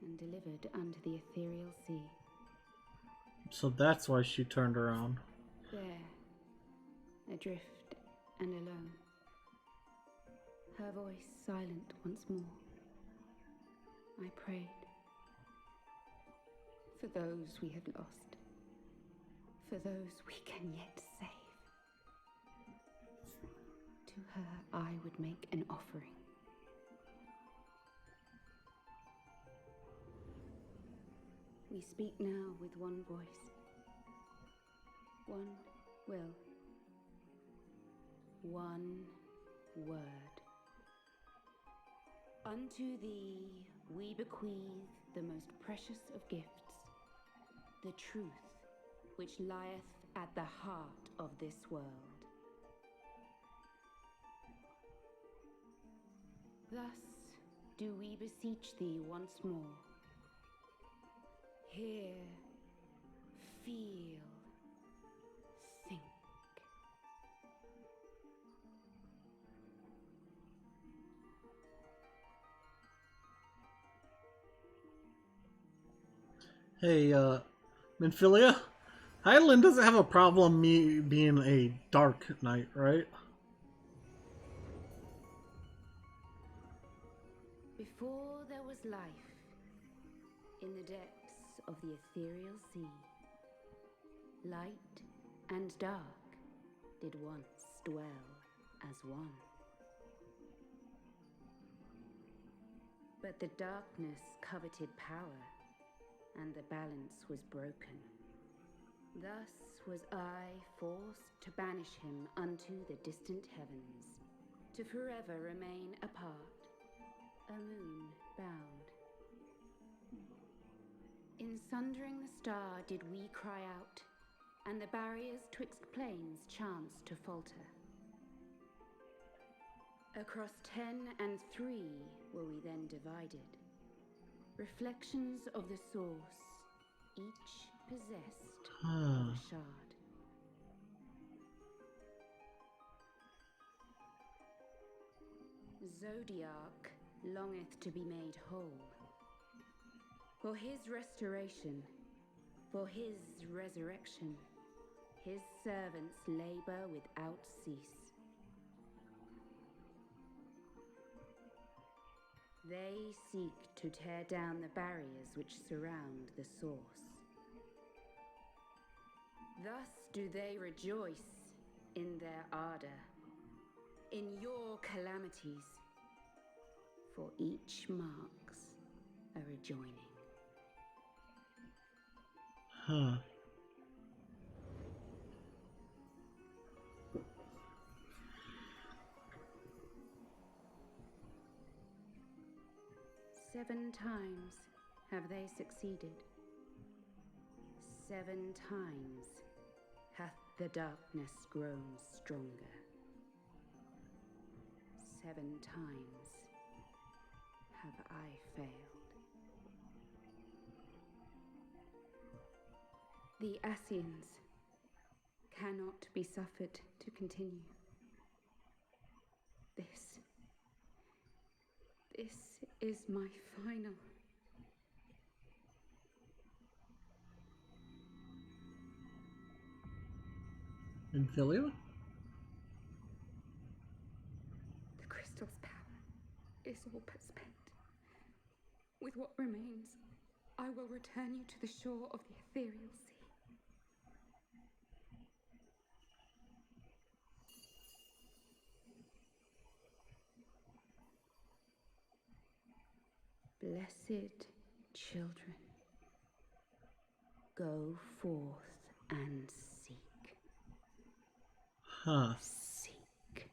and delivered unto the ethereal sea. So that's why she turned around. There, adrift and alone, her voice silent once more, I prayed for those we had lost, for those we can yet save. To her I would make an offering. We speak now with one voice, one will, one word. Unto thee we bequeath the most precious of gifts, the truth which lieth at the heart of this world. Thus do we beseech thee once more. Hear, feel, think. Hey, Minfilia? Hydaelyn doesn't have a problem me being a dark knight, right? Before there was life, in the depths of the ethereal sea, light and dark did once dwell as one. But the darkness coveted power, and the balance was broken. Thus was I forced to banish him unto the distant heavens, to forever remain apart, a moon bound. In sundering the star did we cry out, and the barriers twixt planes chanced to falter. Across 10 and 3 were we then divided, reflections of the source, each possessed of a shard. Zodiac longeth to be made whole. For his restoration, for his resurrection, his servants labor without cease. They seek to tear down the barriers which surround the source. Thus do they rejoice in their ardor, in your calamities, for each marks a rejoining. Huh. Seven times have they succeeded. 7 times hath the darkness grown stronger. 7 times have I failed. The Ascians cannot be suffered to continue. This is my final. Minfilia? The crystal's power is all but spent. With what remains, I will return you to the shore of the ethereal sea. Blessed children, go forth and seek. Huh. Seek.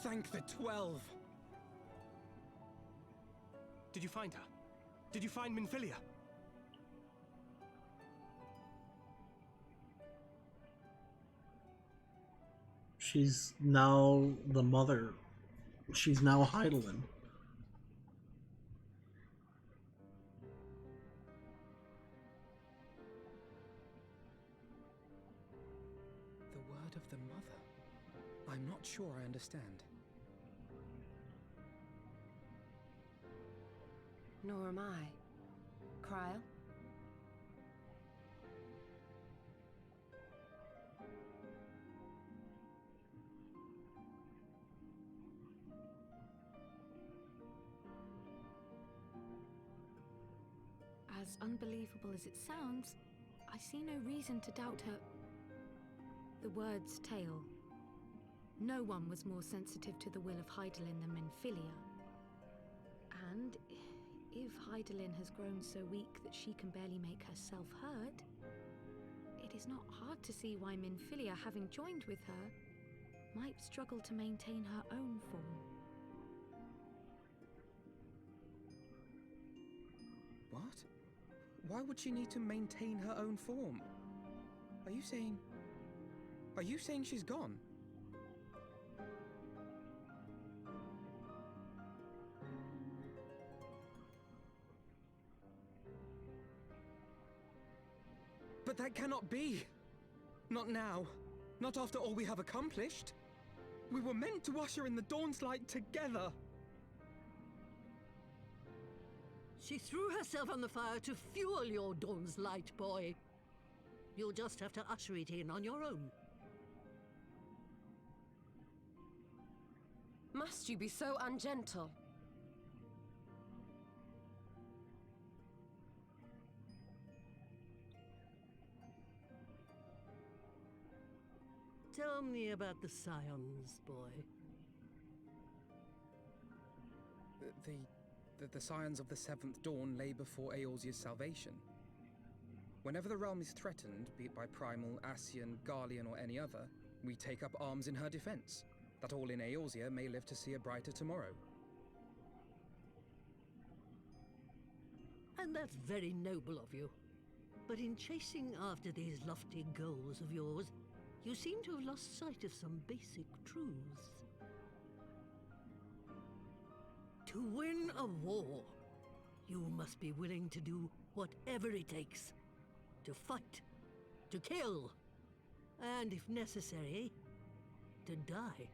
Thank the 12! Did you find her? Did you find Minfilia? She's now the mother. She's now Hydaelyn. The word of the mother? I'm not sure I understand. Nor am I. Cryle? As unbelievable as it sounds, I see no reason to doubt her. The word's tale. No one was more sensitive to the will of Hydaelyn than Minfilia. And if Hydaelyn has grown so weak that she can barely make herself heard, it is not hard to see why Minfilia, having joined with her, might struggle to maintain her own form. What? Why would she need to maintain her own form? Are you saying she's gone? But that cannot be! Not now. Not after all we have accomplished. We were meant to usher in the dawn's light together. She threw herself on the fire to fuel your dawn's light, boy. You'll just have to usher it in on your own. Must you be so ungentle? Tell me about the Scions, boy. The Scions of the Seventh Dawn lay before Eorzea's salvation. Whenever the realm is threatened, be it by Primal, Ascian, Garlean, or any other, we take up arms in her defense, that all in Eorzea may live to see a brighter tomorrow. And that's very noble of you. But in chasing after these lofty goals of yours, you seem to have lost sight of some basic truths. To win a war, you must be willing to do whatever it takes. To fight, to kill, and if necessary, to die.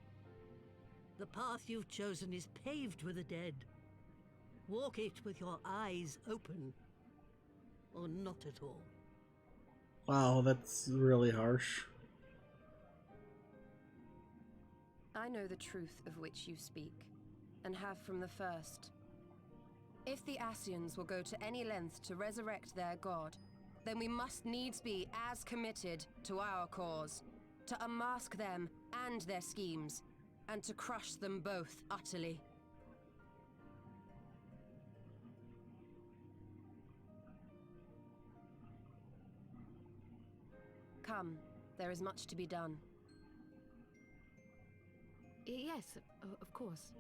The path you've chosen is paved with the dead. Walk it with your eyes open, or not at all. Wow, that's really harsh. I know the truth of which you speak, and have from the first. If the Ascians will go to any length to resurrect their god, then we must needs be as committed to our cause, to unmask them and their schemes, and to crush them both utterly. Come, there is much to be done. Yes, of course.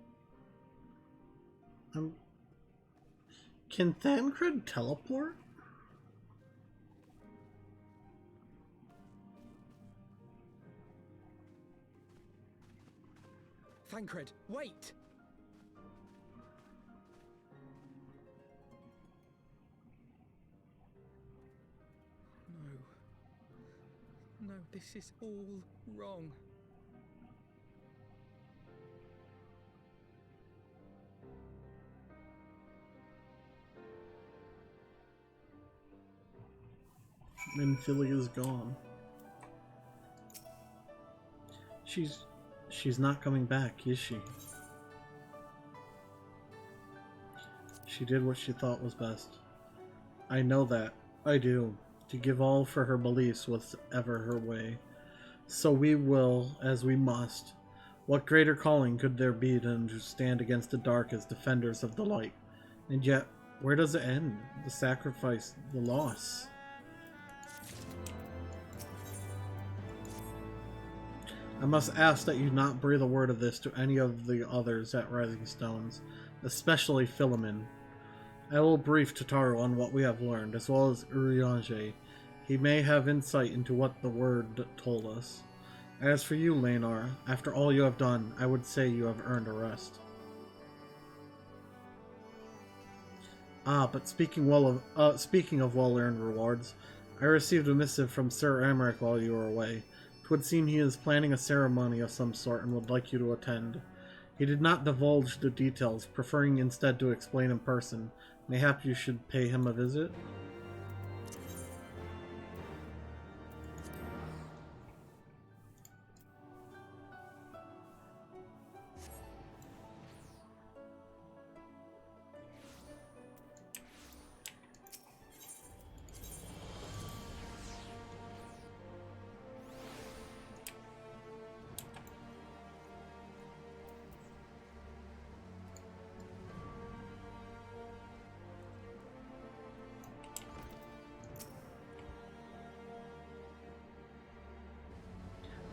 Can Thancred teleport? Thancred, wait! No, this is all wrong. Minfilia's gone. She's not coming back, is she? She did what she thought was best. I know that. I do. To give all for her beliefs was ever her way. So we will, as we must. What greater calling could there be than to stand against the dark as defenders of the light? And yet, where does it end? The sacrifice, the loss. I must ask that you not breathe a word of this to any of the others at Rising Stones, especially Philemon. I will brief Tataru on what we have learned, as well as Urianger. He may have insight into what the word told us. As for you, Laenar, after all you have done, I would say you have earned a rest. Ah, but speaking of well-earned rewards, I received a missive from Sir Amaric while you were away. 'Twould seem he is planning a ceremony of some sort and would like you to attend. He did not divulge the details, preferring instead to explain in person. Mayhap you should pay him a visit?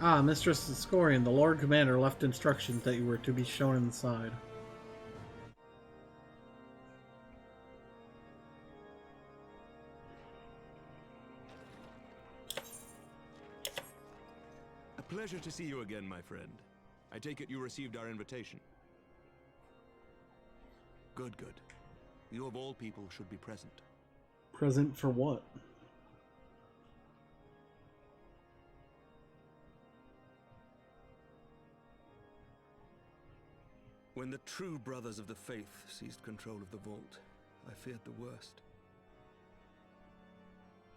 Ah, Mistress Scorian, the Lord Commander left instructions that you were to be shown inside. A pleasure to see you again, my friend. I take it you received our invitation. Good, good. You of all people should be present. Present for what? When the true brothers of the faith seized control of the vault, I feared the worst.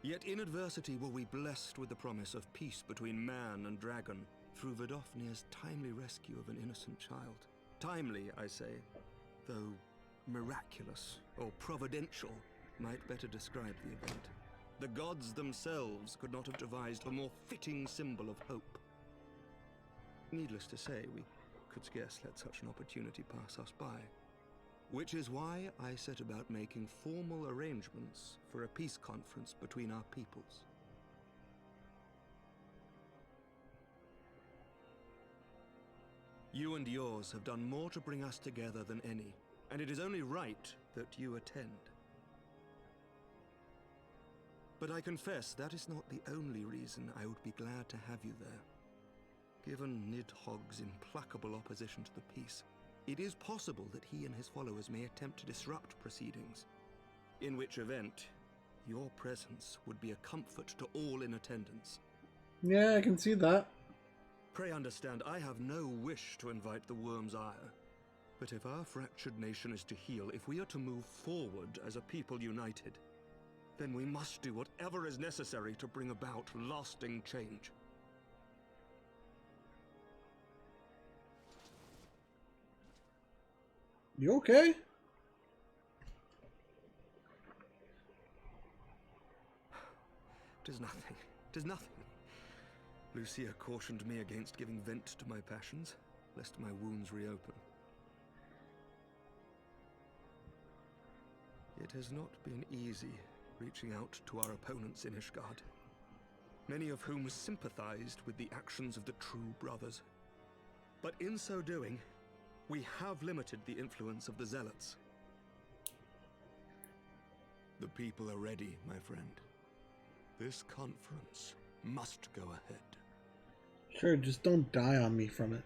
Yet in adversity were we blessed with the promise of peace between man and dragon through Vidofnir's timely rescue of an innocent child. Timely, I say, though miraculous or providential might better describe the event. The gods themselves could not have devised a more fitting symbol of hope. Needless to say, we could scarce let such an opportunity pass us by. Which is why I set about making formal arrangements for a peace conference between our peoples. You and yours have done more to bring us together than any, and it is only right that you attend. But I confess that is not the only reason I would be glad to have you there. Given Nidhogg's implacable opposition to the peace, it is possible that he and his followers may attempt to disrupt proceedings, in which event your presence would be a comfort to all in attendance. Yeah, I can see that. Pray understand, I have no wish to invite the Worm's ire. But if our fractured nation is to heal, if we are to move forward as a people united, then we must do whatever is necessary to bring about lasting change. You okay? Tis nothing. Tis nothing. Lucia cautioned me against giving vent to my passions, lest my wounds reopen. It has not been easy reaching out to our opponents in Ishgard, many of whom sympathized with the actions of the true brothers. But in so doing, we have limited the influence of the Zealots. The people are ready, my friend. This conference must go ahead. Sure, just don't die on me from it.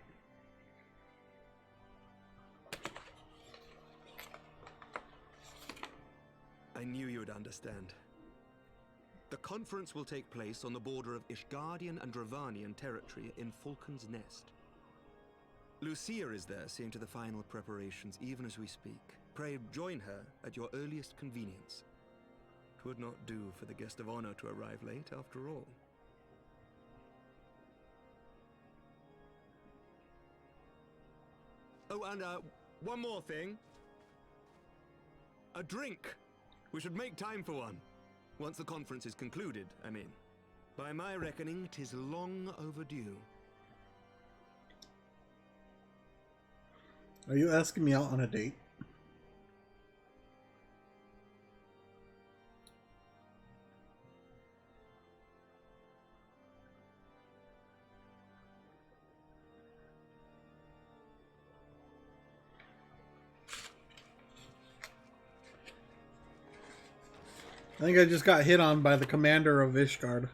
I knew you would understand. The conference will take place on the border of Ishgardian and Dravanian territory in Falcon's Nest. Lucia is there, seeing to the final preparations even as we speak. Pray join her at your earliest convenience. 'Twould not do for the guest of honor to arrive late, after all. Oh, and one more thing. A drink! We should make time for one. Once the conference is concluded, I mean. By my reckoning, 'tis long overdue. Are you asking me out on a date? I think I just got hit on by the commander of Ishgard.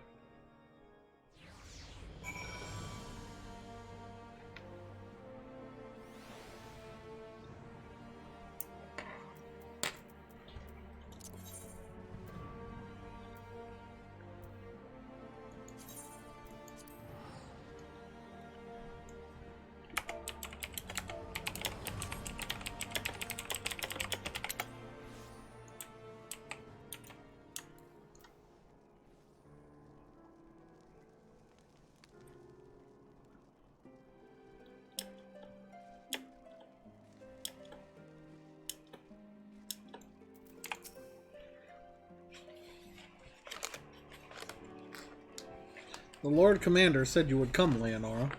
The Lord Commander said you would come, Leonora.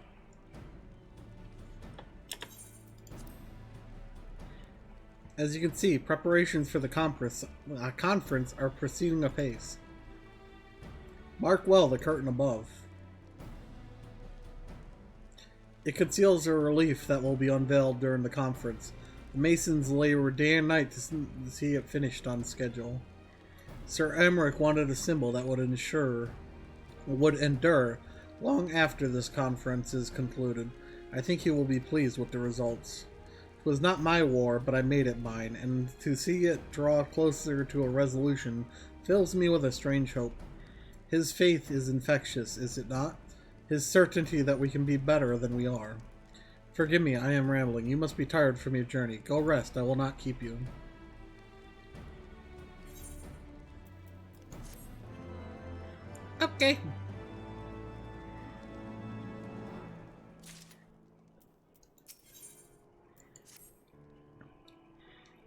As you can see, preparations for the conference are proceeding apace. Mark well the curtain above. It conceals a relief that will be unveiled during the conference. The Masons labor day and night to see it finished on schedule. Sir Emmerich wanted a symbol that would endure long after this conference is concluded. I think he will be pleased with the results. It was not my war, but I made it mine, and to see it draw closer to a resolution fills me with a strange hope. His faith is infectious, is it not? His certainty that we can be better than we are. Forgive me, I am rambling. You must be tired from your journey. Go rest, I will not keep you. Okay.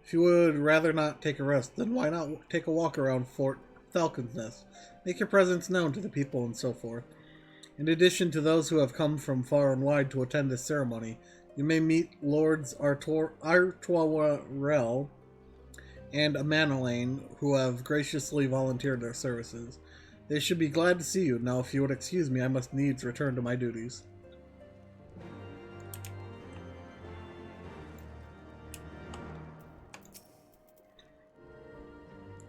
If you would rather not take a rest, then why not take a walk around Fort Falcon's Nest? Make your presence known to the people and so forth. In addition to those who have come from far and wide to attend this ceremony, you may meet Lords Artois-Rel and Amanelaine, who have graciously volunteered their services. They should be glad to see you. Now, if you would excuse me, I must needs return to my duties.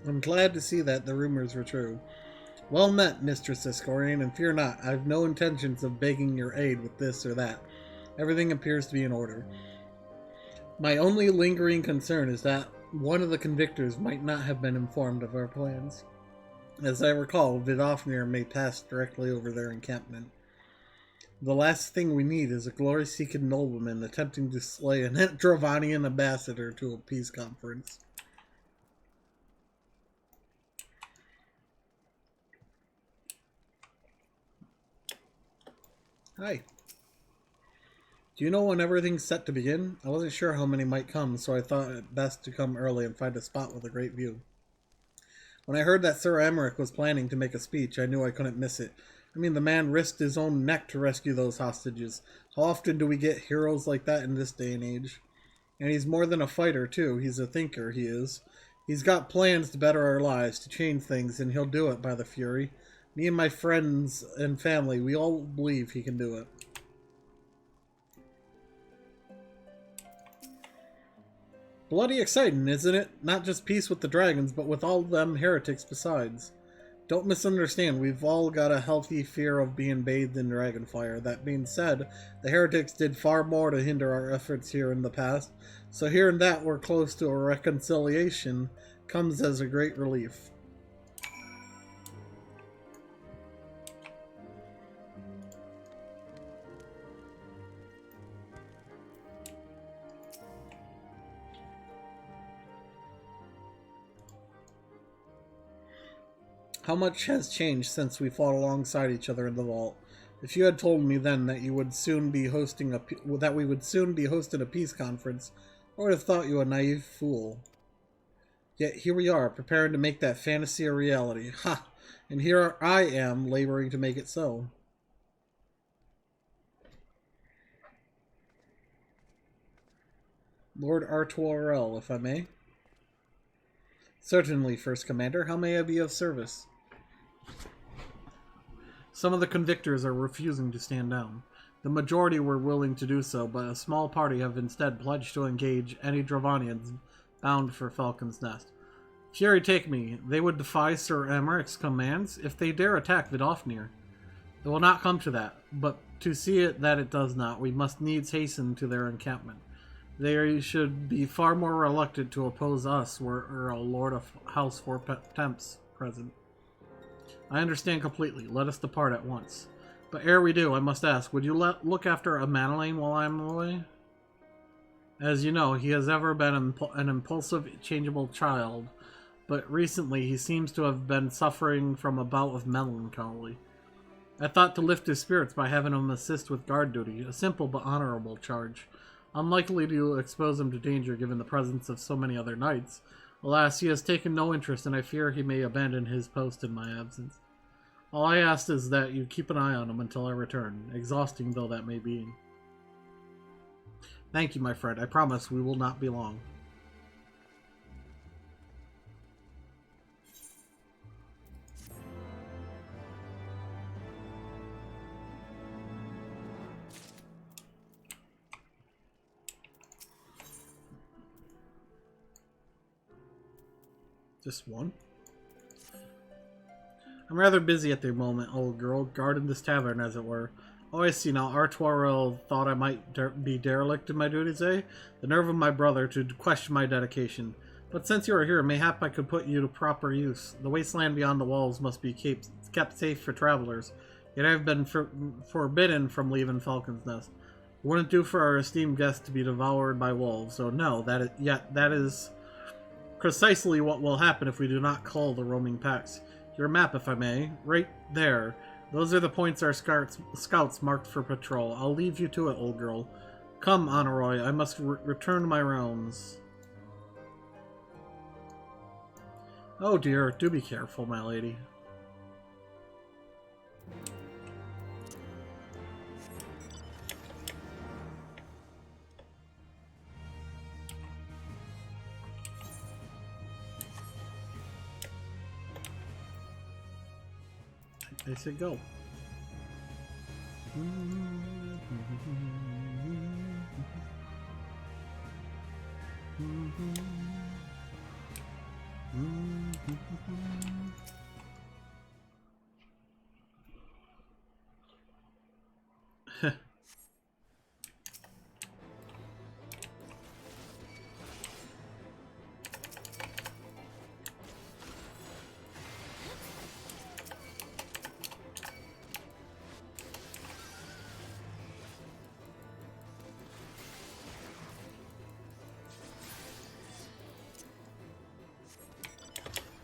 I'm glad to see that the rumors were true. Well met, Mistress Escorian, and fear not, I have no intentions of begging your aid with this or that. Everything appears to be in order. My only lingering concern is that one of the convictors might not have been informed of our plans. As I recall, Vidofnir may pass directly over their encampment. The last thing we need is a glory-seeking nobleman attempting to slay an Dravanian ambassador to a peace conference. Hi. Do you know when everything's set to begin? I wasn't sure how many might come, so I thought it best to come early and find a spot with a great view. When I heard that Sir Emmerich was planning to make a speech, I knew I couldn't miss it. I mean, the man risked his own neck to rescue those hostages. How often do we get heroes like that in this day and age? And he's more than a fighter, too. He's a thinker, he is. He's got plans to better our lives, to change things, and he'll do it, by the Fury. Me and my friends and family, we all believe he can do it. Bloody exciting, isn't it? Not just peace with the dragons, but with all them heretics besides. Don't misunderstand, we've all got a healthy fear of being bathed in dragonfire. That being said, the heretics did far more to hinder our efforts here in the past, so hearing that we're close to a reconciliation comes as a great relief. How much has changed since we fought alongside each other in the vault? If you had told me then that you would soon be hosting we would soon be hosting a peace conference, I would have thought you a naive fool. Yet here we are, preparing to make that fantasy a reality. Ha! And here I am, laboring to make it so. Lord Artois-Rel, if I may. Certainly, First Commander. How may I be of service? Some of the convictors are refusing to stand down. The majority were willing to do so, but a small party have instead pledged to engage any Dravanians bound for Falcon's Nest. Fury take me. They would defy Sir Amaric's commands if they dare attack Vidofnir. It will not come to that, but to see it that it does not, we must needs hasten to their encampment. They should be far more reluctant to oppose us were a Lord of House Four Temps present. I understand completely. Let us depart at once. But ere we do, I must ask, would you look after a Madeleine while I am away? As you know, he has ever been an impulsive, changeable child, but recently he seems to have been suffering from a bout of melancholy. I thought to lift his spirits by having him assist with guard duty, a simple but honorable charge. Unlikely to expose him to danger given the presence of so many other knights. Alas, he has taken no interest, and I fear he may abandon his post in my absence. All I ask is that you keep an eye on him until I return, exhausting though that may be. Thank you, my friend. I promise we will not be long. Just one? I'm rather busy at the moment, old girl, guarding this tavern, as it were. Oh, I see now. Artoirel thought I might be derelict in my duties, eh? The nerve of my brother to question my dedication. But since you are here, mayhap I could put you to proper use. The wasteland beyond the walls must be kept safe for travelers. Yet I have been forbidden from leaving Falcon's Nest. It wouldn't do for our esteemed guest to be devoured by wolves, so no, that is precisely what will happen if we do not cull the roaming packs. Your map, if I may. Right there. Those are the points our scouts marked for patrol. I'll leave you to it, old girl. Come, Honoroi, I must return to my rounds. Oh dear, do be careful, my lady. I said go.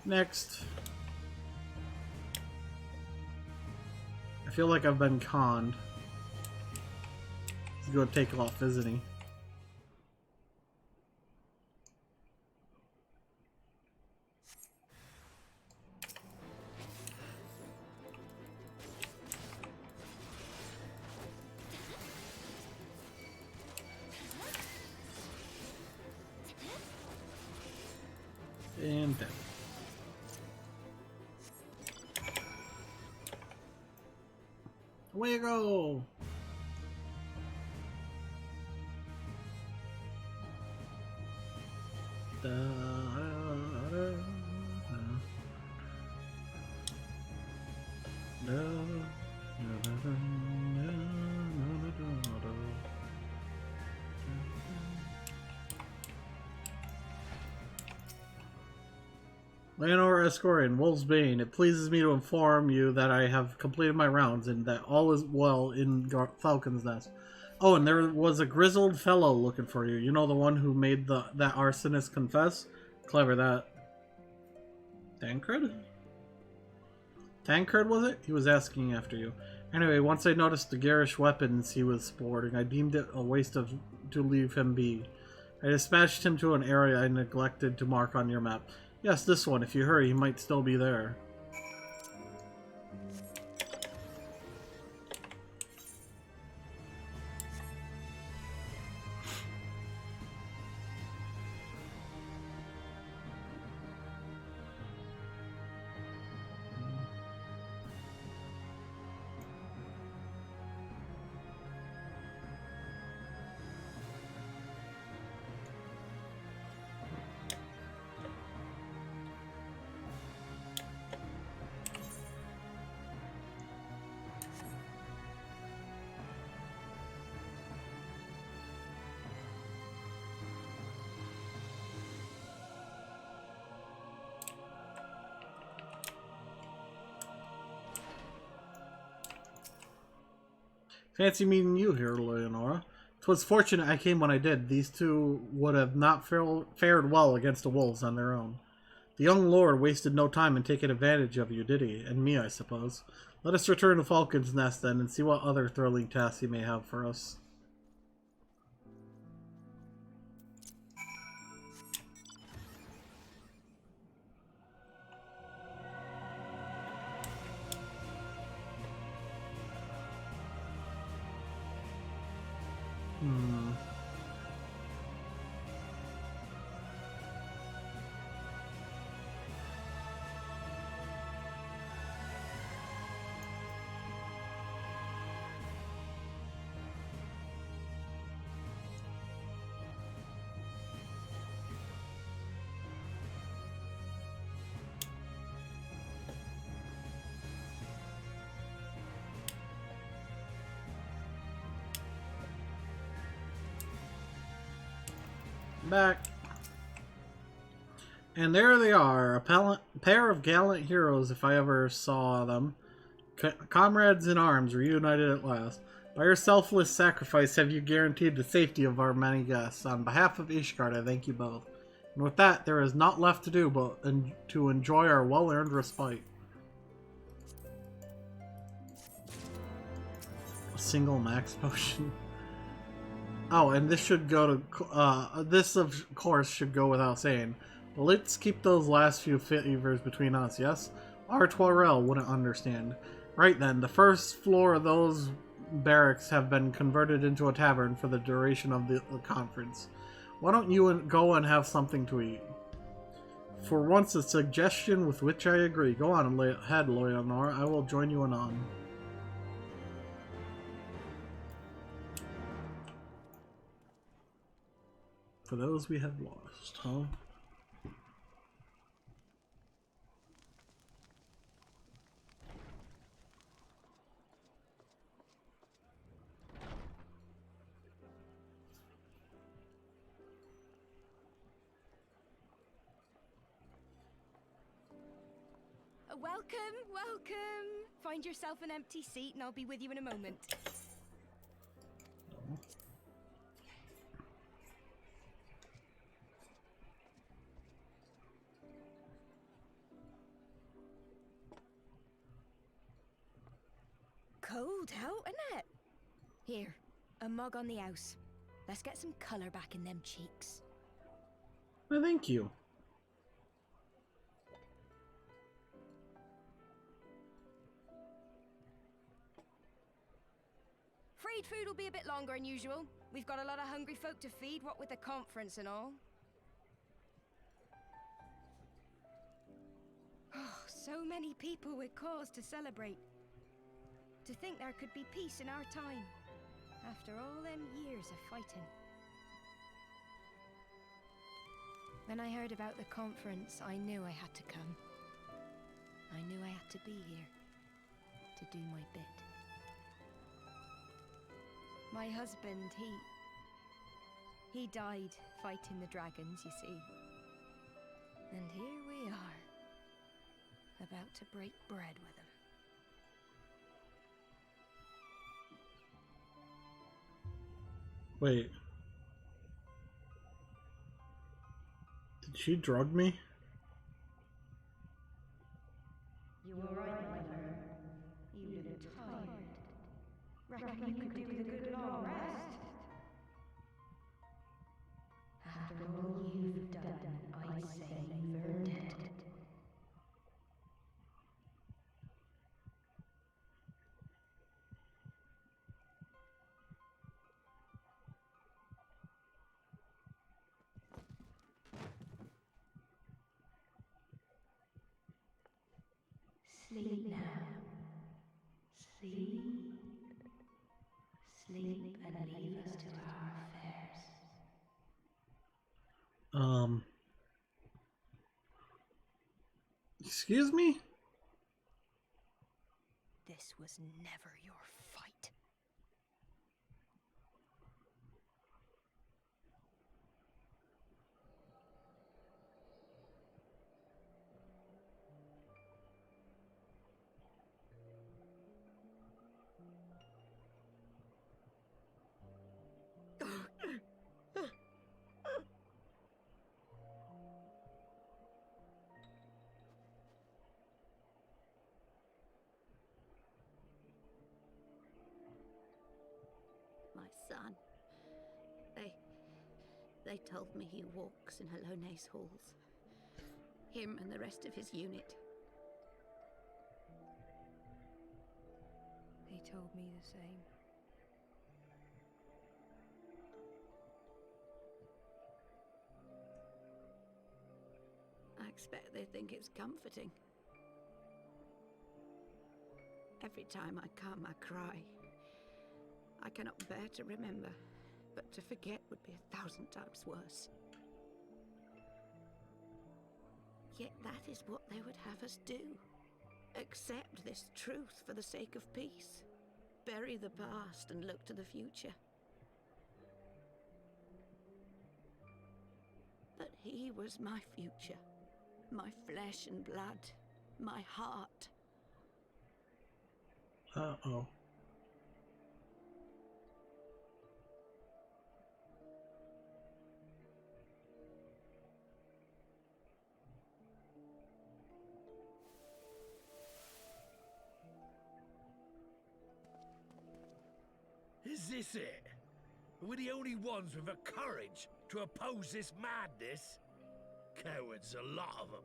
Next. I feel like I've been conned. He's gonna take off, isn't he? And dead. Away you go! Leonor Escorian, Wolf's Bane, it pleases me to inform you that I have completed my rounds and that all is well in Falcon's Nest. Oh, and there was a grizzled fellow looking for you. You know, the one who made that arsonist confess? Clever, that. Tancred? Tancred, was it? He was asking after you. Anyway, once I noticed the garish weapons he was sporting, I deemed it a waste to leave him be. I dispatched him to an area I neglected to mark on your map. Yes, this one. If you hurry, he might still be there. Fancy meeting you here, Leonora. 'Twas fortunate I came when I did. These two would have not fared well against the wolves on their own. The young lord wasted no time in taking advantage of you, did he? And me, I suppose. Let us return to Falcon's Nest, then, and see what other thrilling tasks he may have for us. Back. And there they are, a pair of gallant heroes if I ever saw them. Comrades in arms, reunited at last. By your selfless sacrifice have you guaranteed the safety of our many guests. On behalf of Ishgard, I thank you both. And with that, there is not left to do but to enjoy our well-earned respite. A single max potion. Oh, and this should go to, this of course should go without saying. But let's keep those last few favors between us, yes? Artoirel wouldn't understand. Right then, the first floor of those barracks have been converted into a tavern for the duration of the conference. Why don't you go and have something to eat? For once, a suggestion with which I agree. Go on ahead, Leonora. I will join you anon. For those we have lost, huh? Welcome, welcome. Find yourself an empty seat and I'll be with you in a moment. Cold out, isn't it? Here, a mug on the house. Let's get some colour back in them cheeks. Well, thank you. Afraid food will be a bit longer than usual. We've got a lot of hungry folk to feed, what with the conference and all. Oh, so many people with cause to celebrate. To think there could be peace in our time, after all them years of fighting. When I heard about the conference, I knew I had to come. I knew I had to be here, to do my bit. My husband, he died fighting the dragons, you see. And here we are, about to break bread with him. Wait. Did she drug me? You were right, my friend. You look tired. Reckon you could do with a good long rest? After all you've done, I'd say you've earned it. Sleep now. Sleep. Sleep and leave us to our affairs. Excuse me? This was never your fight. They told me he walks in Hallone's halls. Him and the rest of his unit. They told me the same. I expect they think it's comforting. Every time I come, I cry. I cannot bear to remember, but to forget would be 1,000 times worse. Yet that is what they would have us do. Accept this truth for the sake of peace. Bury the past and look to the future. But he was my future. My flesh and blood. My heart. Uh-oh. Is this it? We're the only ones with the courage to oppose this madness? Cowards, a lot of them.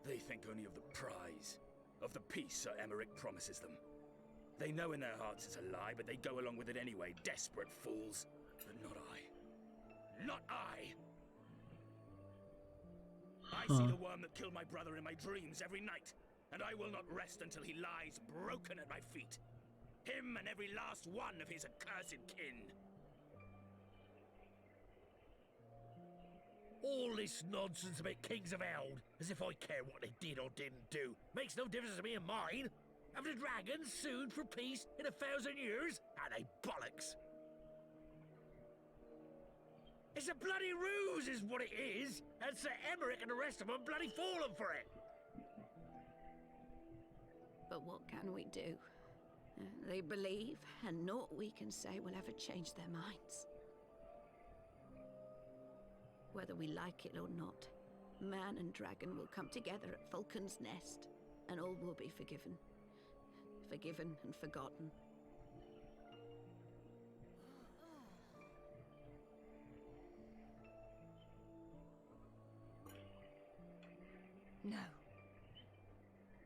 They think only of the prize, of the peace Sir Emmerich promises them. They know in their hearts it's a lie, but they go along with it anyway, desperate fools. But not I. Not I! I see the worm that killed my brother in my dreams every night, and I will not rest until he lies broken at my feet. Him and every last one of his accursed kin. All this nonsense about Kings of Eld, as if I care what they did or didn't do, makes no difference to me and mine. Have the dragons sued for peace in 1,000 years? Are they bollocks? It's a bloody ruse is what it is, and Sir Emmerich and the rest of them bloody fallen for it. But what can we do? They believe, and naught we can say will ever change their minds. Whether we like it or not, man and dragon will come together at Vulcan's Nest, and all will be forgiven. Forgiven and forgotten. No.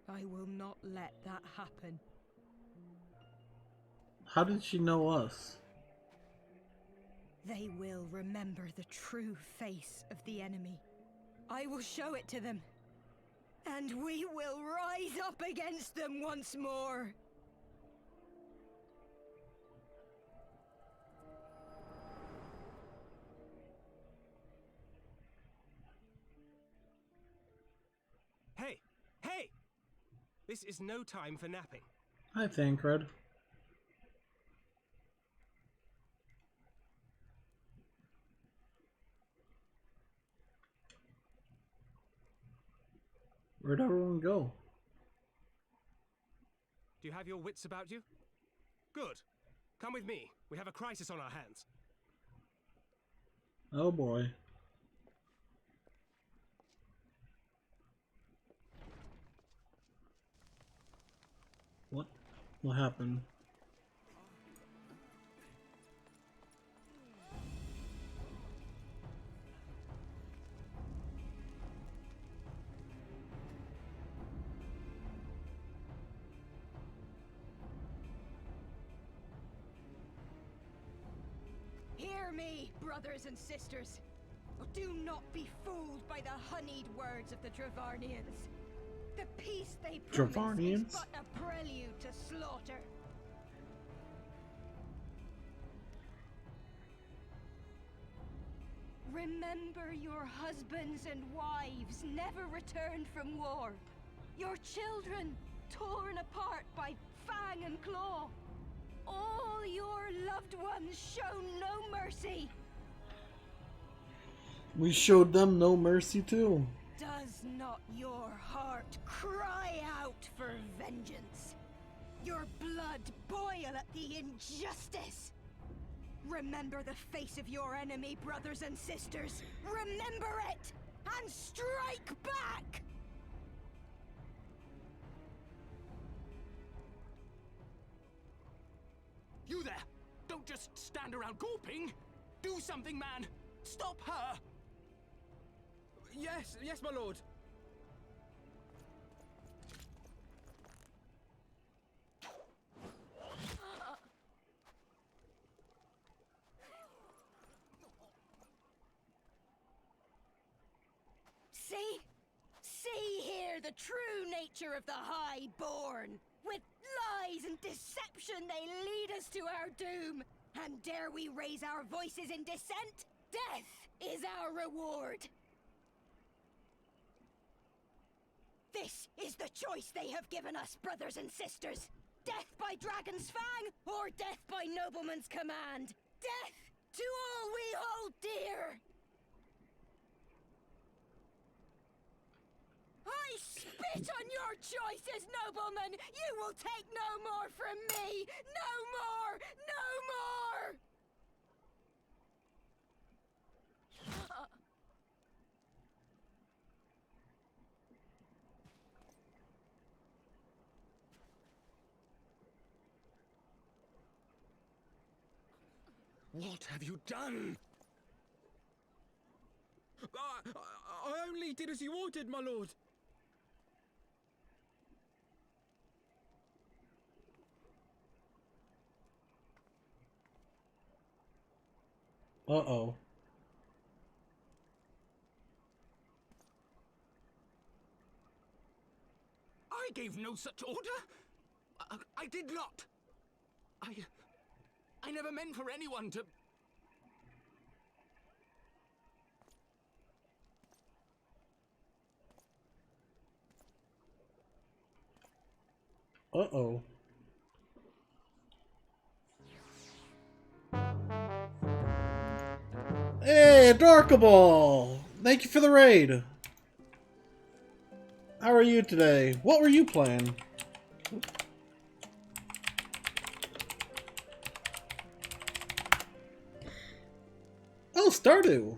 I will not let that happen. How did she know us? They will remember the true face of the enemy. I will show it to them. And we will rise up against them once more. Hey! Hey! This is no time for napping. Hi, Thancred. Where'd everyone go? Do you have your wits about you? Good. Come with me. We have a crisis on our hands. Oh boy. What will happen? Hear me, brothers and sisters. Do not be fooled by the honeyed words of the Travarnians. The peace they promise is but a prelude to slaughter. Remember your husbands and wives never returned from war. Your children torn apart by fang and claw. All your loved ones shown no mercy. We showed them no mercy too. Does not your heart cry out for vengeance? Your blood boil at the injustice? Remember the face of your enemy, brothers and sisters. Remember it, and strike back! You there! Don't just stand stand around gawping. Do something, man! Stop her! Yes, yes, my lord. See? See here the true nature of the Highborn. With lies and deception they lead us to our doom. And dare we raise our voices in dissent? Death is our reward. This is the choice they have given us, brothers and sisters. Death by Dragon's Fang, or death by Nobleman's command. Death to all we hold dear. I spit on your choices, noblemen! You will take no more from me! No more! No more! What have you done? I only did as you ordered, my lord. Uh-oh. I gave no such order. I did not. I never meant for anyone to... Uh-oh. Hey, Dorkable! Thank you for the raid. How are you today? What were you playing? Oh, Stardew!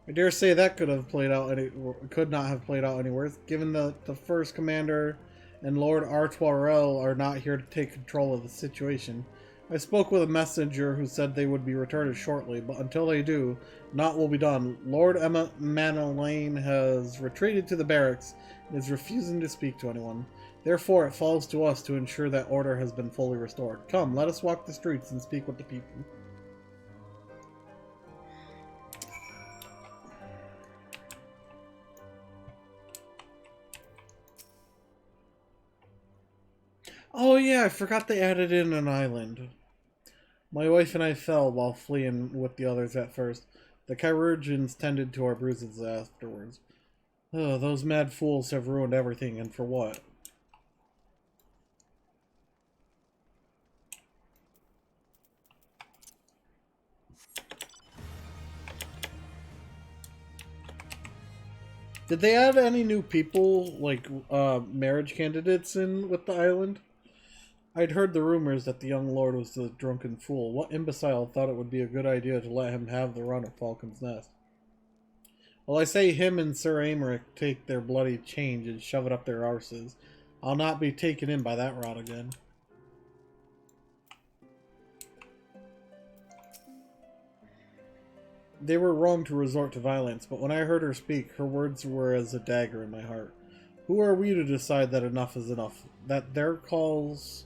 I dare say that could not have played out any worse, given that the first commander and Lord Artoirel are not here to take control of the situation. I spoke with a messenger who said they would be returned shortly, but until they do, naught will be done. Lord Manolane has retreated to the barracks and is refusing to speak to anyone. Therefore, it falls to us to ensure that order has been fully restored. Come, let us walk the streets and speak with the people. Oh yeah, I forgot they added in an island. My wife and I fell while fleeing with the others at first. The chirurgeons tended to our bruises afterwards. Oh, those mad fools have ruined everything, and for what? Did they add any new people, like marriage candidates in with the island? I'd heard the rumors that the young lord was a drunken fool. What imbecile thought it would be a good idea to let him have the run of Falcon's Nest? Well, I say him and Sir Aymeric take their bloody change and shove it up their arses. I'll not be taken in by that rot again. They were wrong to resort to violence, but when I heard her speak, her words were as a dagger in my heart. Who are we to decide that enough is enough? That their calls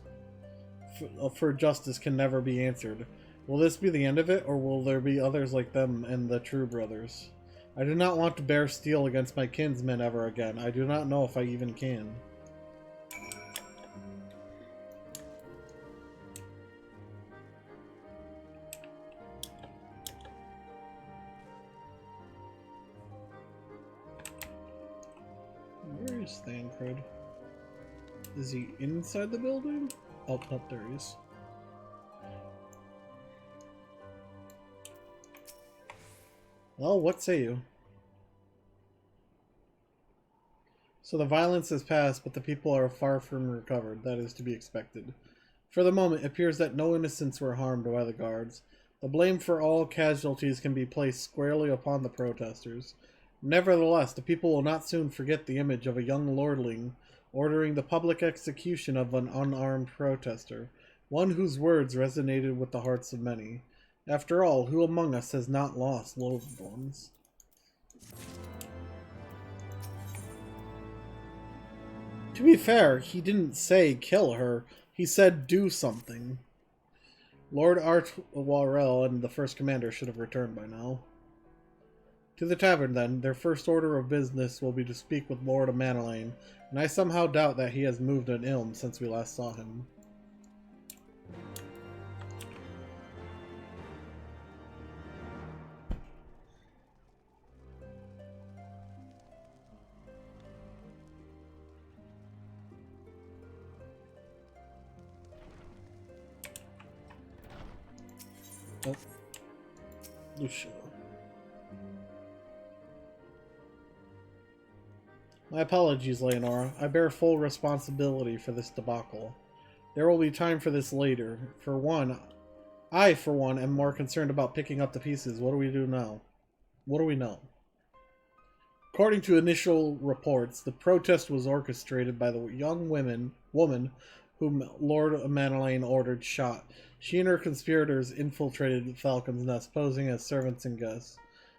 for justice can never be answered. Will this be the end of it, or will there be others like them and the true brothers? I do not want to bear steel against my kinsmen ever again. I do not know if I even can. Where is Thancred? Is he inside the building? Oh, there he is. Well, what say you? So the violence has passed, but the people are far from recovered. That is to be expected. For the moment, it appears that no innocents were harmed by the guards. The blame for all casualties can be placed squarely upon the protesters. Nevertheless, the people will not soon forget the image of a young lordling ordering the public execution of an unarmed protester. one whose words resonated with the hearts of many. After all, who among us has not lost loved ones? To be fair, he didn't say kill her, he said do something. Lord Artwarel and the First Commander should have returned by now. To the tavern, then. Their first order of business will be to speak with Lord Amanalain, and I somehow doubt that he has moved an ilm since we last saw him. Oh. Lucia. My apologies, Leonora. I bear full responsibility for this debacle. There will be time for this later. I, for one, am more concerned about picking up the pieces. What do we do now? What do we know? According to initial reports, the protest was orchestrated by the young woman whom Lord Amanalain ordered shot. She and her conspirators infiltrated Falcon's Nest, posing as servants and guests.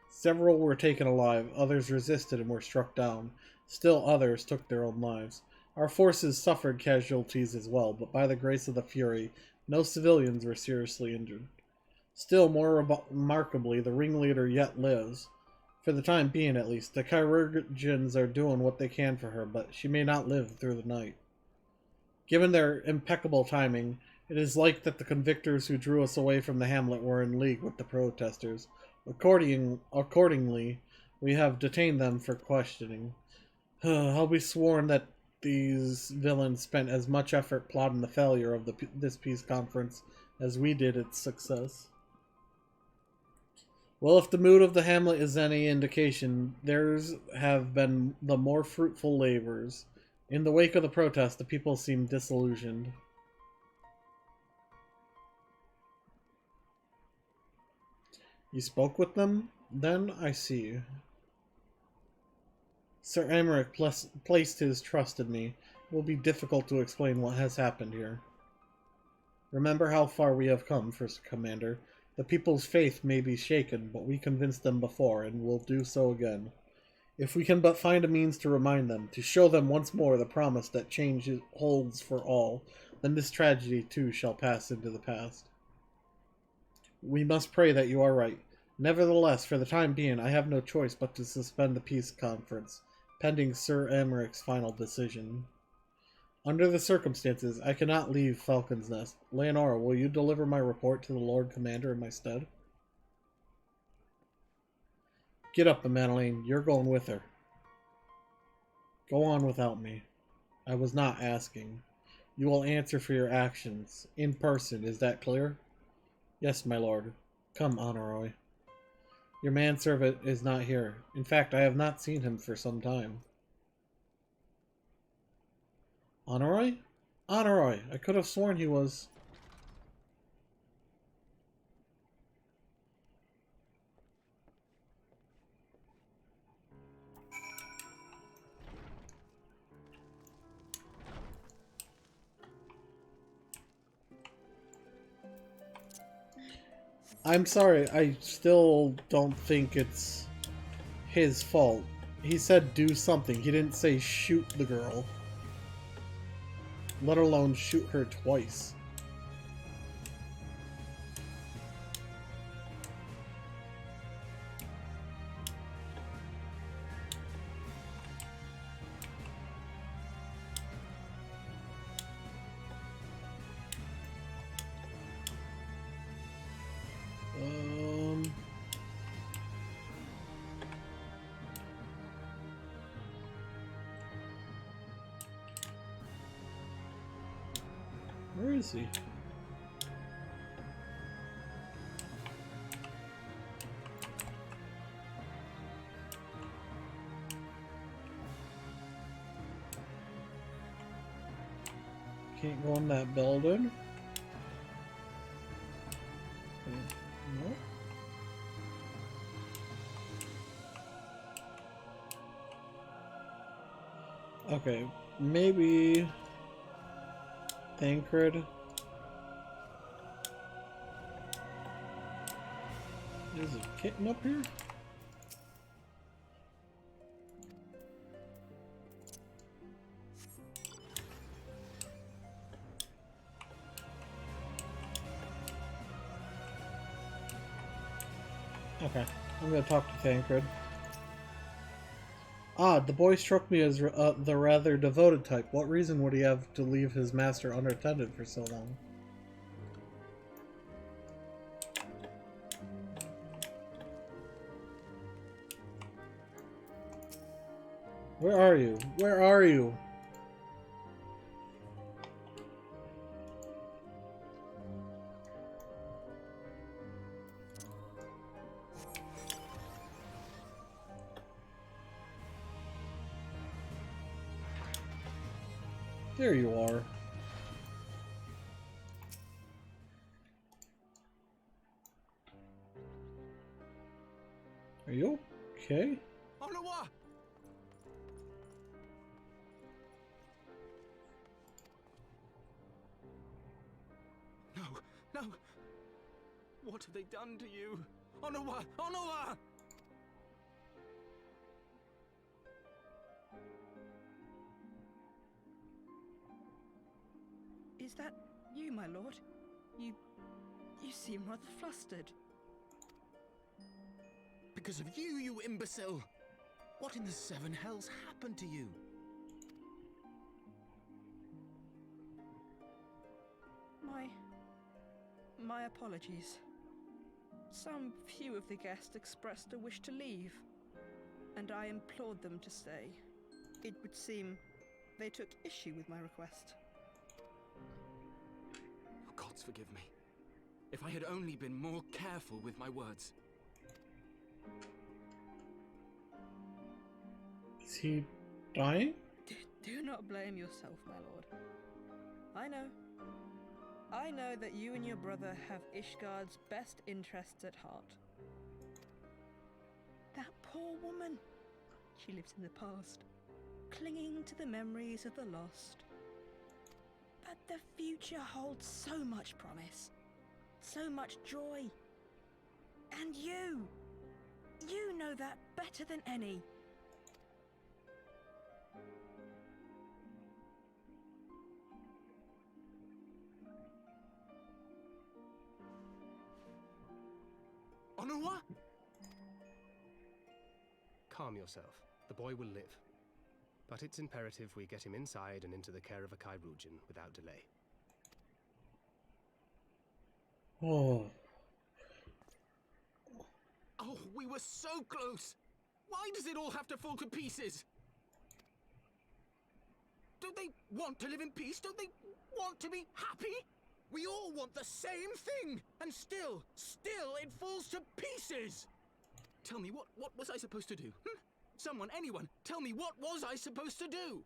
Several were taken alive, others resisted and were struck down. Still others took their own lives. Our forces suffered casualties as well, but by the grace of the Fury, no civilians were seriously injured. Still, more remarkably, the ringleader yet lives. For the time being, at least. The Chirurgeons are doing what they can for her, but she may not live through the night. Given their impeccable timing, it is like that the convictors who drew us away from the hamlet were in league with the protesters. Accordingly, we have detained them for questioning. I'll be sworn that these villains spent as much effort plotting the failure of this peace conference as we did its success. Well, if the mood of the hamlet is any indication, theirs have been the more fruitful labors. In the wake of the protest, the people seem disillusioned. You spoke with them? Then I see. Sir Emmerich placed his trust in me. It will be difficult to explain what has happened here. Remember how far we have come, First Commander. The people's faith may be shaken, but we convinced them before, and will do so again. If we can but find a means to remind them, to show them once more the promise that change holds for all, then this tragedy too shall pass into the past. We must pray that you are right. Nevertheless, for the time being, I have no choice but to suspend the peace conference, pending Sir Emmerich's final decision. Under the circumstances, I cannot leave Falcon's Nest. Leonora, will you deliver my report to the Lord Commander in my stead? Get up, Amanalain. You're going with her. Go on without me. I was not asking. You will answer for your actions. In person, is that clear? Yes, my lord. Come, Honoroi. Your manservant is not here. In fact, I have not seen him for some time. Honoroi? Honoroi! I could have sworn he was... I'm sorry, I still don't think it's his fault. He said do something. He didn't say shoot the girl. Let alone shoot her twice. Where is he? Can't go in that building. No. Okay, maybe Thancred. There's a kitten up here? Okay, I'm gonna talk to Tancred. Odd, the boy struck me as the rather devoted type. What reason would he have to leave his master unattended for so long? Where are you? Where are you? There you are. Are you okay? Onawa! No, no! What have they done to you? Onawa! Onawa! Is that you, my lord? You seem rather flustered. Because of you, you imbecile! What in the seven hells happened to you? My apologies. Some few of the guests expressed a wish to leave, and I implored them to stay. It would seem they took issue with my request. Oh, gods forgive me. If I had only been more careful with my words. Is he dying? Do not blame yourself, my lord. I know that you and your brother have Ishgard's best interests at heart. That poor woman. She lives in the past, clinging to the memories of the lost. But the future holds so much promise, so much joy. And you know that better than any. Onawa? Calm yourself. The boy will live. But it's imperative we get him inside and into the care of a Kairoujian without delay. Oh. Oh, we were so close! Why does it all have to fall to pieces? Don't they want to live in peace? Don't they want to be happy? We all want the same thing! And still it falls to pieces! Tell me, what was I supposed to do? Someone, anyone, tell me, what was I supposed to do?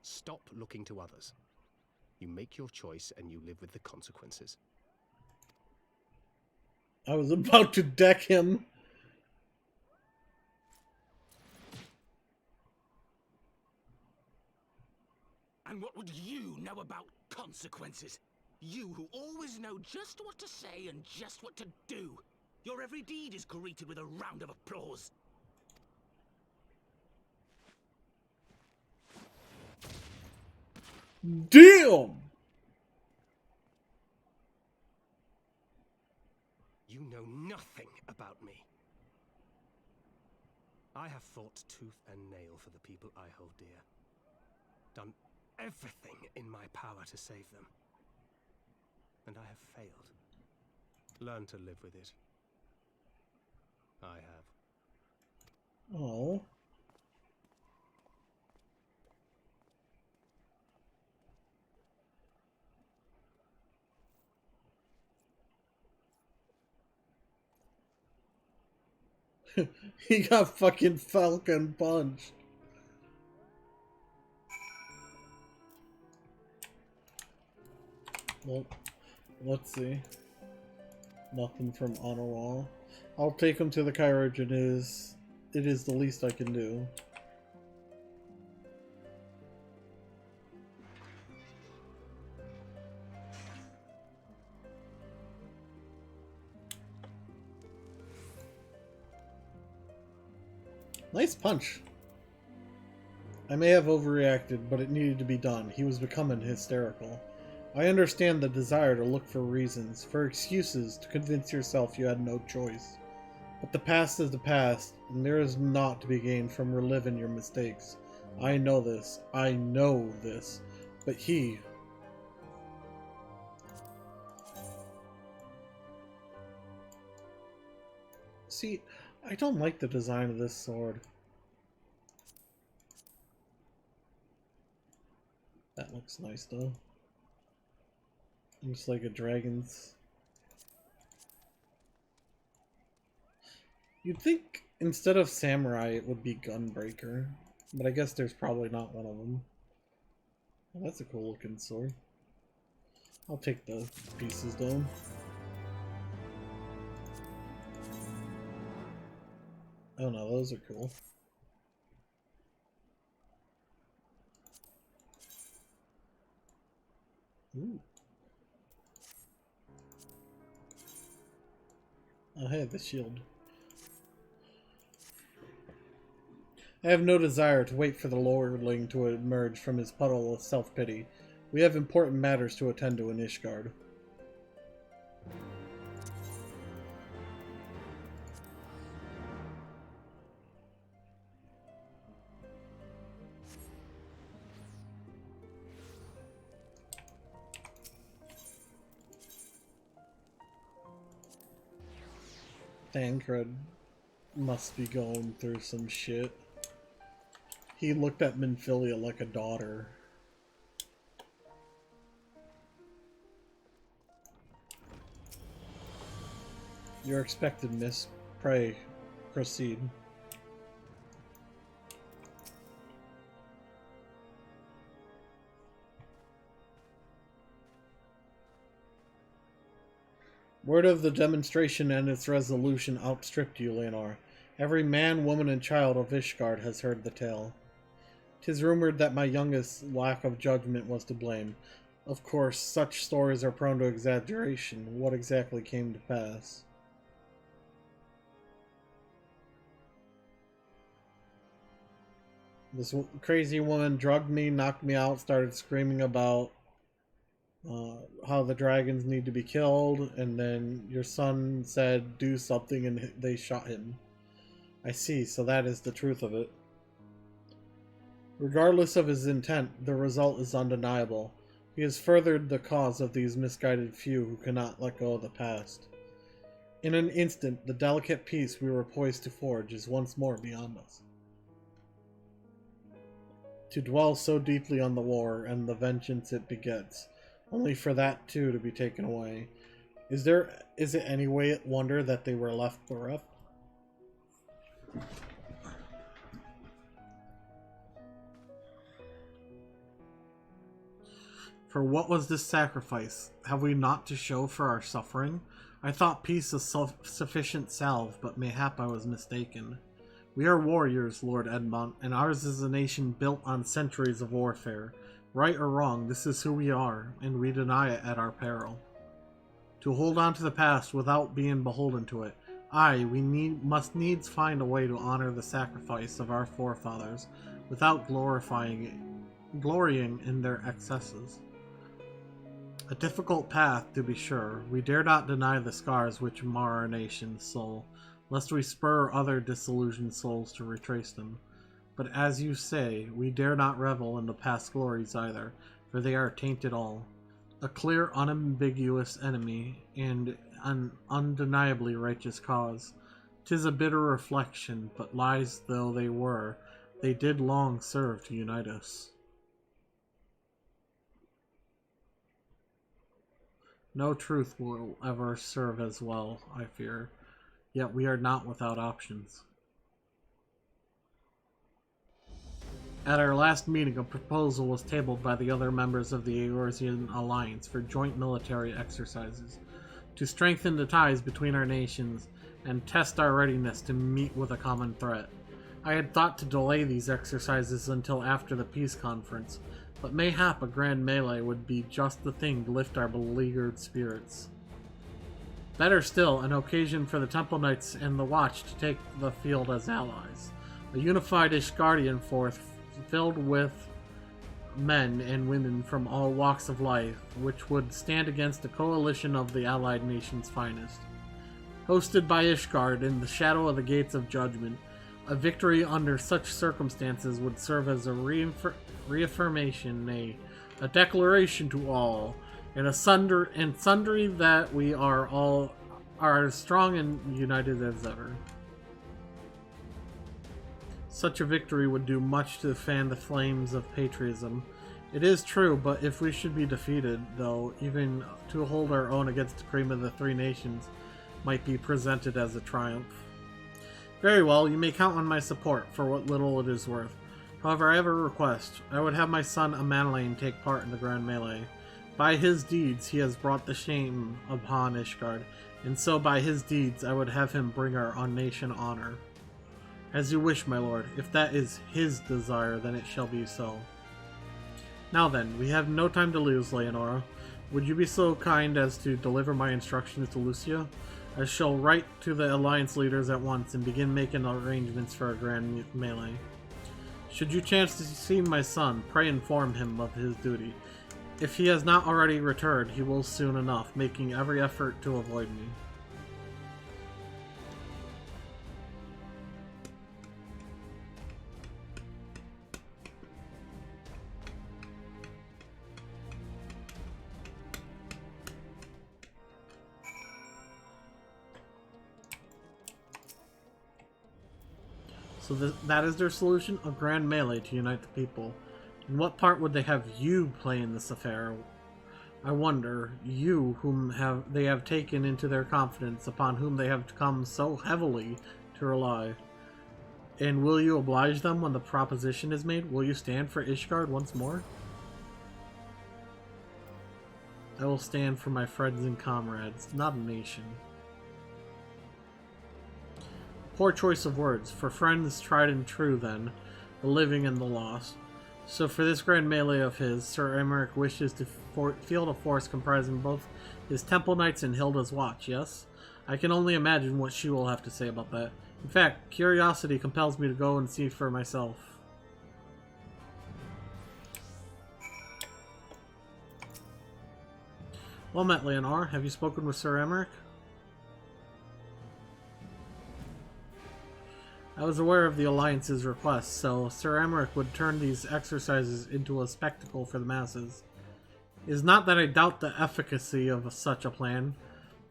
Stop looking to others. You make your choice and you live with the consequences. I was about to deck him. And what would you know about consequences? You who always know just what to say and just what to do. Your every deed is greeted with a round of applause. Damn! You know nothing about me. I have fought tooth and nail for the people I hold dear. Done everything in my power to save them. And I have failed. Learn to live with it. I have. Oh. He got fucking Falcon punched. Well, let's see. Nothing from Ottawa. I'll take him to the Kairoujian it is the least I can do. Nice punch. I may have overreacted, but it needed to be done. He was becoming hysterical. I understand the desire to look for reasons, for excuses, to convince yourself you had no choice. But the past is the past, and there is naught to be gained from reliving your mistakes. I know this. I know this. But he... See, I don't like the design of this sword. That looks nice though. Looks like a dragon's. You'd think instead of samurai it would be gunbreaker, but I guess there's probably not one of them. Well, that's a cool looking sword. I'll take the pieces though. Oh no, those are cool. Ooh. Oh hey, the shield. I have no desire to wait for the lordling to emerge from his puddle of self-pity. We have important matters to attend to in Ishgard. Thancred must be going through some shit. He looked at Minfilia like a daughter. You're expected, miss. Pray, proceed. Word of the demonstration and its resolution outstripped you, Leonor. Every man, woman, and child of Ishgard has heard the tale. 'Tis rumored that my youngest's lack of judgment was to blame. Of course, such stories are prone to exaggeration. What exactly came to pass? This crazy woman drugged me, knocked me out, started screaming about how the dragons need to be killed, and then your son said do something and they shot him. I see, so that is the truth of it. Regardless of his intent, the result is undeniable. He has furthered the cause of these misguided few who cannot let go of the past. In an instant, the delicate peace we were poised to forge is once more beyond us. To dwell so deeply on the war and the vengeance it begets, only for that too to be taken away. Is it any wonder that they were left bereft? For what was this sacrifice? Have we naught to show for our suffering? I thought peace a sufficient salve, but mayhap I was mistaken. We are warriors, Lord Edmont, and ours is a nation built on centuries of warfare. Right or wrong, this is who we are, and we deny it at our peril. To hold on to the past without being beholden to it, we must needs find a way to honor the sacrifice of our forefathers without glorying in their excesses. A difficult path, to be sure. We dare not deny the scars which mar our nation's soul, lest we spur other disillusioned souls to retrace them. But as you say, we dare not revel in the past glories either, for they are tainted all. A clear, unambiguous enemy, and an undeniably righteous cause. 'Tis a bitter reflection, but lies though they were, they did long serve to unite us. No truth will ever serve as well, I fear, yet we are not without options. At our last meeting, a proposal was tabled by the other members of the Eorzean Alliance for joint military exercises, to strengthen the ties between our nations and test our readiness to meet with a common threat. I had thought to delay these exercises until after the peace conference, but mayhap a grand melee would be just the thing to lift our beleaguered spirits. Better still, an occasion for the Temple Knights and the Watch to take the field as allies. A unified Ishgardian force filled with men and women from all walks of life, which would stand against a coalition of the allied nation's finest. Hosted by Ishgard in the shadow of the Gates of Judgment, a victory under such circumstances would serve as a reaffirmation, nay, a declaration to all, and sundry that we are as strong and united as ever. Such a victory would do much to fan the flames of patriotism. It is true, but if we should be defeated, though, even to hold our own against the cream of the three nations might be presented as a triumph. Very well, you may count on my support for what little it is worth. However, I have a request. I would have my son Amanelane take part in the grand melee. By his deeds he has brought the shame upon Ishgard, and so by his deeds I would have him bring our nation honor. As you wish, my lord. If that is his desire, then it shall be so. Now then, we have no time to lose, Leonora. Would you be so kind as to deliver my instructions to Lucia? I shall write to the Alliance leaders at once and begin making arrangements for a grand melee. Should you chance to see my son, pray inform him of his duty. If he has not already returned, he will soon enough, making every effort to avoid me. So that is their solution? A grand melee to unite the people. And what part would they have you play in this affair? I wonder, you whom they have taken into their confidence, upon whom they have come so heavily to rely. And will you oblige them when the proposition is made? Will you stand for Ishgard once more? I will stand for my friends and comrades, not a nation. Poor choice of words. For friends tried and true, then, the living and the lost. So for this grand melee of his, Sir Emmerich wishes to field a force comprising both his Temple Knights and Hilda's Watch, yes? I can only imagine what she will have to say about that. In fact, curiosity compels me to go and see for myself. Well met, Leonor. Have you spoken with Sir Emmerich? I was aware of the Alliance's request, so Sir Emmerich would turn these exercises into a spectacle for the masses. It is not that I doubt the efficacy of such a plan.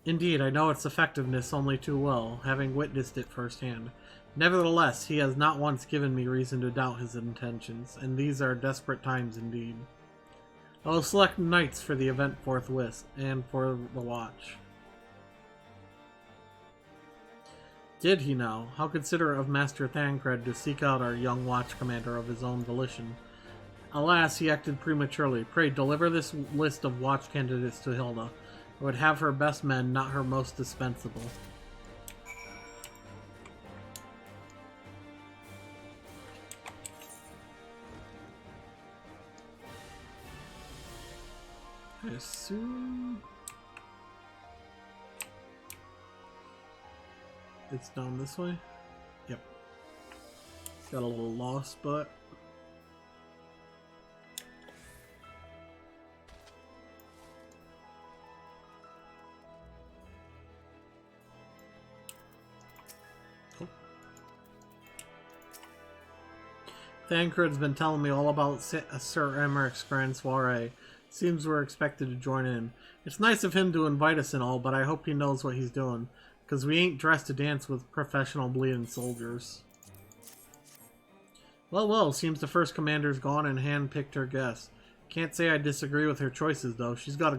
Indeed, I know its effectiveness only too well, having witnessed it firsthand. Nevertheless, he has not once given me reason to doubt his intentions, and these are desperate times indeed. I will select knights for the event forthwith, and for the watch. Did he now? How considerate of Master Thancred to seek out our young watch commander of his own volition. Alas, he acted prematurely. Pray, deliver this list of watch candidates to Hilda. I would have her best men, not her most dispensable. I assume it's down this way? Yep. It's got a little lost, but cool. Thancred's been telling me all about Sir Emmerich's grand soiree. Seems we're expected to join in. It's nice of him to invite us and all, but I hope he knows what he's doing. Because we ain't dressed to dance with professional bleeding soldiers. Well, well, seems the first commander's gone and hand-picked her guest. Can't say I disagree with her choices, though. She's got a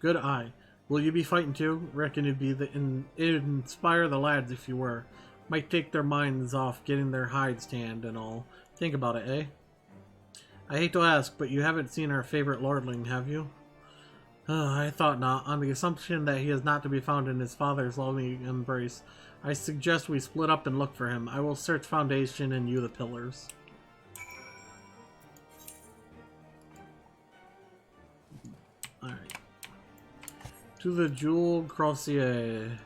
good eye. Will you be fighting too? Reckon it'd inspire the lads if you were. Might take their minds off getting their hides tanned and all. Think about it, eh? I hate to ask, but you haven't seen our favorite lordling, have you? I thought not. On the assumption that he is not to be found in his father's loving embrace, I suggest we split up and look for him. I will search Foundation and you the pillars. Alright. To the Jewel Crossier.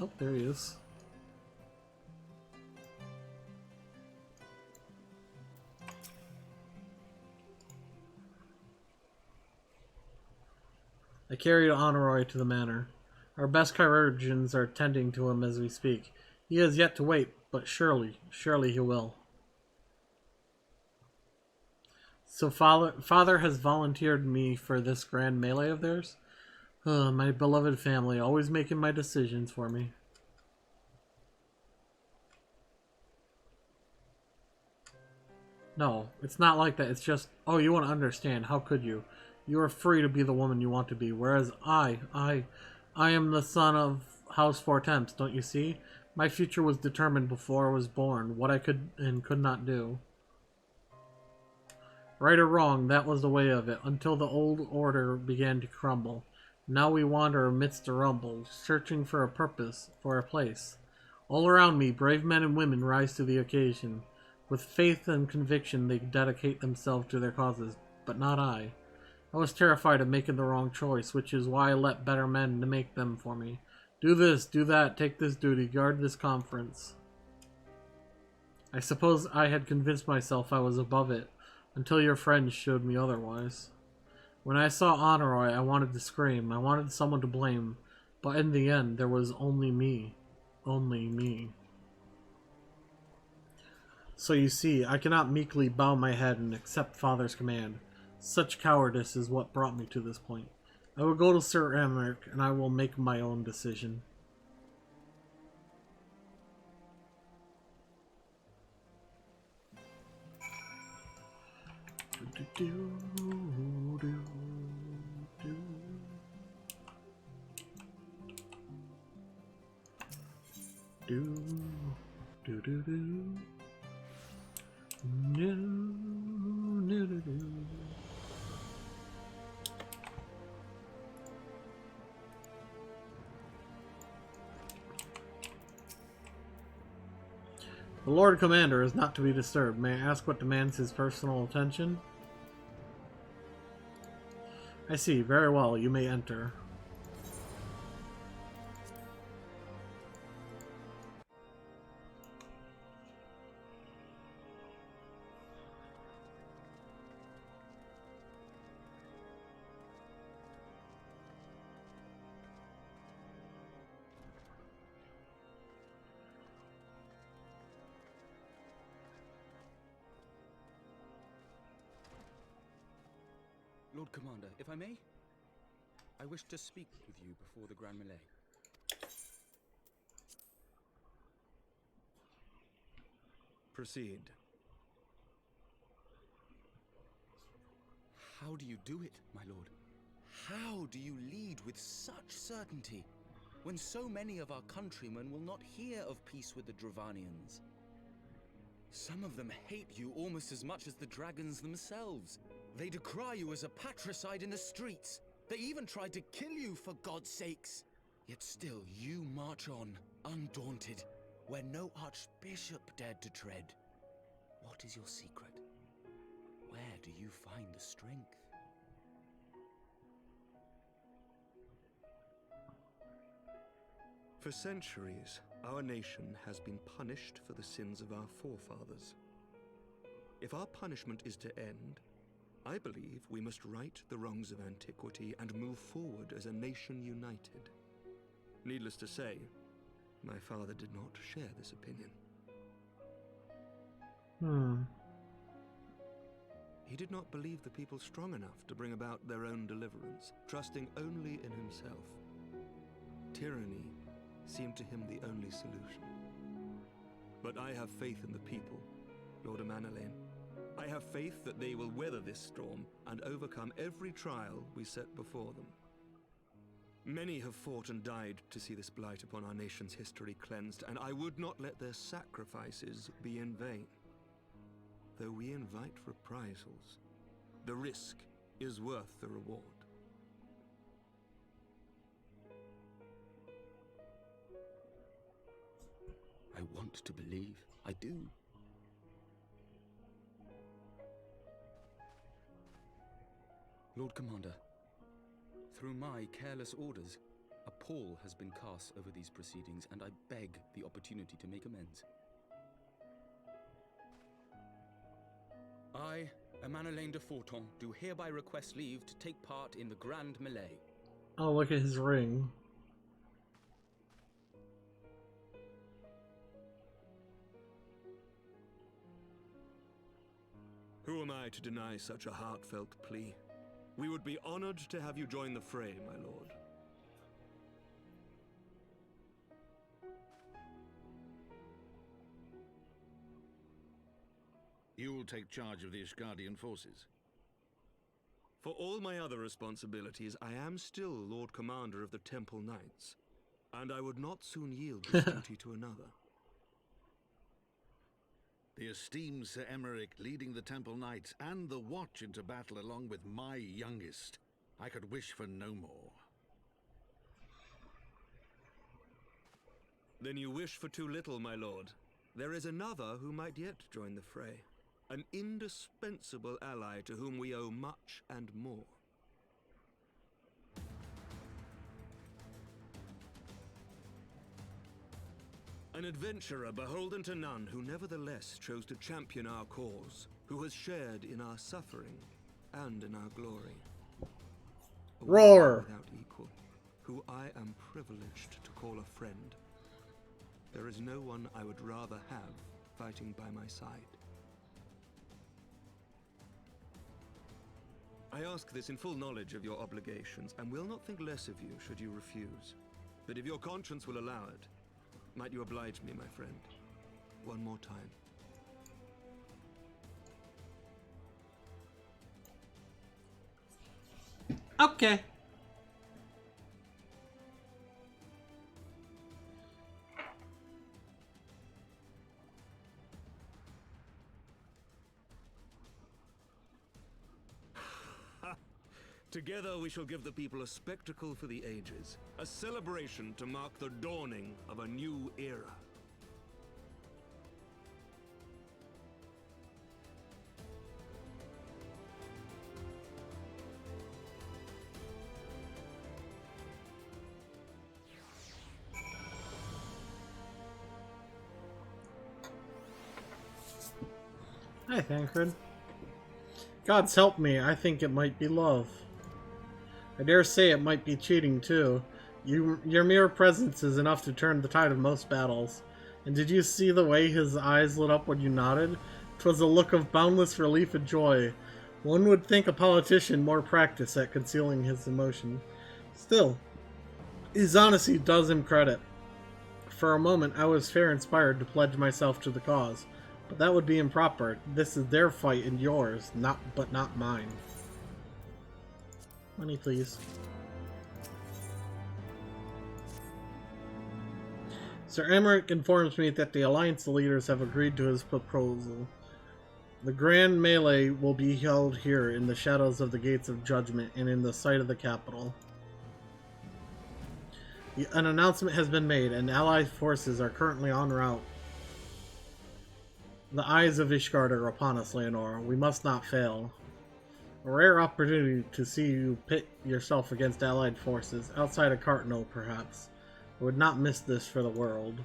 Oh, there he is. I carried Honoroi to the manor. Our best chirurgeons are tending to him as we speak. He has yet to wait, but surely he will. So father has volunteered me for this grand melee of theirs? My beloved family, always making my decisions for me. No, it's not like that. It's just, oh, you want to understand. How could you? You are free to be the woman you want to be, whereas I am the son of House Four Temps, don't you see? My future was determined before I was born, what I could and could not do. Right or wrong, that was the way of it, until the old order began to crumble. Now we wander amidst the rumble, searching for a purpose, for a place. All around me, brave men and women rise to the occasion. With faith and conviction, they dedicate themselves to their causes, but not I. I was terrified of making the wrong choice, which is why I let better men to make them for me. Do this, do that, take this duty, guard this conference. I suppose I had convinced myself I was above it, until your friends showed me otherwise. When I saw Honoroi, I wanted to scream. I wanted someone to blame. But in the end, there was only me. Only me. So you see, I cannot meekly bow my head and accept Father's command. Such cowardice is what brought me to this point. I will go to Sir Emmerich, and I will make my own decision. The Lord Commander is not to be disturbed. May I ask what demands his personal attention? I see. Very well. You may enter. Lord Commander, if I may, I wish to speak with you before the Grand Melee. Proceed. How do you do it, my lord? How do you lead with such certainty, when so many of our countrymen will not hear of peace with the Dravanians? Some of them hate you almost as much as the dragons themselves. They decry you as a patricide in the streets. They even tried to kill you, for God's sakes. Yet still you march on, undaunted, where no archbishop dared to tread. What is your secret? Where do you find the strength? For centuries, our nation has been punished for the sins of our forefathers. If our punishment is to end, I believe we must right the wrongs of antiquity and move forward as a nation united. Needless to say, my father did not share this opinion. He did not believe the people strong enough to bring about their own deliverance, trusting only in himself. Tyranny seemed to him the only solution. But I have faith in the people, Lord Amanalain. I have faith that they will weather this storm and overcome every trial we set before them. Many have fought and died to see this blight upon our nation's history cleansed, and I would not let their sacrifices be in vain. though we invite reprisals, the risk is worth the reward. I want to believe. I do. Lord Commander, through my careless orders, a pall has been cast over these proceedings, and I beg the opportunity to make amends. I, Emmanuel de Forton, do hereby request leave to take part in the Grand Melee. Oh, look at his ring. Who am I to deny such a heartfelt plea? We would be honored to have you join the fray, my lord. You will take charge of the Ishgardian forces. For all my other responsibilities, I am still Lord Commander of the Temple Knights, and I would not soon yield this duty to another. The esteemed Sir Emeric leading the Temple Knights and the Watch into battle along with my youngest. I could wish for no more. Then you wish for too little, my lord. There is another who might yet join the fray. An indispensable ally to whom we owe much and more. An adventurer beholden to none, who nevertheless chose to champion our cause, who has shared in our suffering and in our glory. A Roar! warrior without equal, who I am privileged to call a friend. There is no one I would rather have fighting by my side. I ask this in full knowledge of your obligations, and will not think less of you should you refuse. But if your conscience will allow it, might you oblige me, my friend, one more time? Okay. Together we shall give the people a spectacle for the ages, a celebration to mark the dawning of a new era. Hi, Thancred. God's help me, I think it might be love. I dare say it might be cheating, too. Your mere presence is enough to turn the tide of most battles. And did you see the way his eyes lit up when you nodded? 'Twas a look of boundless relief and joy. One would think a politician more practiced at concealing his emotion. Still, his honesty does him credit. For a moment, I was fair inspired to pledge myself to the cause. But that would be improper. This is their fight and yours, not mine. Money, please. Sir Emeric informs me that the Alliance leaders have agreed to his proposal. The Grand Melee will be held here in the shadows of the Gates of Judgment and in the sight of the capital. An announcement has been made, and Allied forces are currently en route. The eyes of Ishgard are upon us, Leonora. We must not fail. A rare opportunity to see you pit yourself against Allied forces, outside of Cartno, perhaps. I would not miss this for the world.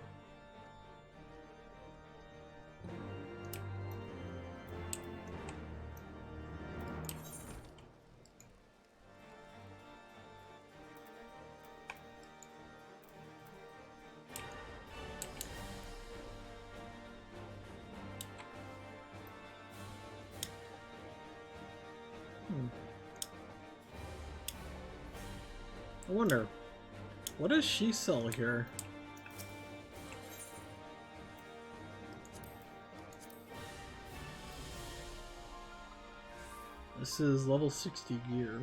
I wonder, what does she sell here? This is level 60 gear.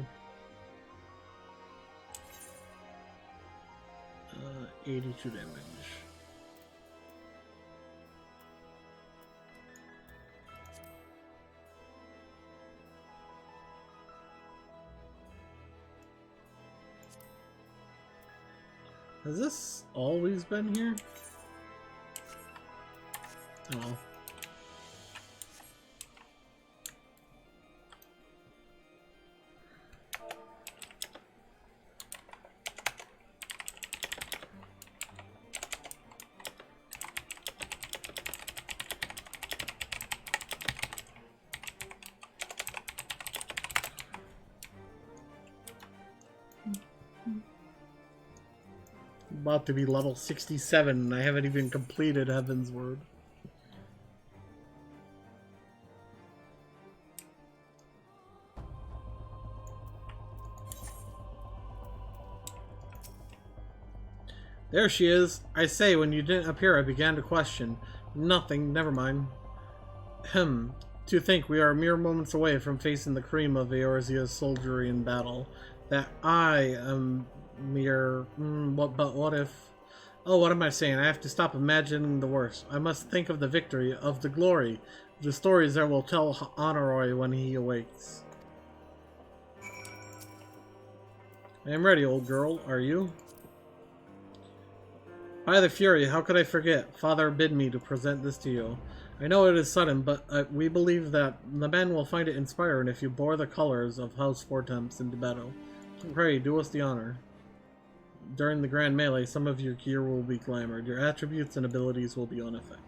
82 damage. Has this always been here? Oh. About to be level 67 and I haven't even completed Heaven's Word. There she is. I say, when you didn't appear, I began to question. Nothing, never mind. To think we are mere moments away from facing the cream of Eorzea's soldiery in battle. That I am mere... but what if... Oh, what am I saying? I have to stop imagining the worst. I must think of the victory, of the glory, the stories that will tell Honoroy when he awakes. I am ready, old girl. Are you? By the Fury, how could I forget? Father bid me to present this to you. I know it is sudden, but we believe that the men will find it inspiring if you bore the colors of House Fortemps into battle. Pray, do us the honor. During the Grand Melee, some of your gear will be glamored. Your attributes and abilities will be unaffected.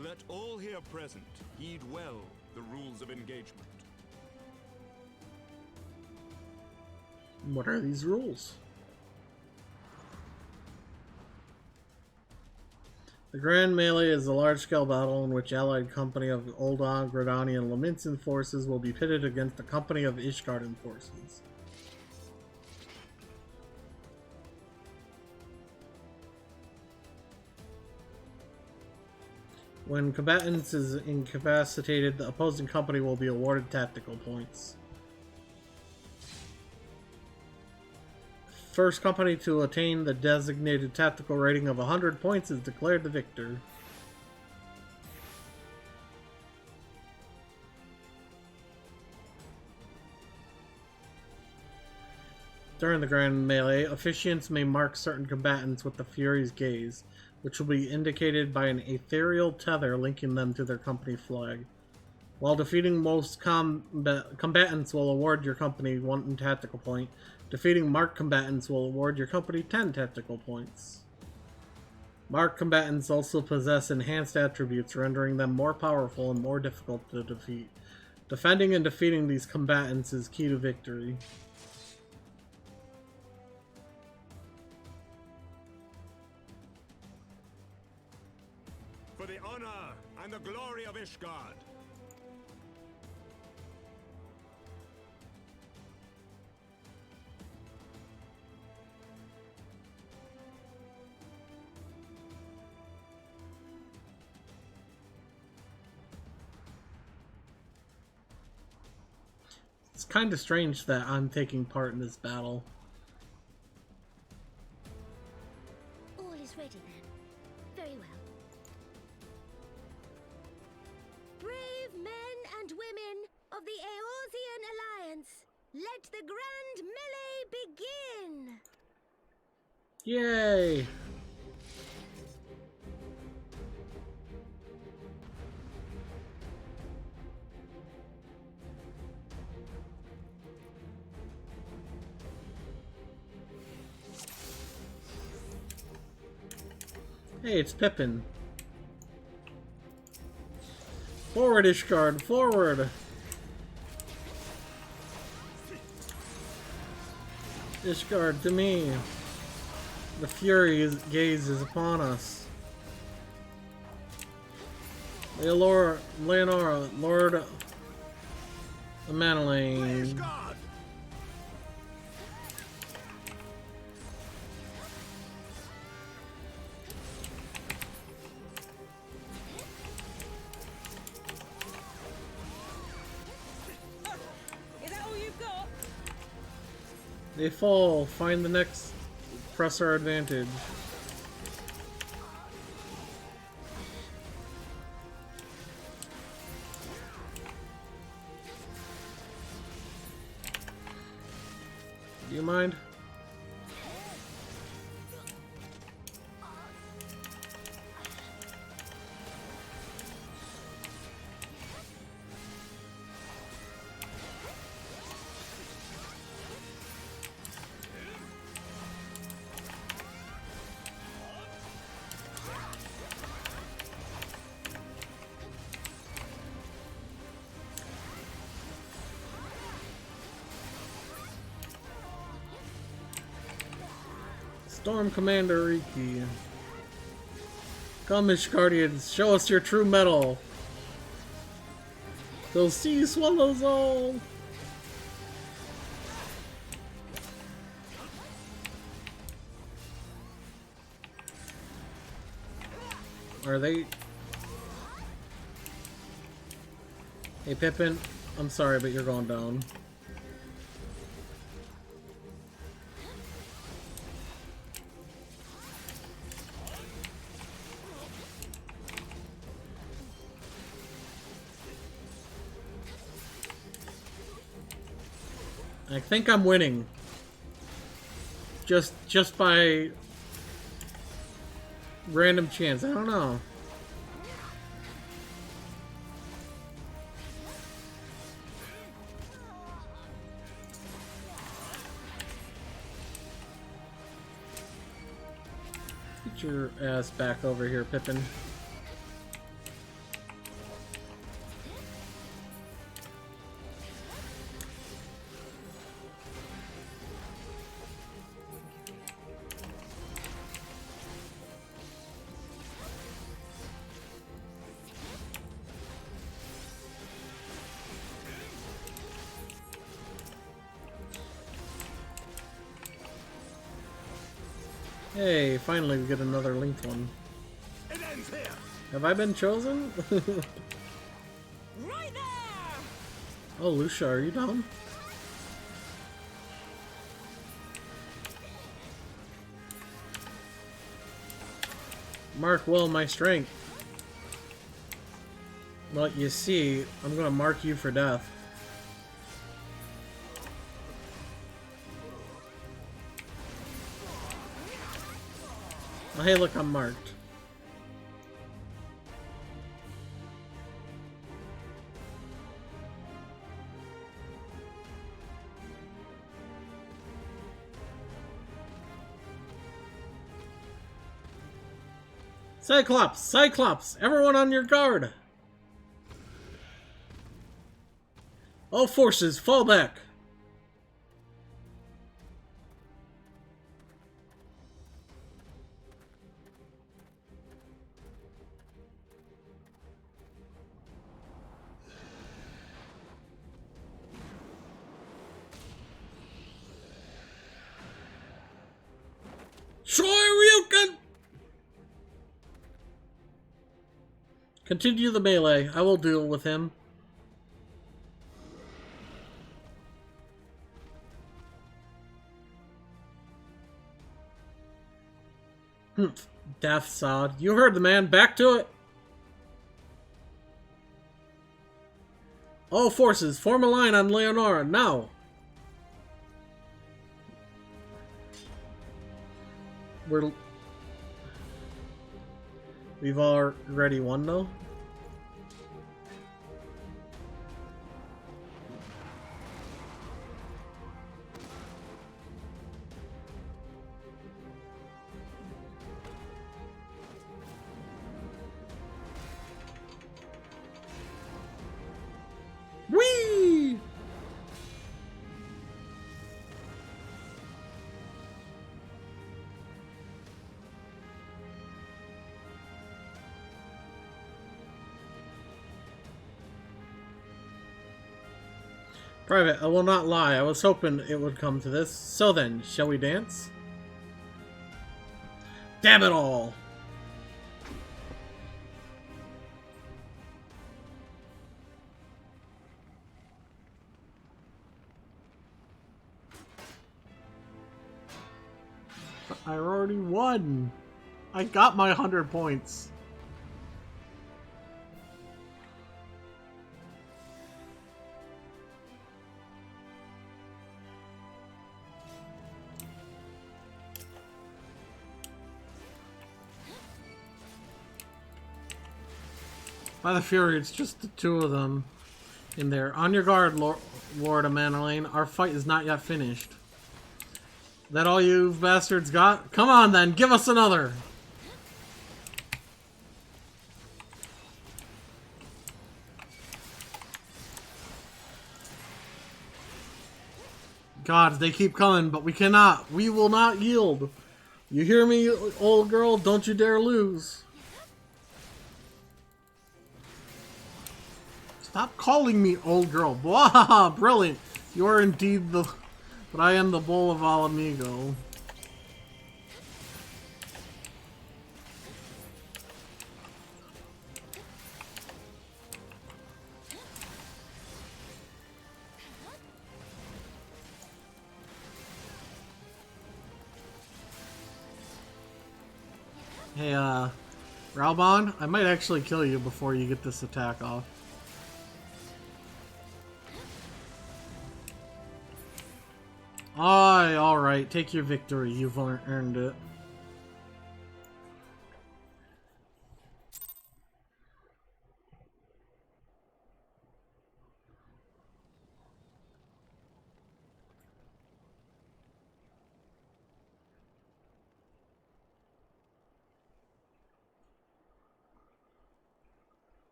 Let all here present heed well the rules of engagement. What are these rules? The Grand Melee is a large-scale battle in which allied company of Ul'dah, Gridani, and Lominsan forces will be pitted against a company of Ishgarden forces. When combatants is incapacitated, the opposing company will be awarded tactical points. First company to attain the designated tactical rating of 100 points is declared the victor. During the Grand Melee, officiants may mark certain combatants with the Fury's gaze, which will be indicated by an ethereal tether linking them to their company flag. While defeating most combatants will award your company 1 tactical point, defeating marked combatants will award your company 10 tactical points. Marked combatants also possess enhanced attributes, rendering them more powerful and more difficult to defeat. Defending and defeating these combatants is key to victory. For the honor and the glory of Ishgard. It's kind of strange that I'm taking part in this battle. All is ready then. Very well. Brave men and women of the Eorzean Alliance, let the Grand Melee begin! Yay! Hey, it's Pippin. Forward, Ishgard, forward! Ishgard, to me. The fury's gaze is upon us. Leonora, Lord of Manolane. Is that all you've got? They fall. Find the next. Press our advantage. Do you mind? Storm Commander Riki. Come, Ishgardians, show us your true mettle. The sea swallows all. Are they? Hey Pippin, I'm sorry, but you're going down. I think I'm winning. Just by random chance. I don't know. Get your ass back over here, Pippin. Hey, finally we get another linked one. It ends here. Have I been chosen? Right there! Oh, Lucia, are you down? Mark well my strength. Well, you see, I'm gonna mark you for death. Oh, hey, look, I'm marked. Cyclops! Cyclops! Everyone on your guard! All forces, fall back! Shoryuken! Continue the melee. I will deal with him. Death sod. You heard the man. Back to it. All forces, form a line on Leonora, now! We've already won, though? Whee! Private, I will not lie. I was hoping it would come to this. So then, shall we dance? Damn it all! I already won! I got my 100 points. By the Fury, it's just the two of them in there. On your guard, Lord Amanalaine. Our fight is not yet finished. That all you bastards got? Come on then, give us another! God, they keep coming, but we cannot. We will not yield. You hear me, old girl? Don't you dare lose. Stop calling me old girl. Blah! Brilliant. You are indeed the... But I am the bull of Alamigo. Hey, Raubon, I might actually kill you before you get this attack off. Aye, alright, take your victory. You've earned it.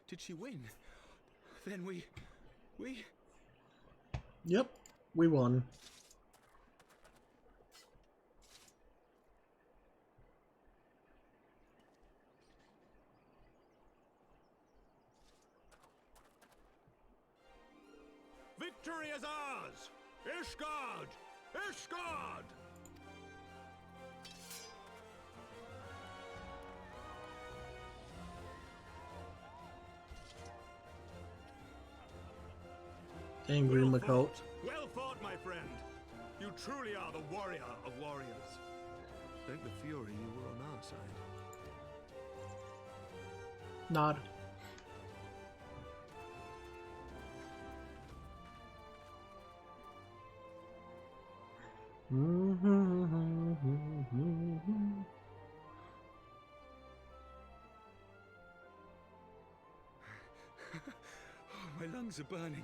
Did she win? Then we... Yep, we won. Victory is ours! Ishgard! Ishgard! Angry Makote. Well fought, my friend. You truly are the warrior of warriors. Thank the Fury you were on our side. Nod. My lungs are burning,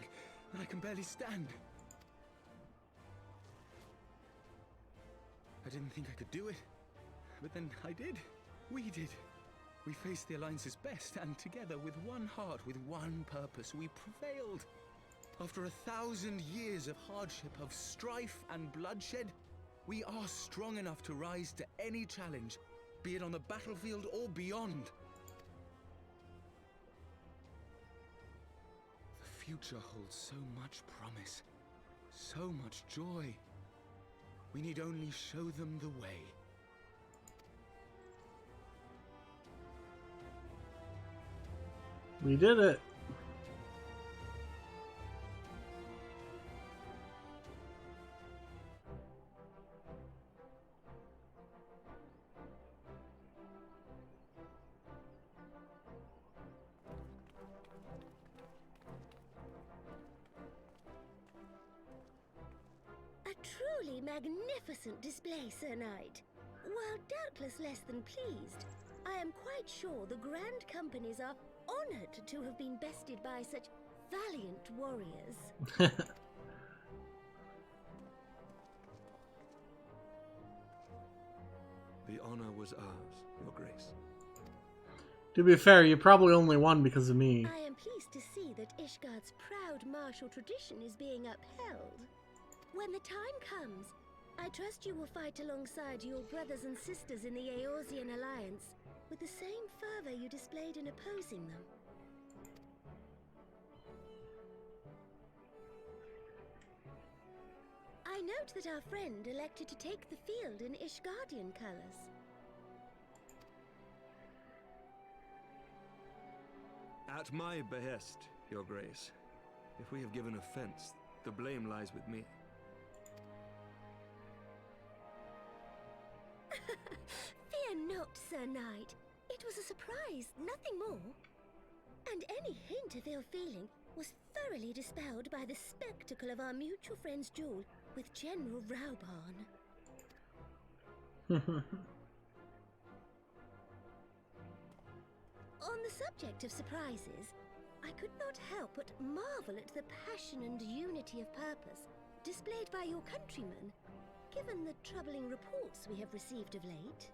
and I can barely stand. I didn't think I could do it, but then I did. We did. We faced the Alliance's best, and together, with one heart, with one purpose, we prevailed. After 1,000 years of hardship, of strife and bloodshed, we are strong enough to rise to any challenge, be it on the battlefield or beyond. The future holds so much promise, so much joy. We need only show them the way. We did it. A truly magnificent display, Sir Knight. While doubtless less than pleased, I am quite sure the Grand Companies are honored to have been bested by such valiant warriors. The honor was ours, Your Grace. To be fair, you probably only won because of me. I am pleased to see that Ishgard's proud martial tradition is being upheld. When the time comes, I trust you will fight alongside your brothers and sisters in the Eorzean Alliance with the same fervor you displayed in opposing them. I note that our friend elected to take the field in Ishgardian colors. At my behest, Your Grace. If we have given offense, the blame lies with me. Fear not, Sir Knight. It was a surprise, nothing more. And any hint of ill feeling was thoroughly dispelled by the spectacle of our mutual friend's duel with General Raubarn. On the subject of surprises, I could not help but marvel at the passion and unity of purpose displayed by your countrymen, given the troubling reports we have received of late.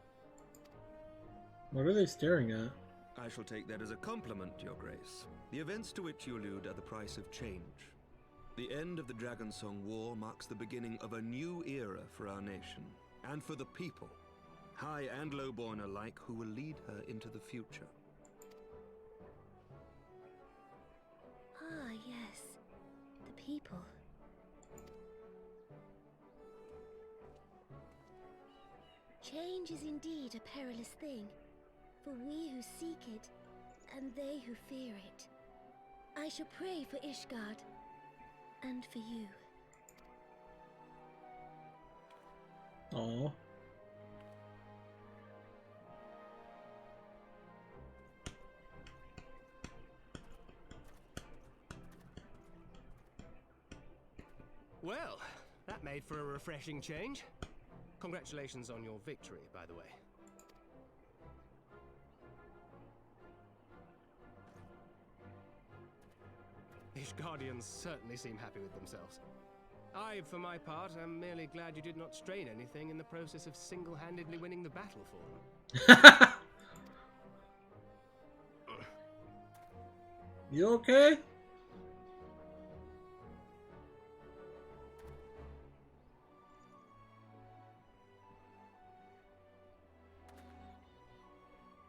What are they staring at? I shall take that as a compliment, Your Grace. The events to which you allude are the price of change. The end of the Dragonsong War marks the beginning of a new era for our nation, and for the people, high and lowborn alike, who will lead her into the future. Ah, yes. The people. Change is indeed a perilous thing, for we who seek it, and they who fear it. I shall pray for Ishgard, and for you. Aww. Well, that made for a refreshing change. Congratulations on your victory, by the way. Ishgardians certainly seem happy with themselves. I, for my part, am merely glad you did not strain anything in the process of single-handedly winning the battle for them. You okay?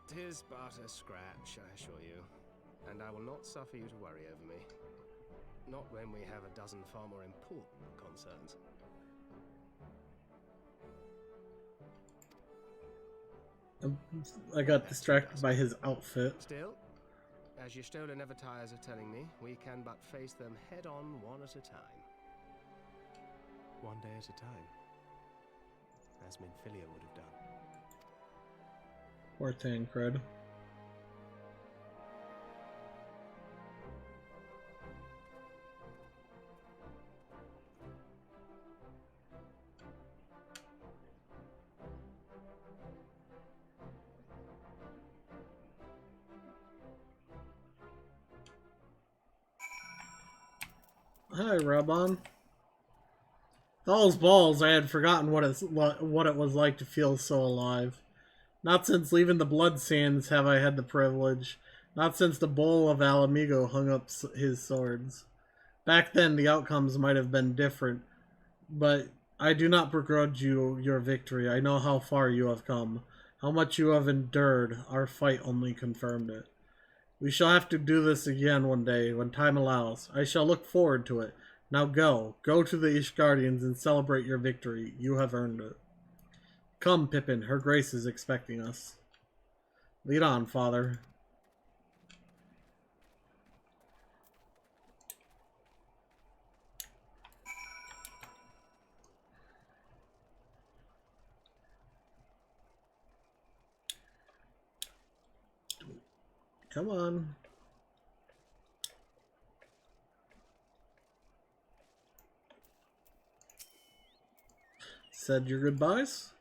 Tis but a scratch, I assure you, and I will not suffer you to worry over me. Not when we have a dozen far more important concerns. I got distracted by his outfit. Still, as your stolen never tires of telling me, we can but face them head-on one at a time. One day at a time. As Minfilia would have done. Poor Tancred. Hi, Rabon. Those balls, I had forgotten what it was like to feel so alive. Not since leaving the Blood Sands have I had the privilege. Not since the Bull of Alamigo hung up his swords. Back then, the outcomes might have been different, but I do not begrudge you your victory. I know how far you have come, how much you have endured. Our fight only confirmed it. We shall have to do this again one day, when time allows. I shall look forward to it. Now go. Go to the Ishgardians and celebrate your victory. You have earned it. Come, Pippin. Her Grace is expecting us. Lead on, Father. Come on. Said your goodbyes?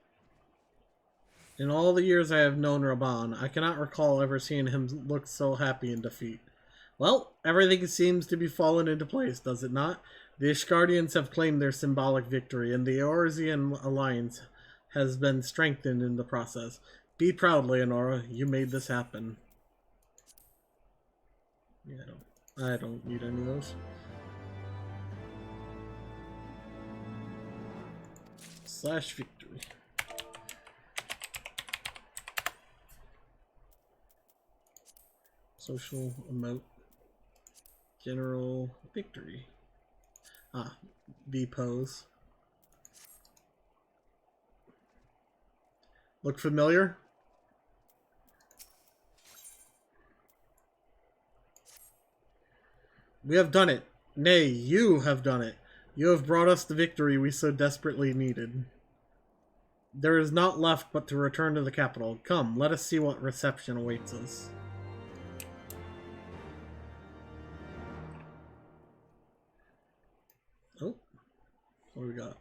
In all the years I have known Raban, I cannot recall ever seeing him look so happy in defeat. Well, everything seems to be fallen into place, does it not? The Ishgardians have claimed their symbolic victory, and the Eorzean alliance has been strengthened in the process. Be proud, Leonora. You made this happen. Yeah, I don't need any of those. Slash victory. Social emote. General victory. Ah, B pose. Look familiar? We have done it. Nay, you have done it. You have brought us the victory we so desperately needed. There is naught left but to return to the capital. Come, let us see what reception awaits us. Oh, what do we got?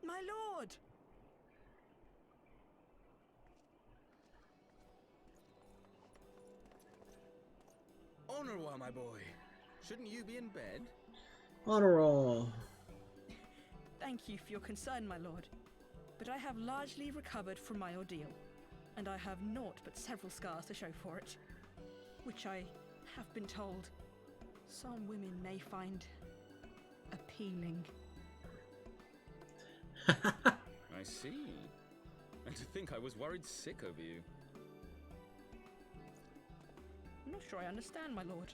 My lord! Honorwa, my boy. Shouldn't you be in bed? Honor all. Thank you for your concern, my lord. But I have largely recovered from my ordeal, and I have naught but several scars to show for it, which I have been told some women may find appealing. I see. And to think I was worried sick over you. I'm not sure I understand, my lord.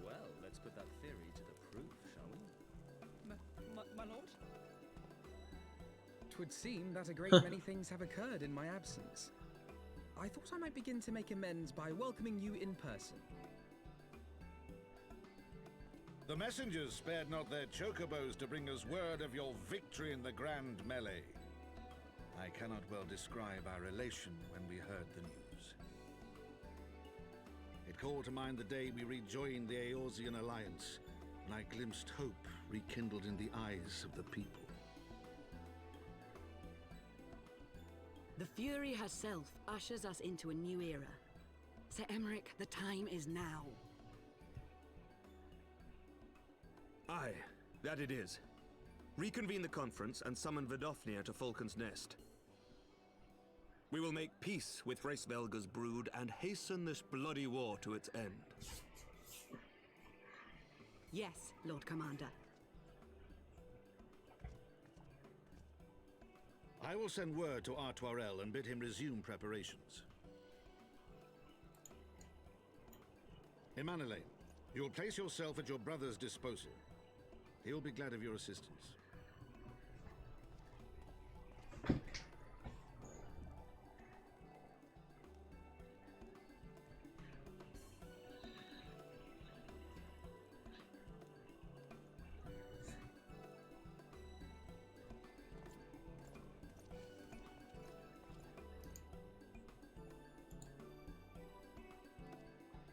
Well, let's put that theory to the proof, shall we? My lord? 'Twould seem that a great many things have occurred in my absence. I thought I might begin to make amends by welcoming you in person. The messengers spared not their chocobos to bring us word of your victory in the grand melee. I cannot well describe our elation when we heard the news. It called to mind the day we rejoined the Eorzean alliance, and I glimpsed hope rekindled in the eyes of the people. The Fury herself ushers us into a new era. Sir Emmerich, the time is now. Aye, that it is. Reconvene the conference and summon Vidofnir to Falcon's Nest. We will make peace with Hraesvelga's brood and hasten this bloody war to its end. Yes, Lord Commander. I will send word to Artoirel and bid him resume preparations. Emanuele, you will place yourself at your brother's disposal. He will be glad of your assistance.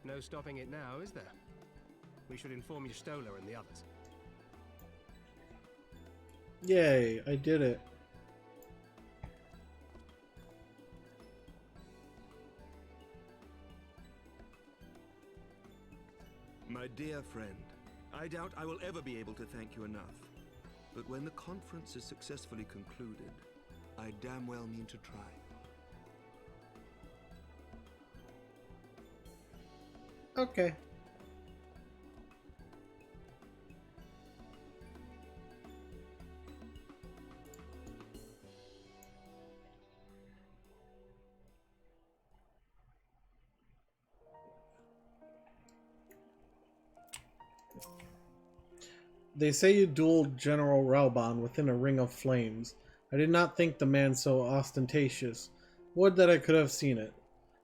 No stopping it now, is there? We should inform Y'shtola and the others. Yay, I did it. My dear friend, I doubt I will ever be able to thank you enough. But when the conference is successfully concluded, I damn well mean to try. Okay. They say you dueled General Raubon within a ring of flames. I did not think the man so ostentatious. Would that I could have seen it.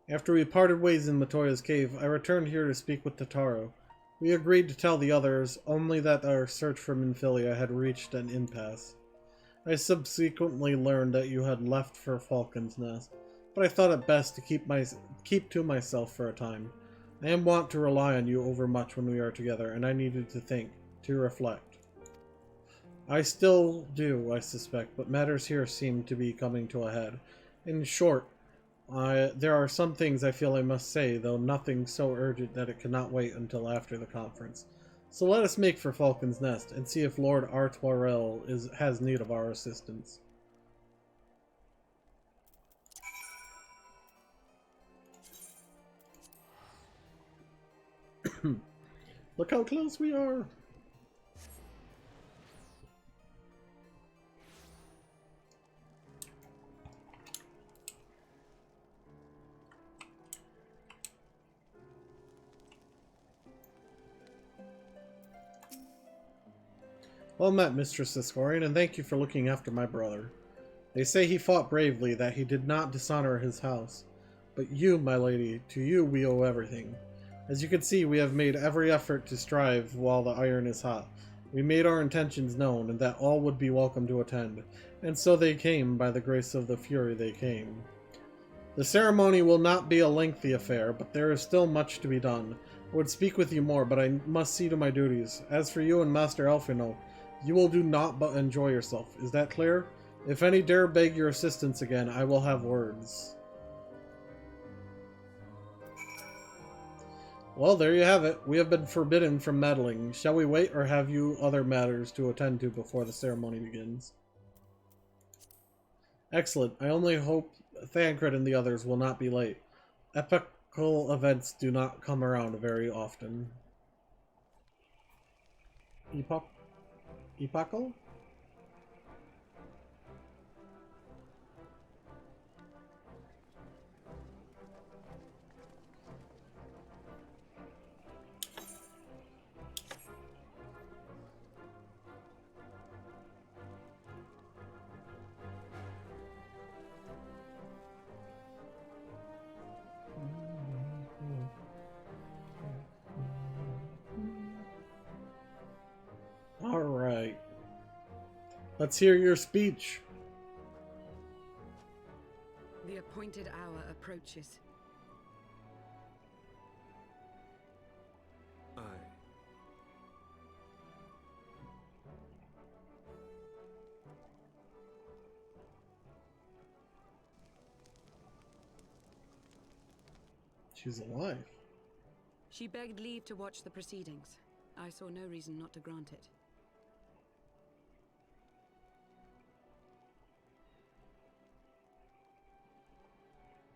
After we parted ways in Matoya's cave, I returned here to speak with Totaro. We agreed to tell the others only that our search for Minfilia had reached an impasse. I subsequently learned that you had left for Falcon's Nest, but I thought it best to keep to myself for a time. I am wont to rely on you overmuch when we are together, and I needed to think, to reflect. I still do, I suspect, but matters here seem to be coming to a head. In short, there are some things I feel I must say, though nothing so urgent that it cannot wait until after the conference. So let us make for Falcon's Nest, and see if Lord Artoirel has need of our assistance. Look how close we are! Well met, Mistress Escorian, and thank you for looking after my brother. They say he fought bravely, that he did not dishonor his house. But you, my lady, to you we owe everything. As you can see, we have made every effort to strive while the iron is hot. We made our intentions known, and that all would be welcome to attend. And so they came, by the grace of the Fury they came. The ceremony will not be a lengthy affair, but there is still much to be done. I would speak with you more, but I must see to my duties. As for you and Master Elfino, you will do naught but enjoy yourself. Is that clear? If any dare beg your assistance again, I will have words. Well, there you have it. We have been forbidden from meddling. Shall we wait, or have you other matters to attend to before the ceremony begins? Excellent. I only hope Thancred and the others will not be late. Epical events do not come around very often. Epochal? Alright. Let's hear your speech. The appointed hour approaches. Aye. She's alive. She begged leave to watch the proceedings. I saw no reason not to grant it.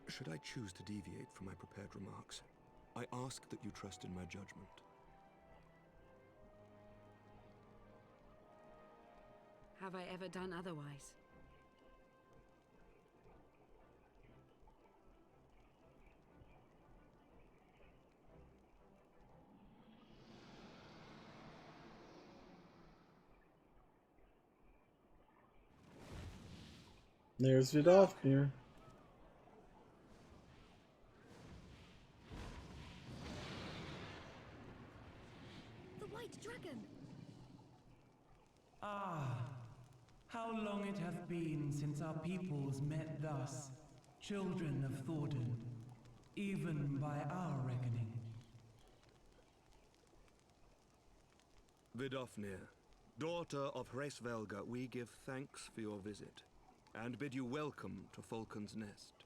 Should I choose to deviate from my prepared remarks, I ask that you trust in my judgment. Have I ever done otherwise? There's Vidofnir. The White Dragon! Ah, how long it hath been since our peoples met thus, children of Thordan, even by our reckoning. Vidofnir, daughter of Hraesvelga, we give thanks for your visit, and bid you welcome to Falcon's Nest.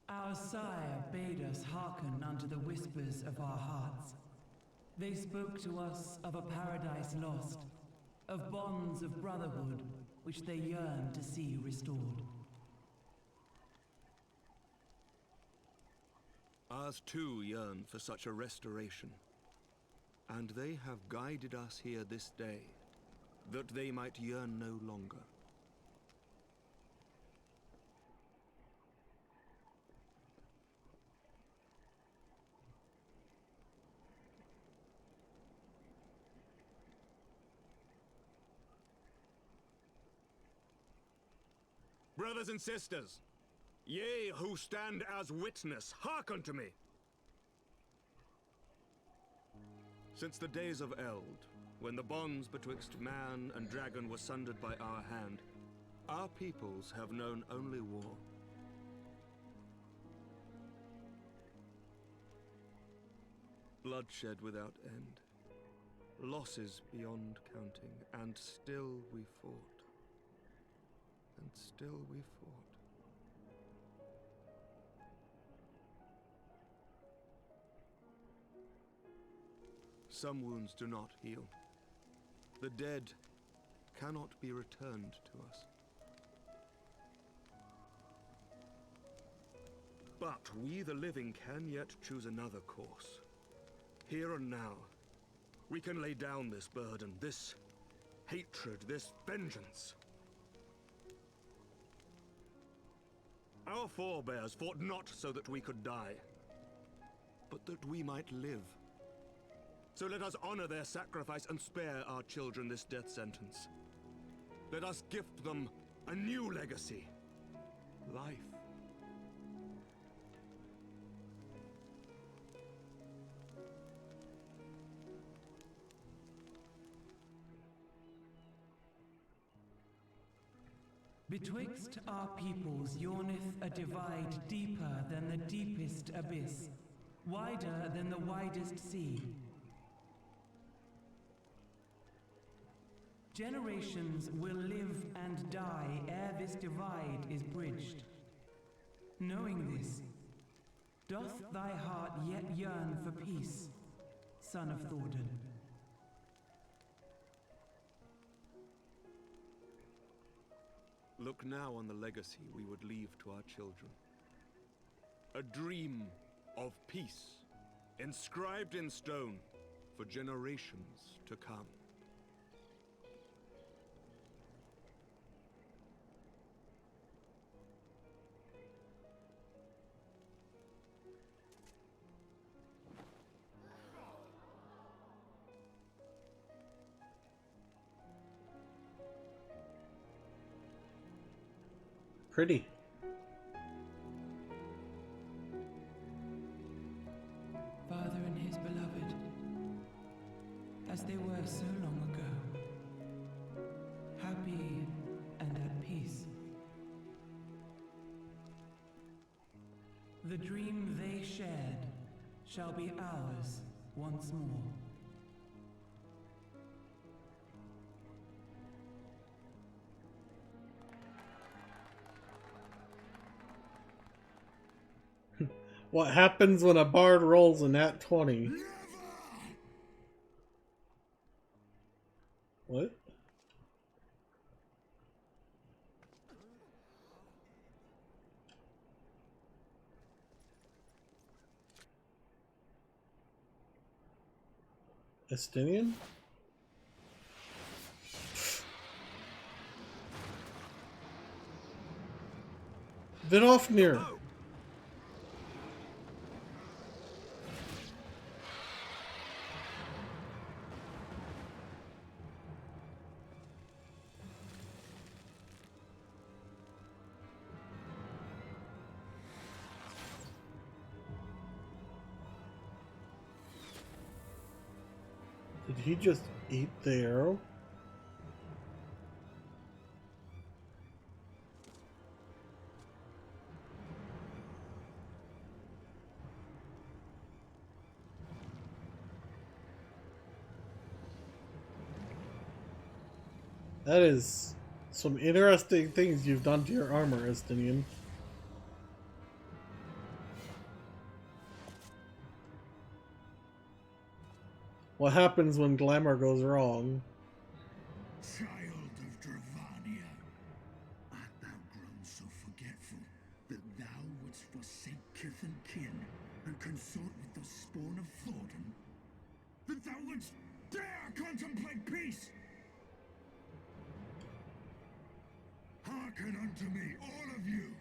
Our sire bade us hearken unto the whispers of our hearts. They spoke to us of a paradise lost, of bonds of brotherhood which they yearned to see restored. Ours too yearn for such a restoration, and they have guided us here this day, that they might yearn no longer. Brothers and sisters, ye who stand as witness, hearken to me! Since the days of Eld, when the bonds betwixt man and dragon were sundered by our hand, our peoples have known only war. Bloodshed without end, losses beyond counting, and still we fought. And still we fought. Some wounds do not heal. The dead cannot be returned to us. But we, the living, can yet choose another course. Here and now, we can lay down this burden, this hatred, this vengeance. Our forebears fought not so that we could die, but that we might live. So let us honor their sacrifice and spare our children this death sentence. Let us gift them a new legacy, life. Betwixt our peoples yawneth a divide deeper than the deepest abyss, wider than the widest sea. Generations will live and die ere this divide is bridged. Knowing this, doth thy heart yet yearn for peace, son of Thordan? Look now on the legacy we would leave to our children. A dream of peace, inscribed in stone for generations to come. Pretty. Father and his beloved, as they were so long ago, happy and at peace. The dream they shared shall be ours once more. What happens when a bard rolls a nat 20? What? Estinian? Vidofnir! Did he just eat the arrow? That is some interesting things you've done to your armor, Estinian. What happens when glamour goes wrong? Child of Dravania, art thou grown so forgetful that thou wouldst forsake kith and kin and consort with the spawn of Thordan? That thou wouldst dare contemplate peace? Hearken unto me, all of you!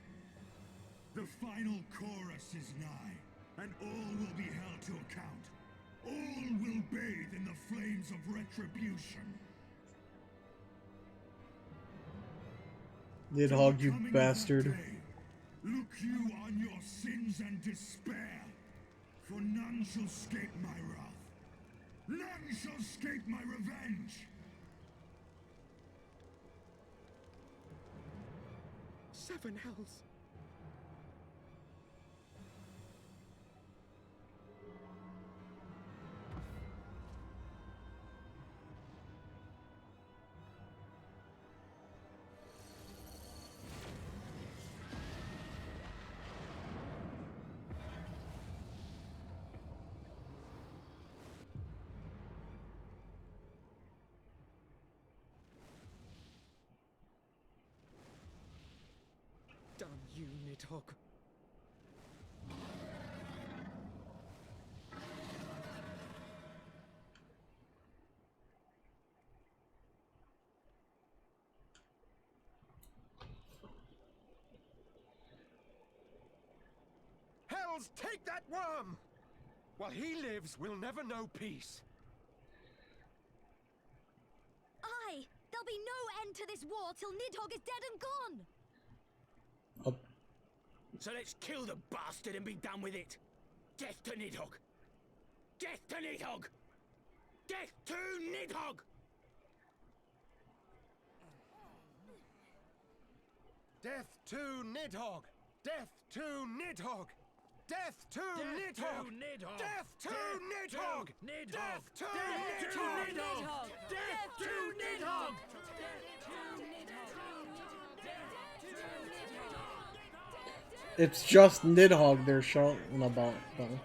The final chorus is nigh, and all will be held to account. All will bathe in the flames of retribution. Nidhogg, you bastard. Look you on your sins and despair, for none shall escape my wrath. None shall escape my revenge. Seven hells. Nidhogg. Hells, take that worm! While he lives, we'll never know peace. Aye! There'll be no end to this war till Nidhogg is dead and gone! So let's kill the bastard and be done with it! Death to Nidhogg! Death to Nidhogg! Death to Nidhogg! Death to Nidhogg! Death to Nidhogg! Death to Nidhogg! Death to Nidhogg! Death to Nidhogg! Death to Nidhogg! It's just Nidhogg they're shouting about, though.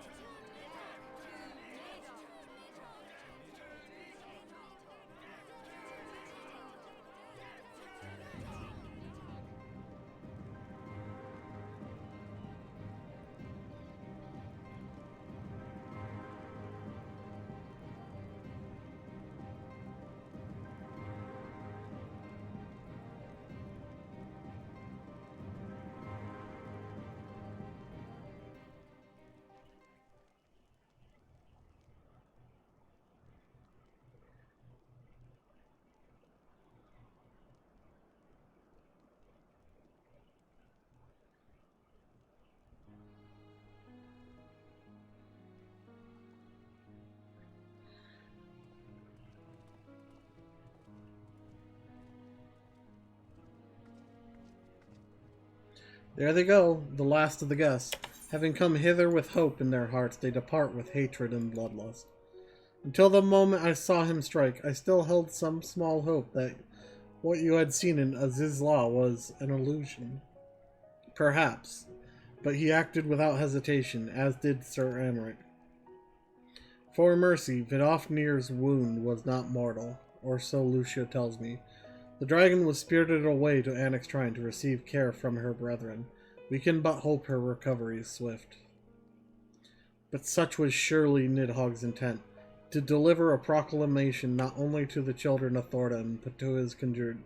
There they go, the last of the guests. Having come hither with hope in their hearts, they depart with hatred and bloodlust. Until the moment I saw him strike, I still held some small hope that what you had seen in Azizla was an illusion. Perhaps, but he acted without hesitation, as did Sir Anric. For mercy, Vidofnir's wound was not mortal, or so Lucia tells me. The dragon was spirited away to Annic's shrine to receive care from her brethren. We can but hope her recovery is swift. But such was surely Nidhogg's intent, to deliver a proclamation not only to the children of Thordan, but to his kindred.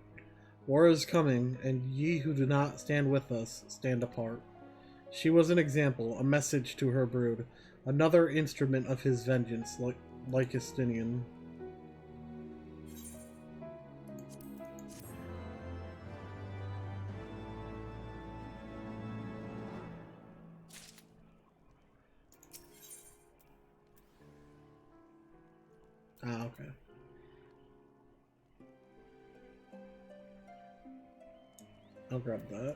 War is coming, and ye who do not stand with us, stand apart. She was an example, a message to her brood, another instrument of his vengeance, like Justinian. Ah, okay. I'll grab that.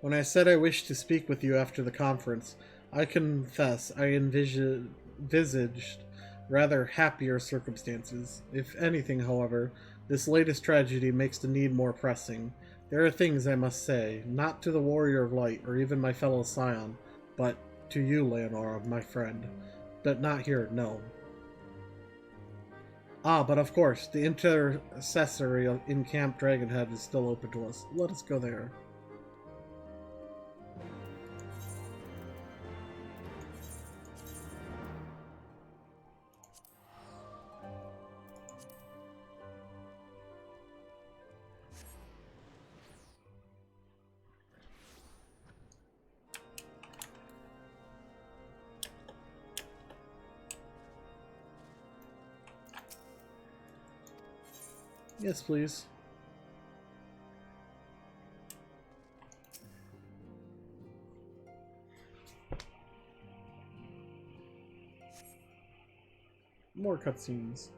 When I said I wished to speak with you after the conference, I confess I envisaged rather happier circumstances. If anything, however, this latest tragedy makes the need more pressing. There are things I must say, not to the Warrior of Light or even my fellow Scion, but to you, Leonora, my friend. But not here, no. Ah, but of course, the intercessory in Camp Dragonhead is still open to us. Let us go there. Yes, please. More cutscenes.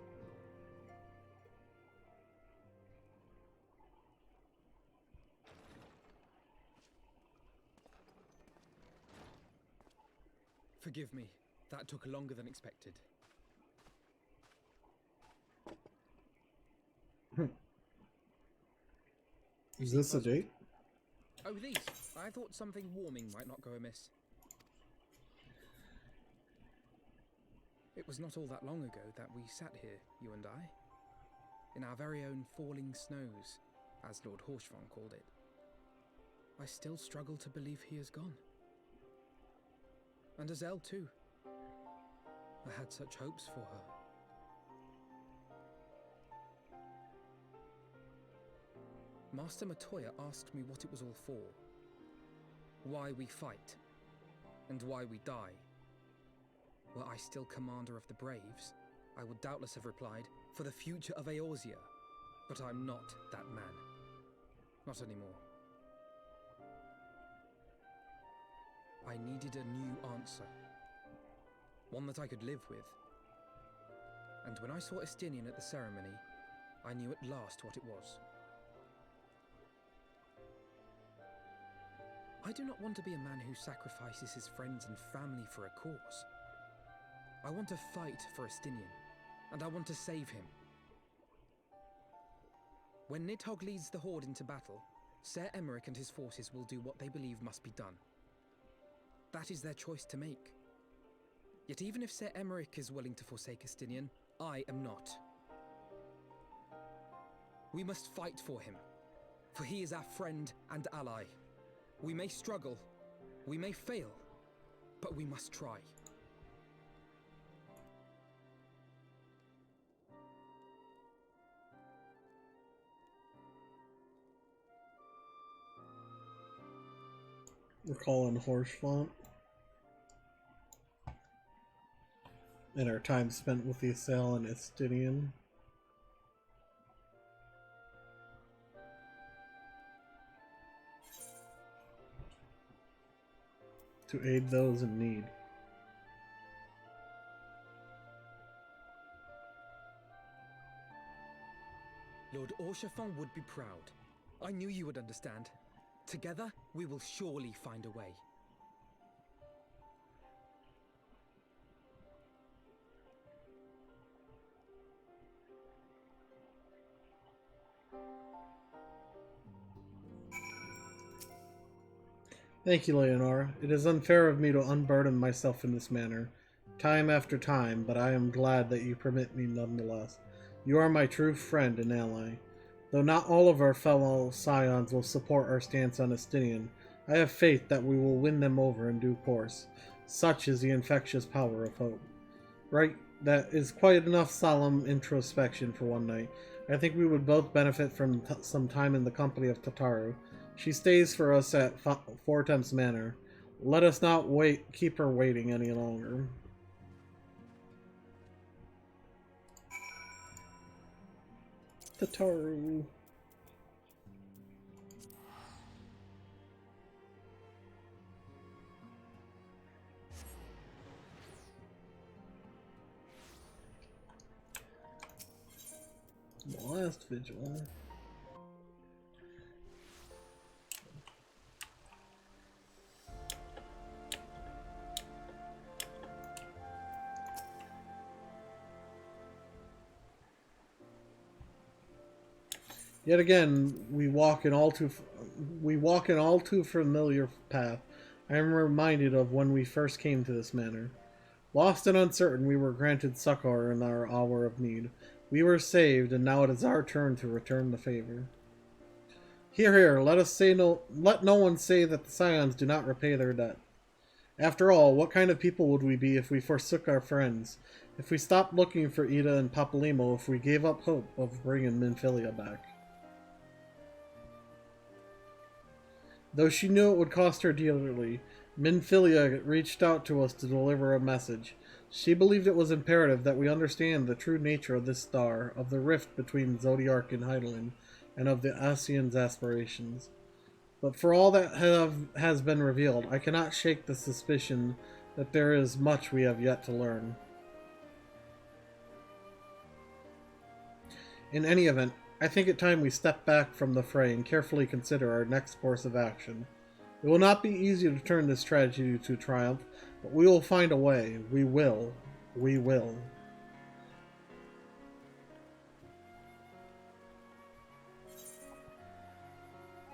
Forgive me. That took longer than expected. Is this a date? Oh, these. I thought something warming might not go amiss. It was not all that long ago that we sat here, you and I, in our very own falling snows, as Lord Horshvon called it. I still struggle to believe he is gone. And Azelle too. I had such hopes for her. Master Matoya asked me what it was all for. Why we fight. And why we die. Were I still commander of the Braves, I would doubtless have replied, for the future of Eorzea. But I'm not that man. Not anymore. I needed a new answer. One that I could live with. And when I saw Estinian at the ceremony, I knew at last what it was. I do not want to be a man who sacrifices his friends and family for a cause. I want to fight for Estinian, and I want to save him. When Nidhogg leads the Horde into battle, Ser Emmerich and his forces will do what they believe must be done. That is their choice to make. Yet even if Ser Emmerich is willing to forsake Estinian, I am not. We must fight for him, for he is our friend and ally. We may struggle, we may fail, but we must try. We're calling horse font. And our time spent with the Assail and Estinian. To aid those in need. Lord Orchefon would be proud. I knew you would understand. Together, we will surely find a way. Thank you, Leonora. It is unfair of me to unburden myself in this manner, time after time, but I am glad that you permit me nonetheless. You are my true friend and ally. Though not all of our fellow scions will support our stance on Estinian, I have faith that we will win them over in due course. Such is the infectious power of hope. Right, that is quite enough solemn introspection for one night. I think we would both benefit from some time in the company of Tataru. She stays for us at Four Temps Manor. Let us not keep her waiting any longer. Tataru. The last vigil. Yet again, we walk in all too familiar path. I am reminded of when we first came to this manor. Lost and uncertain, we were granted succor in our hour of need. We were saved, and now it is our turn to return the favor. Hear, hear, let no one say that the Scions do not repay their debt. After all, what kind of people would we be if we forsook our friends? If we stopped looking for Ida and Papalymo, if we gave up hope of bringing Minfilia back? Though she knew it would cost her dearly, Minfilia reached out to us to deliver a message. She believed it was imperative that we understand the true nature of this star, of the rift between Zodiark and Hydaelyn, and of the Ascian's aspirations. But for all that has been revealed, I cannot shake the suspicion that there is much we have yet to learn. In any event, I think it time we step back from the fray and carefully consider our next course of action. It will not be easy to turn this tragedy to triumph, but we will find a way. We will. We will.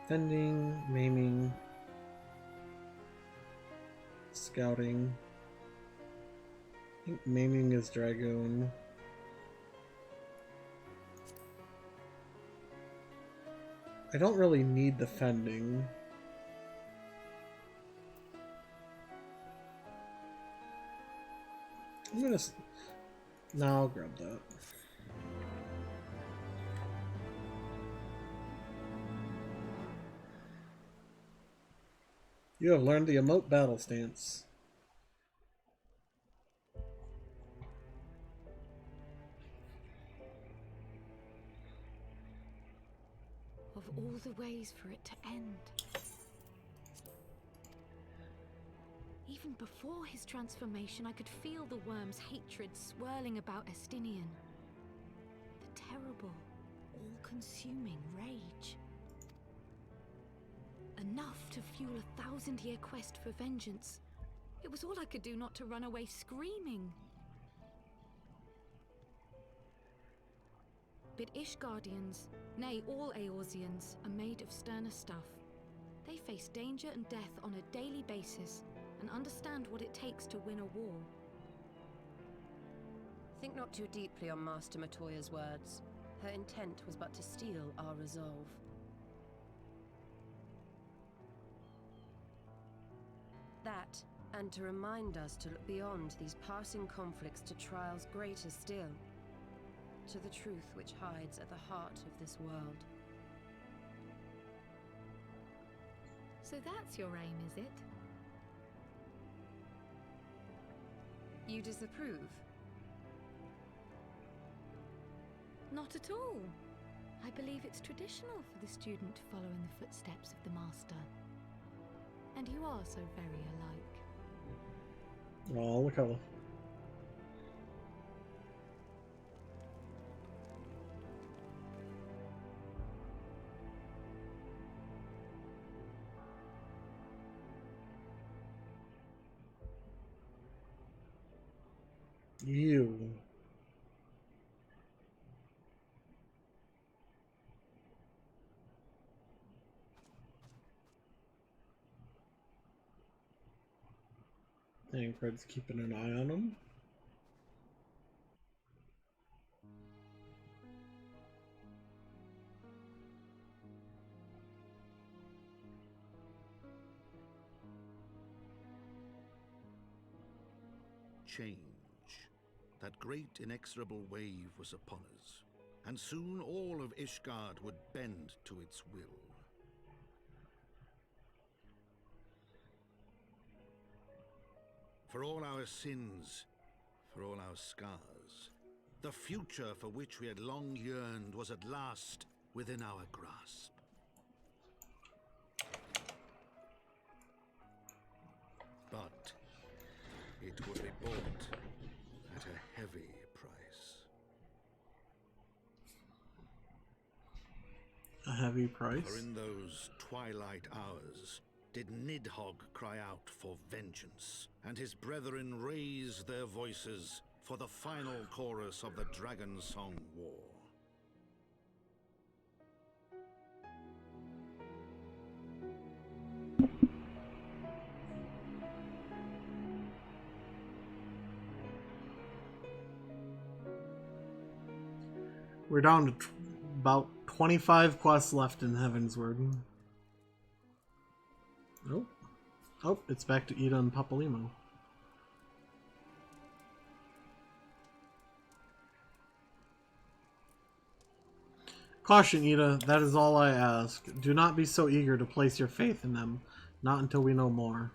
Fending, maiming, scouting. I think maiming is Dragoon. I don't really need the fending. I'm gonna... No, I'll grab that. You have learned the emote battle stance. Of all the ways for it to end. Even before his transformation, I could feel the worm's hatred swirling about Estinian. The terrible, all-consuming rage. Enough to fuel a 1000-year quest for vengeance. It was all I could do not to run away screaming. But Ishgardians, nay, all Eorzeans, are made of sterner stuff. They face danger and death on a daily basis, and understand what it takes to win a war. Think not too deeply on Master Matoya's words. Her intent was but to steal our resolve. That, and to remind us to look beyond these passing conflicts to trials greater still, to the truth which hides at the heart of this world. So that's your aim, is it? You disapprove? Not at all. I believe it's traditional for the student to follow in the footsteps of the master. And you are so very alike. Oh, look how... You. Fred's keeping an eye on him. Change. That great inexorable wave was upon us, and soon all of Ishgard would bend to its will. For all our sins, for all our scars, the future for which we had long yearned was at last within our grasp. But it would be bought at a heavy price. A heavy price? For in those twilight hours did Nidhogg cry out for vengeance, and his brethren raise their voices for the final chorus of the Dragon Song War. We're down to about 25 quests left in Heavensward. Oh. Oh, it's back to Ida and Papalimo. Caution, Ida, that is all I ask. Do not be so eager to place your faith in them, not until we know more.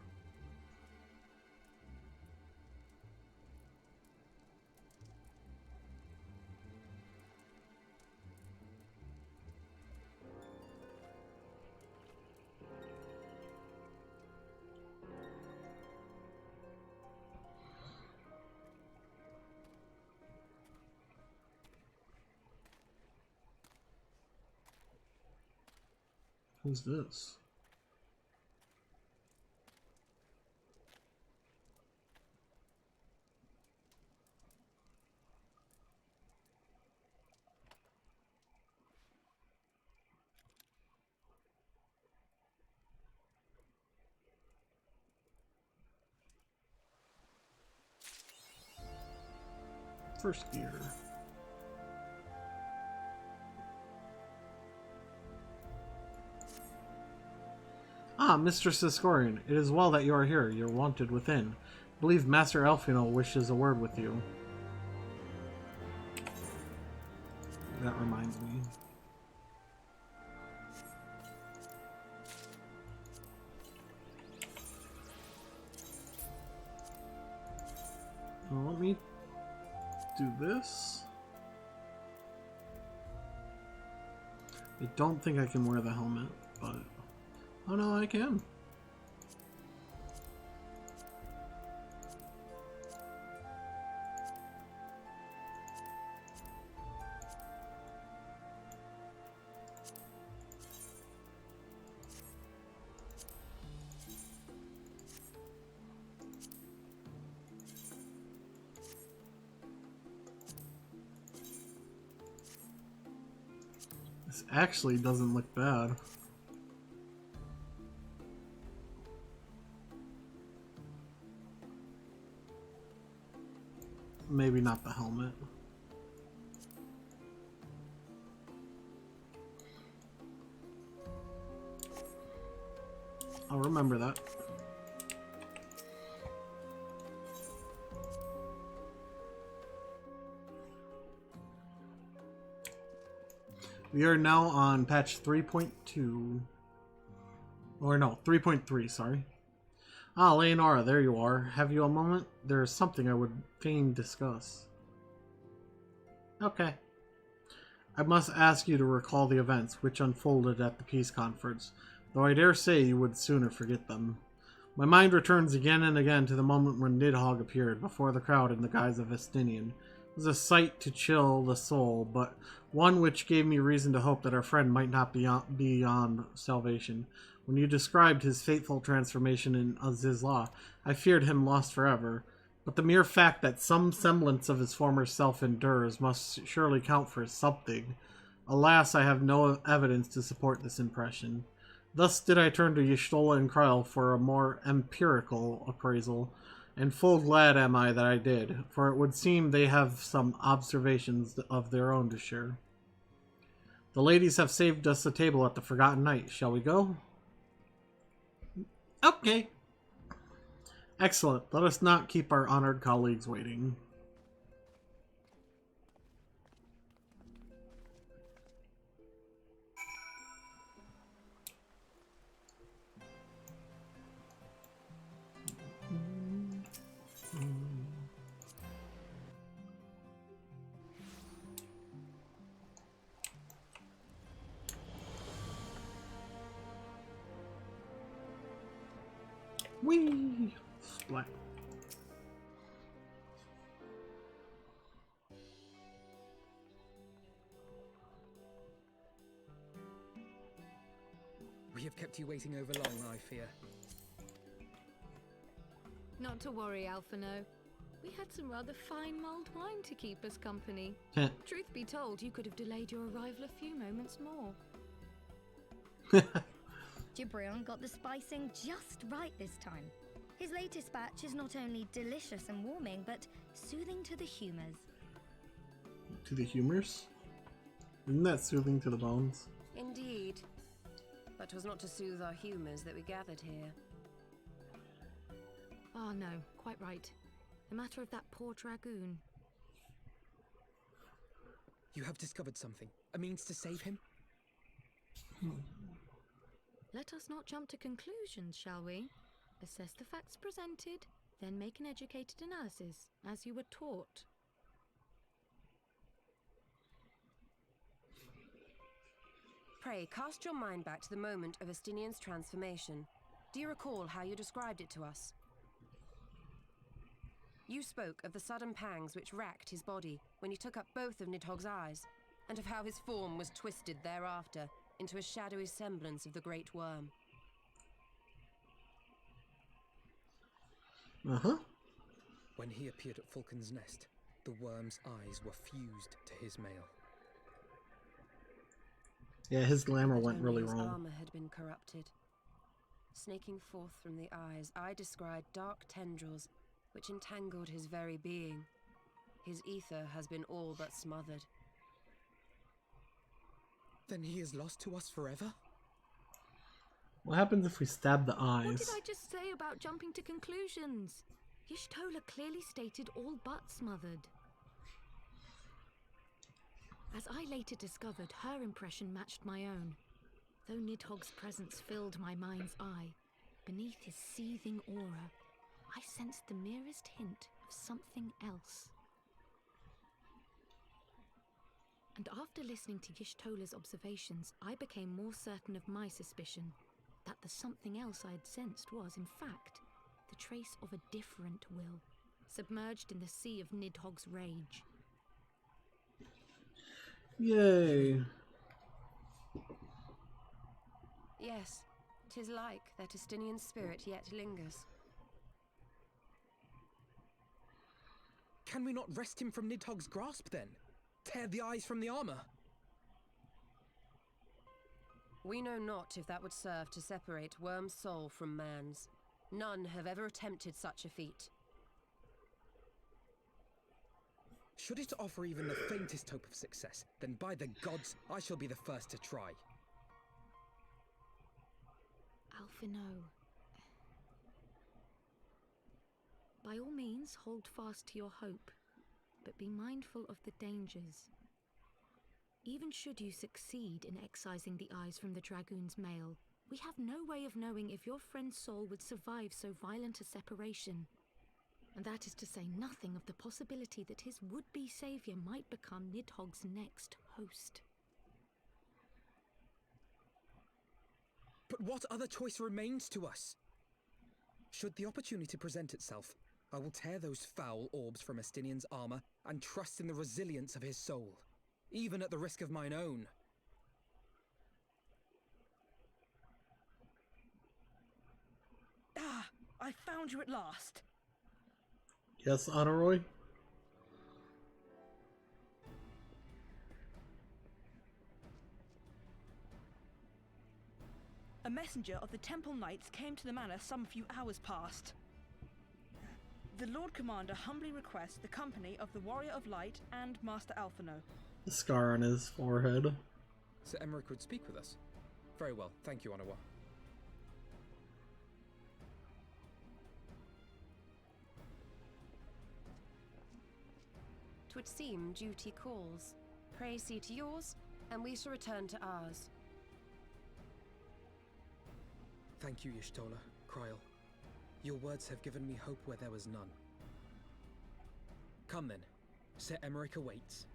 Who's this? First gear. Ah, Mistress Escorian, it is well that you are here. You're wanted within. I believe Master Elfino wishes a word with you. That reminds me. Well, let me do this. I don't think I can wear the helmet, but... Oh no, I can. This actually doesn't look bad. Maybe not the helmet. I'll remember that. We are now on patch 3.2. Or no, 3.3, sorry. Ah, Leonora, there you are. Have you a moment? There is something I would fain discuss. Okay. I must ask you to recall the events which unfolded at the peace conference, though I dare say you would sooner forget them. My mind returns again and again to the moment when Nidhogg appeared before the crowd in the guise of Estinian. It was a sight to chill the soul, but one which gave me reason to hope that our friend might not be beyond salvation. When you described his fateful transformation in Azizla, I feared him lost forever, but the mere fact that some semblance of his former self endures must surely count for something. Alas, I have no evidence to support this impression. Thus did I turn to Y'shtola and Kryl for a more empirical appraisal, and full glad am I that I did, for it would seem they have some observations of their own to share. The ladies have saved us a table at the Forgotten Night. Shall we go? Okay. Excellent. Let us not keep our honored colleagues waiting. Whee! Splat. We have kept you waiting over long, I fear. Not to worry, Alphino. We had some rather fine mulled wine to keep us company. Truth be told, you could have delayed your arrival a few moments more. Gibrion got the spicing just right this time. His latest batch is not only delicious and warming, but soothing to the humors. To the humors? Isn't that soothing to the bones? Indeed. But 'twas not to soothe our humours that we gathered here. Oh no, quite right. The matter of that poor dragoon. You have discovered something. A means to save him? Let us not jump to conclusions, shall we? Assess the facts presented, then make an educated analysis, as you were taught. Pray, cast your mind back to the moment of Estinian's transformation. Do you recall how you described it to us? You spoke of the sudden pangs which racked his body when he took up both of Nidhogg's eyes, and of how his form was twisted thereafter into a shadowy semblance of the great worm. Uh-huh. When he appeared at Falcon's Nest, the worm's eyes were fused to his mail. Yeah, his glamour went really His wrong. armor had been corrupted. Snaking forth from the eyes, I descried dark tendrils which entangled his very being. His ether has been all but smothered. Then he is lost to us forever? What happens if we stab the eyes? What did I just say about jumping to conclusions? Y'shtola clearly stated all but smothered. As I later discovered, her impression matched my own. Though Nidhogg's presence filled my mind's eye, beneath his seething aura, I sensed the merest hint of something else. And after listening to Y'shtola's observations, I became more certain of my suspicion, that the something else I'd sensed was, in fact, the trace of a different will, submerged in the sea of Nidhogg's rage. Yay. Yes, 'tis like that Estinian spirit yet lingers. Can we not wrest him from Nidhogg's grasp, then? Tear the eyes from the armor? We know not if that would serve to separate Worm's soul from man's. None have ever attempted such a feat. Should it offer even the faintest hope of success, then by the gods, I shall be the first to try. Alphino. By all means, hold fast to your hope, but be mindful of the dangers. Even should you succeed in excising the eyes from the Dragoon's mail, we have no way of knowing if your friend's soul would survive so violent a separation. And that is to say nothing of the possibility that his would-be savior might become Nidhogg's next host. But what other choice remains to us? Should the opportunity present itself, I will tear those foul orbs from Estinian's armor and trust in the resilience of his soul, even at the risk of mine own. Ah, I found you at last. Yes, Honorroy? A messenger of the Temple Knights came to the manor some few hours past. The Lord Commander humbly requests the company of the Warrior of Light and Master Alphino. The scar on his forehead. Sir Emmerich would speak with us. Very well, thank you, Anawa. 'Twould seem duty calls. Pray see to yours, and we shall return to ours. Thank you, Y'shtola, Kryl. Your words have given me hope where there was none. Come then, Sir Emmerich awaits.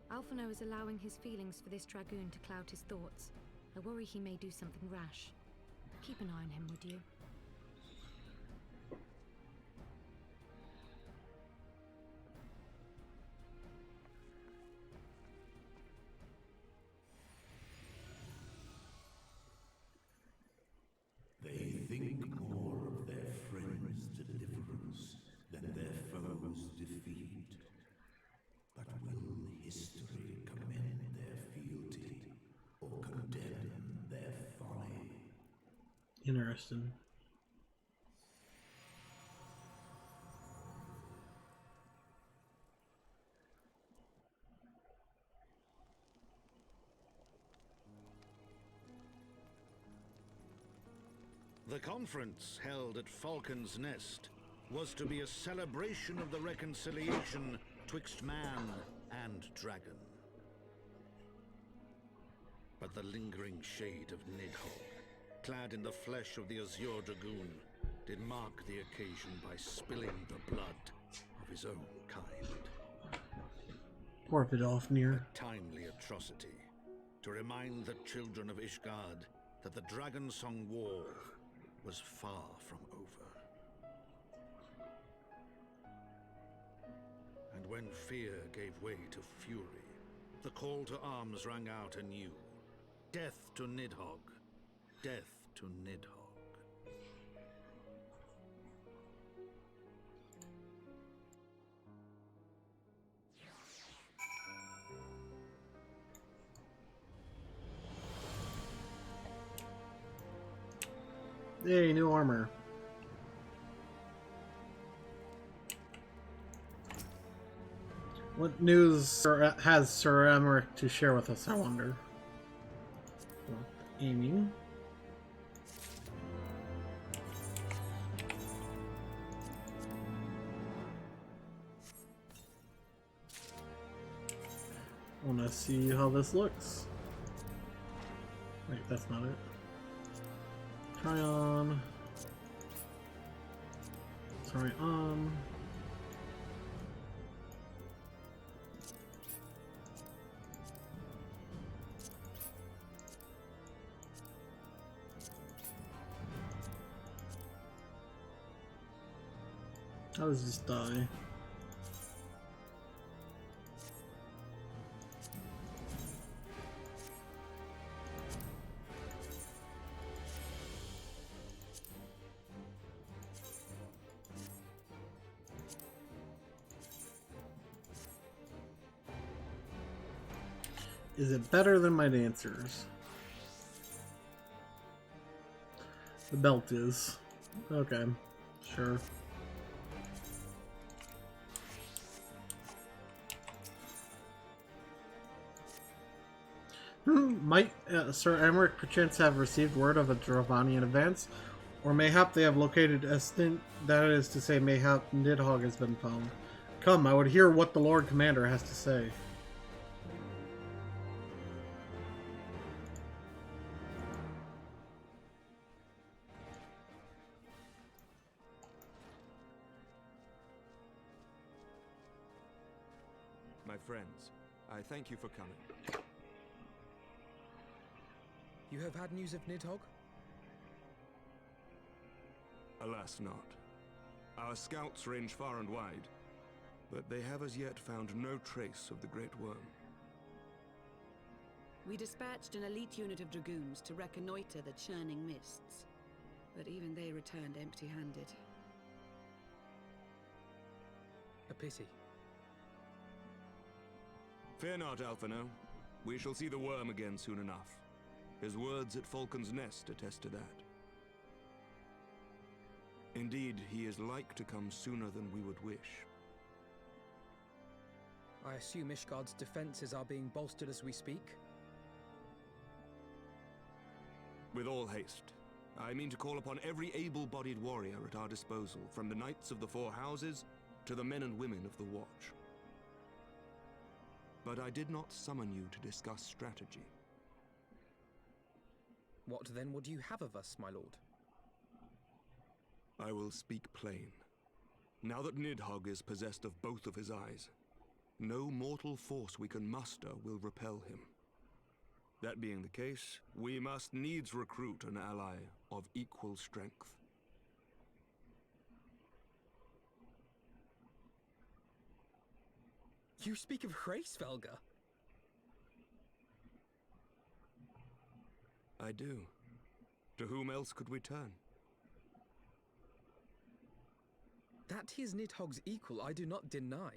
Alphino is allowing his feelings for this Dragoon to cloud his thoughts. I worry he may do something rash. Keep an eye on him, would you? They think more of their friends' deliverance than their foes' defeat. But will history commend their fealty or condemn their folly? Interesting. The conference held at Falcon's Nest was to be a celebration of the reconciliation twixt man and dragon. But the lingering shade of Nidhogg, clad in the flesh of the Azure Dragoon, did mark the occasion by spilling the blood of his own kind. Poor Vidofnir. A timely atrocity to remind the children of Ishgard that the Dragonsong War was far from over. And when fear gave way to fury, the call to arms rang out anew. Death to Nidhogg! Death to Nidhogg! Hey, new armor. What news has Sir Emmerich to share with us, I wonder? Aiming. I want to see how this looks. Wait, that's not it. Try on. Sorry, on. How does this die? Is it better than my dancers? The belt is. Okay, sure. Might Sir Emmerich perchance have received word of a Dravanian advance? Or mayhap they have located Estin, that is to say, mayhap Nidhogg has been found. Come, I would hear what the Lord Commander has to say. My friends, I thank you for coming. You have had news of Nidhogg? Alas not. Our scouts range far and wide, but they have as yet found no trace of the Great Worm. We dispatched an elite unit of dragoons to reconnoiter the churning mists, but even they returned empty-handed. A pity. Fear not, Alphino. We shall see the worm again soon enough. His words at Falcon's Nest attest to that. Indeed, he is like to come sooner than we would wish. I assume Ishgard's defenses are being bolstered as we speak? With all haste. I mean to call upon every able-bodied warrior at our disposal, from the Knights of the Four Houses to the men and women of the Watch. But I did not summon you to discuss strategy. What then would you have of us, my lord? I will speak plain. Now that Nidhogg is possessed of both of his eyes, no mortal force we can muster will repel him. That being the case, we must needs recruit an ally of equal strength. You speak of Hraesvelgr? I do. To whom else could we turn? That he is Nidhogg's equal I do not deny,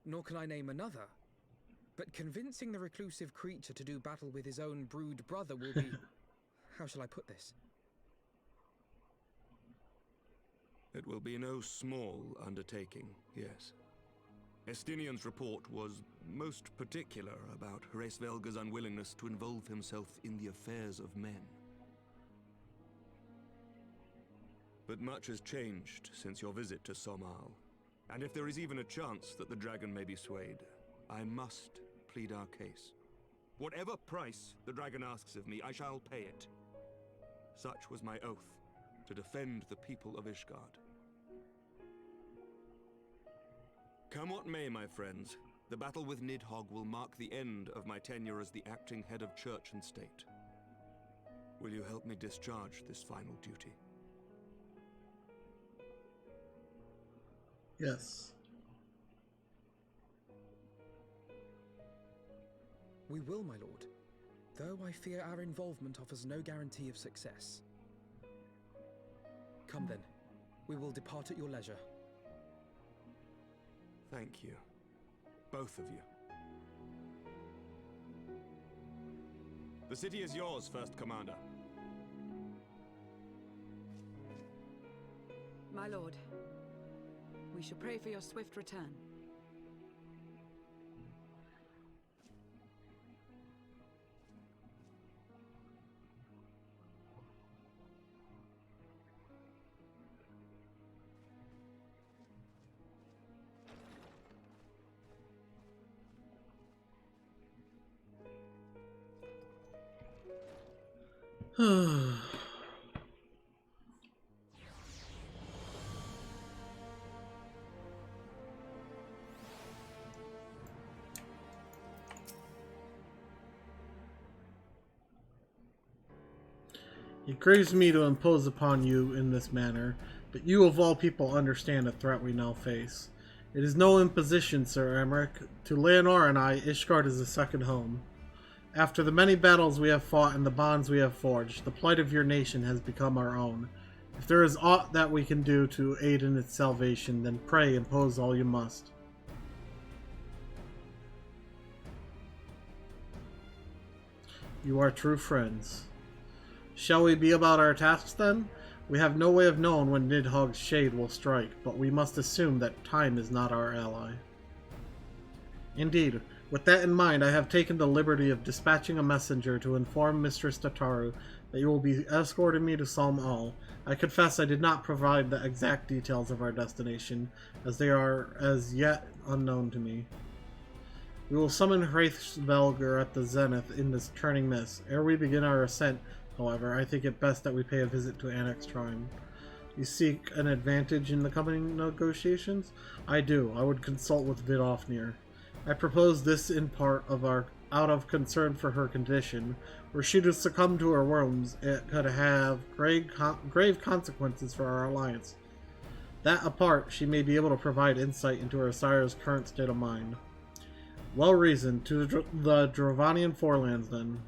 nor can I name another. But convincing the reclusive creature to do battle with his own brood brother will be... how shall I put this? It will be no small undertaking, yes. Estinian's report was most particular about Hraesvelgr's unwillingness to involve himself in the affairs of men. But much has changed since your visit to Somal, and if there is even a chance that the dragon may be swayed, I must plead our case. Whatever price the dragon asks of me, I shall pay it. Such was my oath, to defend the people of Ishgard. Come what may, my friends, the battle with Nidhogg will mark the end of my tenure as the acting head of church and state. Will you help me discharge this final duty? Yes. We will, my lord, though I fear our involvement offers no guarantee of success. Come then, we will depart at your leisure. Thank you. Both of you. The city is yours, First Commander. My lord, we shall pray for your swift return. It grieves me to impose upon you in this manner, but you of all people understand the threat we now face. It is no imposition, Sir Emmerich. To Leonore and I, Ishgard is a second home. After the many battles we have fought and the bonds we have forged, the plight of your nation has become our own. If there is aught that we can do to aid in its salvation, then pray impose all you must. You are true friends. Shall we be about our tasks then? We have no way of knowing when Nidhogg's shade will strike, but we must assume that time is not our ally. Indeed, with that in mind, I have taken the liberty of dispatching a messenger to inform Mistress Tataru that you will be escorting me to Salm Al. I confess I did not provide the exact details of our destination, as they are as yet unknown to me. We will summon Hraithsvelgr at the zenith in this turning mist. Ere we begin our ascent, however, I think it best that we pay a visit to Annex Shrine. You seek an advantage in the coming negotiations? I do. I would consult with Vidofnir. I propose this in part out of concern for her condition. Were she to succumb to her wounds, it could have grave consequences for our alliance. That apart, she may be able to provide insight into her sire's current state of mind. Well reasoned. To the Dravanian Forelands, then.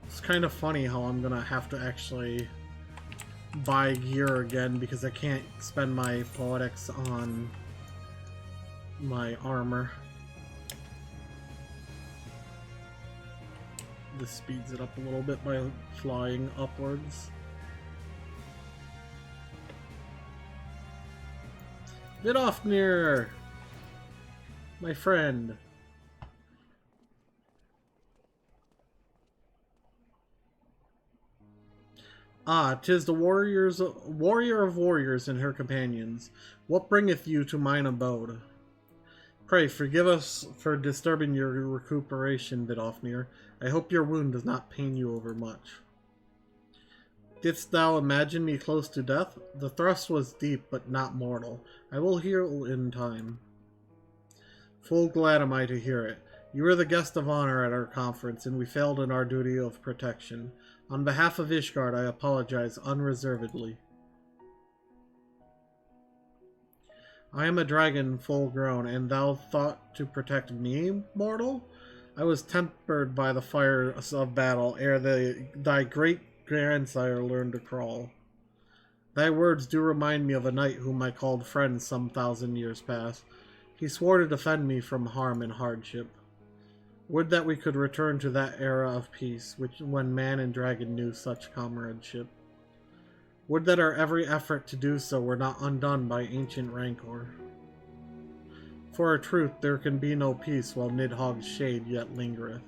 It's kind of funny how I'm gonna have to actually buy gear again because I can't spend my poetics on my armor. This speeds it up a little bit by flying upwards. Vidofnir! My friend. Ah, 'tis the warrior of warriors and her companions. What bringeth you to mine abode? Pray, forgive us for disturbing your recuperation, Vidofnir. I hope your wound does not pain you overmuch. Didst thou imagine me close to death? The thrust was deep, but not mortal. I will heal in time. Full glad am I to hear it. You were the guest of honor at our conference, and we failed in our duty of protection. On behalf of Ishgard, I apologize unreservedly. I am a dragon full grown, and thou thought to protect me, mortal? I was tempered by the fires of battle ere thy great grandsire learned to crawl. Thy words do remind me of a knight whom I called friend some 1,000 years past. He swore to defend me from harm and hardship. Would that we could return to that era of peace, when man and dragon knew such comradeship. Would that our every effort to do so were not undone by ancient rancor. For a truth, there can be no peace while Nidhogg's shade yet lingereth.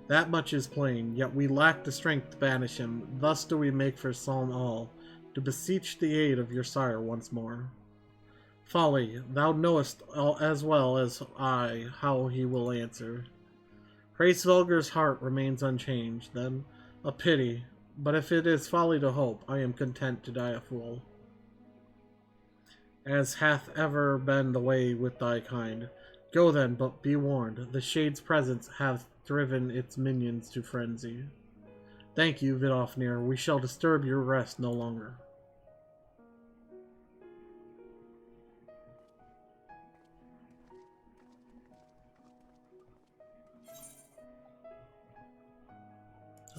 That much is plain, yet we lack the strength to banish him. Thus do we make for Salm Al, to beseech the aid of your sire once more. Folly, thou knowest as well as I how he will answer. Hraithsvelgr's heart remains unchanged, then. A pity, but if it is folly to hope, I am content to die a fool. As hath ever been the way with thy kind. Go then, but be warned, the Shade's presence hath driven its minions to frenzy. Thank you, Vidofnir, we shall disturb your rest no longer.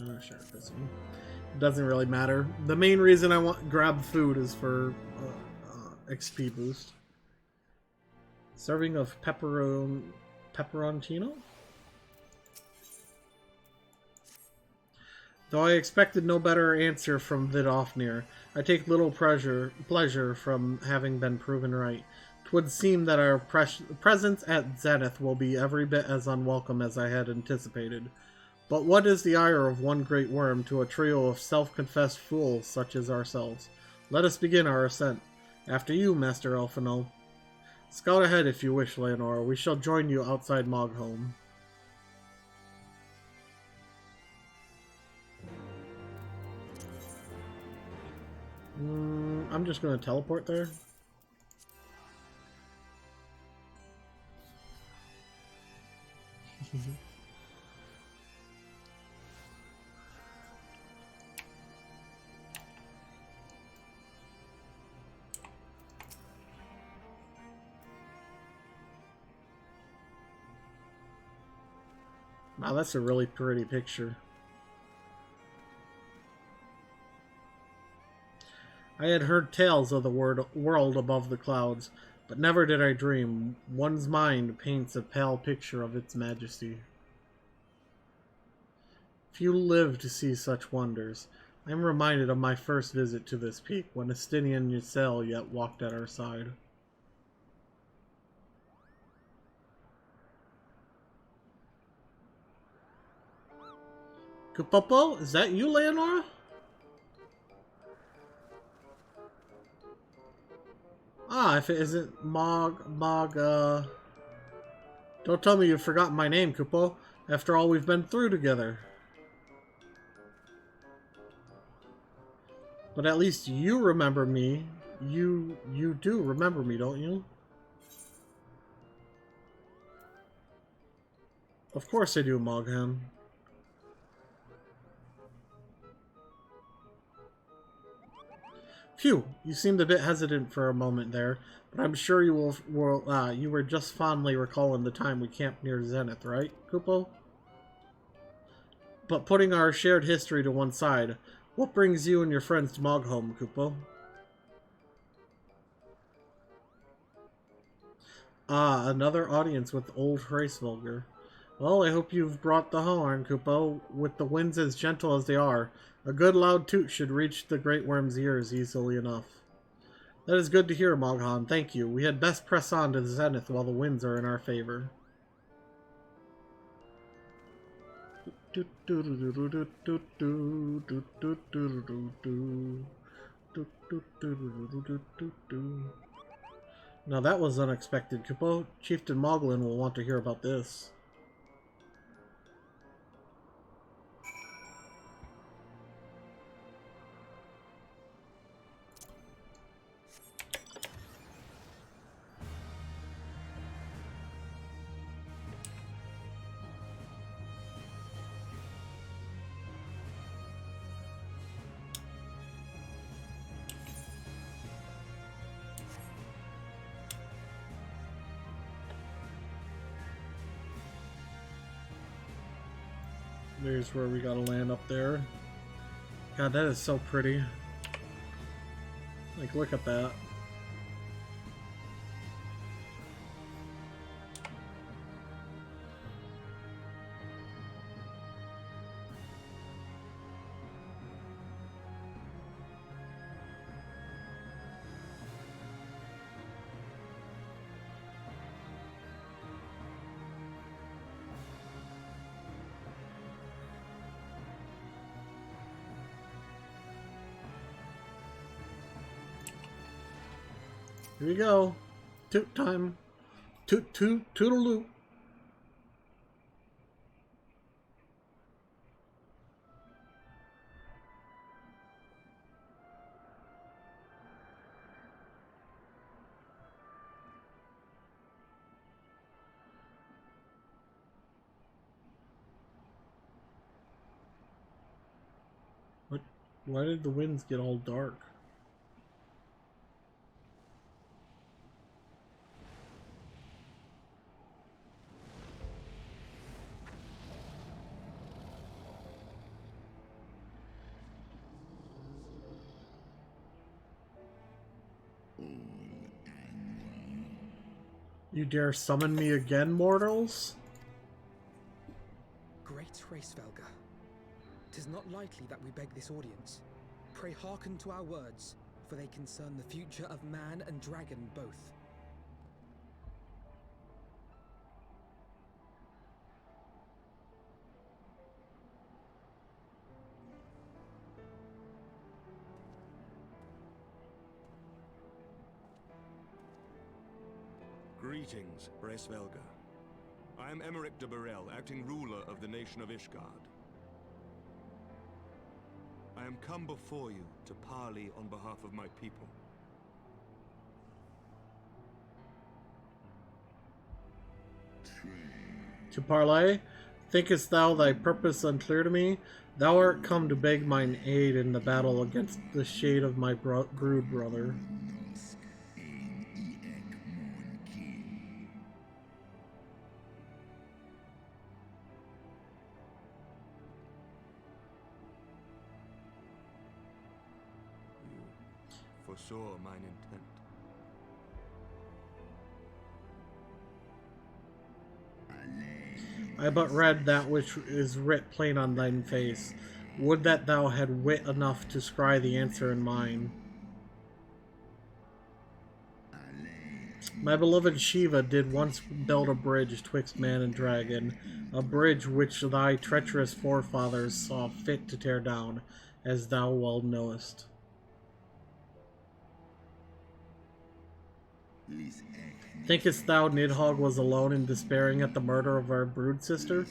Oh, sure, it doesn't really matter. The main reason I want grab food is for XP boost. Serving of pepperoncino? Though I expected no better answer from Vidofnir, I take little pleasure from having been proven right. 'Twould seem that our presence at Zenith will be every bit as unwelcome as I had anticipated. But what is the ire of one great worm to a trio of self-confessed fools such as ourselves? Let us begin our ascent. After you, Master Elfino. Scout ahead if you wish, Leonora. We shall join you outside Mogholm. I'm just going to teleport there. Wow, that's a really pretty picture. I had heard tales of the world above the clouds, but never did I dream one's mind paints a pale picture of its majesty. Few live to see such wonders. I am reminded of my first visit to this peak, when Estinian Ysel yet walked at our side. Kupopo, is that you, Leonora? Ah, if it isn't Don't tell me you've forgotten my name, Kupo. After all we've been through together. But at least you remember me. You do remember me, don't you? Of course I do, Moghan. Phew, you seemed a bit hesitant for a moment there, but I'm sure you you were just fondly recalling the time we camped near Zenith, right, Kupo? But putting our shared history to one side, what brings you and your friends to Mogholm, Kupo? Ah, another audience with old Hraesvelgr. Well, I hope you've brought the horn, Kupo. With the winds as gentle as they are, a good loud toot should reach the Great Worm's ears easily enough. That is good to hear, Moghan. Thank you. We had best press on to the Zenith while the winds are in our favor. Now that was unexpected, Kupo. Chieftain Moglin will want to hear about this. There's where we gotta land up there. God, that is so pretty. Like, look at that. Here we go. Toot time. Toot toot toodaloo. What? Why did the winds get all dark? You dare summon me again, mortals? Great Hraesvelgr. 'Tis not lightly that we beg this audience. Pray hearken to our words, for they concern the future of man and dragon both. Greetings, Bresvelga. I am Emmerich de Burrell, acting ruler of the nation of Ishgard. I am come before you to parley on behalf of my people. To parley? Thinkest thou thy purpose unclear to me? Thou art come to beg mine aid in the battle against the shade of my brood brother. Foresaw mine intent. I but read that which is writ plain on thine face. Would that thou had wit enough to scry the answer in mine. My beloved Shiva did once build a bridge twixt man and dragon, a bridge which thy treacherous forefathers saw fit to tear down, as thou well knowest. Thinkest thou Nidhogg was alone in despairing at the murder of our brood sister?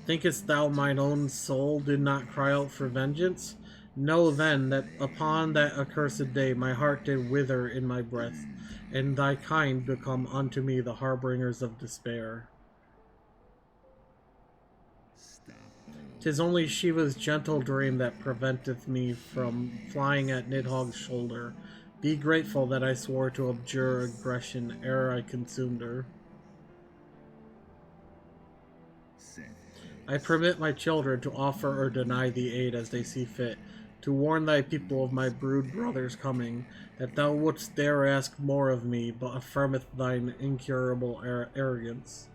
Thinkest thou mine own soul did not cry out for vengeance? Know then that upon that accursed day my heart did wither in my breast, and thy kind become unto me the harbingers of despair. 'Tis only Shiva's gentle dream that preventeth me from flying at Nidhogg's shoulder. Be grateful that I swore to abjure aggression ere I consumed her. I permit my children to offer or deny thee aid as they see fit, to warn thy people of my brood brother's coming, that thou wouldst dare ask more of me, but affirmeth thine incurable arrogance.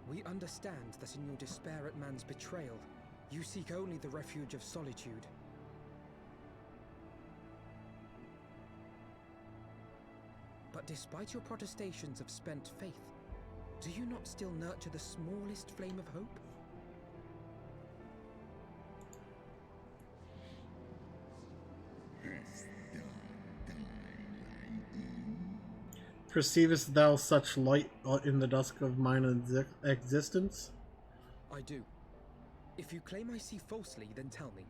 We understand that in your despair at man's betrayal, you seek only the refuge of solitude. But despite your protestations of spent faith, do you not still nurture the smallest flame of hope? Perceivest thou such light in the dusk of mine existence? I do. If you claim I see falsely, then tell me,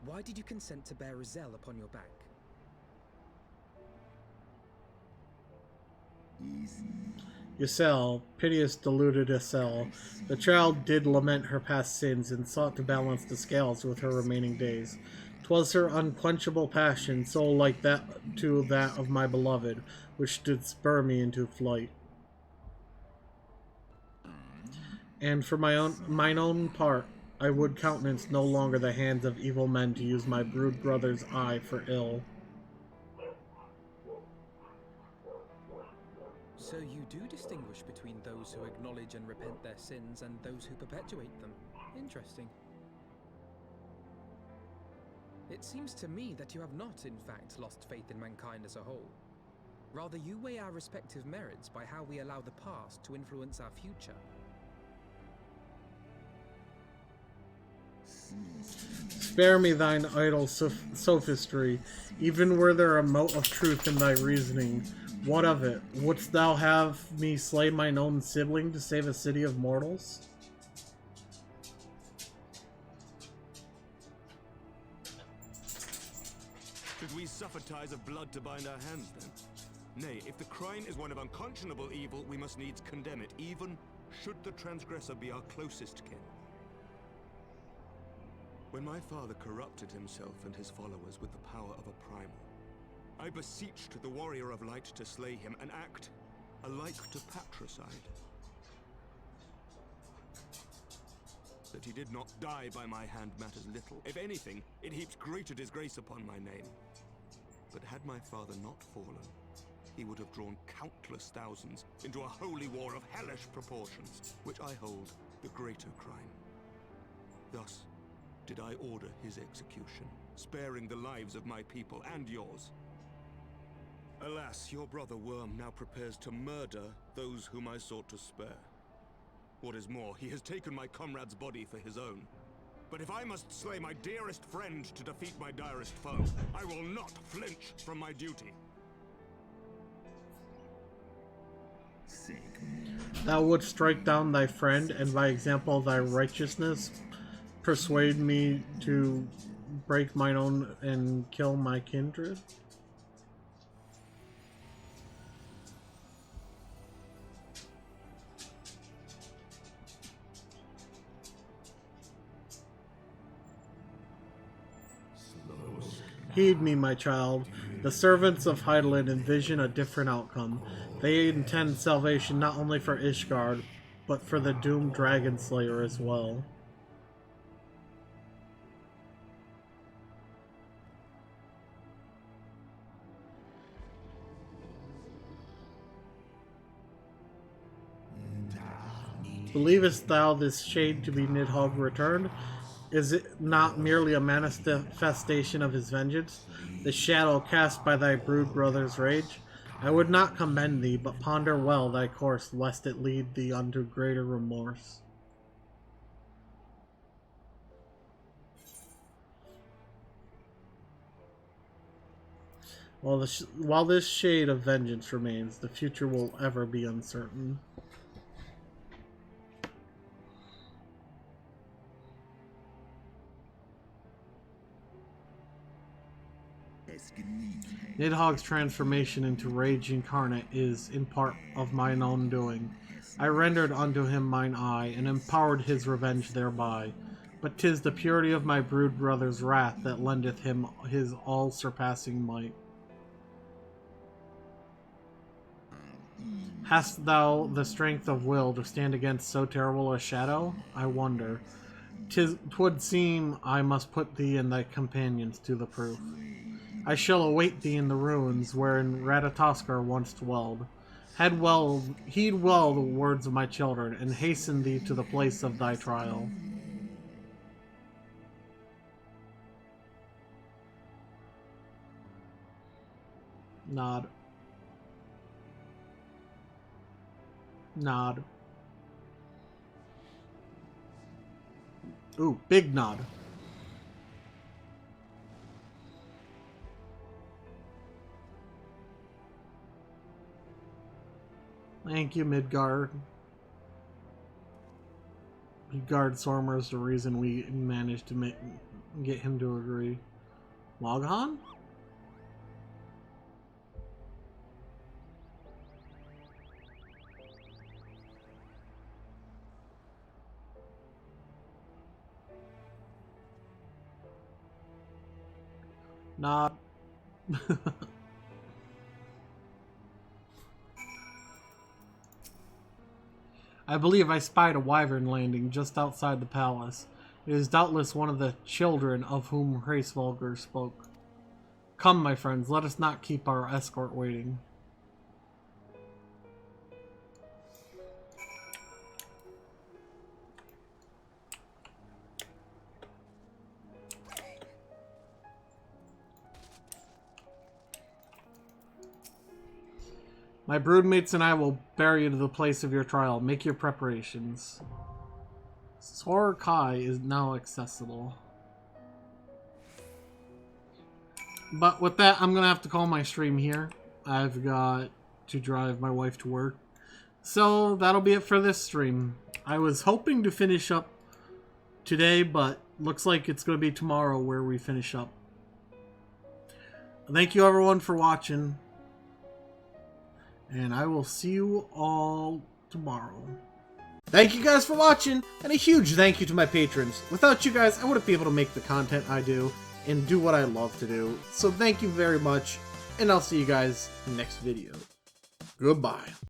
why did you consent to bear Rizel upon your back? Ysel, piteous deluded Ysel, the child did lament her past sins and sought to balance the scales with her remaining days. 'Twas her unquenchable passion, so like that to that of my beloved, which did spur me into flight. And for mine own part, I would countenance no longer the hands of evil men to use my brood brother's eye for ill. So you do distinguish between those who acknowledge and repent their sins and those who perpetuate them. Interesting. It seems to me that you have not, in fact, lost faith in mankind as a whole. Rather, you weigh our respective merits by how we allow the past to influence our future. Spare me thine idle sophistry. Even were there a mote of truth in thy reasoning, what of it? Wouldst thou have me slay mine own sibling to save a city of mortals? Should we suffer ties of blood to bind our hands, then? Nay, if the crime is one of unconscionable evil, we must needs condemn it, even should the transgressor be our closest kin. When my father corrupted himself and his followers with the power of a primal, I beseeched the warrior of light to slay him, an act alike to patricide. That he did not die by my hand matters little. If anything, it heaps greater disgrace upon my name. But had my father not fallen, he would have drawn countless thousands into a holy war of hellish proportions, which I hold the greater crime. Thus did I order his execution, sparing the lives of my people and yours. Alas, your brother Worm now prepares to murder those whom I sought to spare. What is more, he has taken my comrade's body for his own. But if I must slay my dearest friend to defeat my direst foe, I will not flinch from my duty. Thou wouldst strike down thy friend, and by example of thy righteousness persuade me to break mine own and kill my kindred? Heed me, my child. The servants of Hydaelyn envision a different outcome. They intend salvation not only for Ishgard, but for the doomed Dragon Slayer as well. Believest thou this shade to be Nidhogg returned? Is it not merely a manifestation of his vengeance, the shadow cast by thy brood brother's rage? I would not commend thee, but ponder well thy course, lest it lead thee unto greater remorse. While this shade of vengeance remains, the future will ever be uncertain. Nidhogg's transformation into rage incarnate is, in part, of mine own doing. I rendered unto him mine eye, and empowered his revenge thereby. But 'tis the purity of my brood brother's wrath that lendeth him his all-surpassing might. Hast thou the strength of will to stand against so terrible a shadow? I wonder. 'Twould seem I must put thee and thy companions to the proof. I shall await thee in the ruins wherein Ratatoskr once dwelled. Heed well the words of my children, and hasten thee to the place of thy trial. Nod. Nod. Ooh, big nod. Thank you, Midgard. Midgard Sormer is the reason we managed to get him to agree. Loghan? Not. I believe I spied a wyvern landing just outside the palace. It is doubtless one of the children of whom Hraesvelgr spoke. Come, my friends, let us not keep our escort waiting. My broodmates and I will bear you to the place of your trial. Make your preparations. Sor Kai is now accessible. But with that, I'm going to have to call my stream here. I've got to drive my wife to work. So that'll be it for this stream. I was hoping to finish up today, but looks like it's going to be tomorrow where we finish up. Thank you everyone for watching. And I will see you all tomorrow. Thank you guys for watching, and a huge thank you to my patrons. Without you guys, I wouldn't be able to make the content I do and do what I love to do. So thank you very much, and I'll see you guys next video. Goodbye.